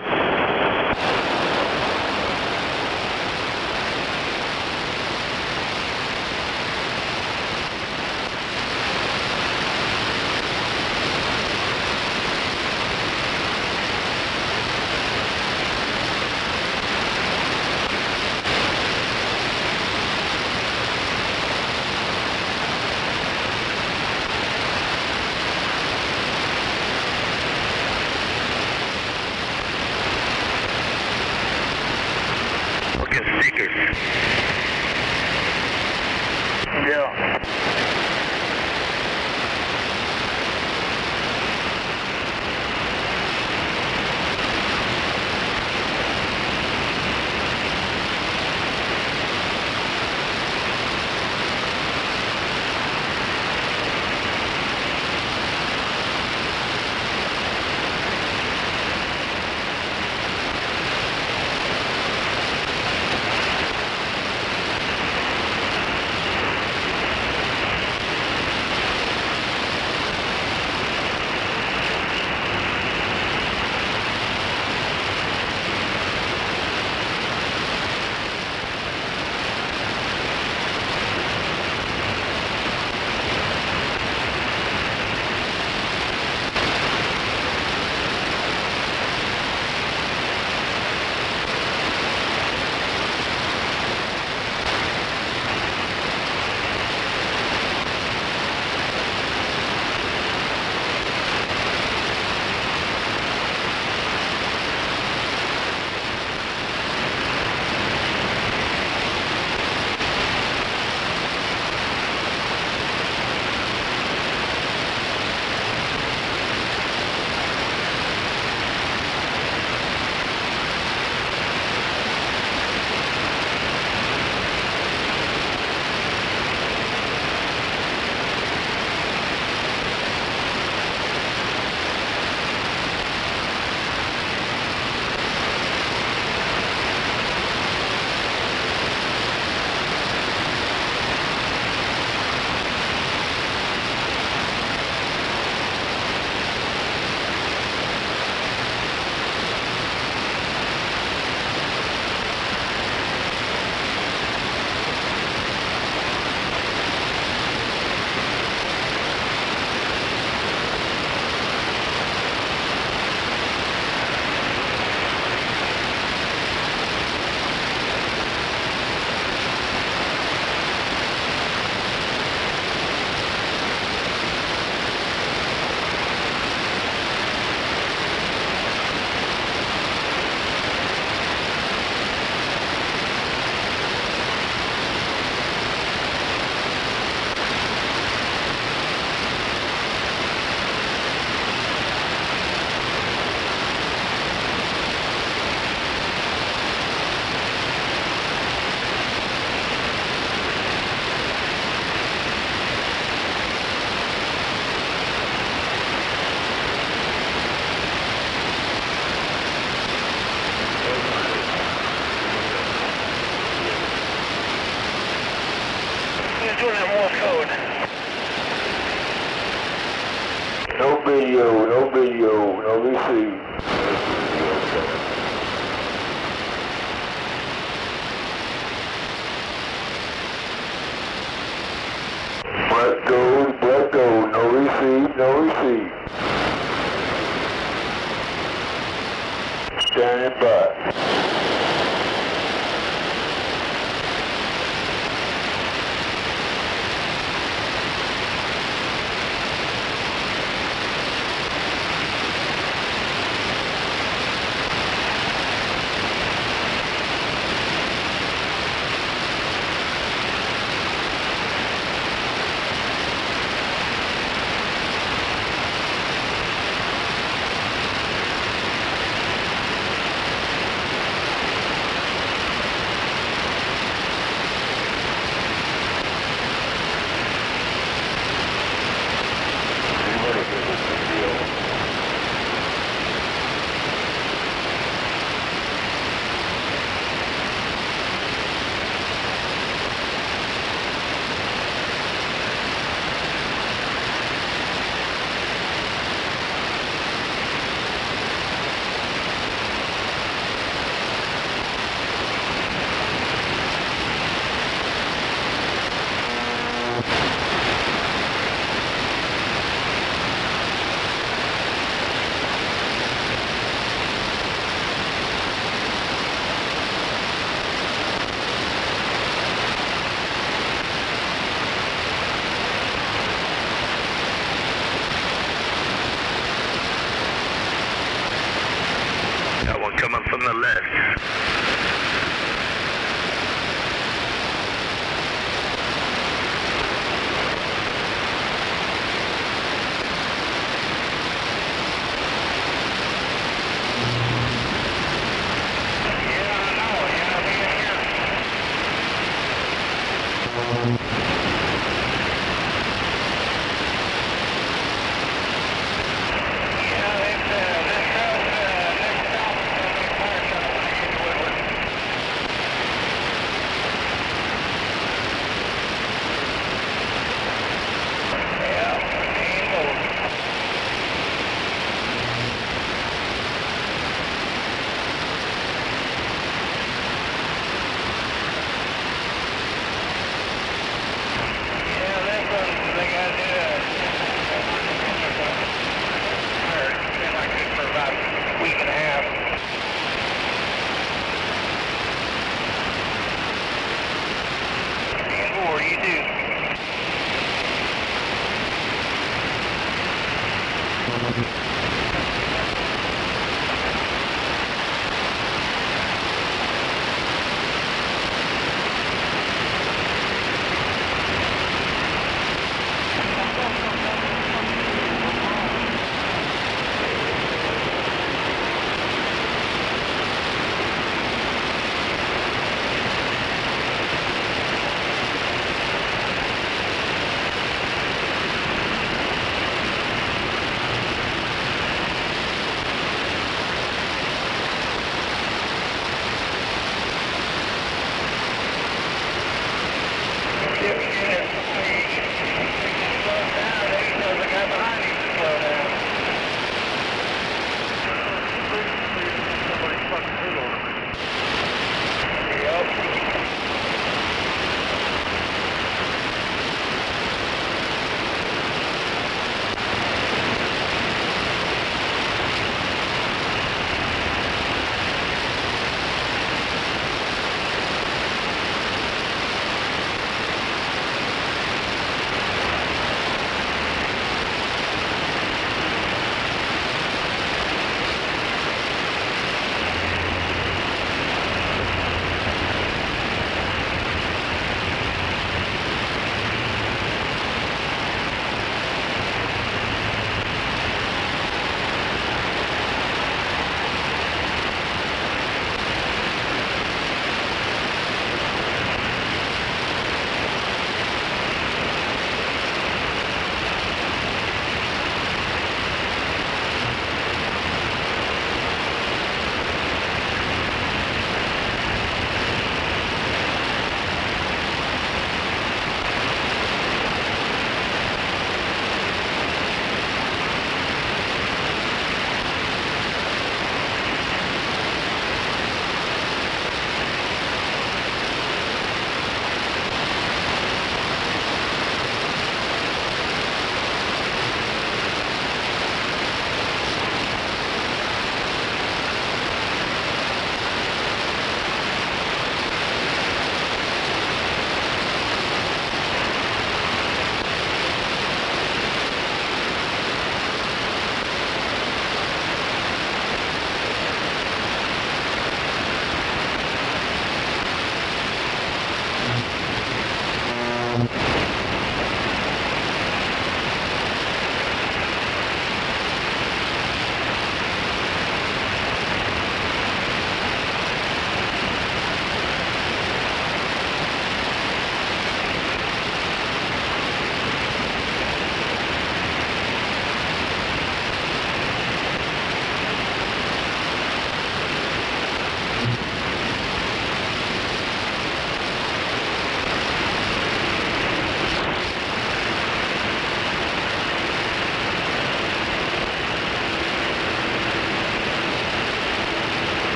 doing that Morse code. No video, no receive. Black gold, no receive, no receive. Standing by.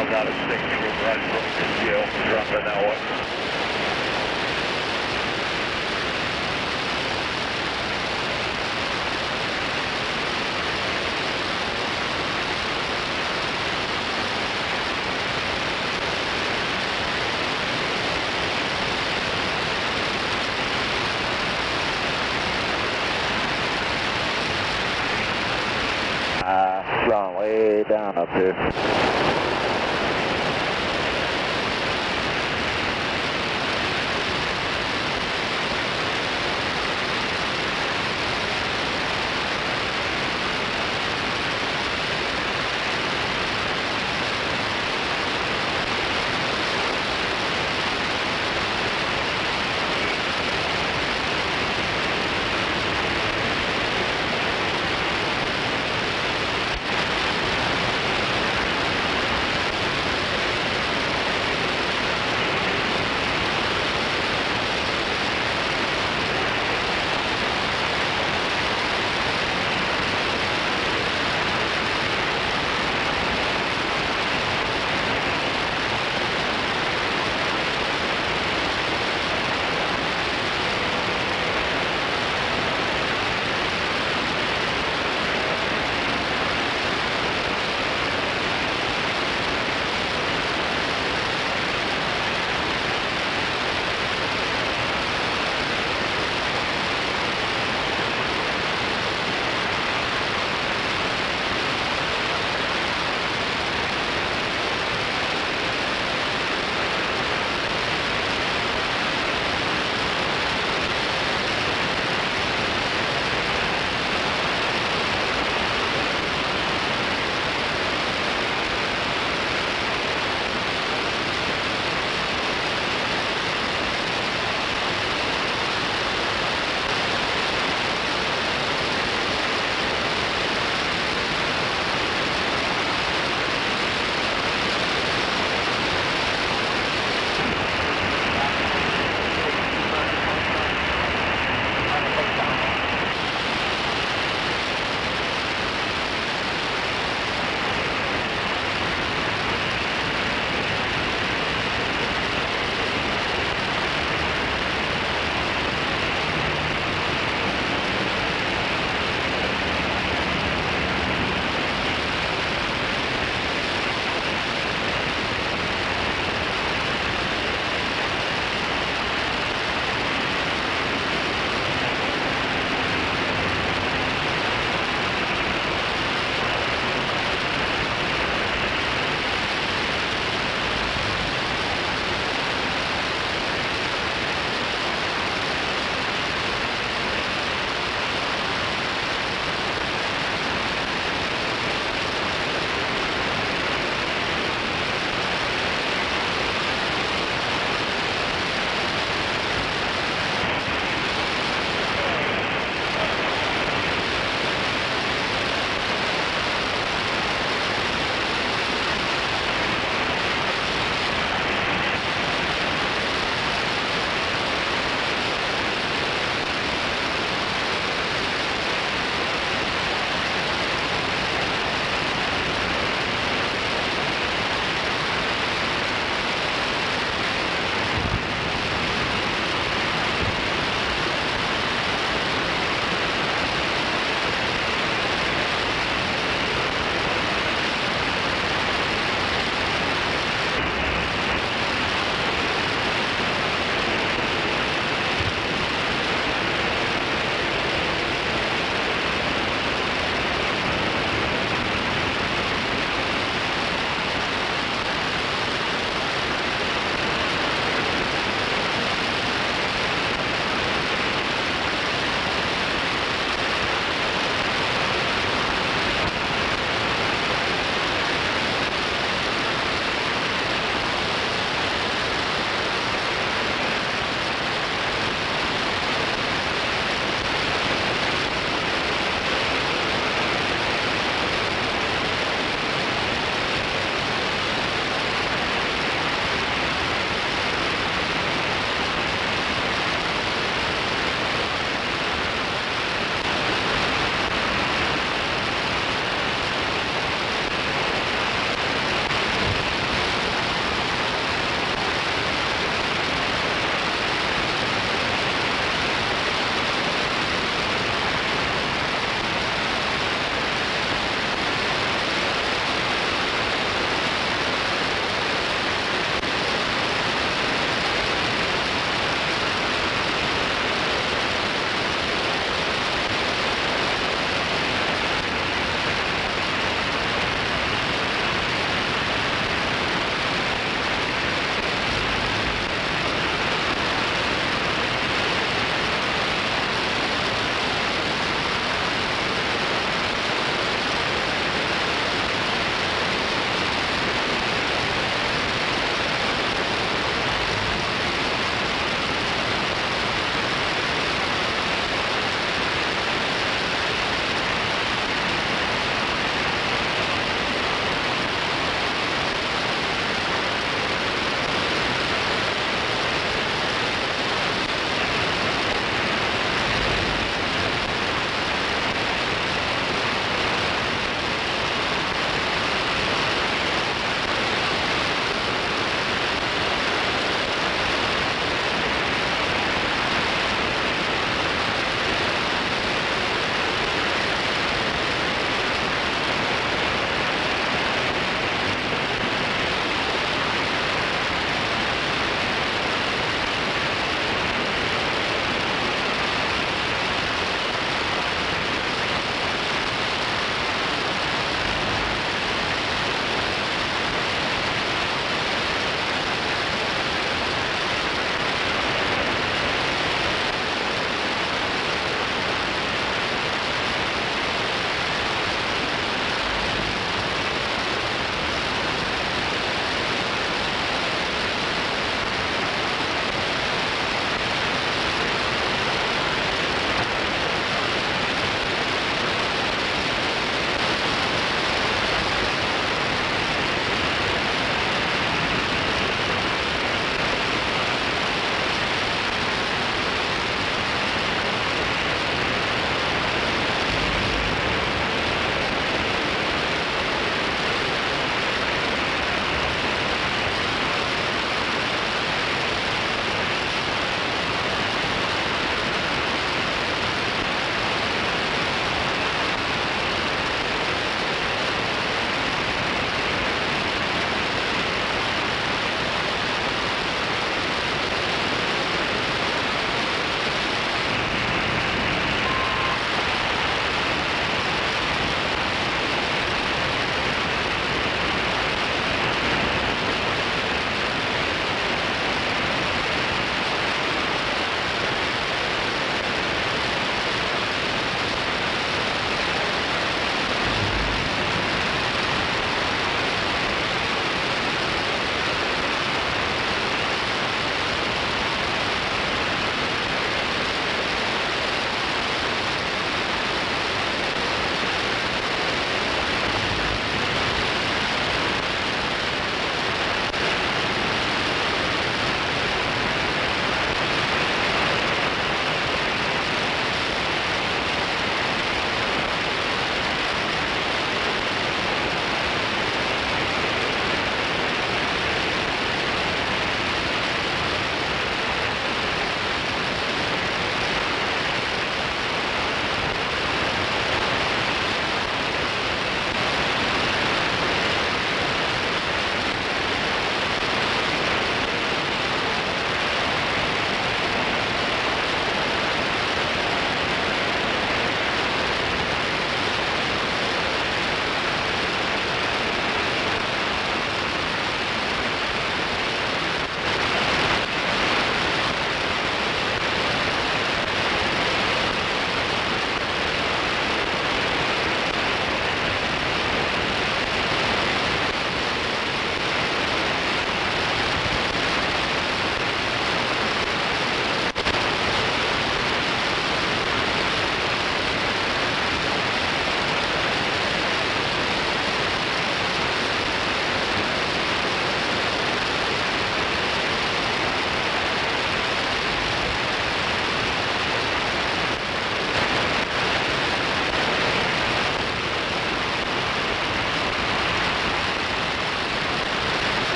Y'all got a signal right from the jail, dropping that way. Gone way down up here.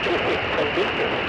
Terrific conditions.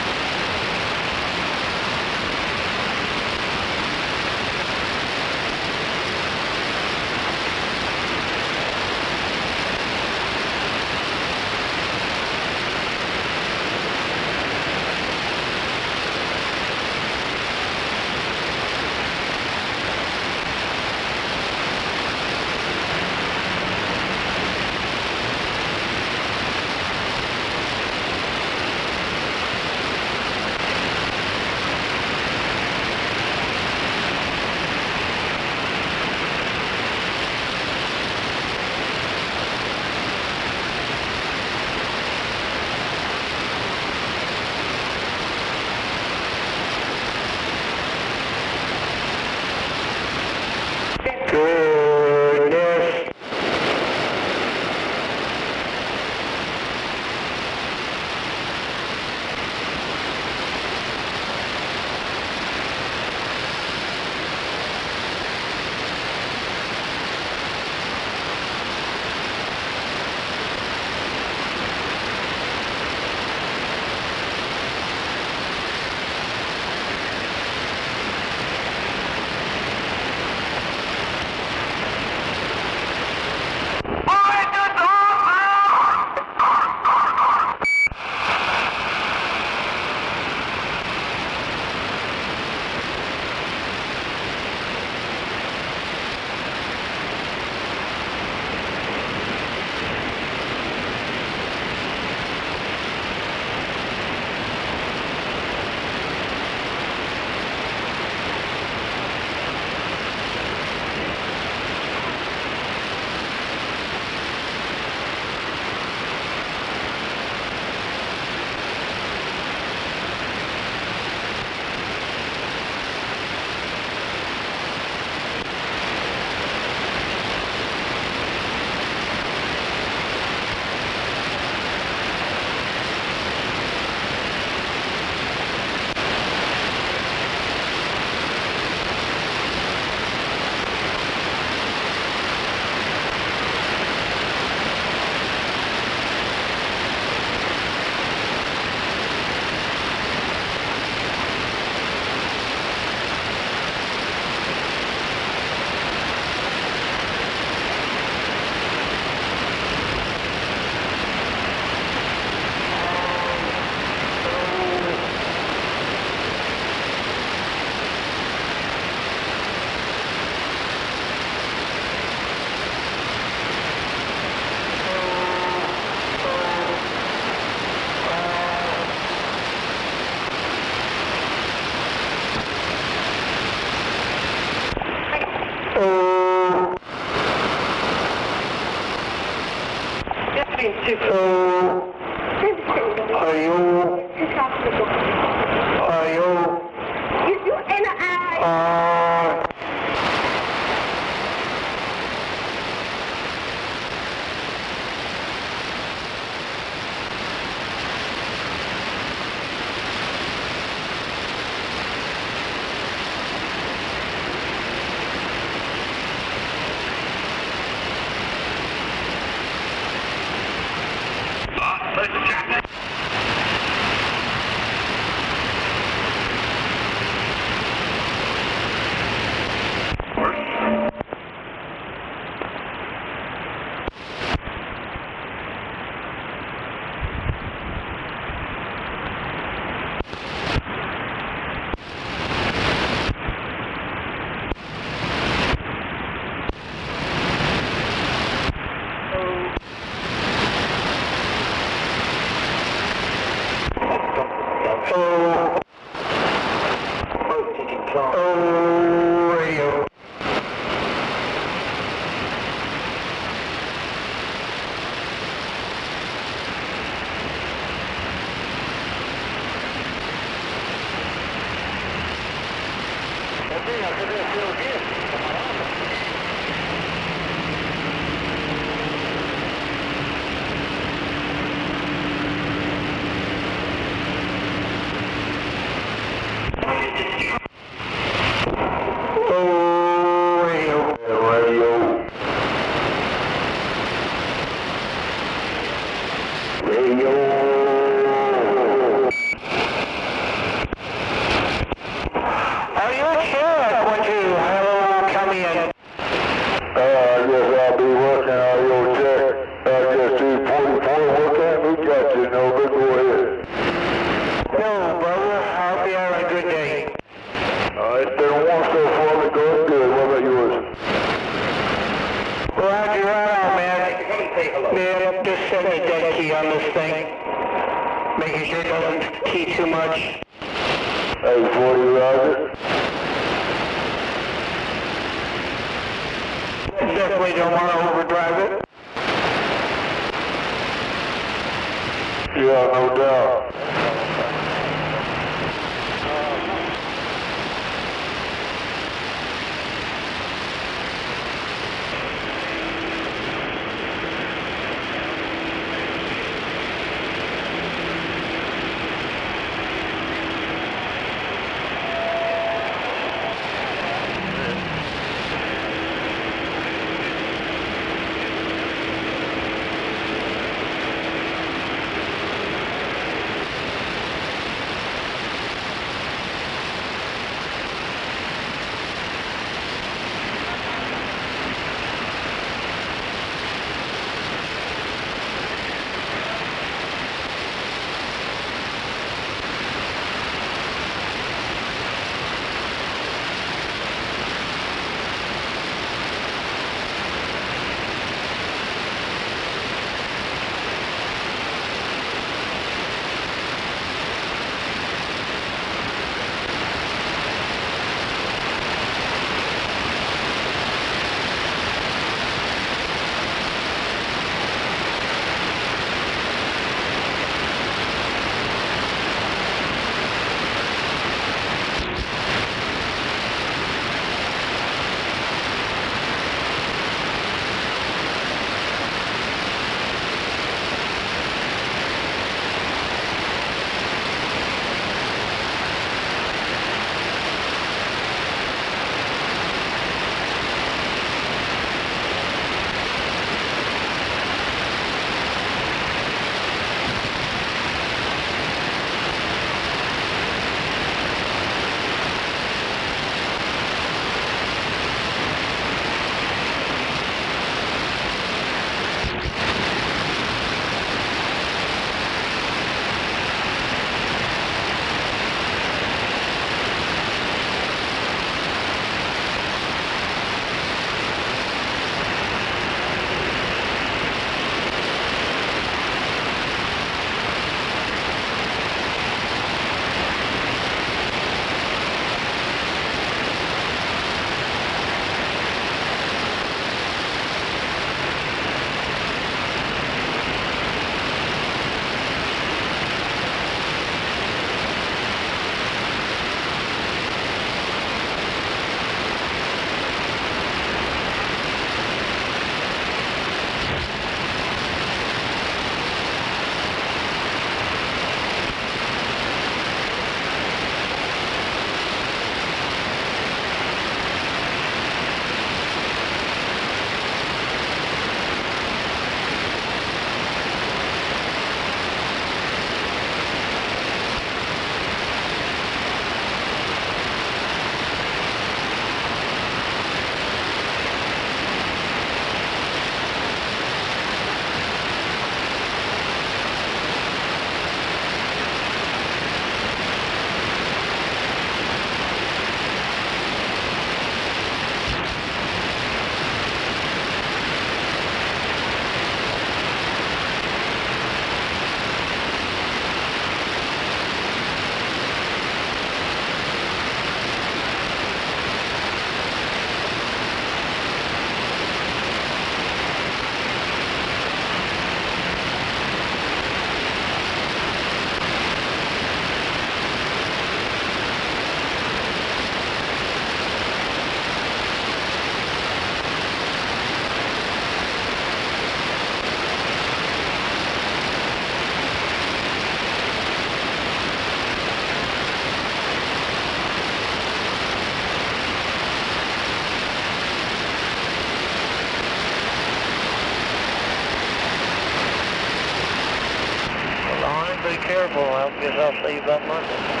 careful. I guess I'll see you about Monday.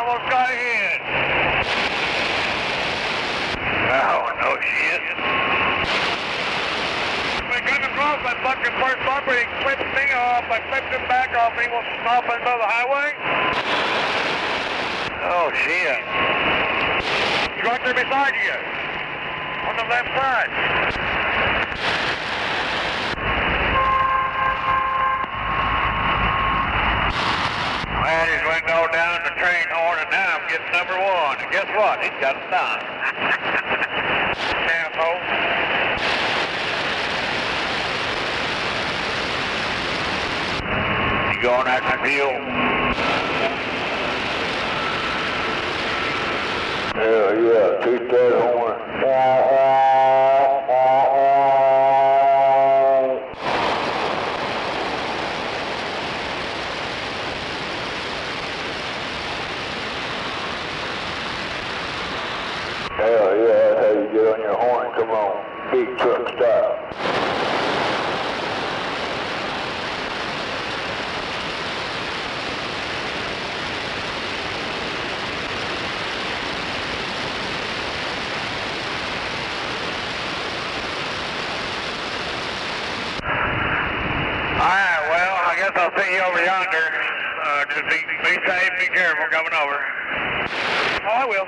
almost got ahead. Oh, no shit. We got across that fucking first bumper, he flipped me off, I flipped him back off, and he was stopping by the highway. Oh, shit. He's right there beside you, on the left side. I had his window down, the train horn, and now I'm getting number one. And guess what? He's got a stop. Asshole. You going after fuel? Hell yeah, toot that horn. Hell yeah, that's how you get on your horn. Come on, big truck style. Alright, well, I guess I'll see you over yonder. Just be safe, be careful coming over. Oh, I will.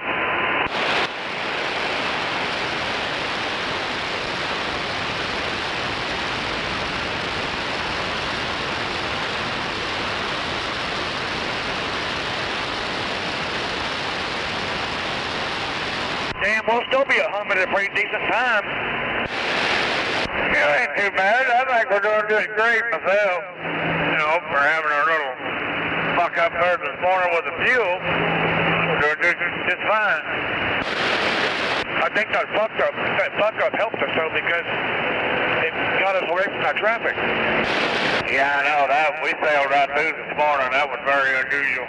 Damn, we'll still be humming at a pretty decent time. It ain't too bad. I think we're doing just great myself. You know, for having our little fuck up there this morning with the fuel, we're doing just fine. I think that fuck up helped us though because it got us away from that traffic. Yeah, I know that. We sailed right through this morning. That was very unusual.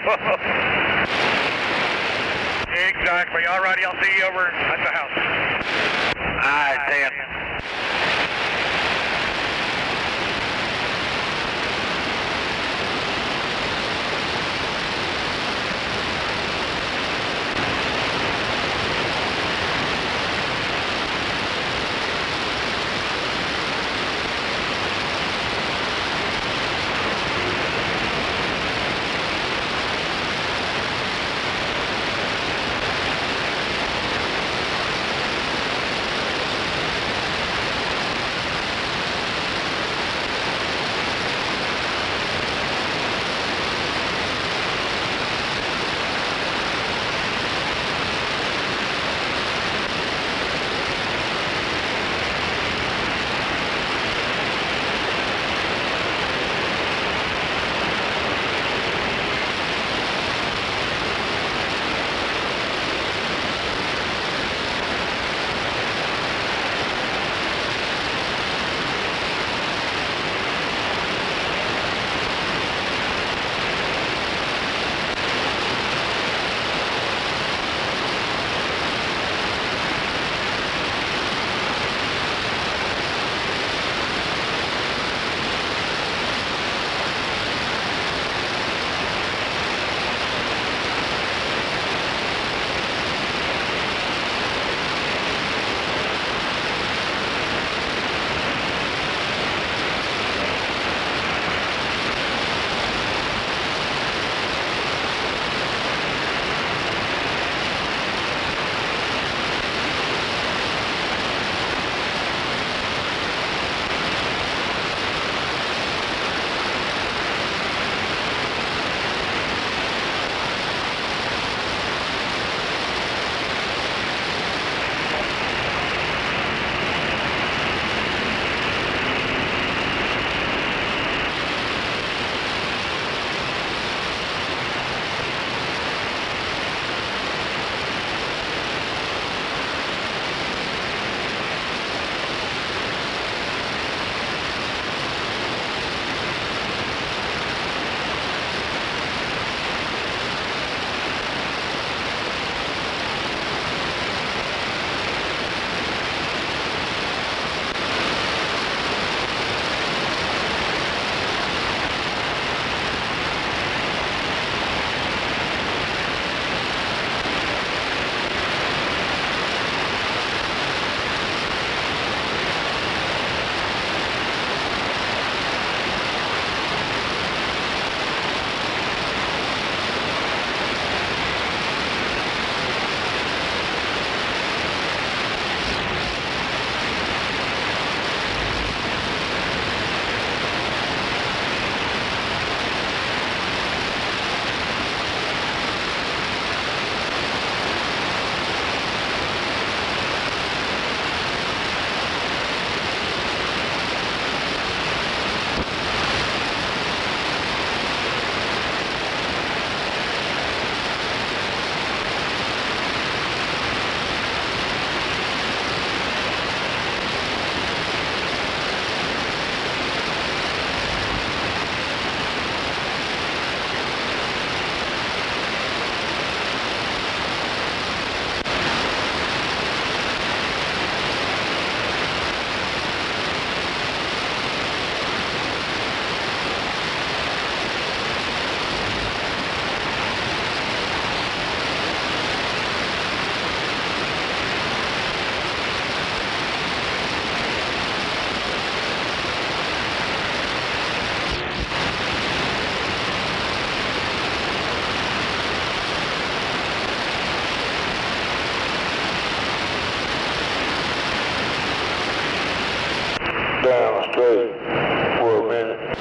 Exactly. Alrighty, I'll see you over at the house. Alright, Dan. down straight for a minute.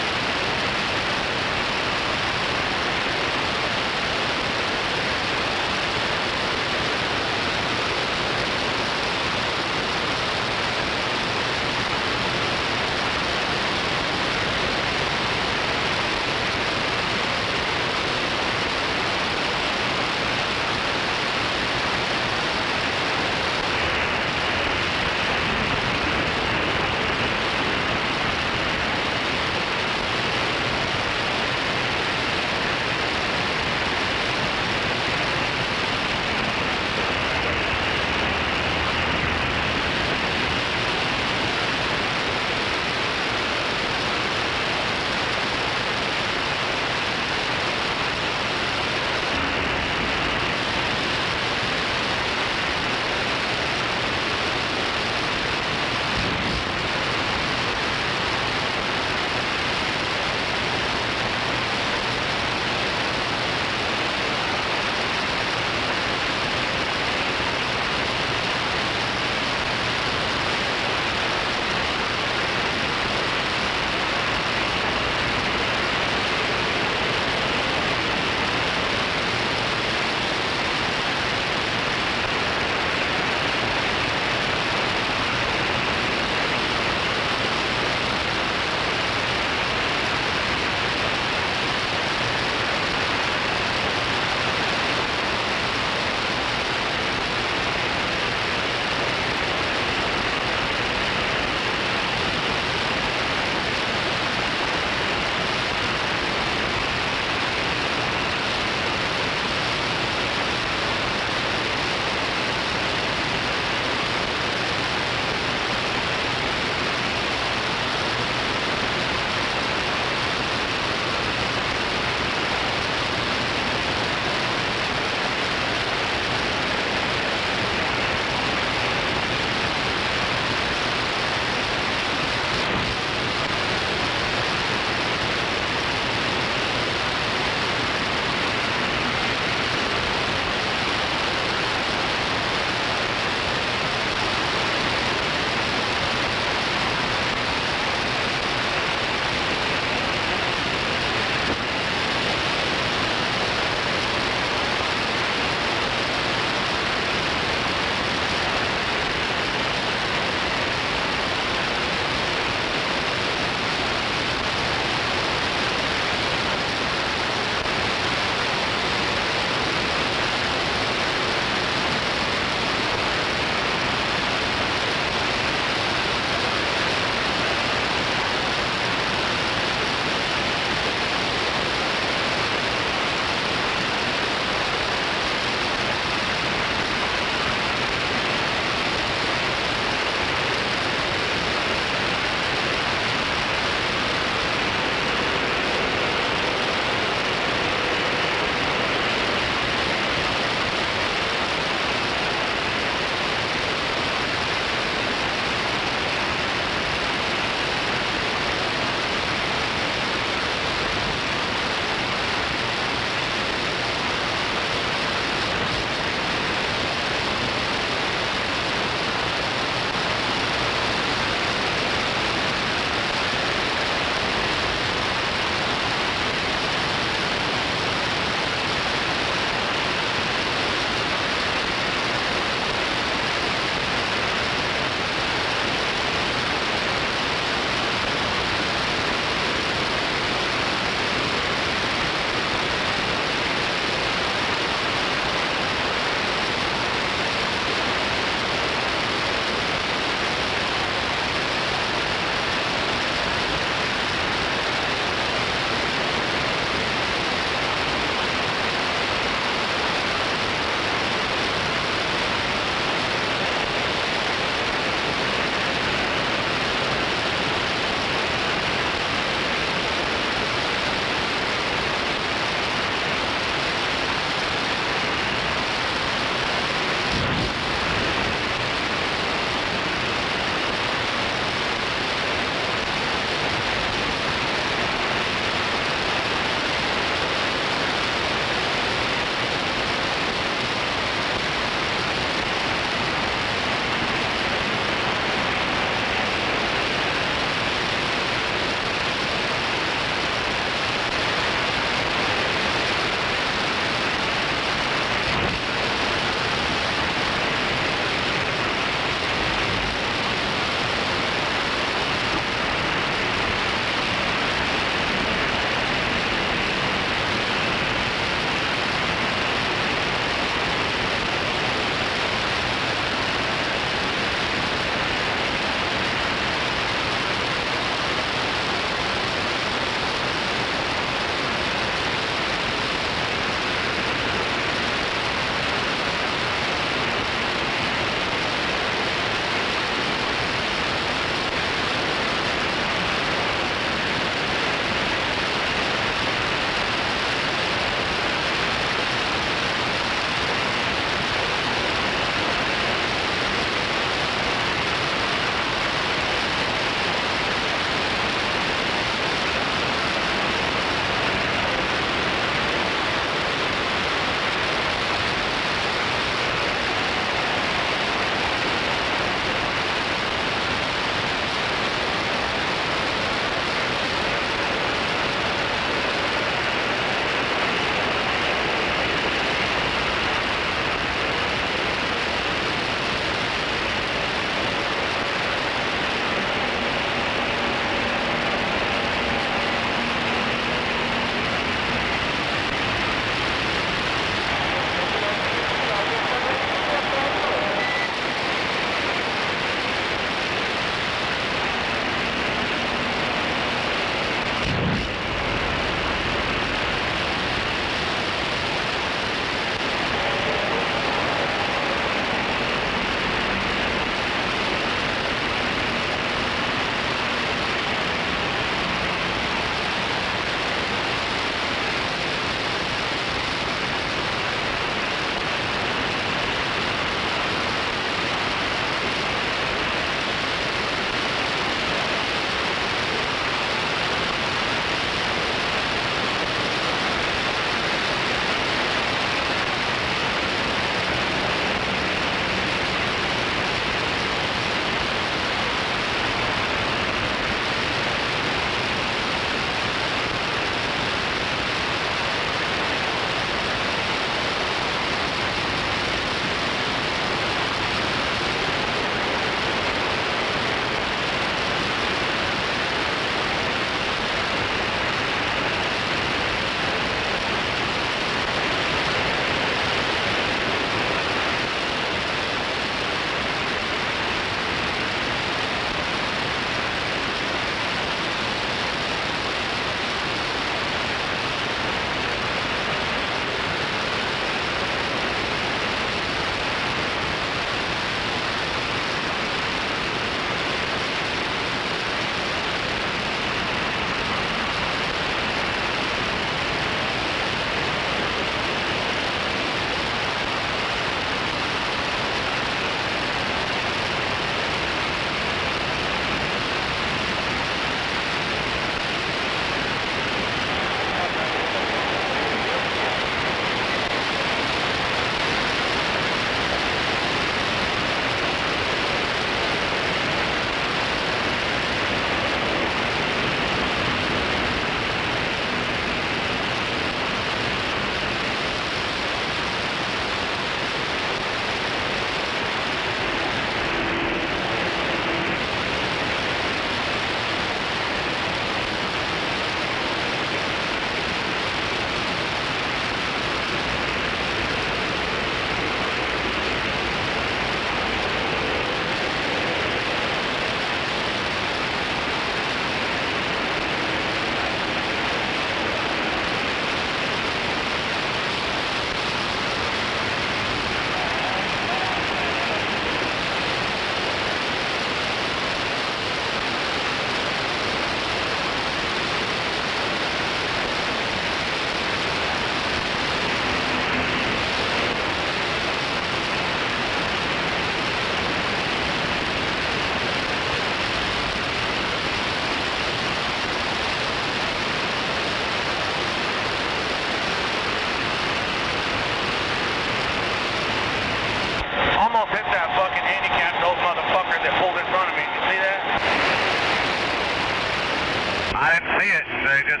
I didn't see it. They just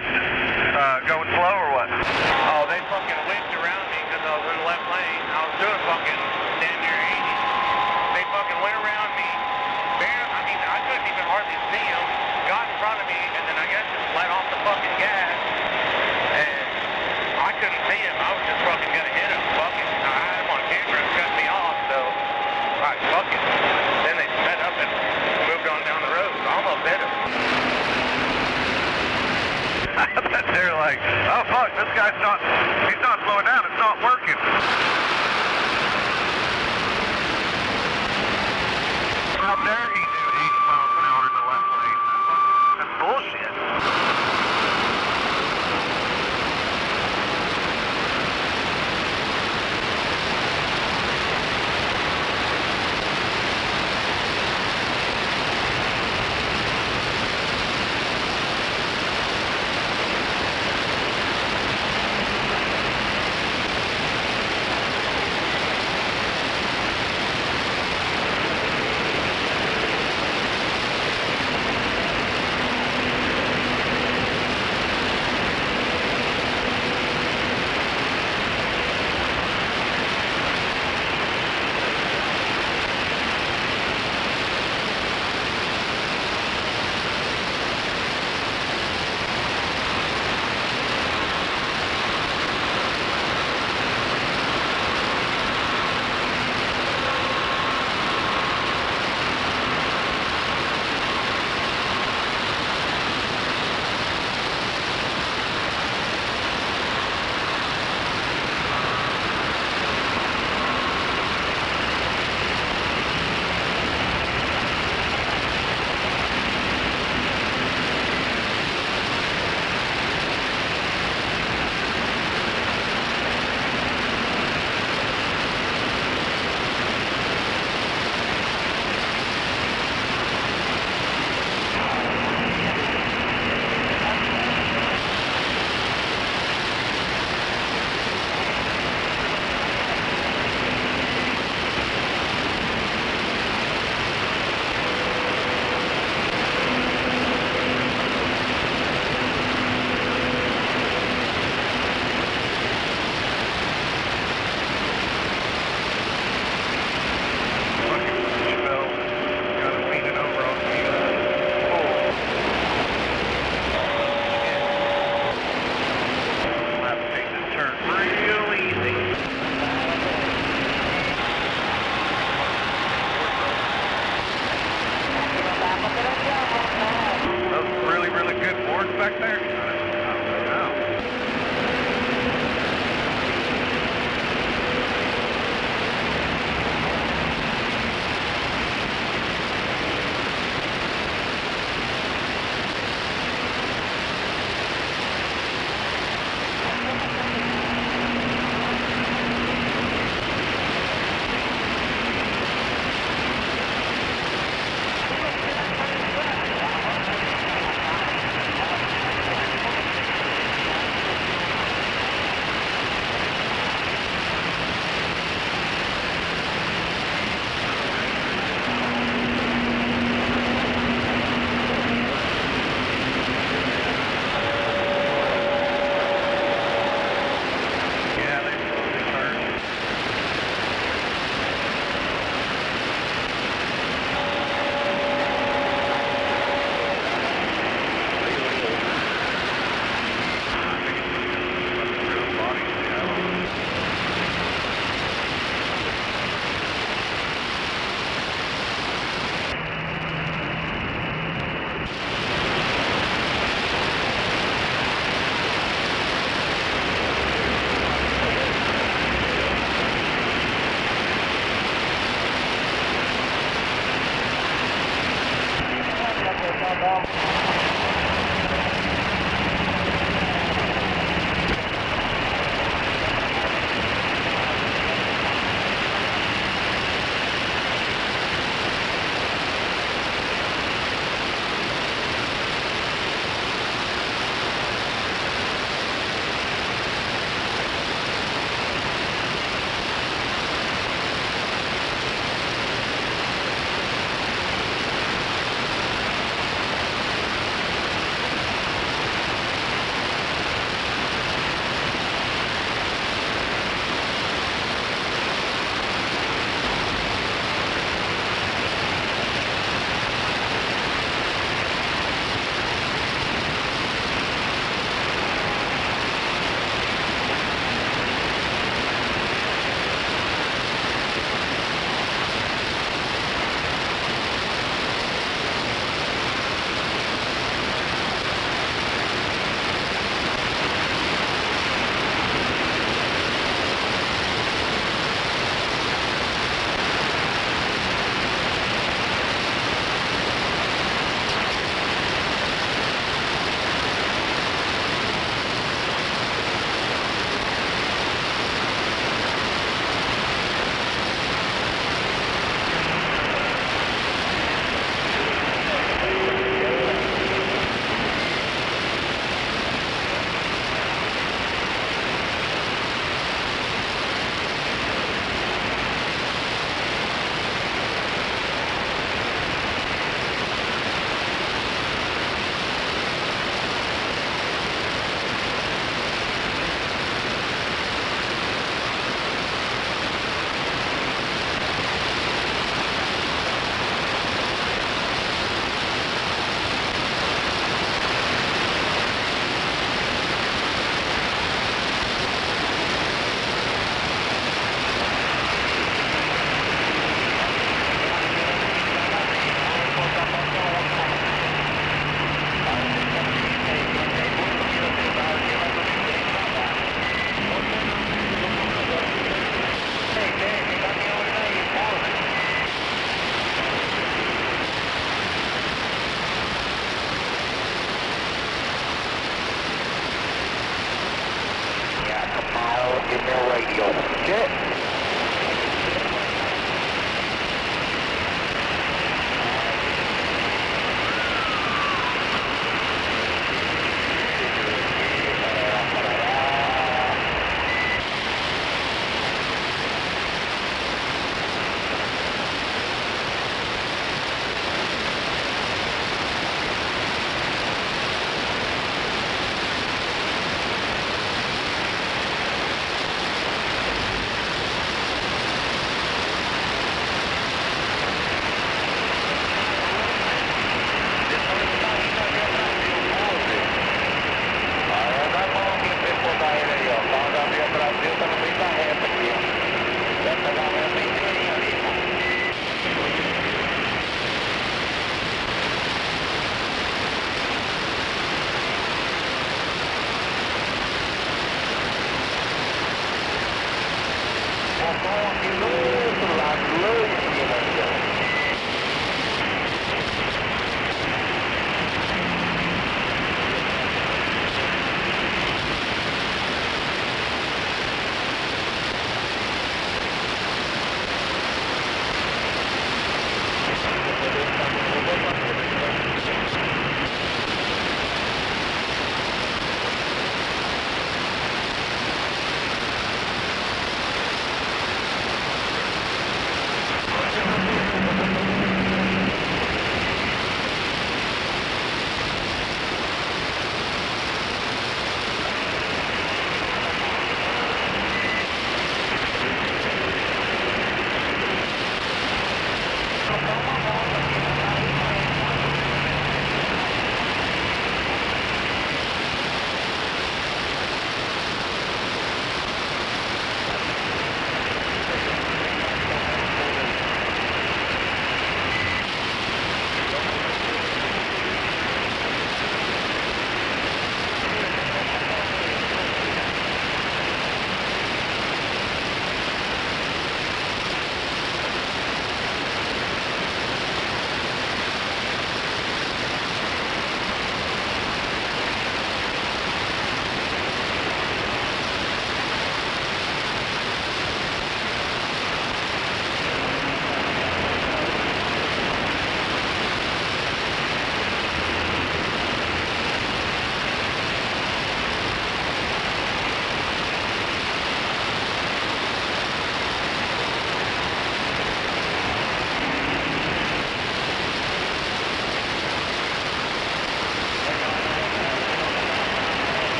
going slow or what? Oh, they fucking whipped around me because I was in the left lane. I was doing fucking damn near 80. They fucking went around me. I mean, I couldn't even hardly see them. Got in front of me, and then I guess just let off the fucking gas. And I couldn't see him. I was just fucking gonna hit him. Fucking, I had him on camera and cut me off, so I fucking. Then they sped up and moved on down the road. I almost hit him. I bet they're like, oh fuck, this guy's not, he's not slowing down, it's not working. How dare he do 80 miles an hour in the left lane? That's bullshit.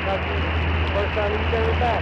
First time he's ever back.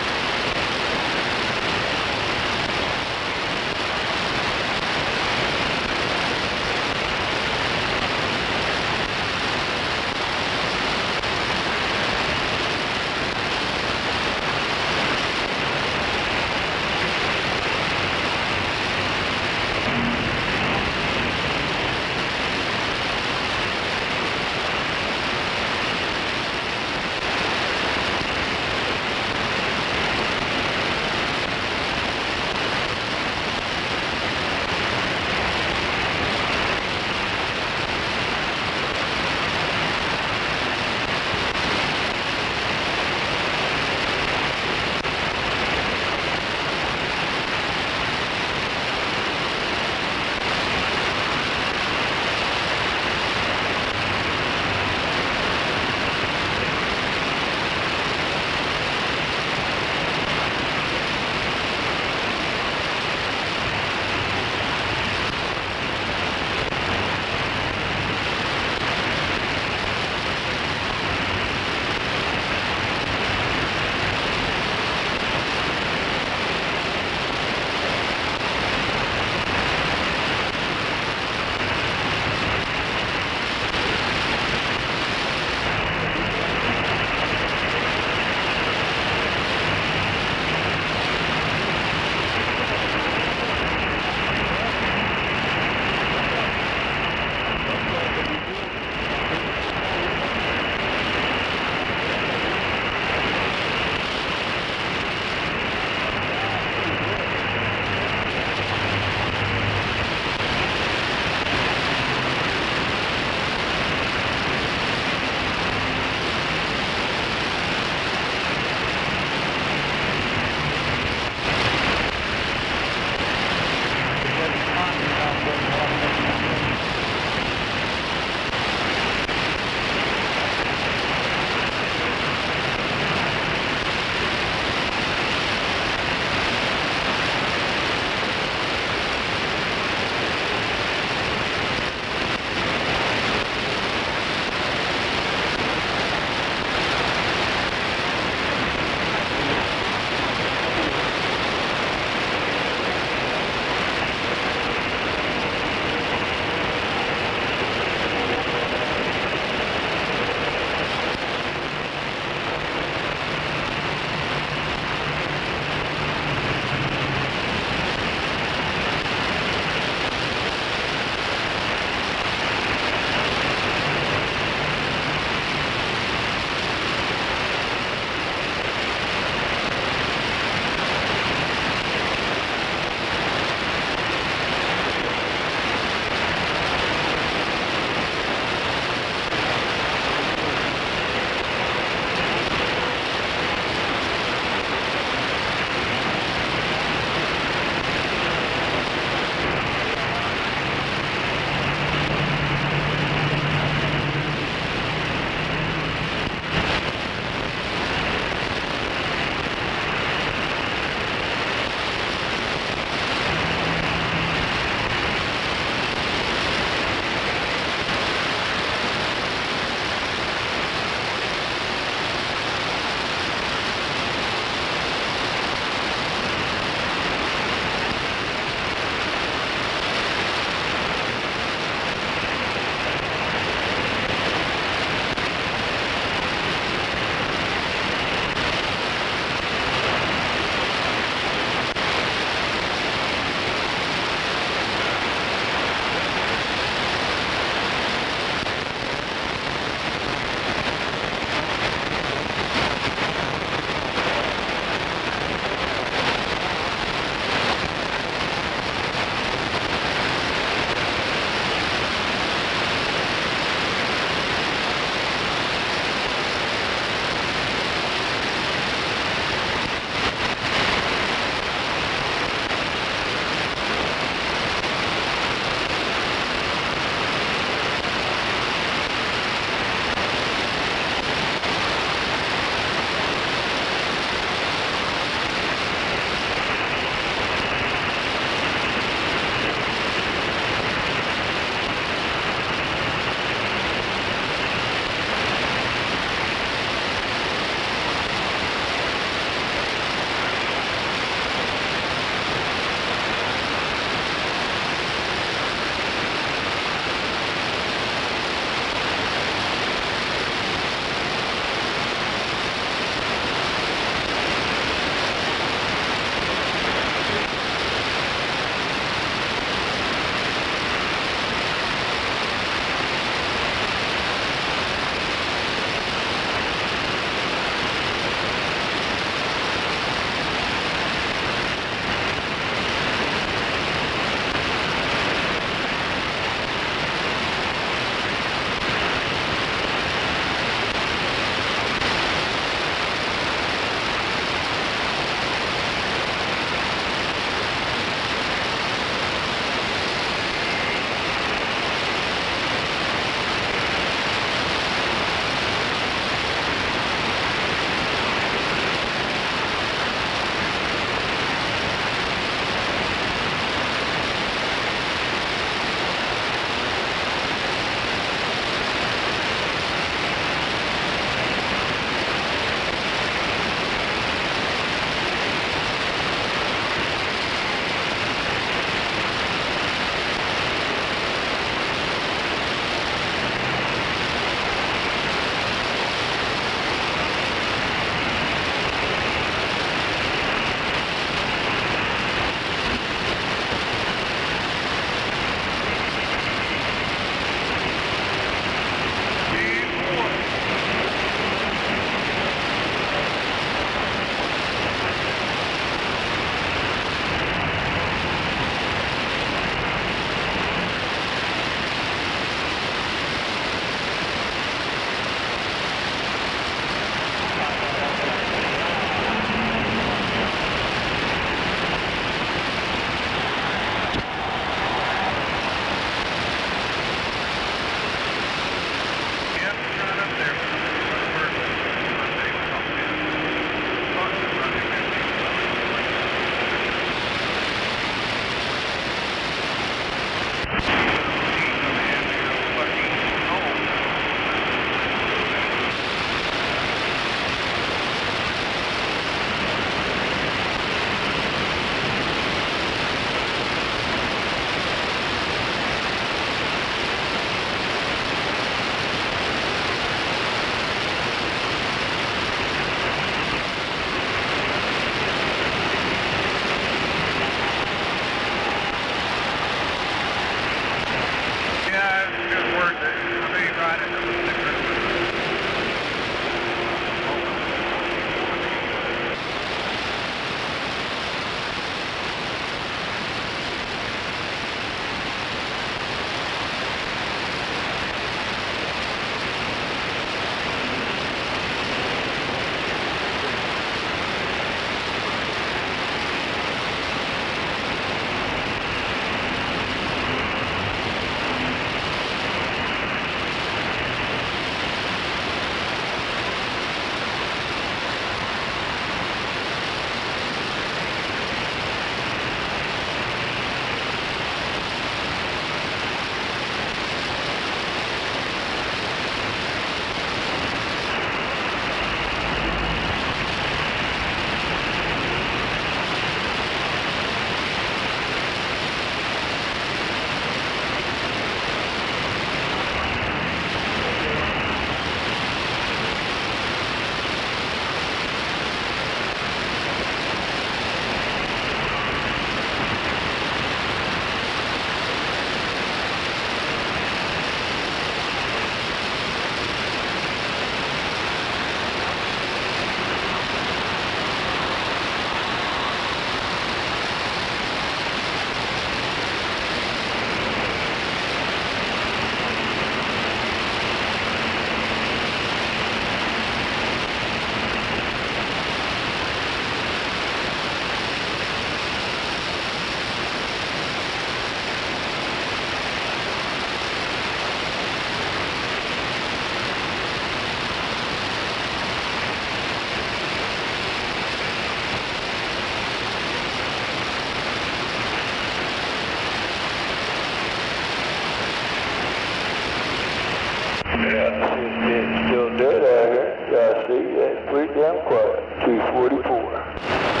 dead out here. Yeah, I see. That's pretty damn quiet. 244.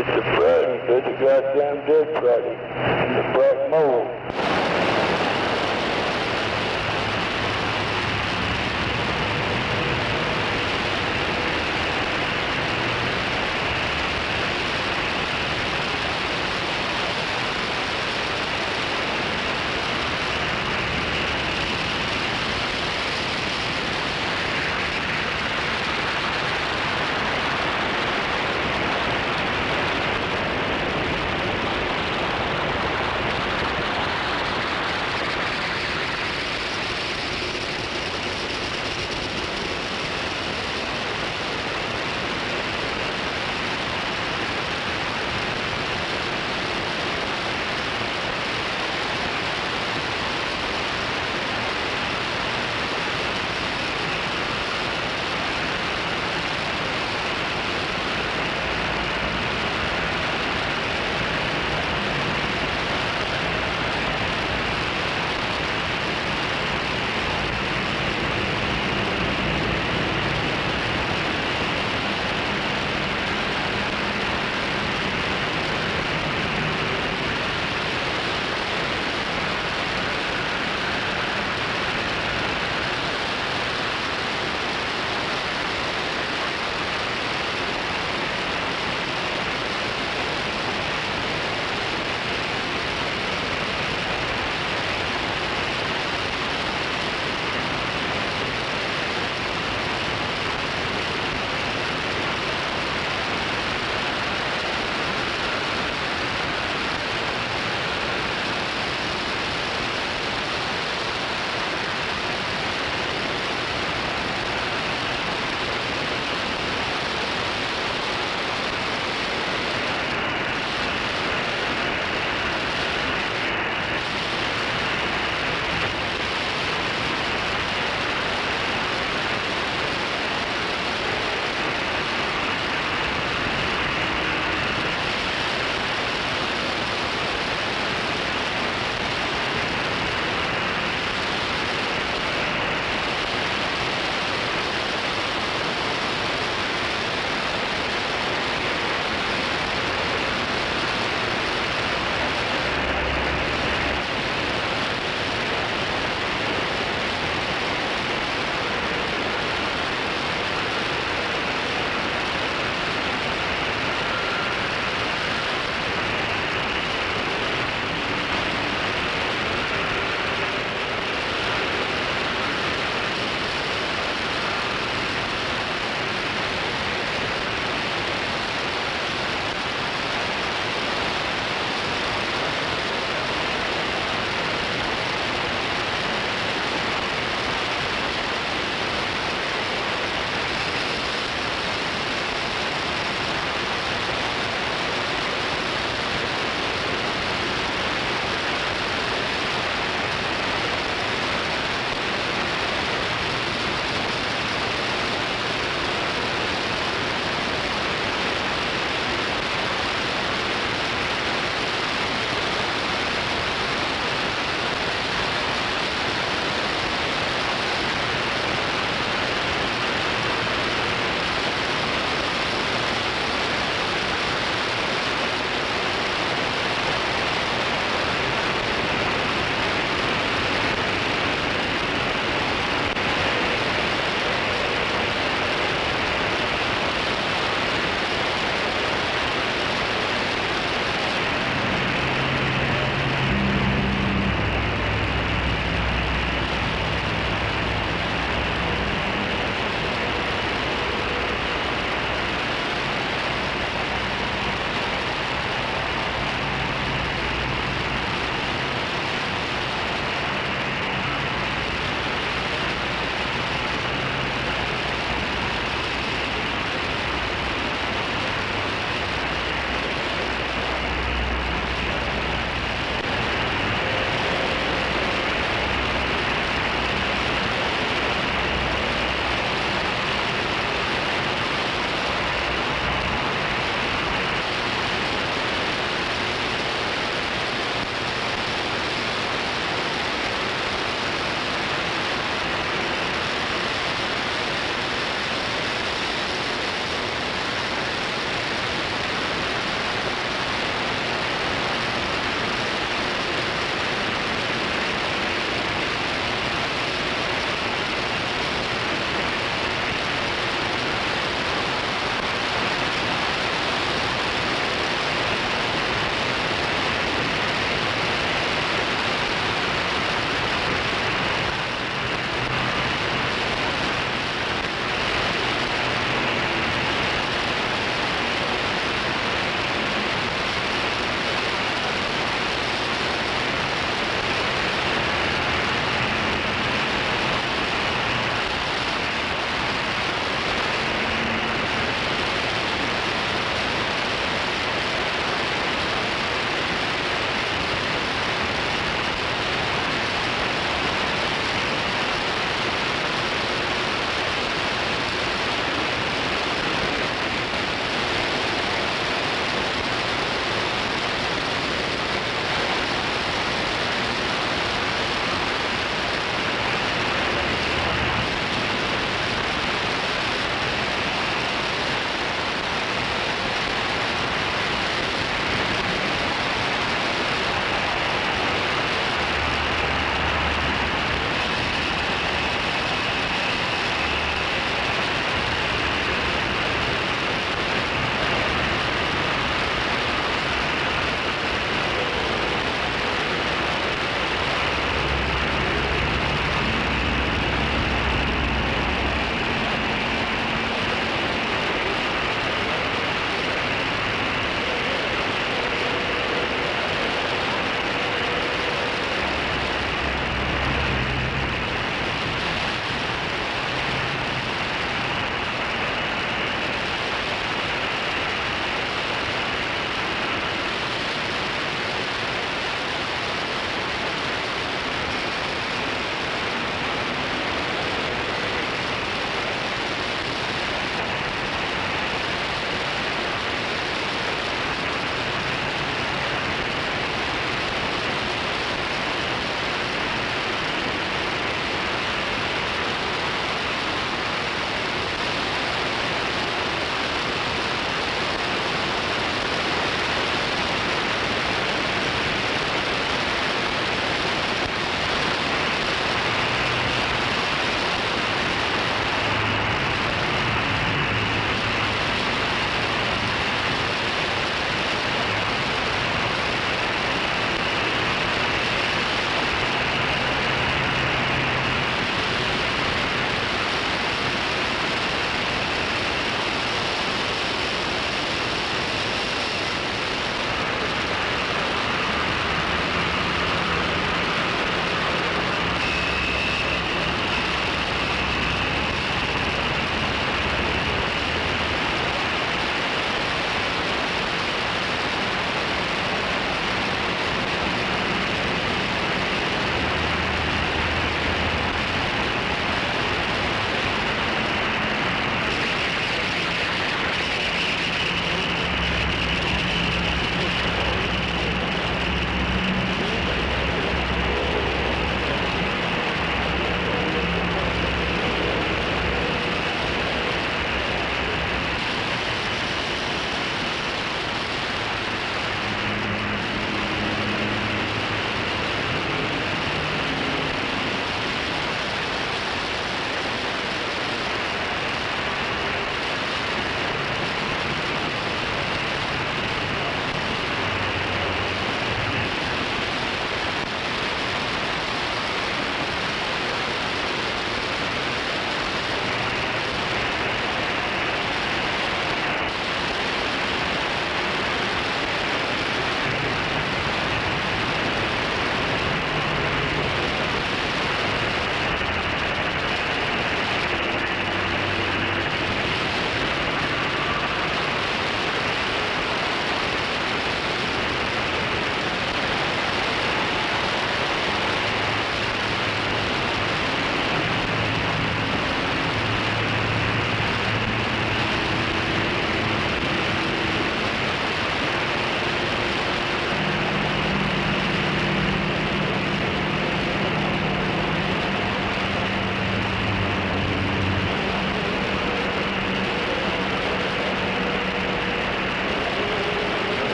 It's a Friday. It's a goddamn dead Friday. The black mole.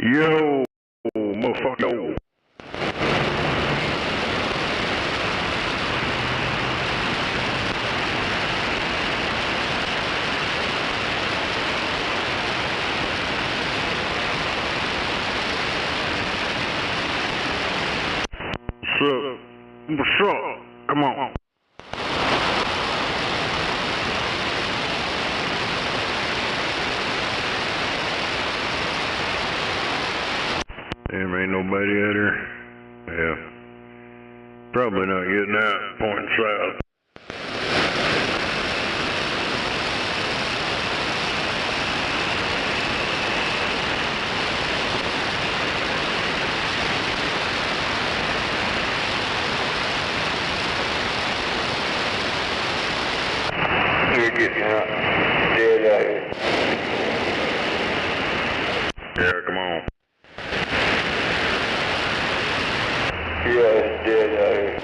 Yo, motherfucker. What's up? Come on. Damn, ain't nobody out here. Yeah. Probably not getting out, pointing south. You're getting out. Dead out here. Yeah, come on. Yeah, it's dead out here.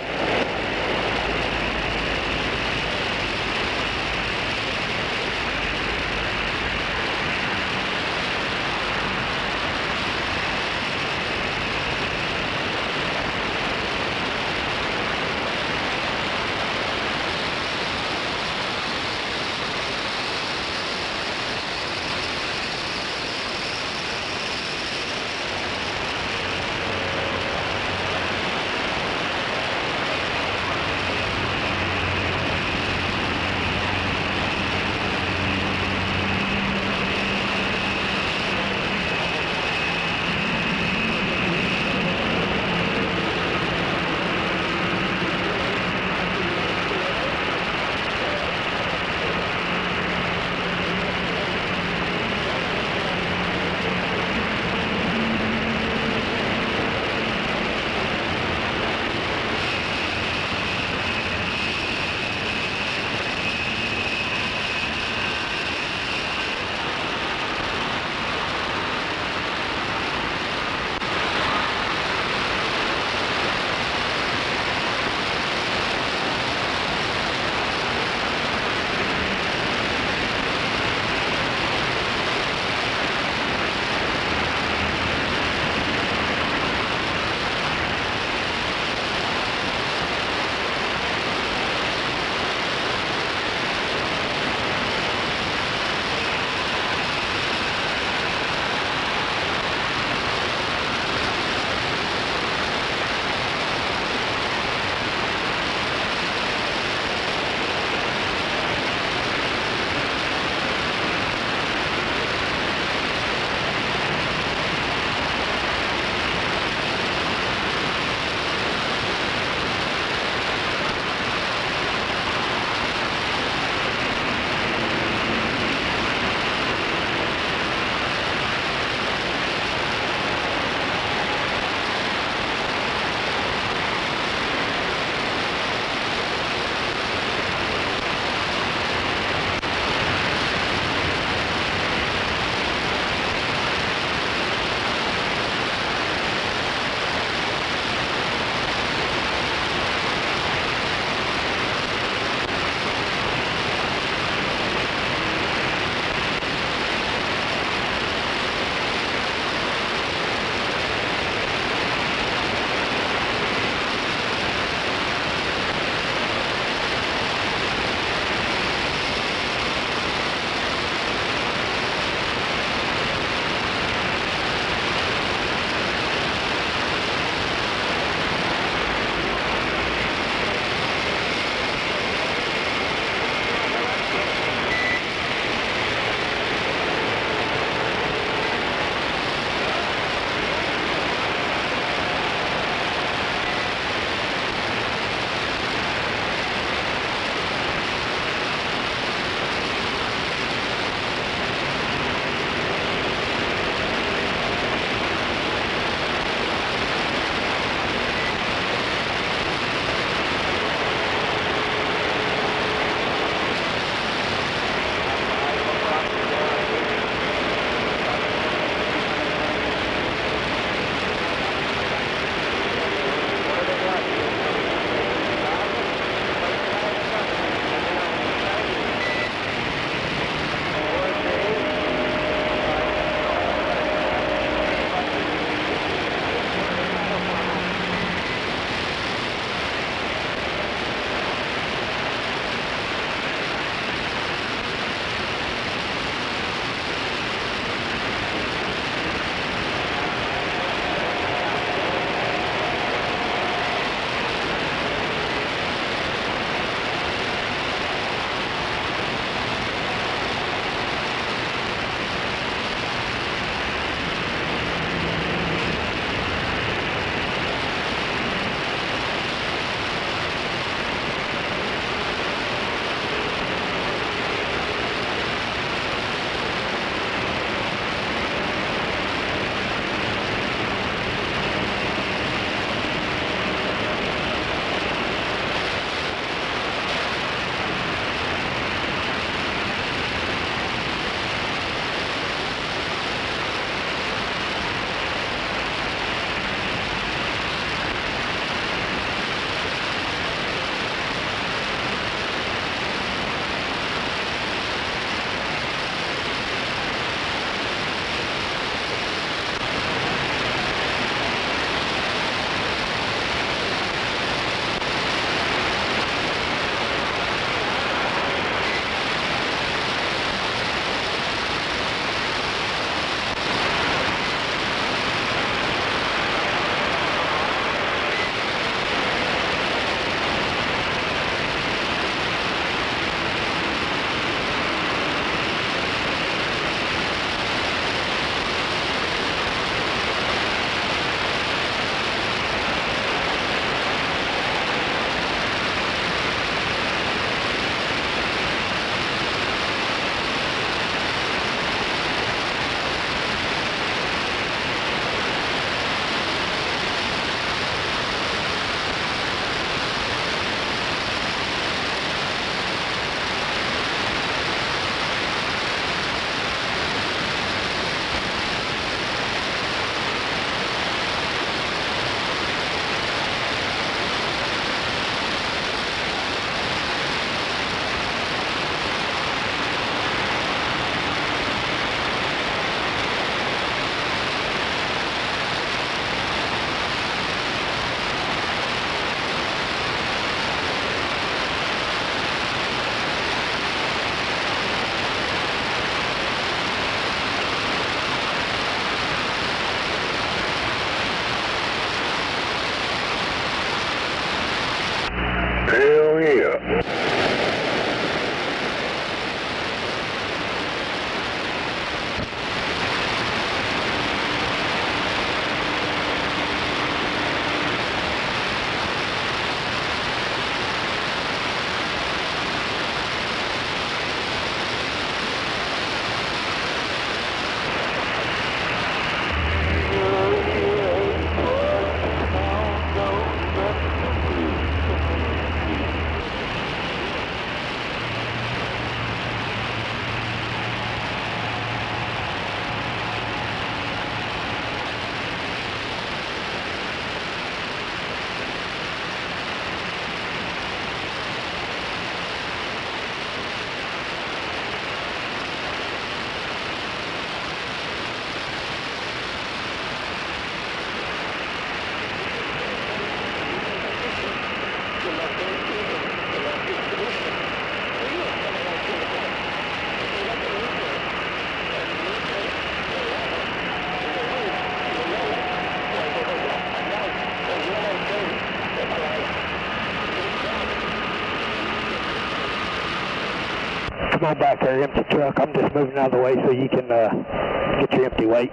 come on back there, empty truck. I'm just moving out of the way so you can get your empty weight.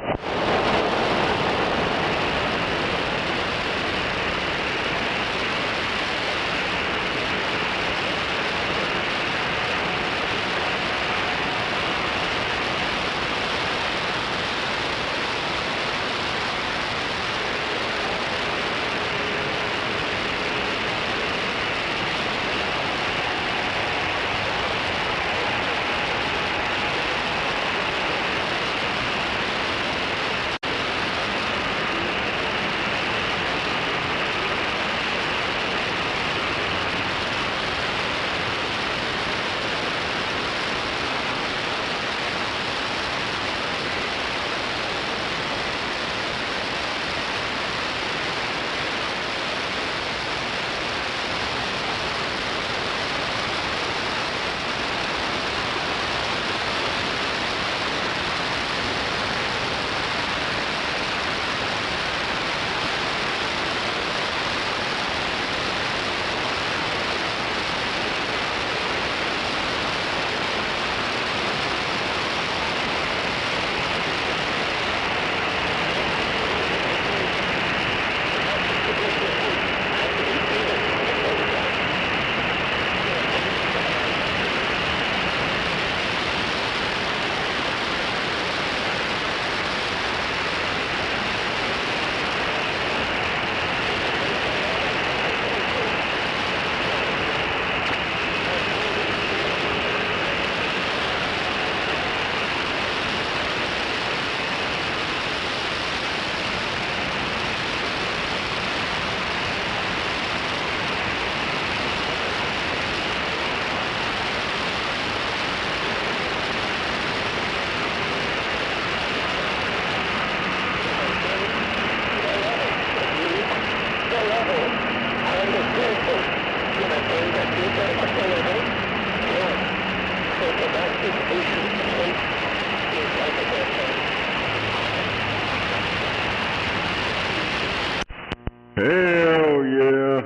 Hell yeah.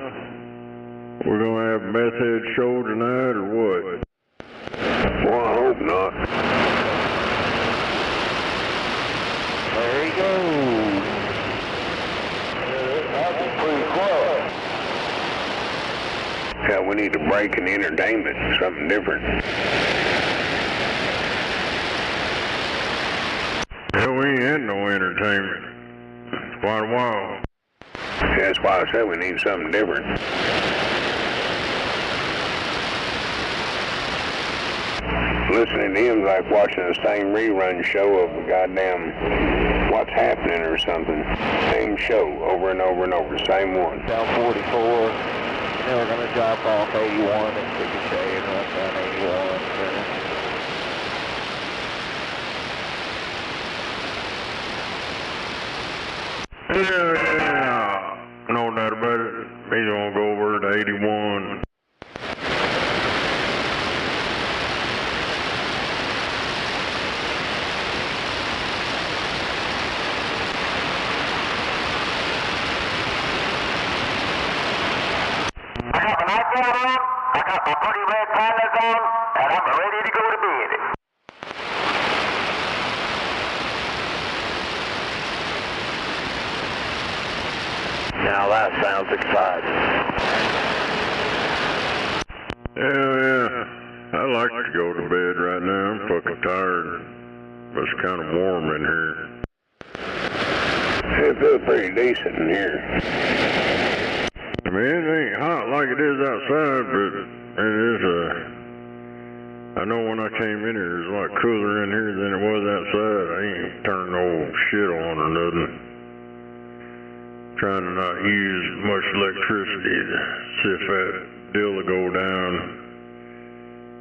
We're gonna have meth head show tonight or what? Well, I hope not. There he goes. That'd be pretty close. Yeah, we need a break in entertainment, something different. Hell, we ain't had no entertainment. It's quite a while. Yeah, that's why I said we need something different. Listening to him's like watching the same rerun show of a goddamn What's Happening or something. Same show over and over and over, same one. Down 44, then we're going to drop off 81 and take a shade and run down 81. Yeah, no doubt about it. He's gonna go over to 81. I got my night light on, I got my pretty red pandas on, and I'm ready to go to bed. Now that sounds exciting. Yeah, I'd like to go to bed right now. I'm fucking tired. But it's kind of warm in here. It feels pretty decent in here. I mean, it ain't hot like it is outside, but it is I know when I came in here, it was a lot cooler in here than it was outside. I ain't turned no shit on or nothing. Trying to not use much electricity to see if that deal will go down.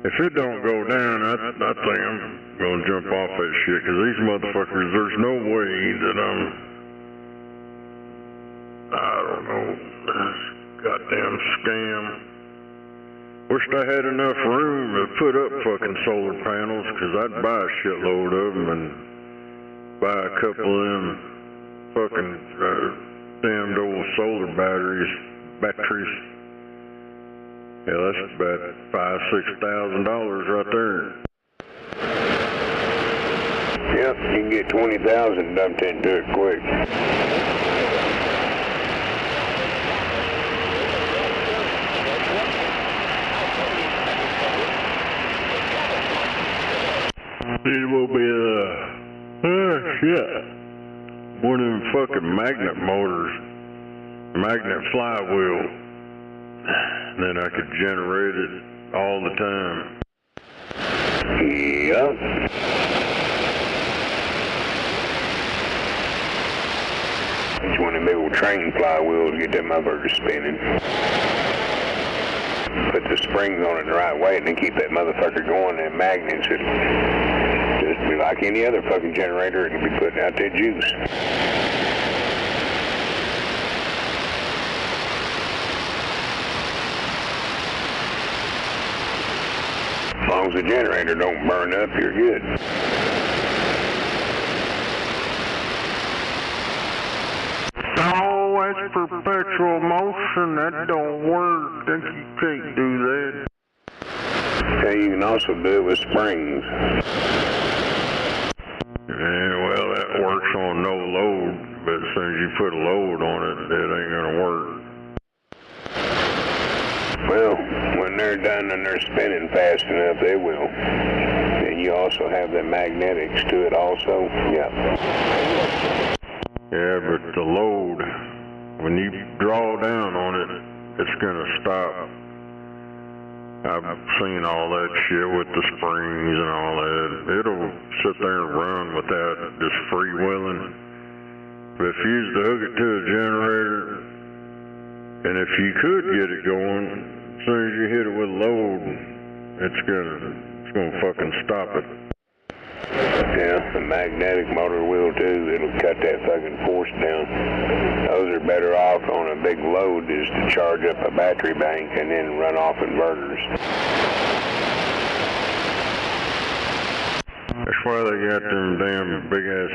If it don't go down, I think I'm gonna jump off that shit, because these motherfuckers, there's no way that I don't know, goddamn scam. Wished I had enough room to put up fucking solar panels, because I'd buy a shitload of them and buy a couple of them fucking damned old solar batteries. Yeah, that's about $5,000–6,000 right there. Yep, you can get 20,000 dumped into it quick. It will be shit. One of them fucking magnet motors, magnet flywheel. Then I could generate it all the time. Yep. It's one of them big old train flywheels, get that motherfucker spinning. Put the springs on it the right way and then keep that motherfucker going, and magnets it. Just be like any other fucking generator, it can be putting out that juice. As long as the generator don't burn up, you're good. Oh, that's perpetual motion. That don't work. You can't do that. Okay, you can also do it with springs. Yeah, well, that works on no load, but as soon as you put a load on it, it ain't gonna work. Well, when they're done and they're spinning fast enough, they will. And you also have the magnetics to it also. Yep. Yeah, but the load, when you draw down on it, it's gonna stop. I've seen all that shit with the springs and all that. It'll sit there and run without just freewheeling. But if you used to hook it to a generator, and if you could get it going, as soon as you hit it with load, it's gonna fucking stop it. Yeah, the magnetic motor will too. It'll cut that fucking force down. Those are better off on a big load is to charge up a battery bank and then run off inverters. That's why they got them damn big ass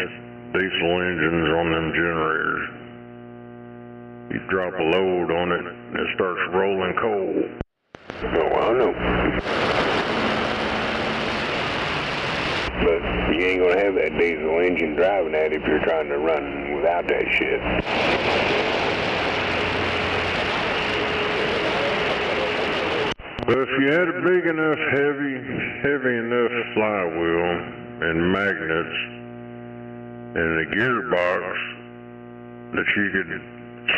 diesel engines on them generators. You drop a load on it and it starts rolling coal. Oh, I know. But you ain't gonna have that diesel engine driving that if you're trying to run without that shit. But if you had a big enough, heavy enough flywheel and magnets and a gearbox that you could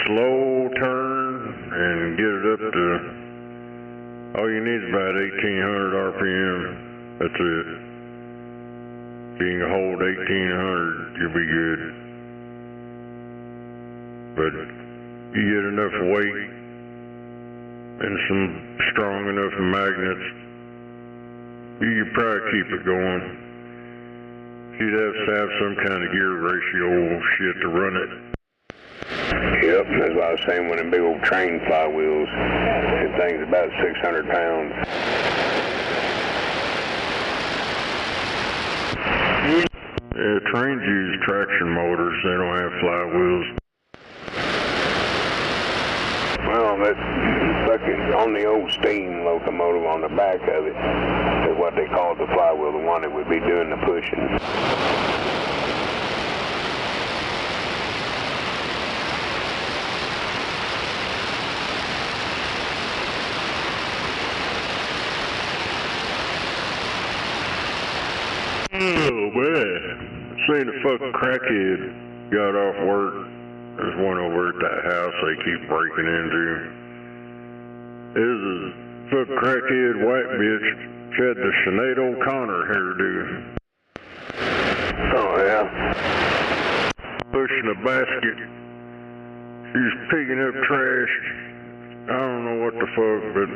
slow turn and get it up to, all you need is about 1,800 RPM. That's it. If you can hold 1,800, you'll be good. But you get enough weight and some strong enough magnets, you could probably keep it going. You'd have to have some kind of gear ratio shit to run it. Yep, that's what I was saying, one of them big old train flywheels. That thing's about 600 pounds. Yeah, trains use traction motors, they don't have flywheels. Well, that's fucking on the old steam locomotive on the back of it is what they called the flywheel, the one that would be doing the pushing. Oh man, seen a fucking crackhead got off work. There's one over at that house they keep breaking into. There's a fucking crackhead white bitch. She had the Sinead O'Connor hairdo. Oh yeah. Pushing a basket. She's picking up trash. I don't know what the fuck, but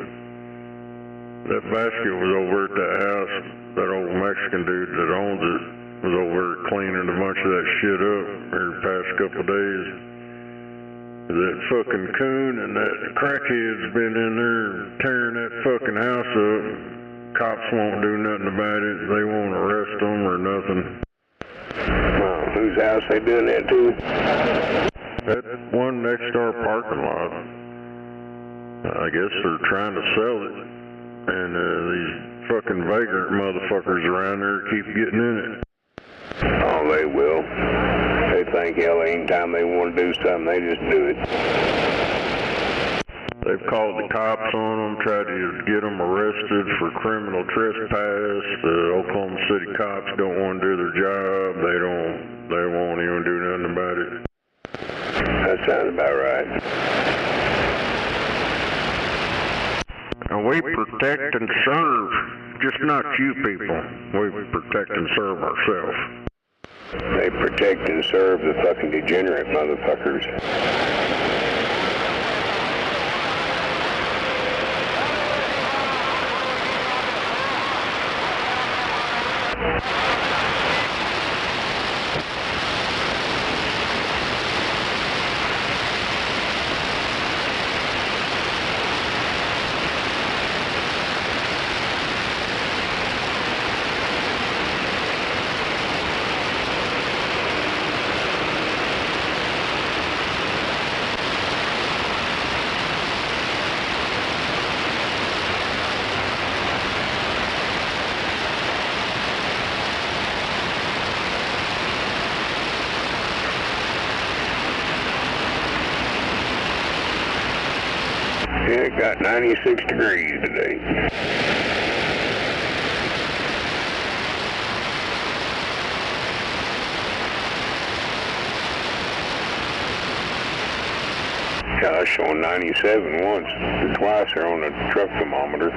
that basket was over at that house. That old Mexican dude that owns it was over there cleaning a bunch of that shit up here the past couple of days. That fucking coon and that crackhead's been in there tearing that fucking house up. Cops won't do nothing about it. They won't arrest them or nothing. Whose house they doing that to? That one next to our parking lot. I guess they're trying to sell it, and these fucking vagrant motherfuckers around there keep getting in it. Oh, they will. They think, hell, anytime they want to do something, they just do it. They've called the cops on them, tried to get them arrested for criminal trespass. The Oklahoma City cops don't want to do their job. They won't even do nothing about it. That sounds about right. And we protect and serve, just not you people. We protect and serve ourselves. They protect and serve the fucking degenerate motherfuckers. Yeah, it got 96 degrees today. Yeah, I was showing 97 once, or twice there on the truck thermometer.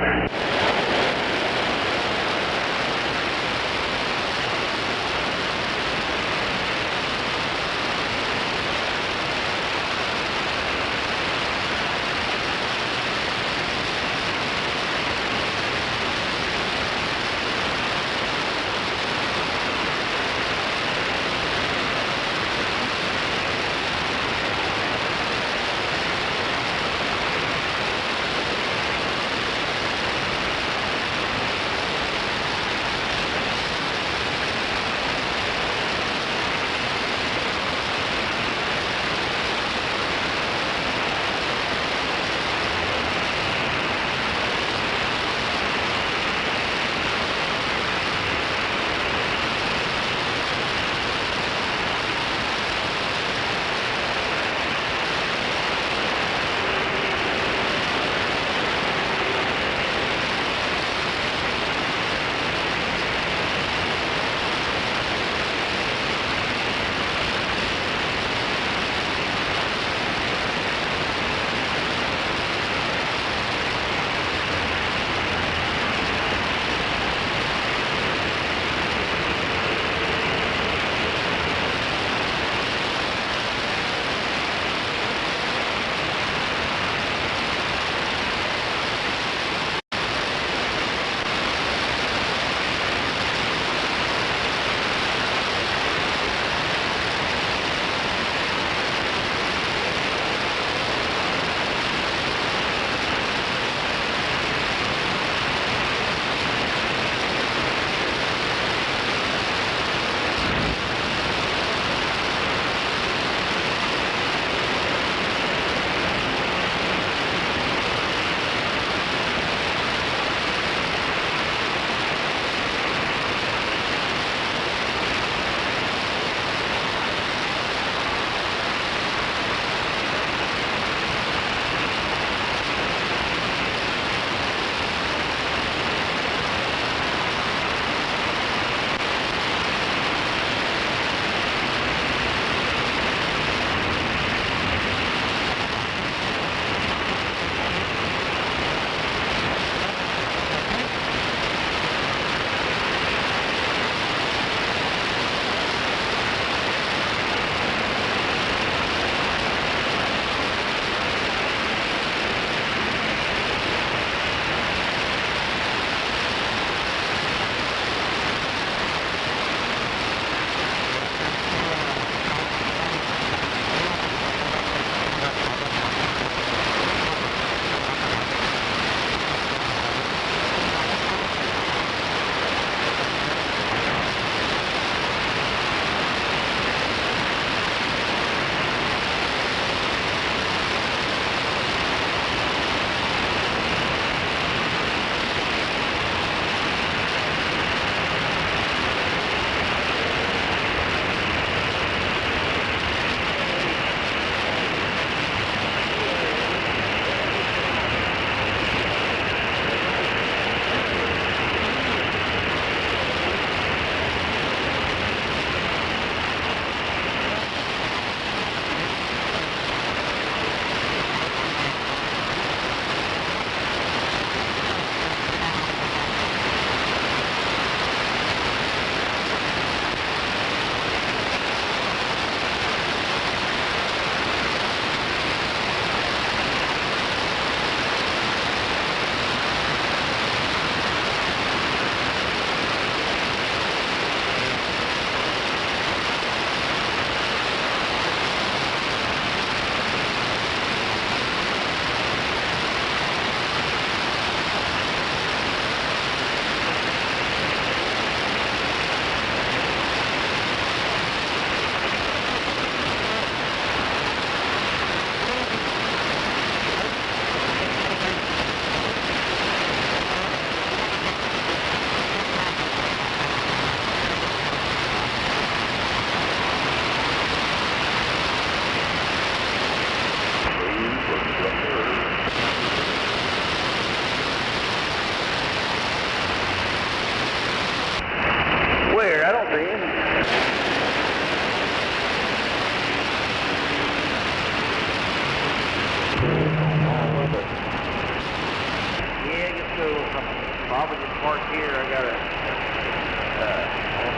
gotta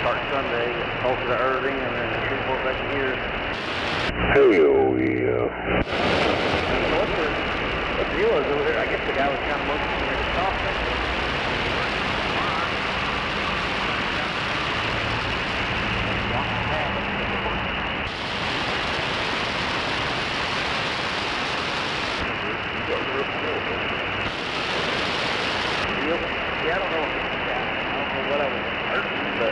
start Sunday, get closer to Irving, and then report back here. Hell yeah. What the deal is over there? I guess the guy was kind of motioning for me to stop back there. Yeah, I don't know what I was hurting, but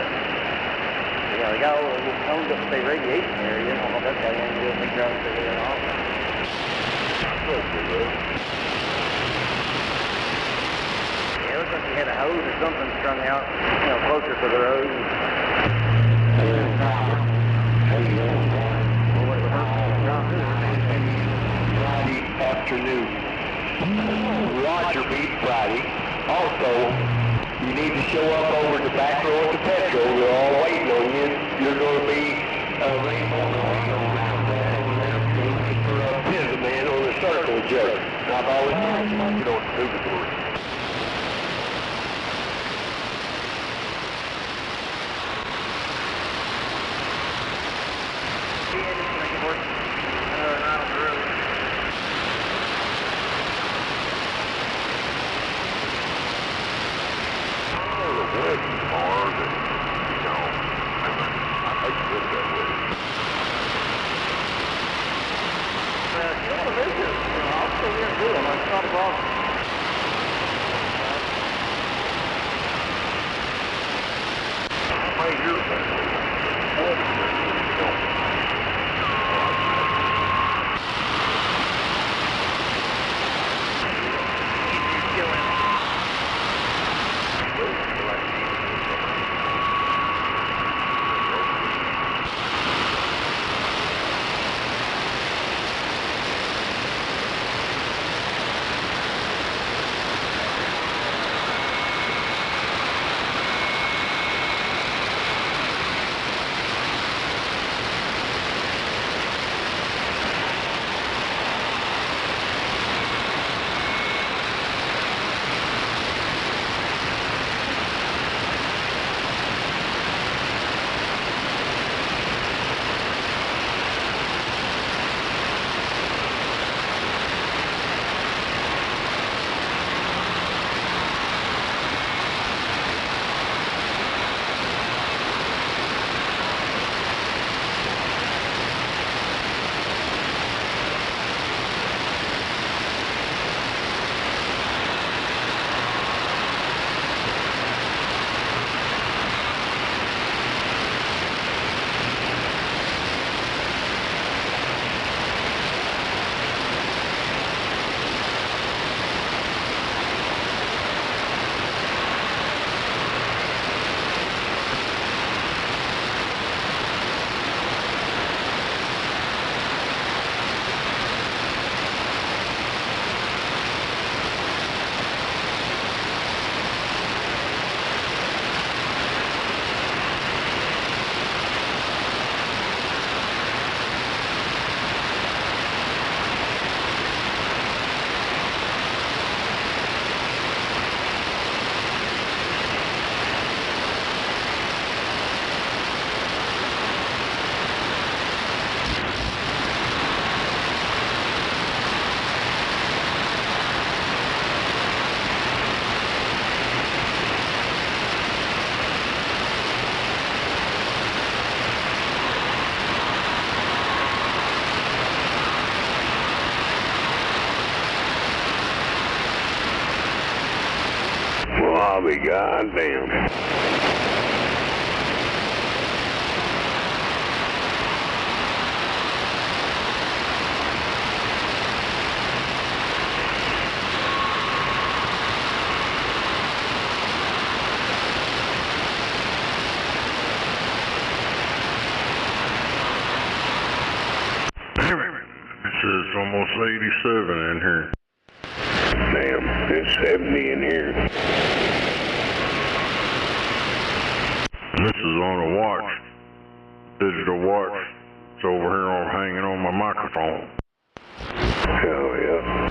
yeah, they got all the little cones up at the radiation area. I don't know if that's got anything to do with me driving through there at all. Yeah, it looks like he had a hose or something strung out, closer to the road. Friday afternoon. Roger beat Friday. Also, you need to show up over to the back row at the Petro. They're all waiting on you. You're going to be rainbow around that over there looking for a pizza man on the circle jerk. I've always told you to get on the Troubadour. I'll be goddamn. This is almost 87 in here. Damn, it's 70 in here. This is on a watch. Digital watch. It's over here hanging on my microphone. Hell yeah.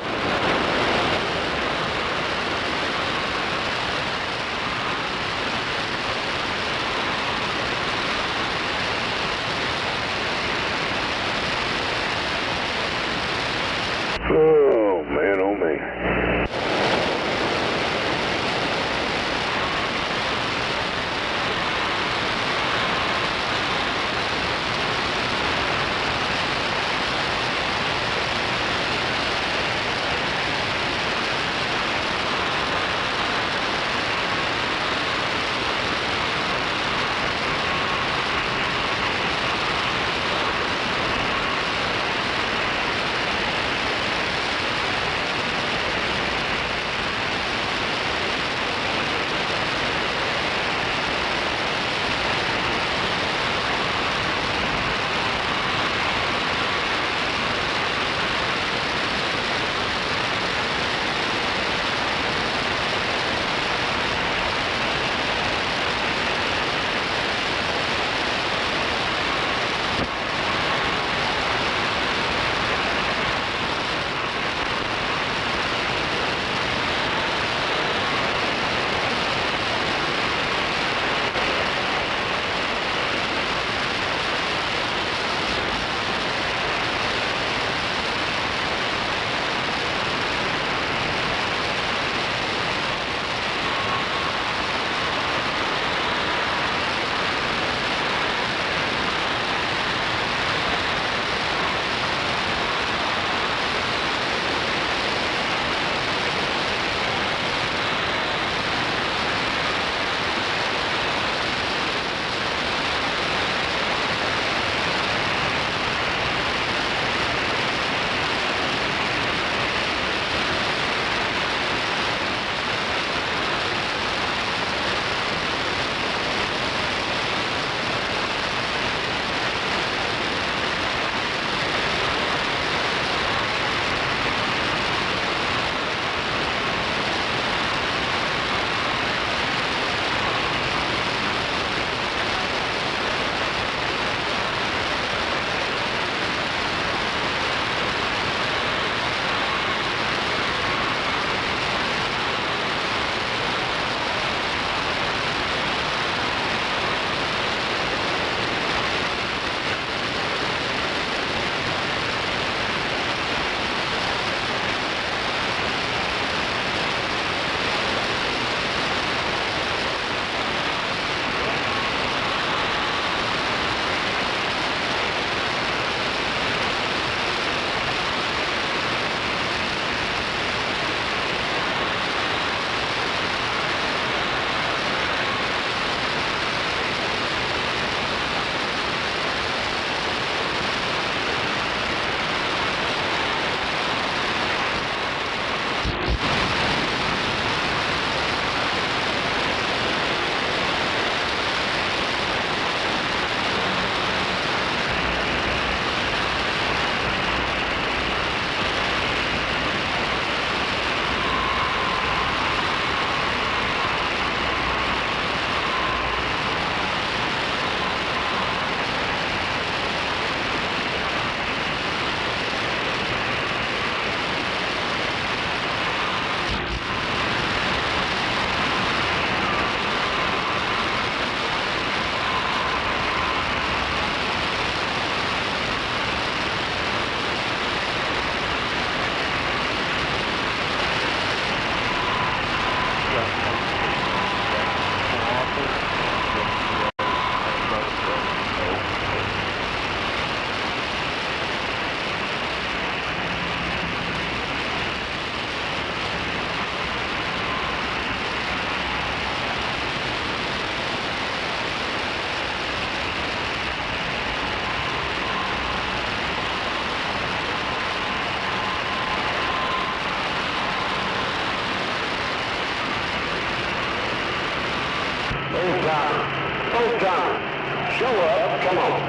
Show up, come on.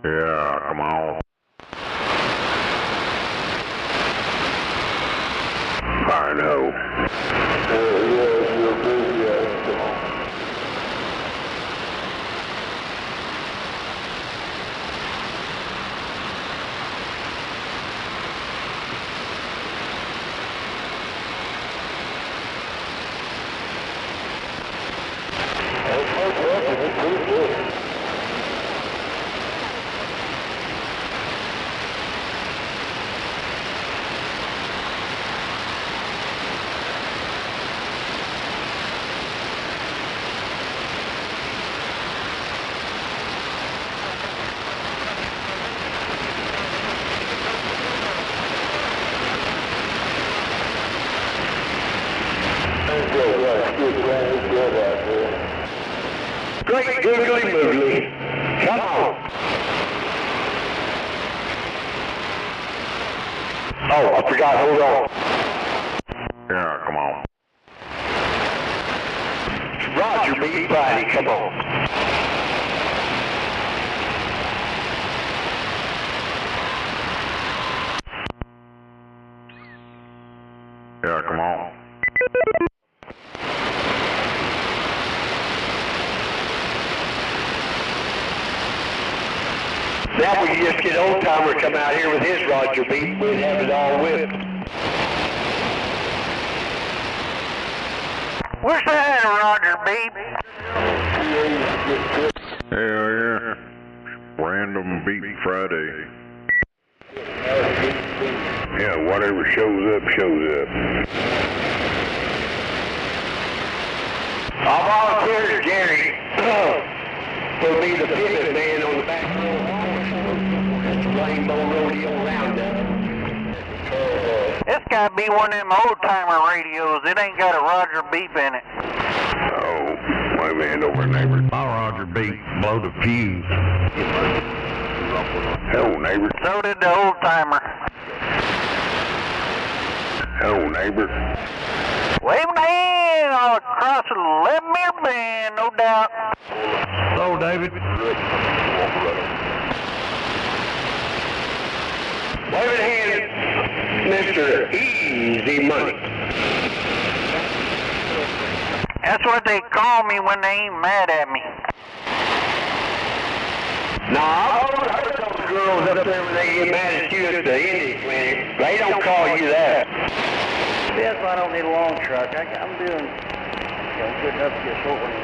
Yeah, come on. I know. Yeah, you're busy, come on. It's pretty good. Great googly moogly. Come on. Oh, I forgot. Hold on. Yeah, come on. Roger, Big Friday. Come on. Yeah, come on. Now we can just get Old Timer come out here with his Roger beat. We'd have it all whipped. What's that, Roger beep? Hell yeah. Random Beat Friday. Yeah, whatever shows up, shows up. I'll volunteer to Gary. Will be the pivot man on the back row. That's the Rainbow Rodeo Roundup. It's gotta be one of them old-timer radios. It ain't got a Roger beep in it. Oh, my man over neighbor. My Roger beat blow the fuse. Hello, neighbor. So did the old-timer. Hello, neighbor. Waving a hand all across the left mirror band, no doubt. Hello, David. Waving hand, Mr. Easy Money. That's what they call me when they ain't mad at me. Nah, I've heard those girls up there when they get mad at you at the Indian clinic. They don't call you that. That's why I don't need a long truck. I'm doing, good enough to get a short one in.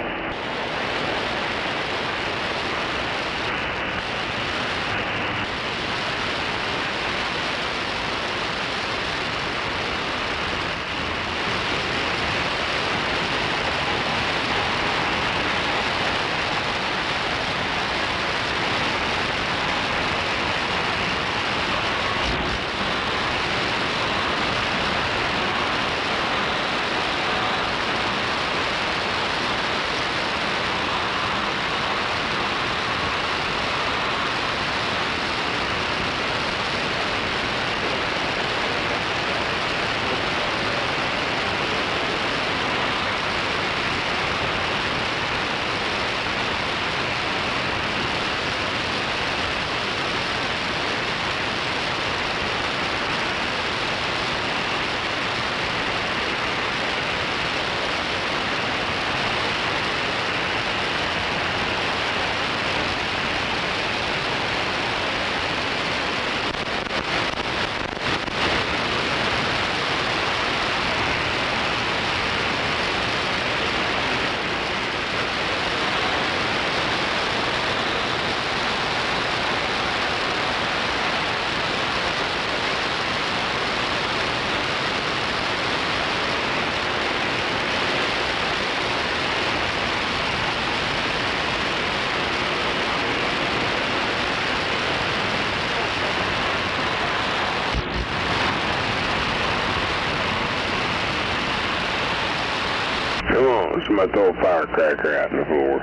Come on, somebody throw a firecracker out in the floor.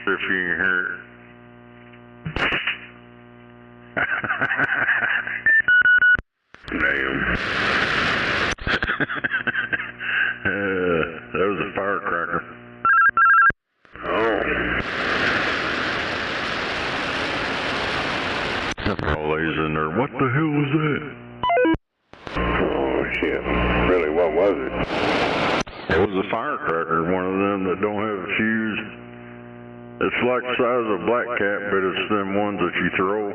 See if you can hear it. Damn. That was a firecracker. Oh. All these in there. What the hell was that? Oh, shit. Really, what was it? It was a firecracker, one of them that don't have a fuse. It's like the size of a black cat, but it's them ones that you throw.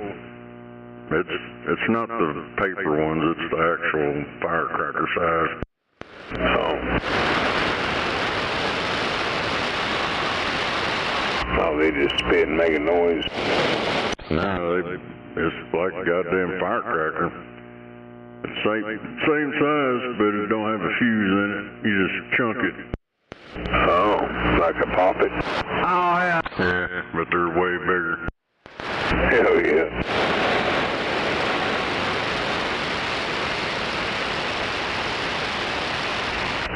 It's not the paper ones, it's the actual firecracker size. Oh, they just spit and make a noise. No, it's like a goddamn firecracker. It's same size, but it don't have a fuse in it. You just chunk it. Oh, like a poppet? Oh, yeah. Yeah, but They're way bigger. Hell yeah.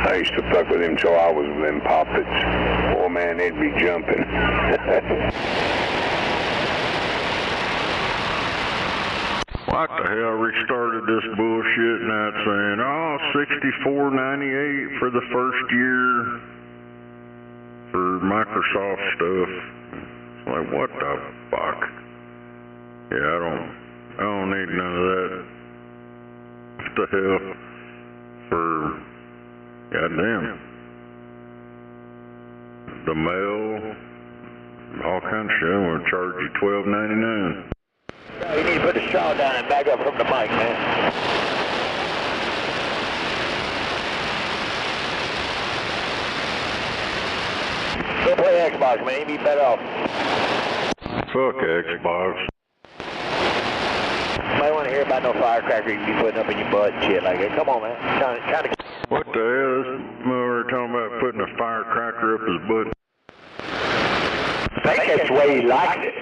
I used to fuck with him till I was with them poppets. Oh man, they'd be jumping. What the hell restarted this bullshit now it's saying, oh, $64.98 for the first year for Microsoft stuff. It's like, what the fuck? Yeah, I don't need none of that. What the hell? For, goddamn. The mail, all kinds of shit. I'm gonna charge you $12.99. You need to put the straw down and back up from the mic, man. Go play Xbox, man. You'd be better off. Fuck Xbox. You might want to hear about no firecracker you be putting up in your butt and shit like that. Come on, man. Trying to... What the hell? This mother talking about putting a firecracker up his butt. I think that's the way he likes it.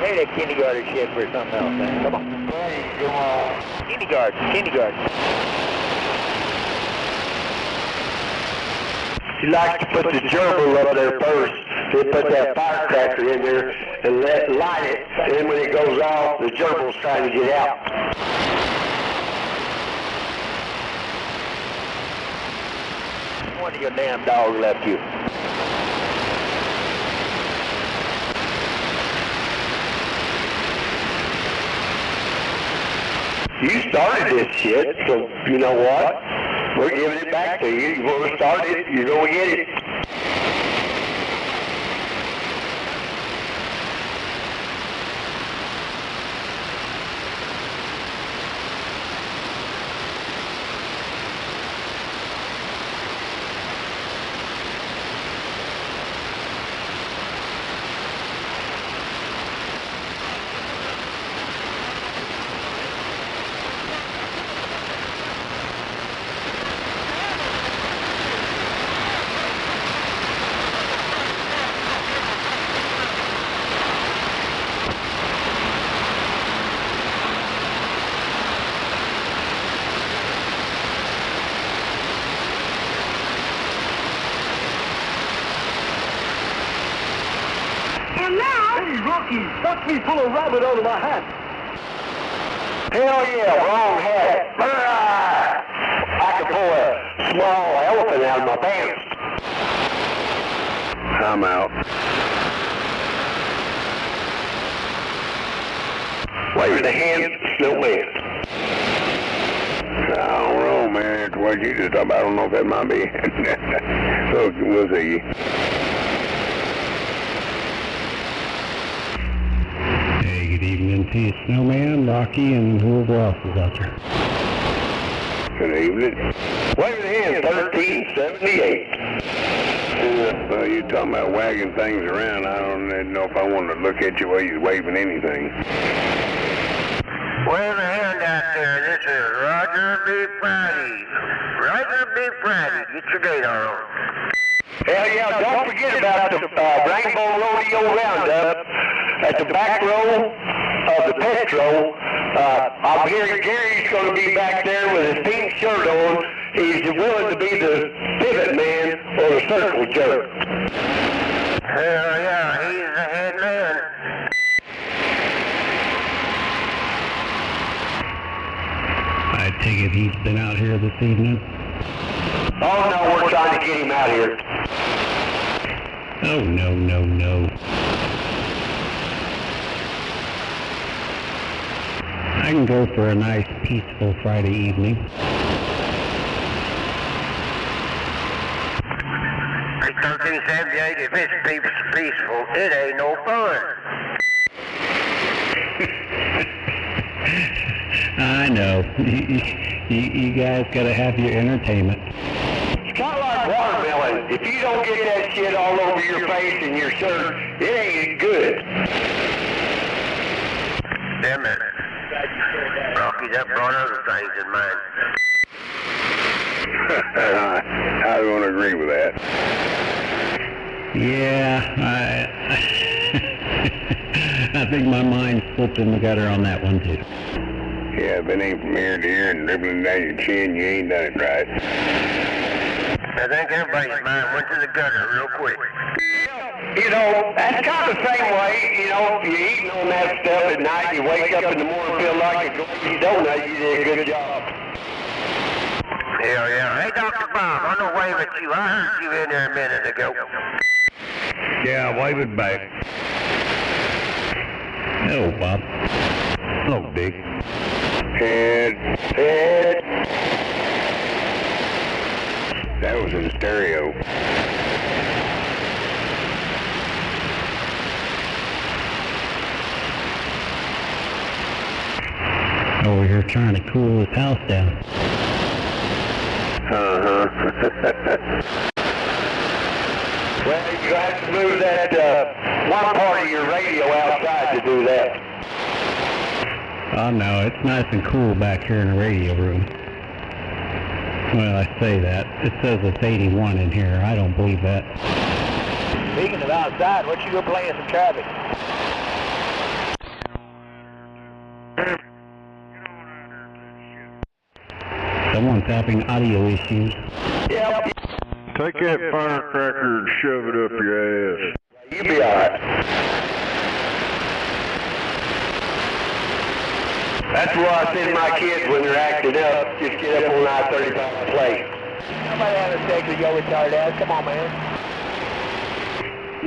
Maybe that kindergarten shit for something else, man. Come on. Kindergarten. He likes to put the gerbil up there first. He put that firecracker in there and light it. And then when it goes off, the gerbil's trying to get out. One of your damn dogs left you. You started this shit, so you know what? We're giving it back to you. You want to start it, you're going to get it. Watch me pull a rabbit out of my hat. Hell yeah, wrong hat. I can pull a small elephant out of my pants. I'm out. Wave the hand, snowman. I don't know, man. It's what you just talked about. I don't know if that might be. So we'll see. Good evening to you, Snowman, Rocky, and whoever else is out there. Good evening. Wave the hand, 1378. Well, you're talking about wagging things around. I don't know if I want to look at you while you're waving anything. Wave a hand out there. This is Roger B. Friday. Roger B. Friday. Get your gator on. Hell yeah, don't forget about the Rainbow Rodeo Roundup at the back row of the Petro. I'm hearing Gary's going to be back there with his pink shirt on. He's willing to be the pivot man or the circle jerk. Hell yeah, he's the head man. I take it he's been out here this evening? Oh no, we're trying to get him out here. Oh, no. I can go for a nice, peaceful Friday evening. Hey, 1378, if it's peaceful, it ain't no fun. I know. You guys gotta have your entertainment. It's kind of like watermelon. If you don't get that shit all over your face and your shirt, it ain't good. Damn it. Rocky, that brought other things in mind. I don't agree with that. Yeah, I think my mind slipped in the gutter on that one too. Yeah, if it ain't from ear to ear and dribbling down your chin, you ain't done it right. I think everybody's mind went to the gutter real quick. You know, that's kind of the same way, you know, if you're eating on that stuff at night, you wake up in the morning, feel like a glazy donut, you did a good job. Hell yeah. Hey, Dr. Bob, I'm gonna wave at you. I heard you in there a minute ago. Yeah, wave it back. Hello, Bob. Hello, Dick. Head. That was in stereo. Over here trying to cool his house down. Uh-huh. Well, you have to move that one part of your radio outside to do that. Oh no, it's nice and cool back here in the radio room. Well, I say that. It says it's 81 in here. I don't believe that. Speaking of outside, what you go play in some traffic? Someone's having audio issues. Yep. Take that firecracker and shove it up your ass. You'll be alright. That's why I send my kids when they're acting up, just get up on I-35 and play. Somebody have a second, yo retarded ass. Come on, man.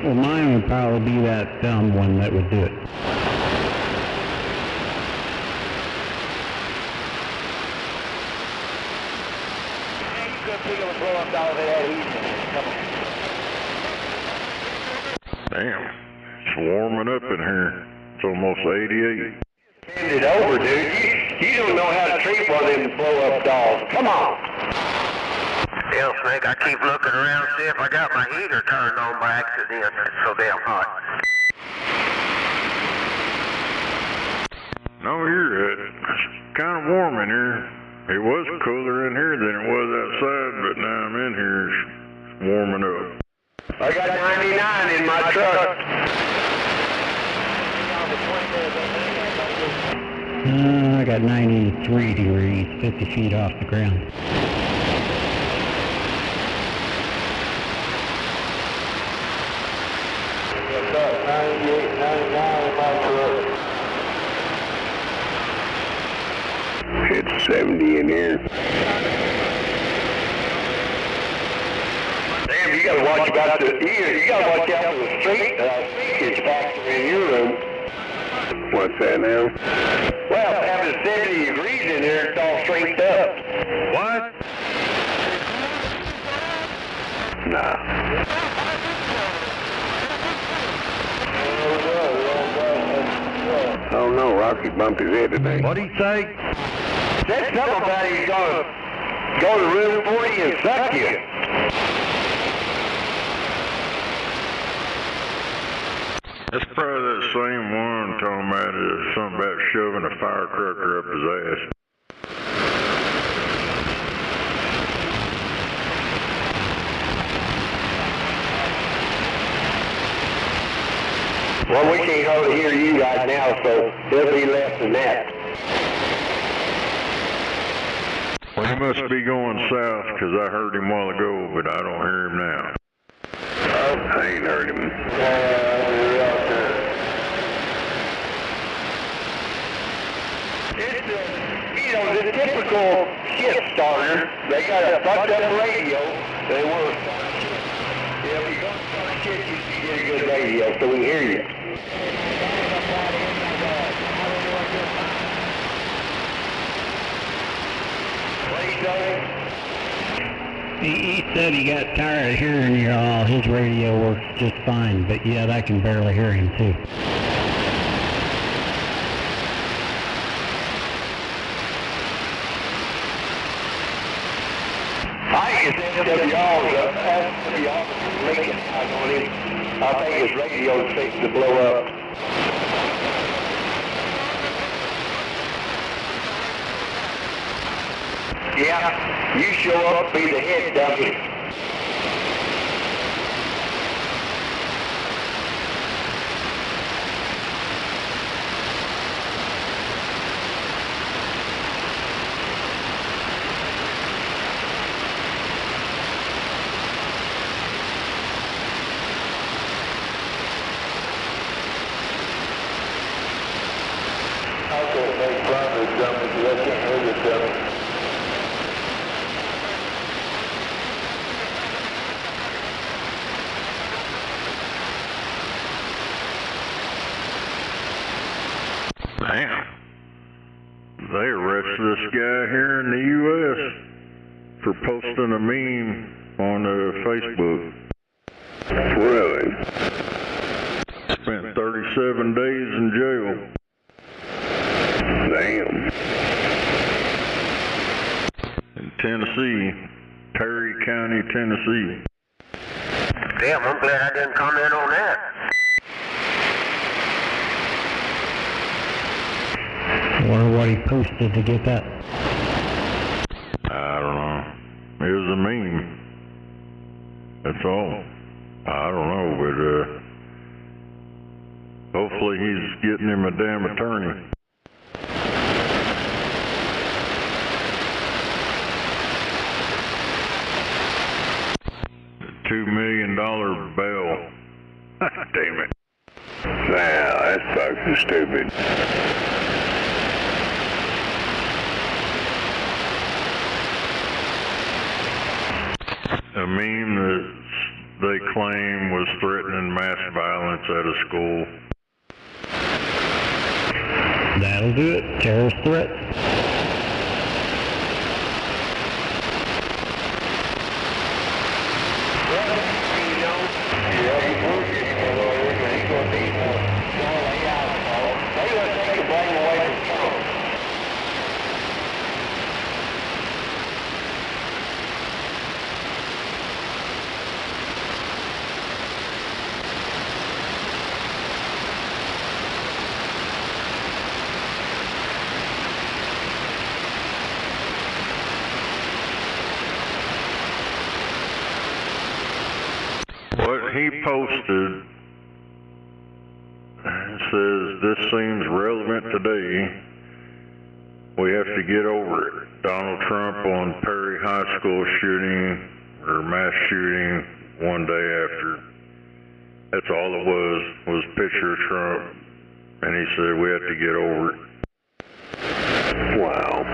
Well, mine would probably be that dumb one that would do it. Damn, it's warming up in here. It's almost 88. Hand it over, dude. You don't know how to treat one of them blow-up dolls. Come on. Hell, Snake, I keep looking around to see if I got my heater turned on by accident. It's so damn hot. No, it's kind of warm in here. It was cooler in here than it was outside, but now I'm in here, it's warming up. I got 99 in my truck. I got 93 degrees, 50 feet off the ground. I got 98, 99 in my truck. It's 70 in here. Damn, you gotta watch about you gotta watch out for the street leakage factor in your room. What's that now? Well, having 70 degrees in there, it's all straightened up. What? Nah. Oh no, Rocky bumped his head today. What'd he say? Said something about he's gonna go to room 40 and suck you. That's probably that same one talking about something about shoving a firecracker up his ass. Well, we can't hardly hear you guys now, so there'll be less than that. Well, he must be going south, because I heard him a while ago, but I don't hear him now. I ain't heard him. It's the typical shit starter. They got a fucked up radio. They want to start shit. If you go start shit, you should get a good radio so we can hear you. What are you saying? He said he got tired of hearing you all. His radio works just fine, but yet I can barely hear him too. I think it's SWR's leaking out on him. I think his radio's fixing to blow up. Yeah, you show up, be the head dummy. dummy, because I can't hear you, dummy. Damn. They arrested this guy here in the U.S. for posting a meme on Facebook. Really? Spent 37 days in jail. Damn. In Tennessee, Perry County, Tennessee. Damn, I'm glad I didn't comment on that. I wonder what he posted to get that. I don't know. It was a meme. That's all. I don't know, but hopefully he's getting him a damn attorney. $2 million bail. Damn it. Nah, that's fucking stupid. A meme that they claim was threatening mass violence at a school. That'll do it. Terrorist threats. What he posted says, "This seems relevant today. We have to get over it. Donald Trump on Perry High School shooting, or mass shooting, one day after." That's all it was picture of Trump, and he said we have to get over it. Wow.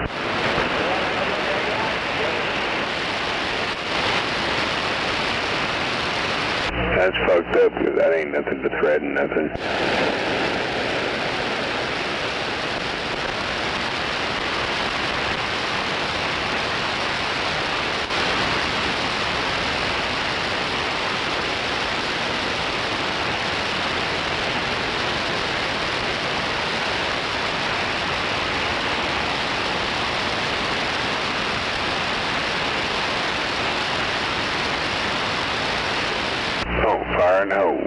That's fucked up, because that ain't nothing to threaten nothing. Fire and hole.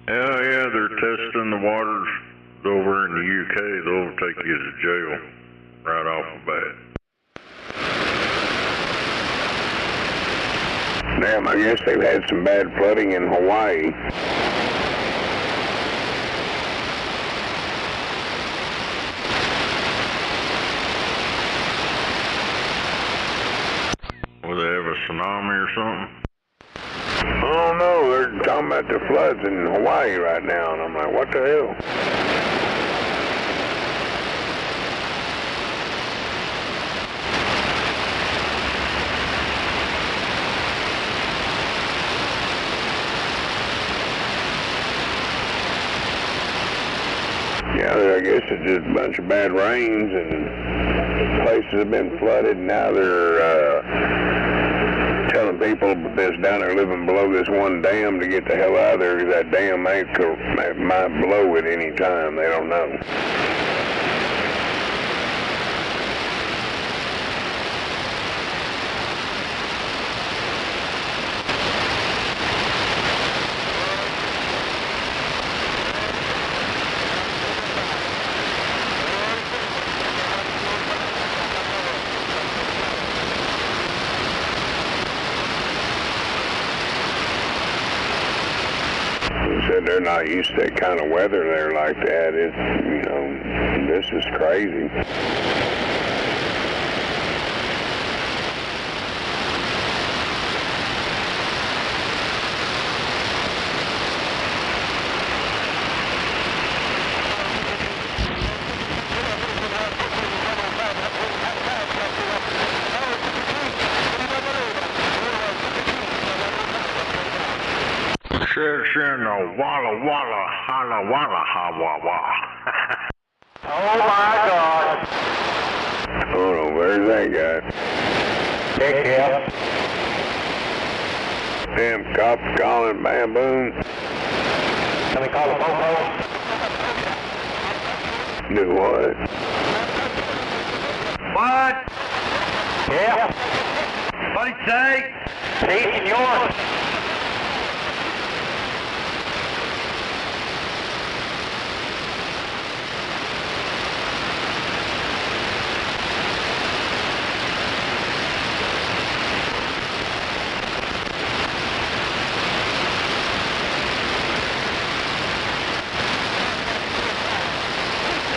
Hell yeah, they're testing the waters over in the UK. They'll take you to jail right off the bat. Damn, I guess they've had some bad flooding in Hawaii. Will they have a tsunami or something? I don't know, they're talking about the floods in Hawaii right now, and I'm like, what the hell? Yeah, I guess it's just a bunch of bad rains and places have been flooded. Now they're telling people that's down there living below this one dam to get the hell out of there, because that dam might blow at any time. They don't know. Said they're not used to that kind of weather there like that. It's, you know, this is crazy. Walla walla, holla walla, ha wah wah. Oh my God. Hold on, where's that guy? Heck yeah. Damn cops calling Bamboon. Can we call the Popo? Do what? What? Yeah. What'd he say? Peace and yours.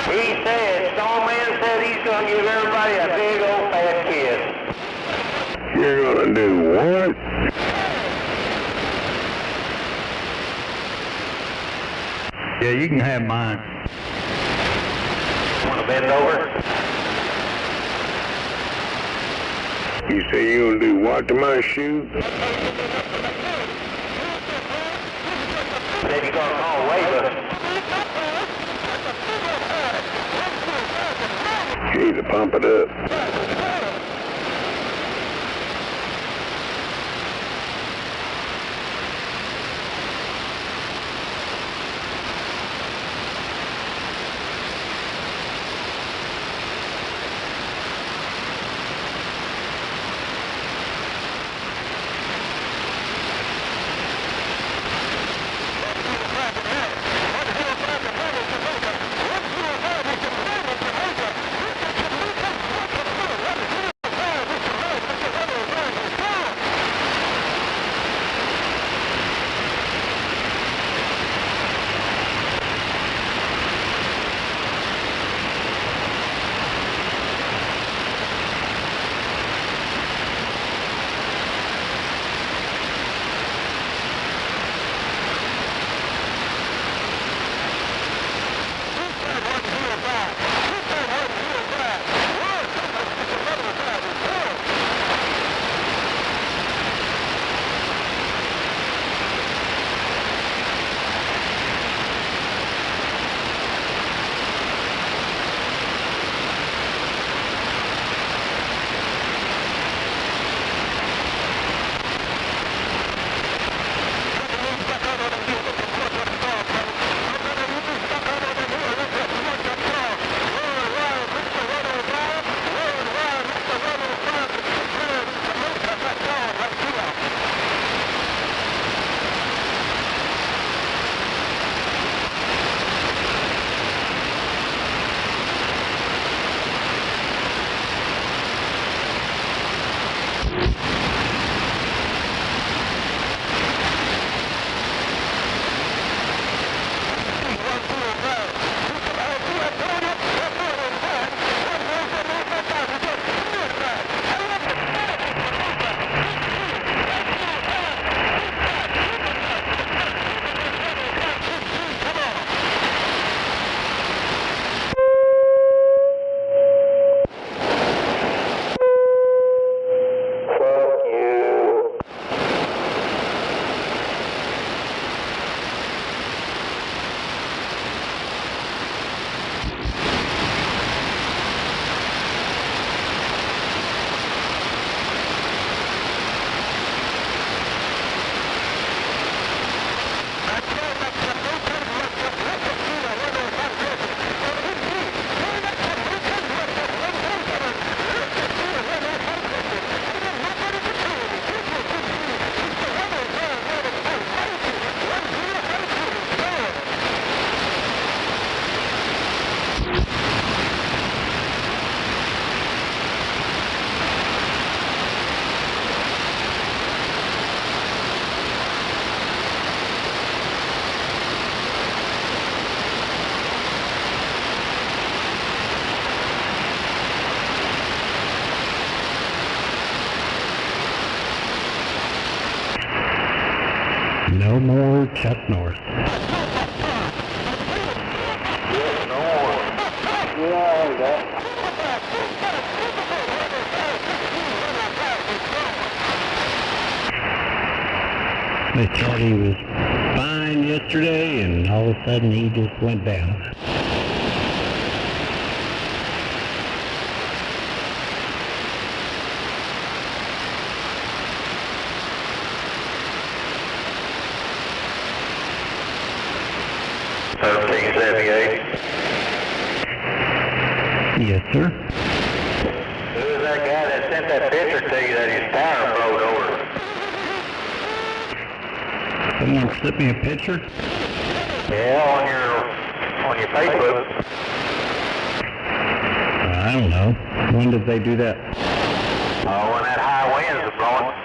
He said, Snowman said he's going to give everybody a big old fat kiss. You're gonna do what? Yeah, you can have mine. Want to bend over? You say you gonna do what to my shoe? Said he's going to call Waver. You need to pump it up. No more Chuck Norris. Yes, no more. Yeah, that. They thought he was fine yesterday, and all of a sudden he just went down. Yes, sir. Who was that guy that sent that picture to you that his tire blowed over? Someone sent me a picture? Yeah, on your Facebook. I don't know. When did they do that? Oh, when that high winds was blowing.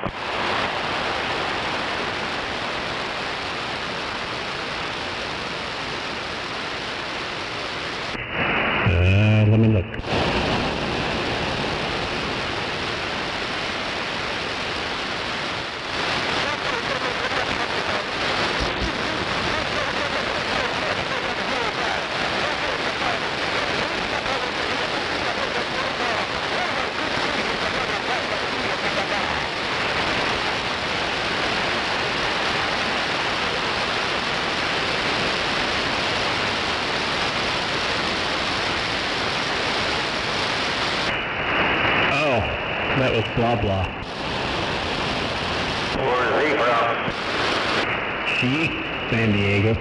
Let me look. That was blah blah. Where is he from? She? San Diego.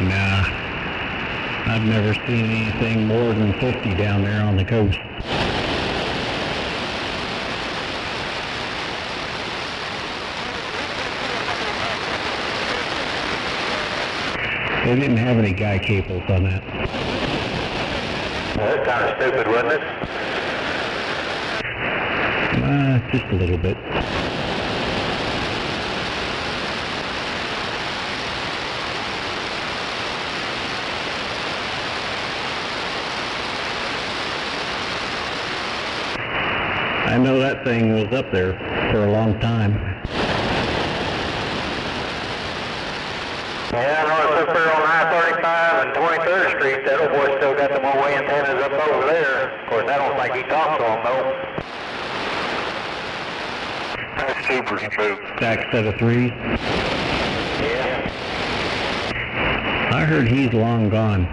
Nah. I've never seen anything more than 50 down there on the coast. They didn't have any guy cables on that. Well, that's kind of stupid, wasn't it? Just a little bit. I know that thing was up there for a long time. Yeah, I know it's up there on I-35 and 23rd Street. That old boy still got them old antennas up over there. Of course, I don't think he talks to them, though. That's super spook. Stack set of threes. Yeah. I heard he's long gone.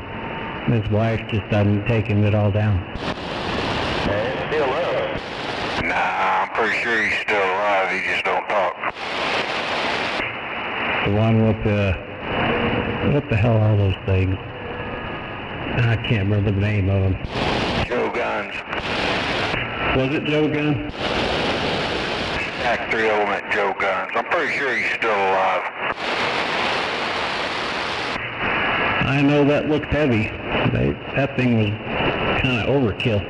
His wife just hadn't taken it all down. Yeah, it's still up. Nah, I'm pretty sure he's still alive. He just don't talk. The one with the... What the hell are those things? I can't remember the name of them. Joe Guns. Was it Joe Gun? Stack 3 element Joe Guns. I'm pretty sure he's still alive. I know that looks heavy. That thing was kind of overkill.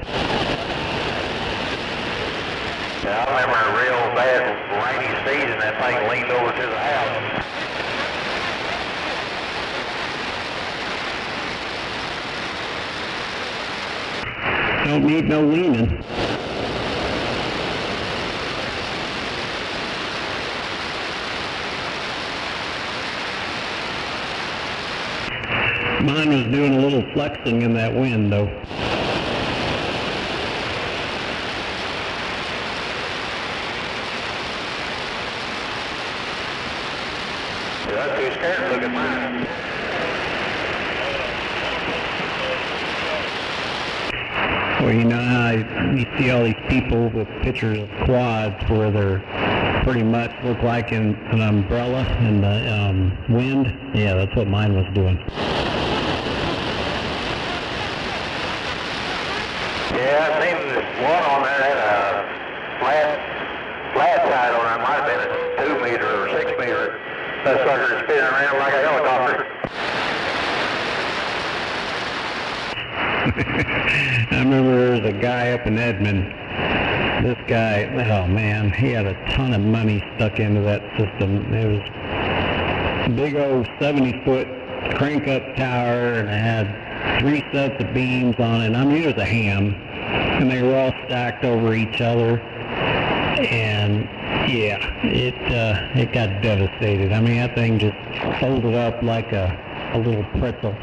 Yeah, I remember a real bad rainy season, that thing leaned over to the house. Don't need no leaning. Mine was doing a little flexing in that wind, though. Yeah, I'm too scared to look at mine. Well, you know how you see all these people with pictures of quads where they're pretty much look like an umbrella in the wind? Yeah, that's what mine was doing. Yeah, I seen this one on there that had a flat side on it. Might have been a 2 meter or 6 meter. That sucker is spinning around like a helicopter. I remember there was a guy up in Edmond. This guy, oh man, he had a ton of money stuck into that system. It was a big old 70-foot crank-up tower, and it had 3 sets of beams on it. I mean, it was a ham. and they were all stacked over each other, and yeah, it got devastated. I mean, that thing just folded up like a little pretzel.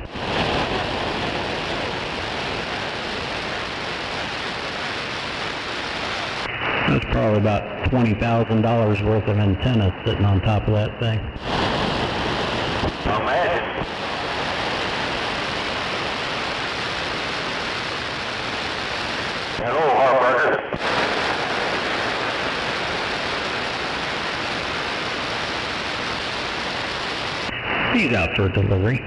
That's probably about $20,000 worth of antennas sitting on top of that thing. Imagine. Hello, Harburger. He's out for delivery.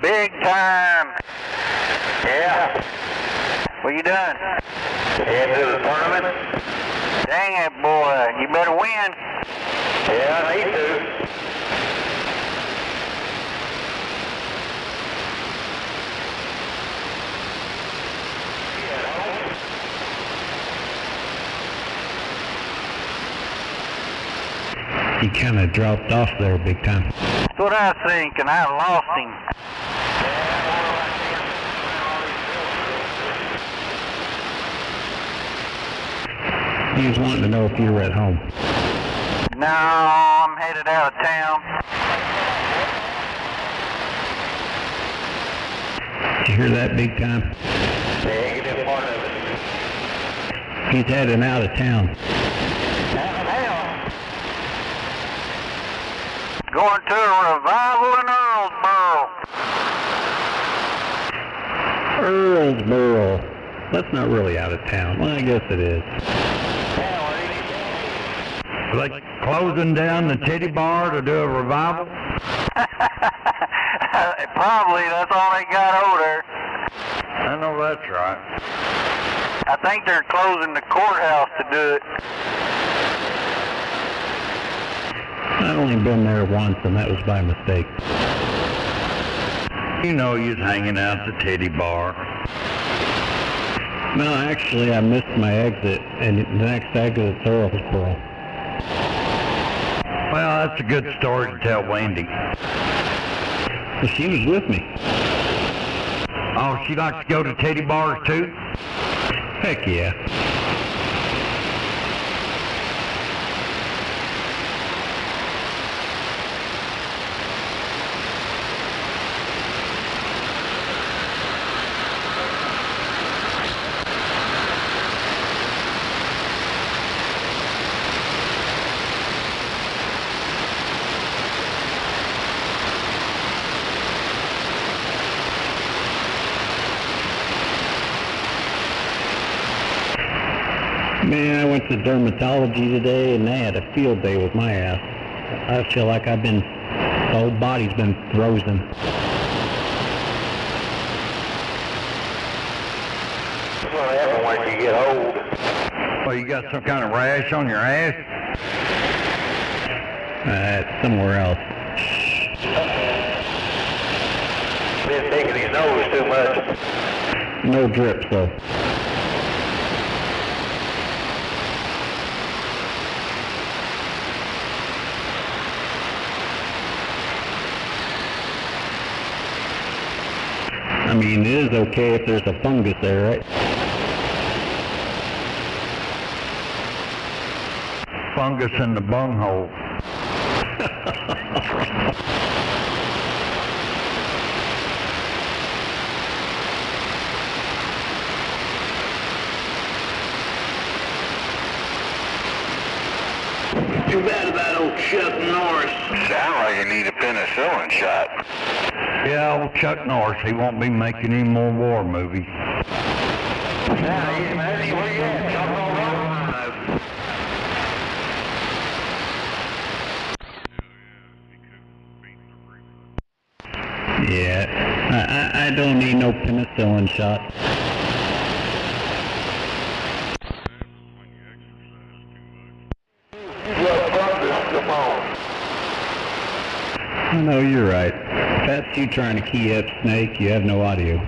Big time. Yeah. What you doing? Heading to the tournament? Dang it, boy. You better win. Yeah, I need to. He kind of dropped off there big time. That's what I think, and I lost him. He was wanting to know if you were at home. No, I'm headed out of town. Did you hear that big time? Yeah, get in part of it. He's heading out of town. Going to a revival in Earlsboro. Earlsboro. That's not really out of town. Well, I guess it is. Like closing down the titty bar to do a revival? Probably, that's all they got over there. I know that's right. I think they're closing the courthouse to do it. I've only been there once, and that was by mistake. You know you was hanging out at the titty bar. No, actually, I missed my exit, and the next exit's Earlsboro. Well, that's a good story to tell Wendy. Well, she was with me. Oh, she likes to go to titty bars too? Heck yeah. Man, I went to dermatology today, and they had a field day with my ass. I feel like the whole body's been frozen. That's what happens when you get old. Well, you got some kind of rash on your ass? It's somewhere else. Been digging his nose too much. No drips, though. I mean, it is okay if there's a fungus there, right? Fungus in the bunghole. Too bad about old Chuck Norris. Sound like you need a penicillin shot. Yeah, old Chuck Norris, he won't be making any more war movies. Where you at? Chuck Yeah, I don't need no penicillin shot. I know you're right. If that's you trying to key up Snake, you have no audio.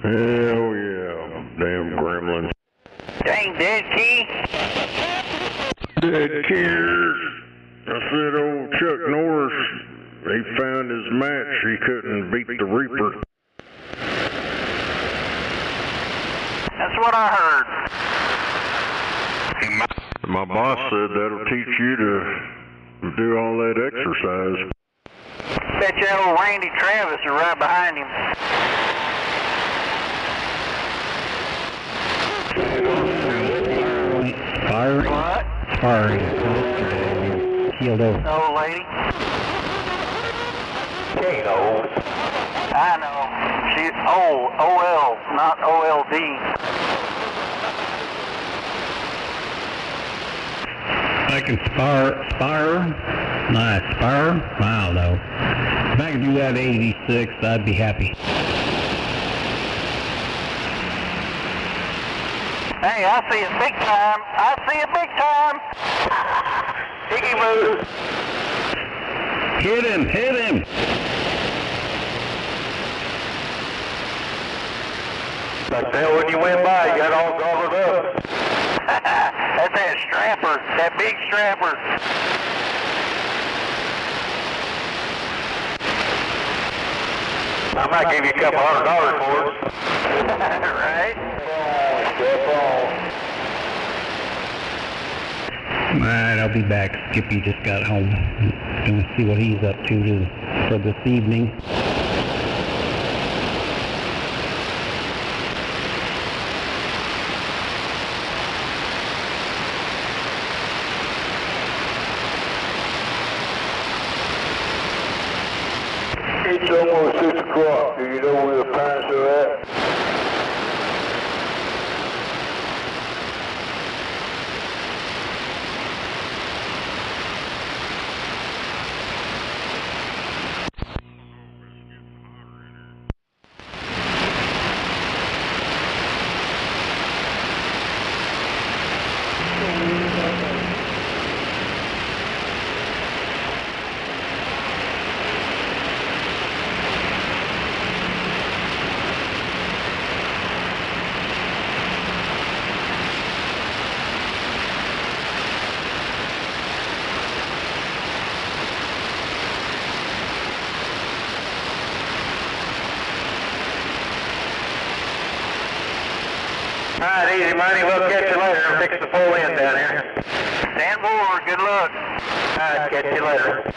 Hell yeah. Dead cares. I said old Chuck Norris, he found his match. He couldn't beat the Reaper. That's what I heard. My boss said that'll teach you to do all that exercise. Bet you old Randy Travis is right behind him. Firing. What? Firing. Keeled over. Old lady? She ain't old. I know. She's old. O-L, not O-L-D. I can spire. Nice, spire? I don't know. If I could do that at 86, I'd be happy. Hey, I see it big time. I see it big time. Piggy move. Hit him, hit him. Like that when you went by, you got all gobbled up. That's that strapper, that big strapper. I might give you a couple $100 for it. Right? Step on. Alright, I'll be back. Skippy just got home. Gonna see what he's up to for this evening. It's almost 6 o'clock. Do you know where the parents are at? Alright, easy money. We'll catch you later. I'll fix the full end down here. Stand forward. Good luck. Alright, catch you later.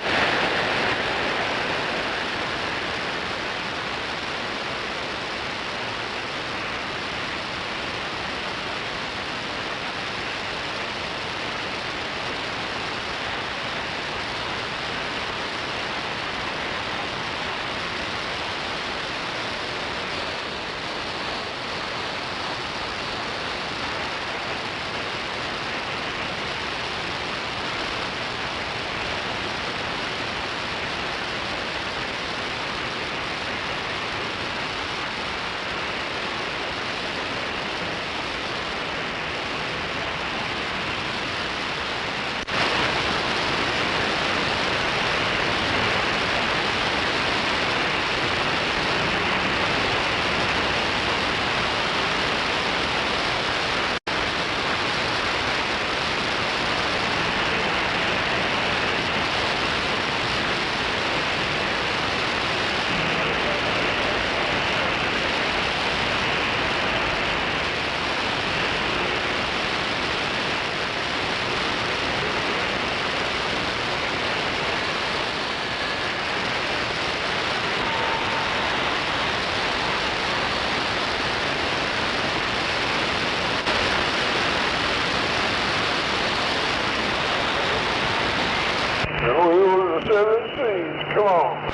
No, it was the 17. Come on.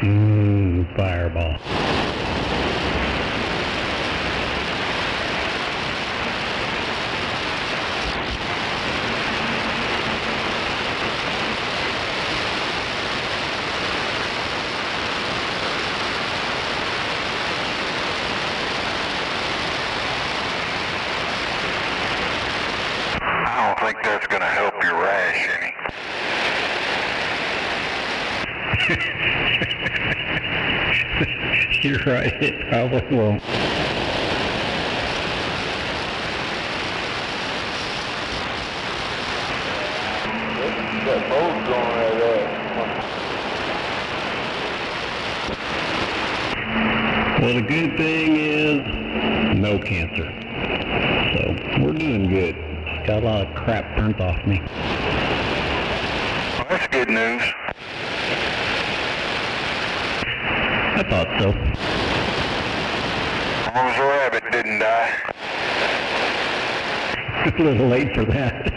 Fireball. I don't think that's going to help your rash any. You're right, it probably won't. That boat's going right there. Well, the good thing is no cancer. So we're doing good. Got a lot of crap burnt off me. Well, that's good news. I thought so. As long as the rabbit didn't die. A little late for that.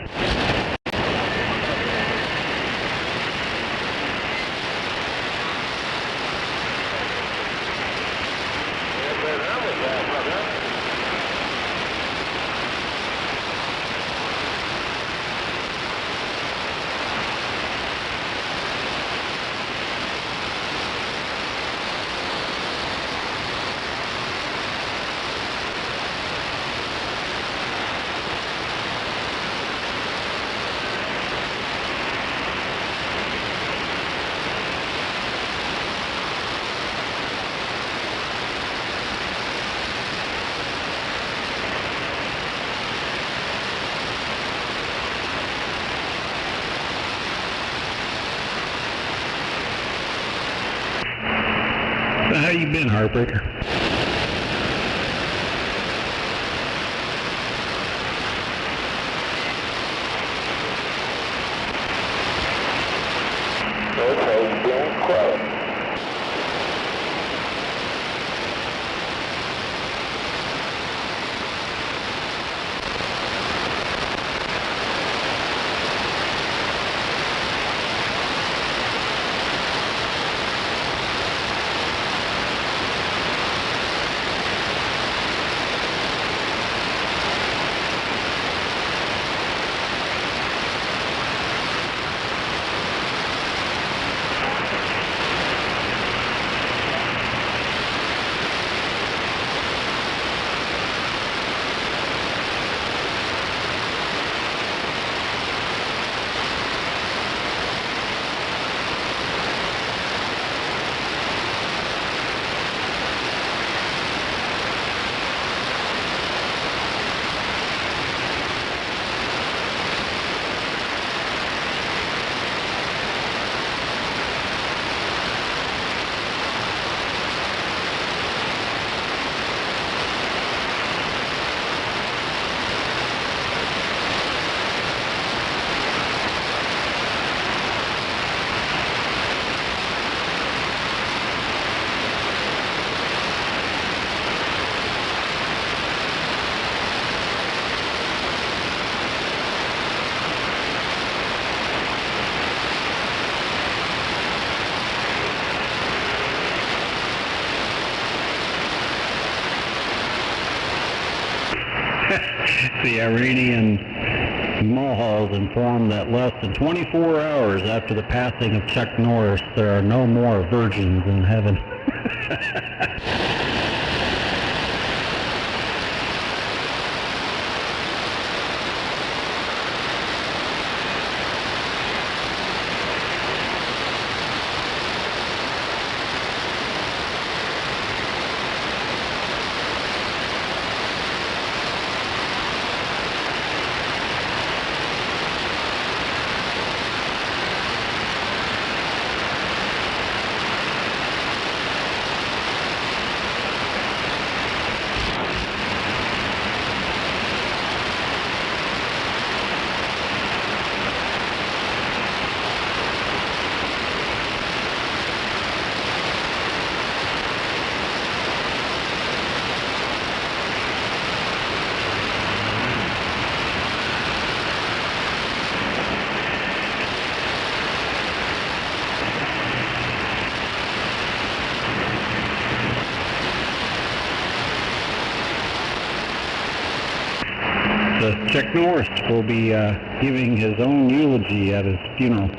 How you been, Heartbreaker? Okay, being quiet. The Iranian Mohals informed that less than 24 hours after the passing of Chuck Norris, there are no more virgins in heaven. Chuck Norris will be giving his own eulogy at his funeral.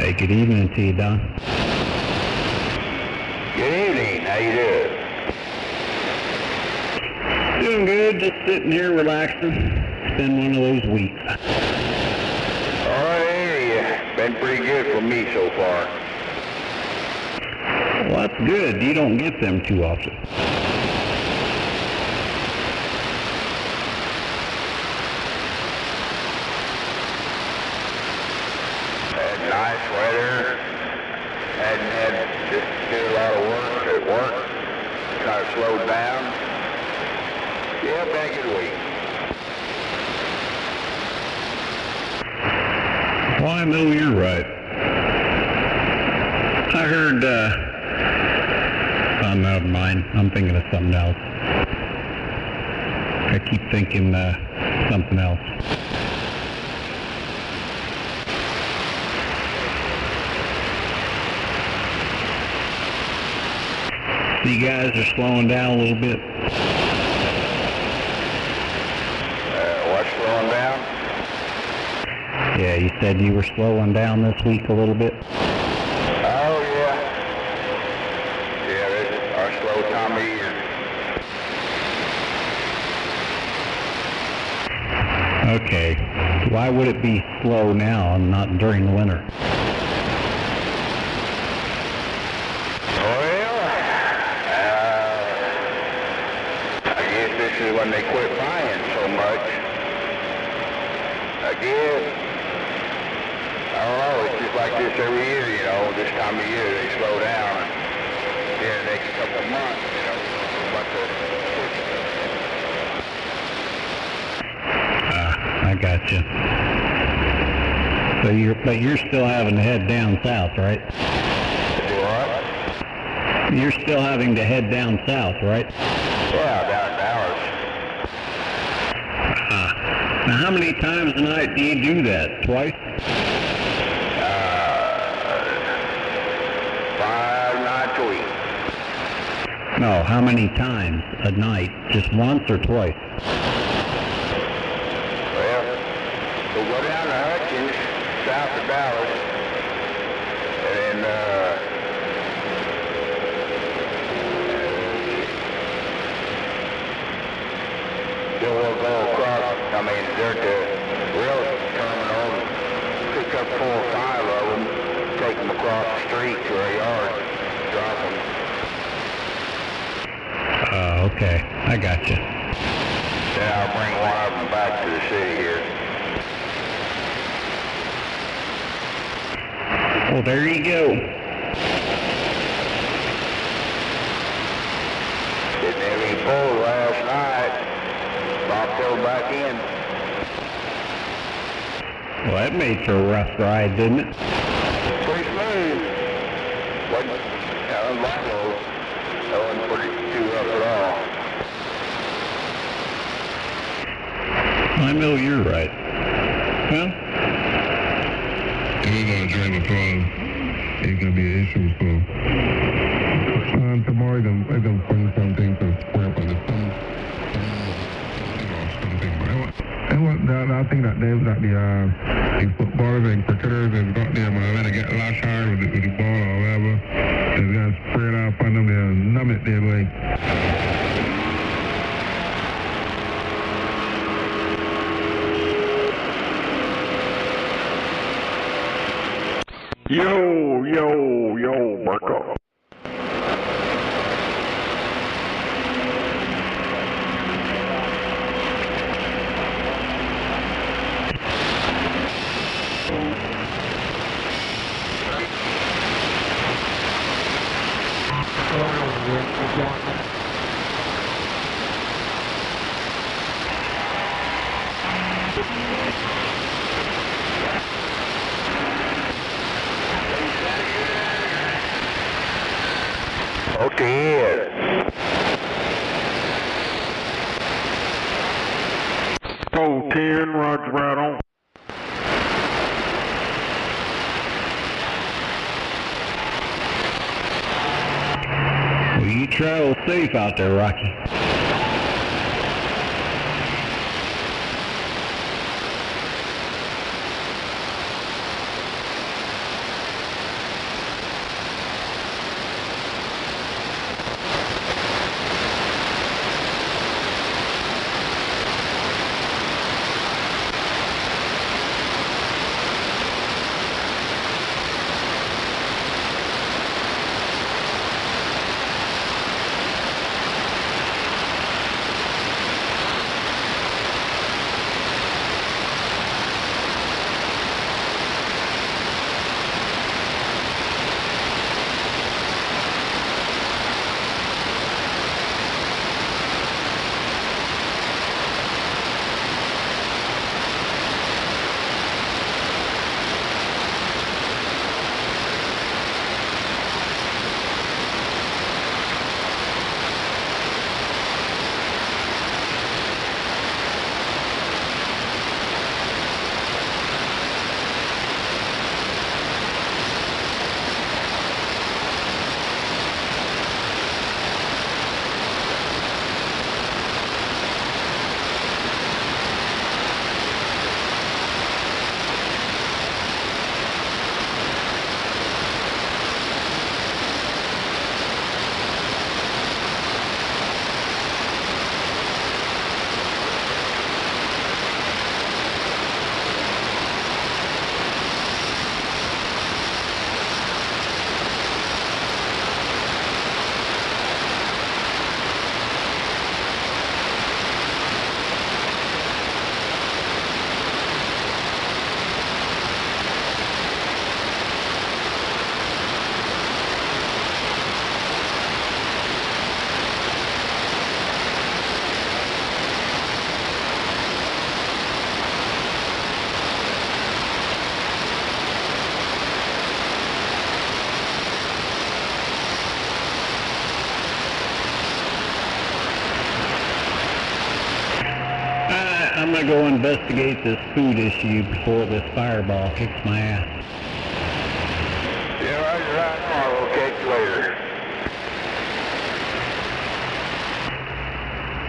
Hey, good evening to you, Don. Good evening. How you doing? Doing good, just sitting here relaxing. It's been one of those weeks. Oh, yeah. Been pretty good for me so far. Well, that's good. You don't get them too often. Had nice weather. Hadn't had just did a lot of work at work. Kind of slowed down. Yeah, been a good week. Well, I know you're right. I heard, oh, never mind. I'm thinking of something else. I keep thinking, something else. So you guys are slowing down a little bit? What's slowing down? Yeah, you said you were slowing down this week a little bit? Oh, yeah. Yeah, this is our slow time of year. Okay. Why would it be slow now and not during the winter? This is when they quit buying so much. I guess. I don't know, it's just like this every year, you know, this time of year they slow down. And then the next couple of months, you know, I gotcha. So you're still having to head down south, right? What? You're still having to head down south, right? Yeah, down Dallas. Now, how many times a night do you do that? Twice? 5 nights a week. No, how many times a night? Just once or twice? Well, we'll go down to Hutchins, south of Dallas, and then we'll go across, I mean, they're at the rail terminal, pick up 4 or 5 of them, take them across the street to our yard, drop them. Okay, I gotcha. Then I'll bring one of them back to the city here. Well, there you go. Didn't have any pull last night. Popped over back in. Well, that made for a rough ride, didn't it? Pretty smooth. Wasn't, that wasn't pretty too rough at all. I know you're right. Well, if we're going to drive across, it's going to be an issue, so tomorrow I'm going to bring something to square up on the phone. I think that they've got the footballers and cricketers have got them when they get lashed hard with the ball or whatever. They're going to spray it off on them, they'll numb it there, boy. Yo, Marco. Okay. Oh, 10, roger, right on. well, you travel safe out there, Rocky. go investigate this food issue before this fireball kicks my ass. Yeah, right. I'll catch you later.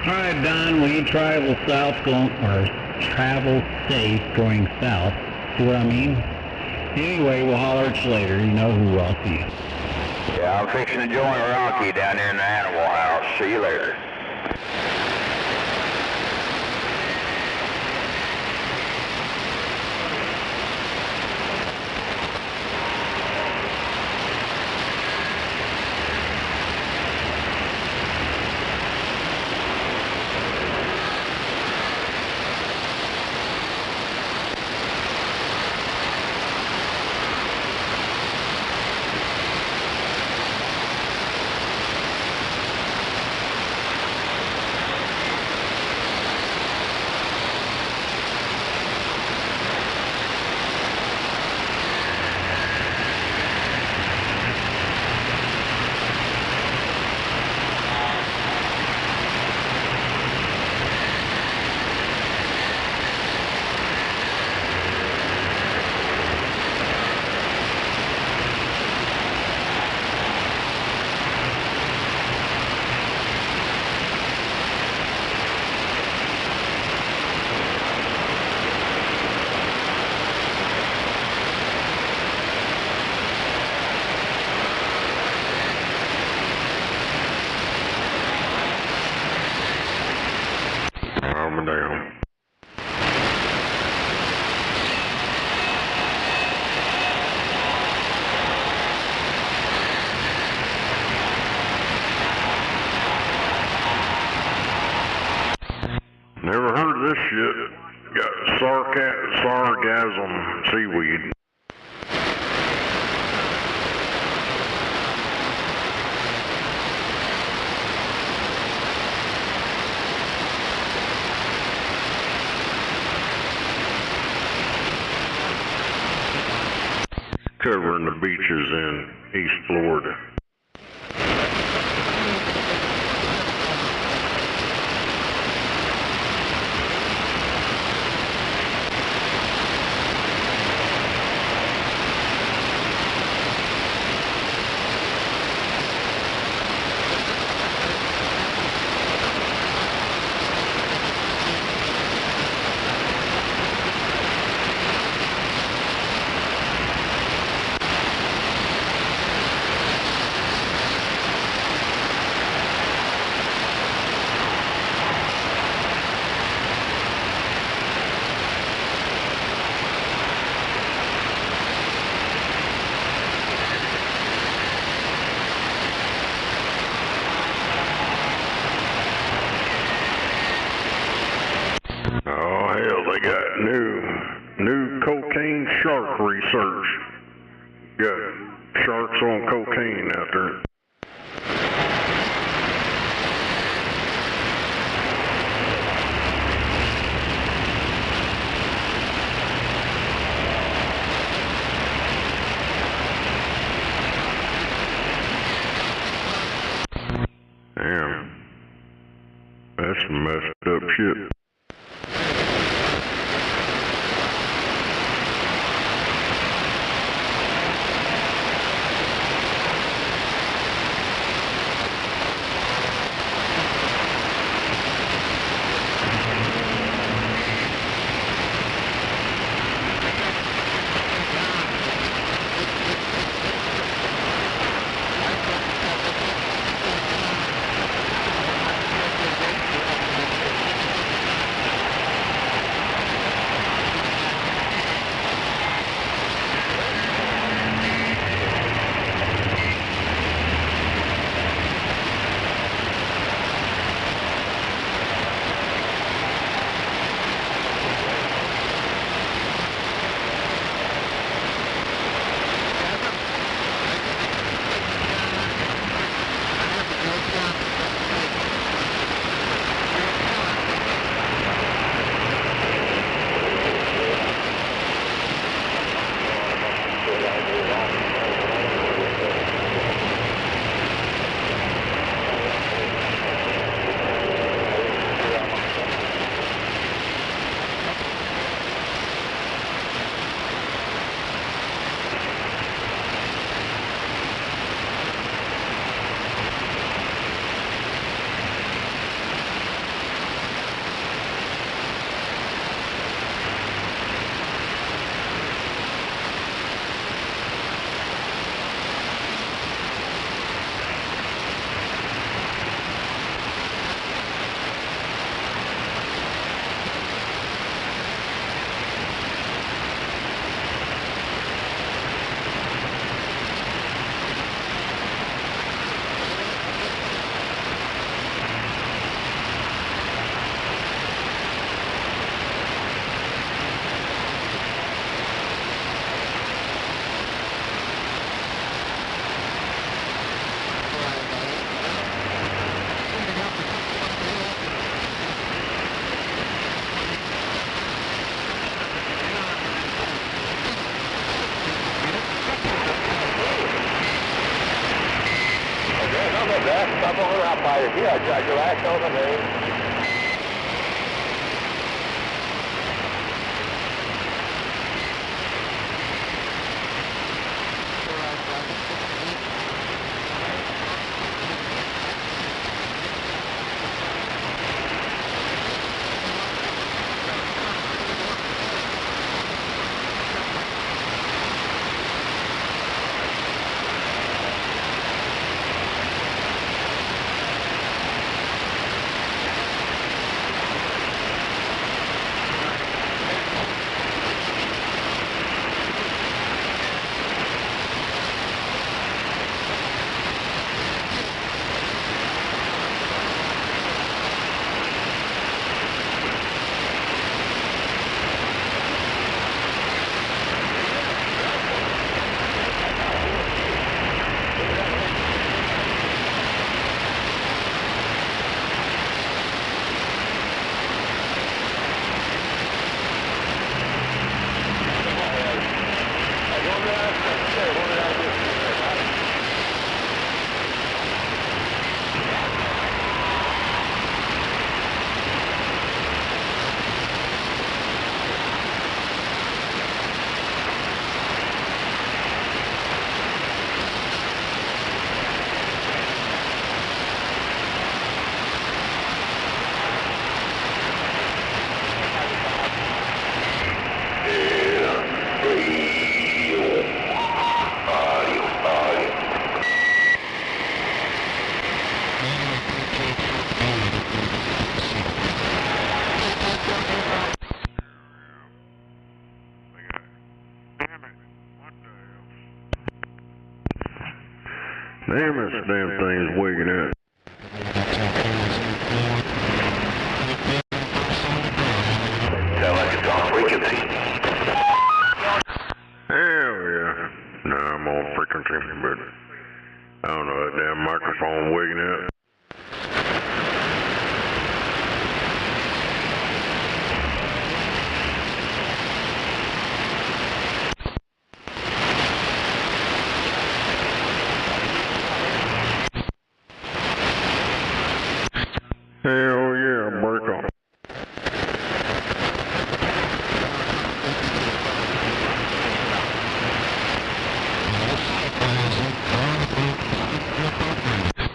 Alright, Don, will you travel south travel safe going south? See what I mean? Anyway, we'll holler at you later. You know who, I'll see you. Yeah, I'm fixing to join Rocky down there in the animal house. See you later. Down. Never heard of this shit. Got sargassum seaweed. Covering the beaches in East Florida. They got new cocaine shark research. Got sharks on cocaine out there. Damn. That's some messed up shit. Roger. Yeah, Roger. Last on the name. Damn, this damn thing's wigging out. Sound like it's on frequency. Hell yeah. No, I'm on frequency, but I don't know, that damn microphone wigging out. Hell yeah, break on.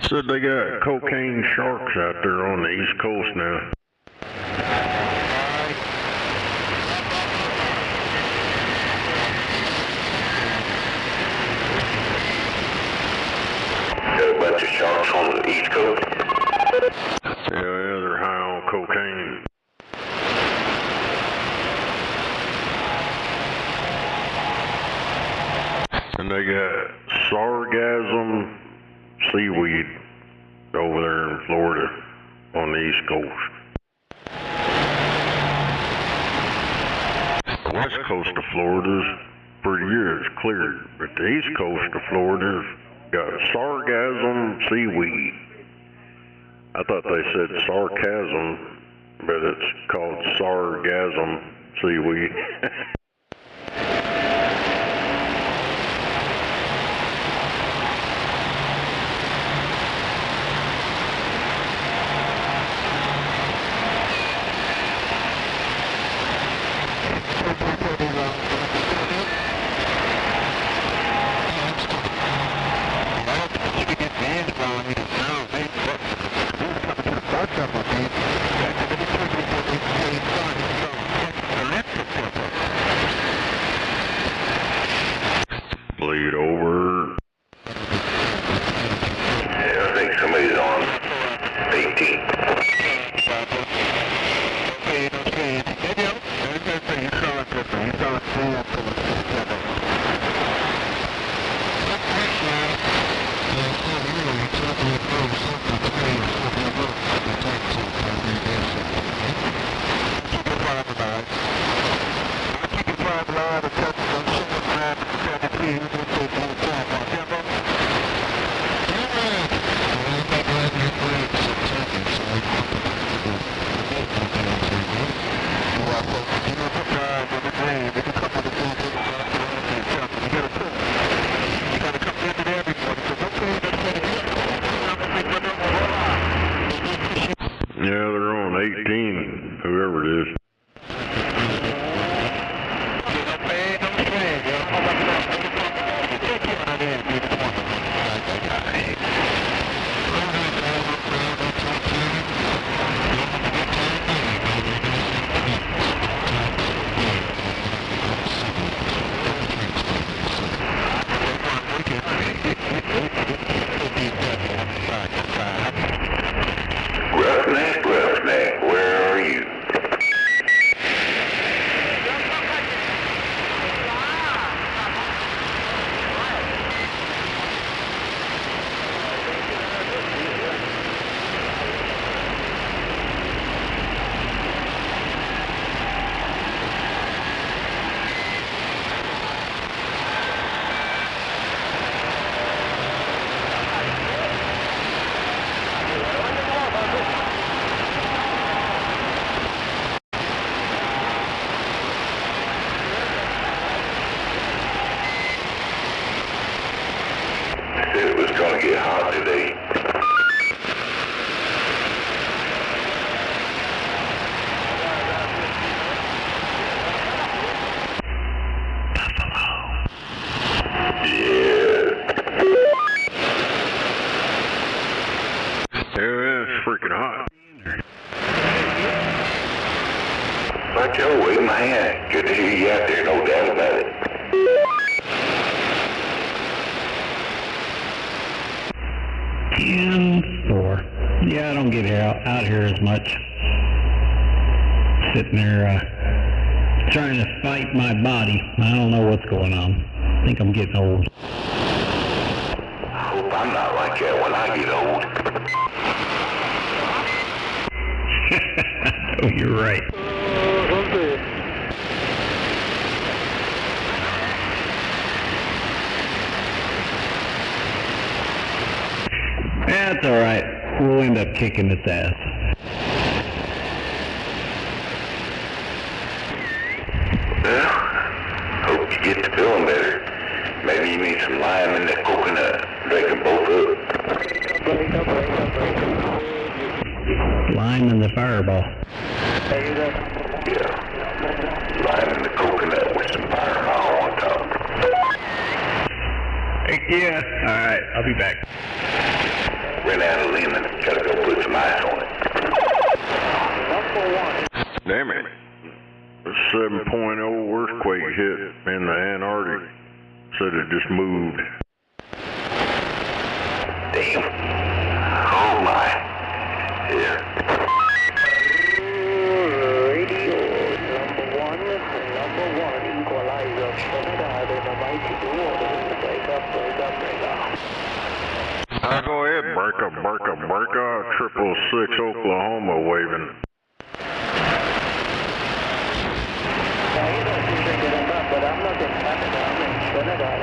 Said they got cocaine sharks out there on the East Coast now. Got a bunch of sharks on the East Coast. Yeah, they're high on cocaine. And they got sargassum seaweed over there in Florida on the East Coast. The west coast of Florida's pretty good, it's cleared, but the east coast of Florida's got sargassum seaweed. I thought they said sarcasm, but it's called sargassum seaweed. Bleed over. Yeah, I think somebody's on 18. Wait, man. Good to hear you out there, no doubt about it. Yeah, I don't get out here as much. Sitting there trying to fight my body. I don't know what's going on. I think I'm getting old. I hope I'm not like that when I get old. Oh, you're right. That's all right. We'll end up kicking its ass. Well, hope you get to feeling better. Maybe you need some lime in that coconut. Drink them both up. Lime in the fireball. Yeah. Lime in the coconut with some fireball on top. Heck yeah. All right, I'll be back. Ran out of lemon. Gotta go put some ice on it. Damn it. A 7.0 earthquake hit in the Antarctic. Said it just moved. Damn. Oh my. Yeah. Radio number one, equalizer, Trinidad in the mighty waters. Break up. Go ahead, Burka, 666 Oklahoma waving. But I'm not in Canada, I'm in Trinidad.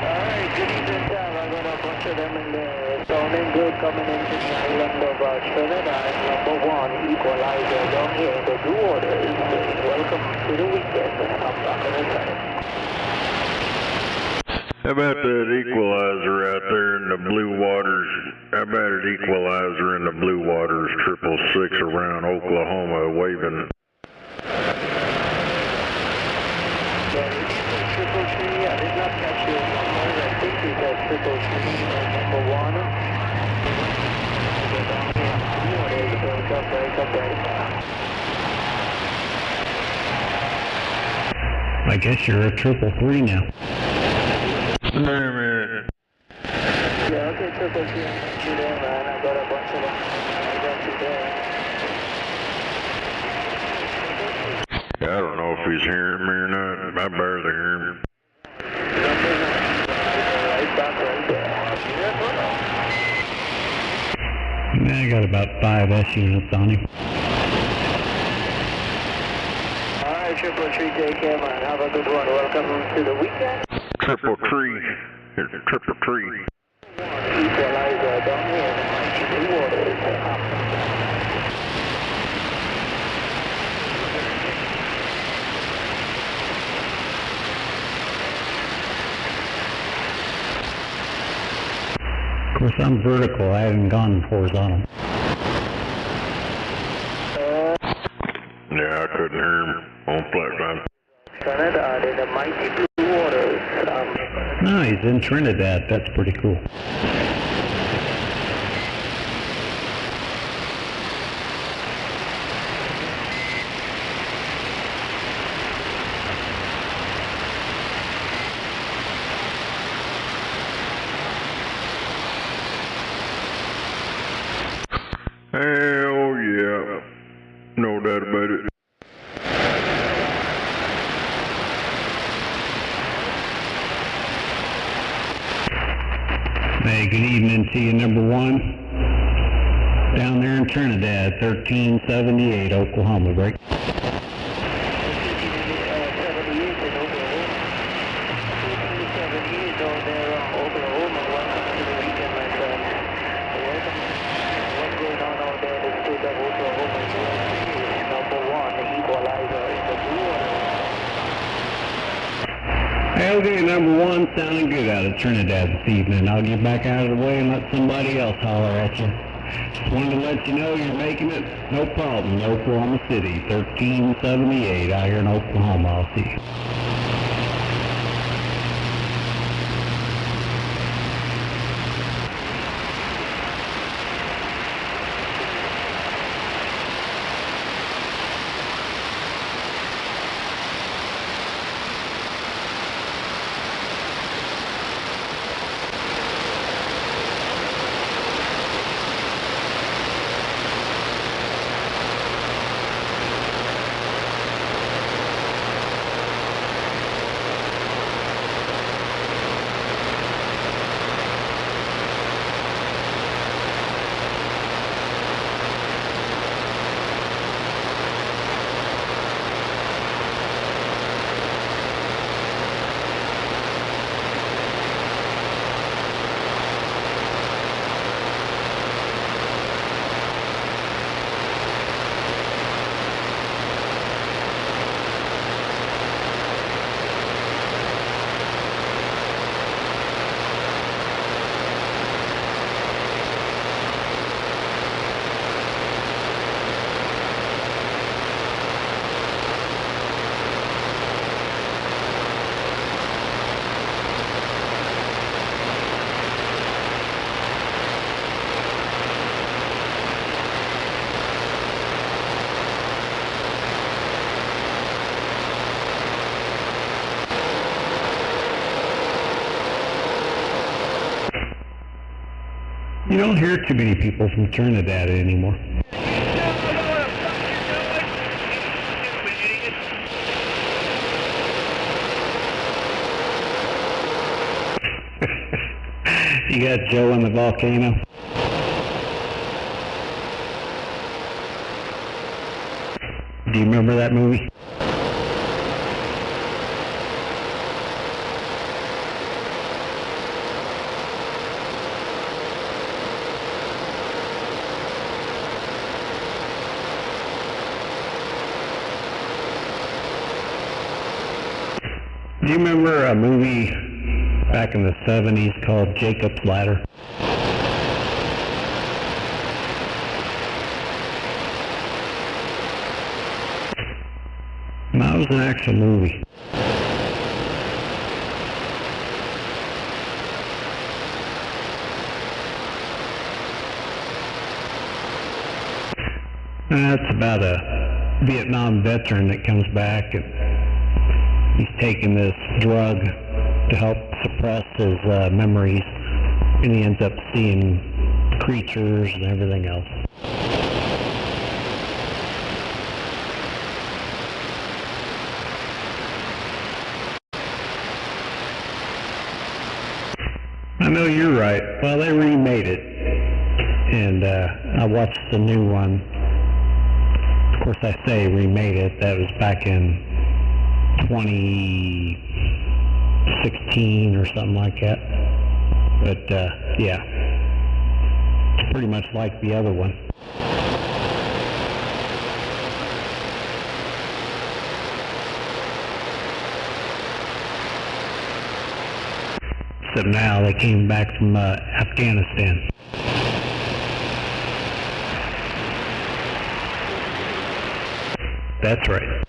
Alright, good evening, Sam. I got a bunch of them in there. Sounding good coming into the island of Trinidad. Number one, equalizer down here in the blue waters. Welcome to the weekend. I'm back on the side. How about that equalizer out there in the blue waters? How about an equalizer in the blue waters, 666 around Oklahoma waving? I did not catch your numbers. I think you said 333 number one. I guess you're a 333 now. Damn it. Yeah, okay, 333, I got you there, man. I got a bunch of them. I got you there. I don't know if he's hearing me or not. I barely hear him. I got about 5 S units on him. Alright, 333, take care, man. Have a good one. Welcome to the weekend. 333. Equalizer down here in the mighty blue waters. Of course, I'm vertical. I haven't gone horizontal. Yeah, I couldn't hear him on flatline. Trinidad in the mighty blue waters. No, he's in Trinidad. That's pretty cool. Hell yeah. No doubt about it. Hey, good evening to you, number one. Down there in Trinidad, 1378 Oklahoma, break. 78 down there, Oklahoma. Welcome to the weekend, my friend. Welcome. What's going on out there in the state of Oklahoma? Number one, the equalizer in the blue waters. Hey, okay, number one, sounding good out of Trinidad this evening. I'll get back out of the way and let somebody else holler at you. Just wanted to let you know you're making it. No problem. Oklahoma City, 1378 out here in Oklahoma. I'll see you. You don't hear too many people from Trinidad anymore. You got Joe in the volcano? Do you remember that movie? Do you remember a movie back in the 70s called Jacob's Ladder? That was an actual movie. That's about a Vietnam veteran that comes back and he's taking this drug to help suppress his memories, and he ends up seeing creatures and everything else. I know you're right. Well, they remade it, and I watched the new one. Of course, I say remade it. That was back in 2016 or something like that. But yeah, it's pretty much like the other one. So now they came back from Afghanistan. That's right.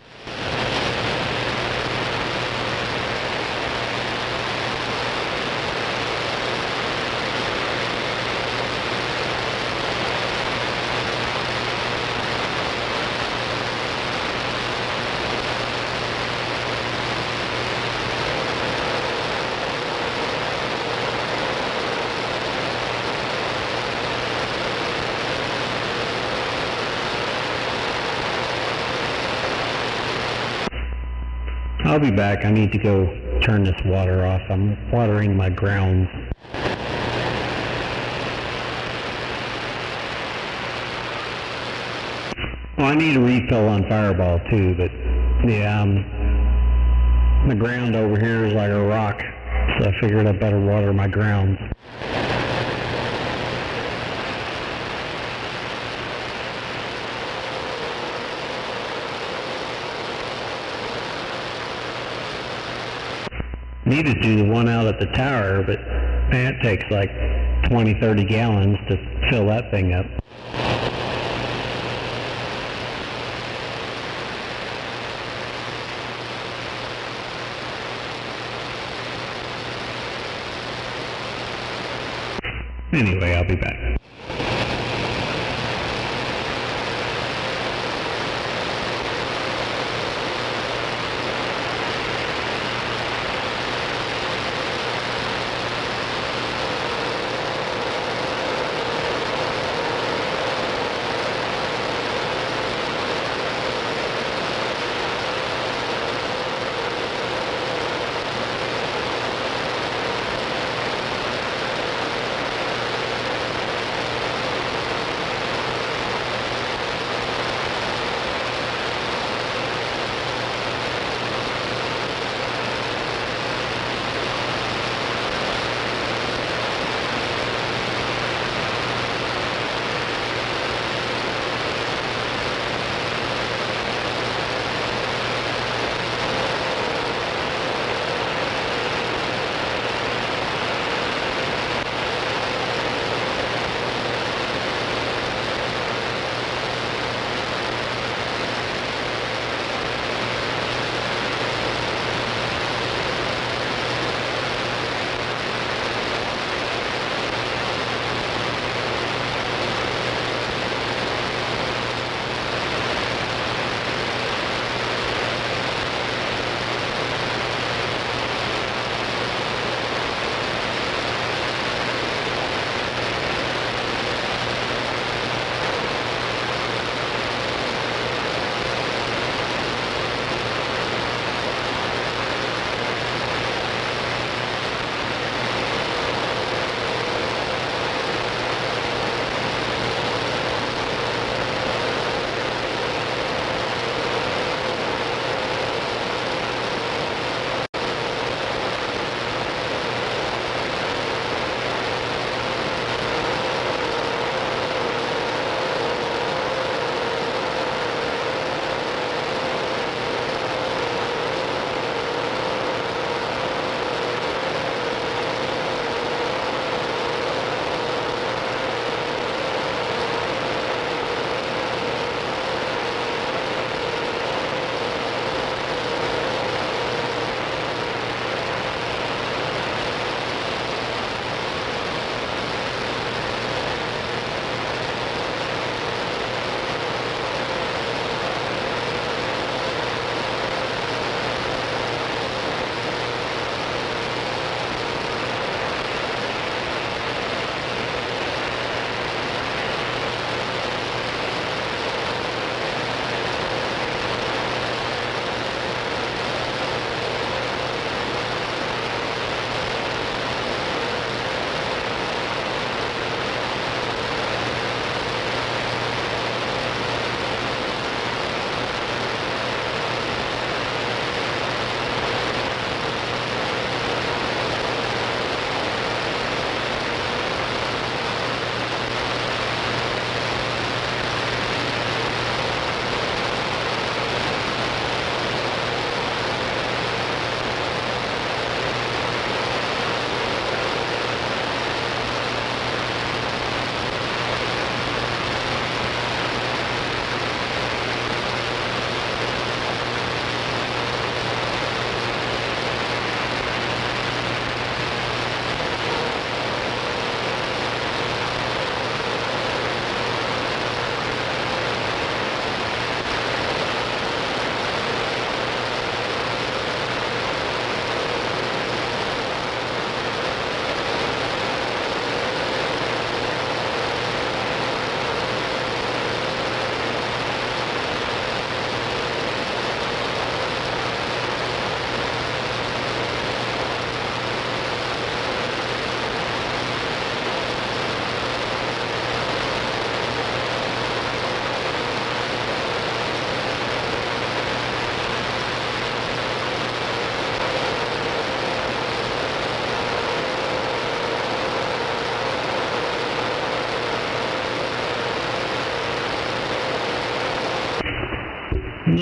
I'll be back. I need to go turn this water off. I'm watering my grounds. Well, I need a refill on Fireball too, but yeah, the ground over here is like a rock, so I figured I better water my grounds. Need to do the one out at the tower, but man, it takes like 20-30 gallons to fill that thing up. Anyway, I'll be back.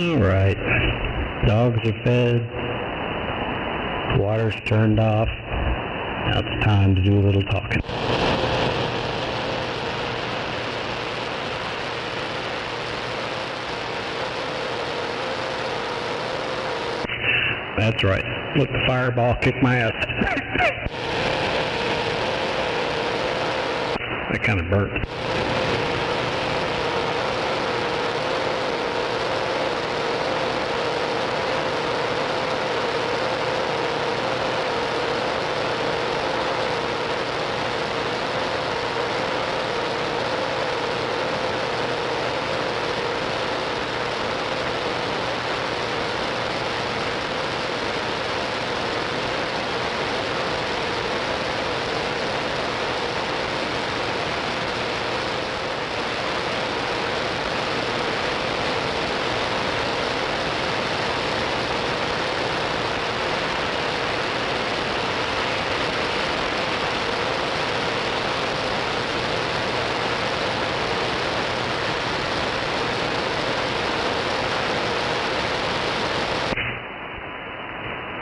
Alright. Dogs are fed. Water's turned off. Now it's time to do a little talking. That's right. Let the fireball kick my ass. That kind of burnt.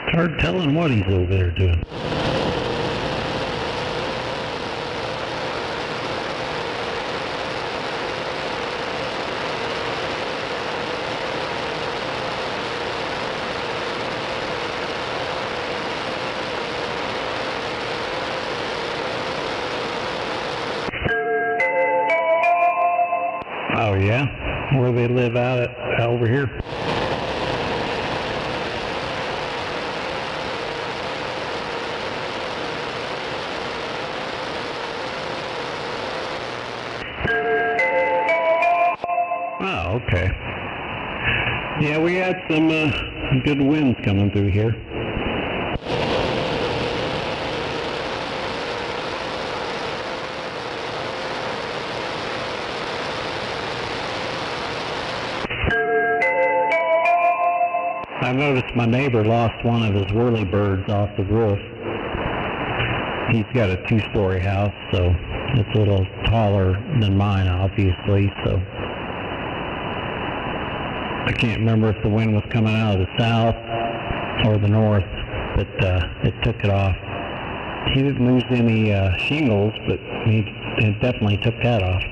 It's hard telling what he's over there doing. Oh yeah? Where they live out at over here? Oh, okay. Yeah, we had some good winds coming through here. I noticed my neighbor lost one of his whirlybirds off the roof. He's got a 2-story house, so it's a little taller than mine, obviously, so I can't remember if the wind was coming out of the south or the north, but it took it off. He didn't lose any shingles, but it definitely took that off.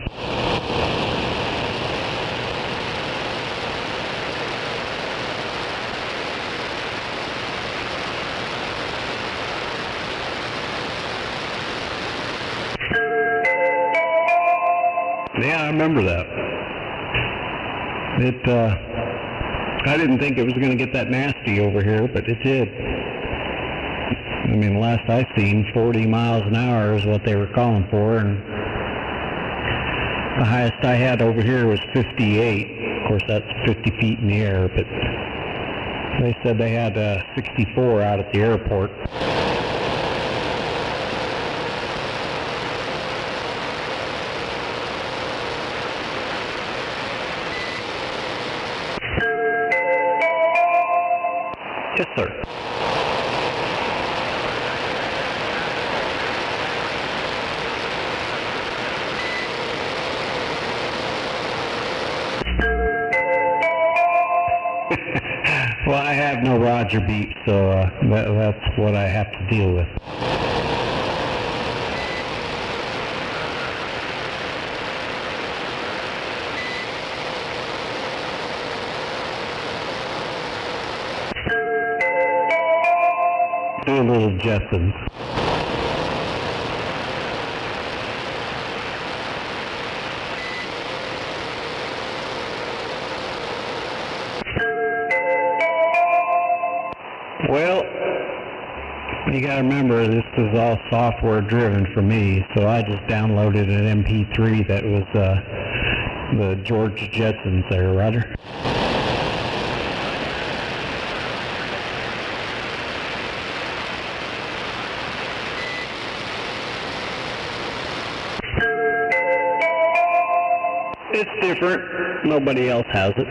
Yeah, I remember that. I didn't think it was going to get that nasty over here, but it did. I mean, the last I seen, 40 miles an hour is what they were calling for, and the highest I had over here was 58. Of course, that's 50 feet in the air, but they said they had 64 out at the airport. Yes, sir. Well, I have no Roger beat, so that's what I have to deal with. Do a little Jetsons. Well, you gotta remember this is all software driven for me, so I just downloaded an MP3 that was the George Jetsons there, Roger. It's different. Nobody else has it.